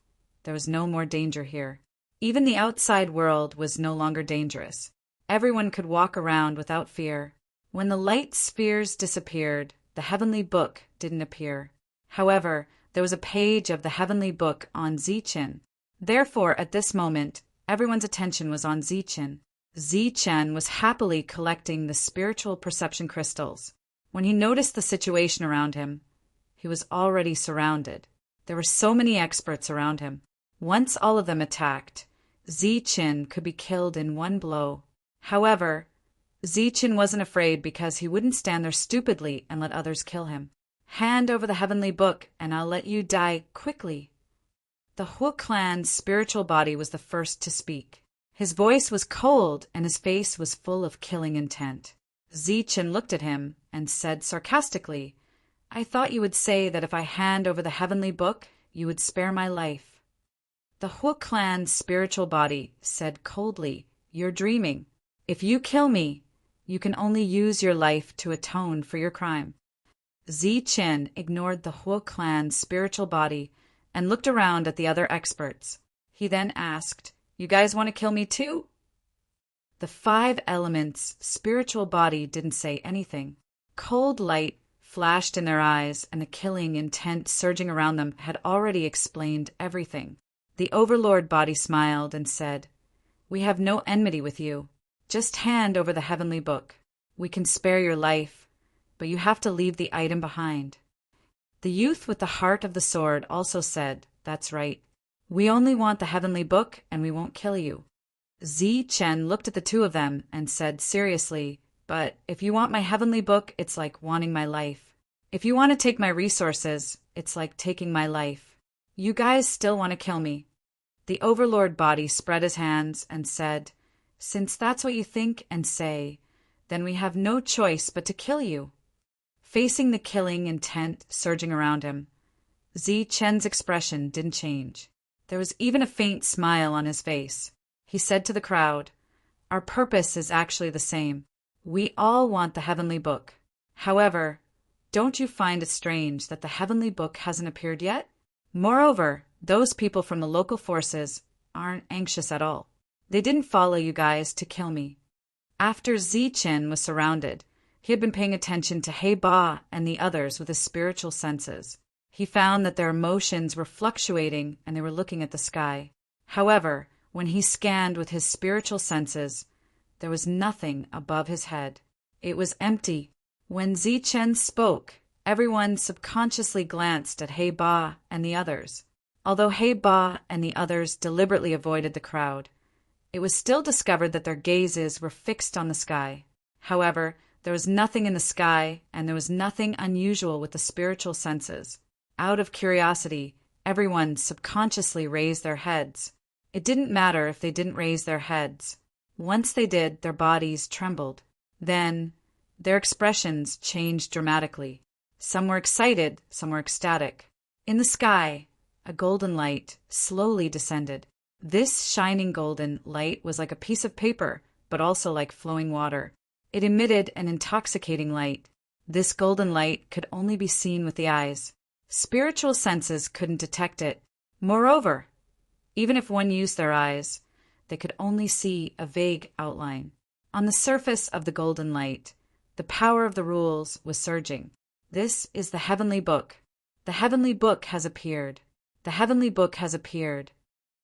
there was no more danger here. Even the outside world was no longer dangerous. Everyone could walk around without fear. When the light spheres disappeared, the heavenly book didn't appear. However, there was a page of the heavenly book on Zi-Chun. Therefore, at this moment, everyone's attention was on Zi-Chun. Zi-Chun was happily collecting the spiritual perception crystals. When he noticed the situation around him, he was already surrounded. There were so many experts around him. Once all of them attacked, Zi-Chun could be killed in one blow. However, Zi-Chun wasn't afraid because he wouldn't stand there stupidly and let others kill him. Hand over the heavenly book, and I'll let you die quickly. The Hu clan's spiritual body was the first to speak. His voice was cold, and his face was full of killing intent. Zi-Chun looked at him and said sarcastically, "I thought you would say that if I hand over the heavenly book, you would spare my life." The Hu clan's spiritual body said coldly, "You're dreaming. If you kill me, you can only use your life to atone for your crime." Zi-Chun ignored the Hu clan's spiritual body and looked around at the other experts. He then asked, "You guys want to kill me too?" The five elements' spiritual body didn't say anything. Cold light flashed in their eyes, and the killing intent surging around them had already explained everything. The overlord body smiled and said, "We have no enmity with you. Just hand over the heavenly book. We can spare your life, but you have to leave the item behind." The youth with the heart of the sword also said, "That's right. We only want the heavenly book, and we won't kill you." Zi-Chun looked at the two of them and said seriously, "But if you want my heavenly book, it's like wanting my life. If you want to take my resources, it's like taking my life. You guys still want to kill me." The overlord body spread his hands and said, "Since that's what you think and say, then we have no choice but to kill you." Facing the killing intent surging around him, Zi-Chun's expression didn't change. There was even a faint smile on his face. He said to the crowd, "Our purpose is actually the same. We all want the heavenly book. However, don't you find it strange that the heavenly book hasn't appeared yet? Moreover, those people from the local forces aren't anxious at all. They didn't follow you guys to kill me." After Zi-Chun was surrounded, he had been paying attention to He Ba and the others with his spiritual senses. He found that their emotions were fluctuating and they were looking at the sky. However, when he scanned with his spiritual senses, there was nothing above his head. It was empty. When Zi-Chun spoke, everyone subconsciously glanced at He Ba and the others. Although He Ba and the others deliberately avoided the crowd, it was still discovered that their gazes were fixed on the sky. However, there was nothing in the sky, and there was nothing unusual with the spiritual senses. Out of curiosity, everyone subconsciously raised their heads. It didn't matter if they didn't raise their heads. Once they did, their bodies trembled. Then, Their expressions changed dramatically. Some were excited, some were ecstatic. In the sky, a golden light slowly descended. This shining golden light was like a piece of paper, but also like flowing water. It emitted an intoxicating light. This golden light could only be seen with the eyes. Spiritual senses couldn't detect it. Moreover, even if one used their eyes, they could only see a vague outline. On the surface of the golden light, the power of the rules was surging. This is the heavenly book. The heavenly book has appeared. The heavenly book has appeared.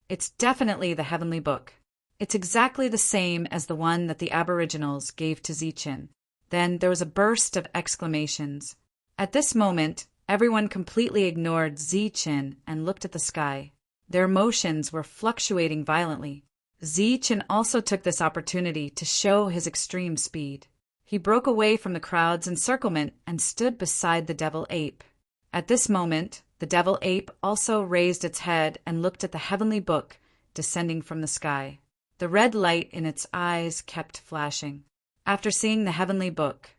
It's definitely the heavenly book. It's exactly the same as the one that the Aboriginals gave to Zichen. Then there was a burst of exclamations. At this moment, everyone completely ignored Zichen and looked at the sky. Their emotions were fluctuating violently. Zichen also took this opportunity to show his extreme speed. He broke away from the crowd's encirclement and stood beside the devil ape. At this moment, the devil ape also raised its head and looked at the heavenly book descending from the sky. The red light in its eyes kept flashing. After seeing the heavenly book,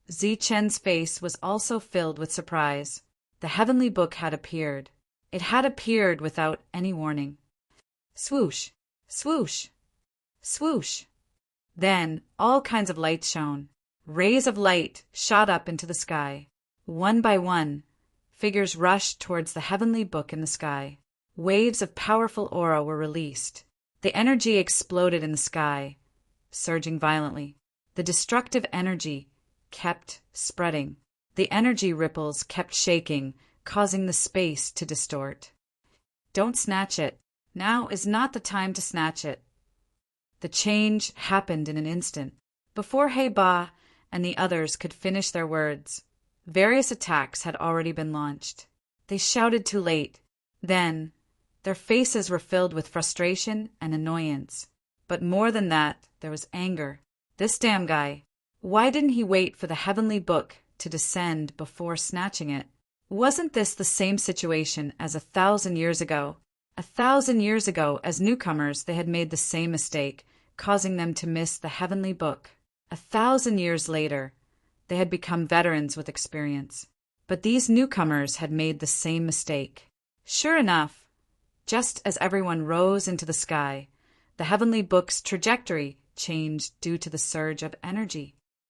Zichen's face was also filled with surprise. The heavenly book had appeared. It had appeared without any warning. Swoosh, swoosh, swoosh. Then all kinds of lights shone. Rays of light shot up into the sky. One by one, figures rushed towards the heavenly book in the sky. Waves of powerful aura were released. The energy exploded in the sky, surging violently. The destructive energy kept spreading. The energy ripples kept shaking, causing the space to distort. Don't snatch it. Now is not the time to snatch it. The change happened in an instant. Before Heba and the others could finish their words, various attacks had already been launched. They shouted too late. Then, their faces were filled with frustration and annoyance. But more than that, there was anger. This damn guy. Why didn't he wait for the heavenly book to descend before snatching it? Wasn't this the same situation as 1,000 years ago? 1,000 years ago, as newcomers, they had made the same mistake, causing them to miss the heavenly book. 1,000 years later, they had become veterans with experience. But these newcomers had made the same mistake. Sure enough, just as everyone rose into the sky, the heavenly book's trajectory changed due to the surge of energy.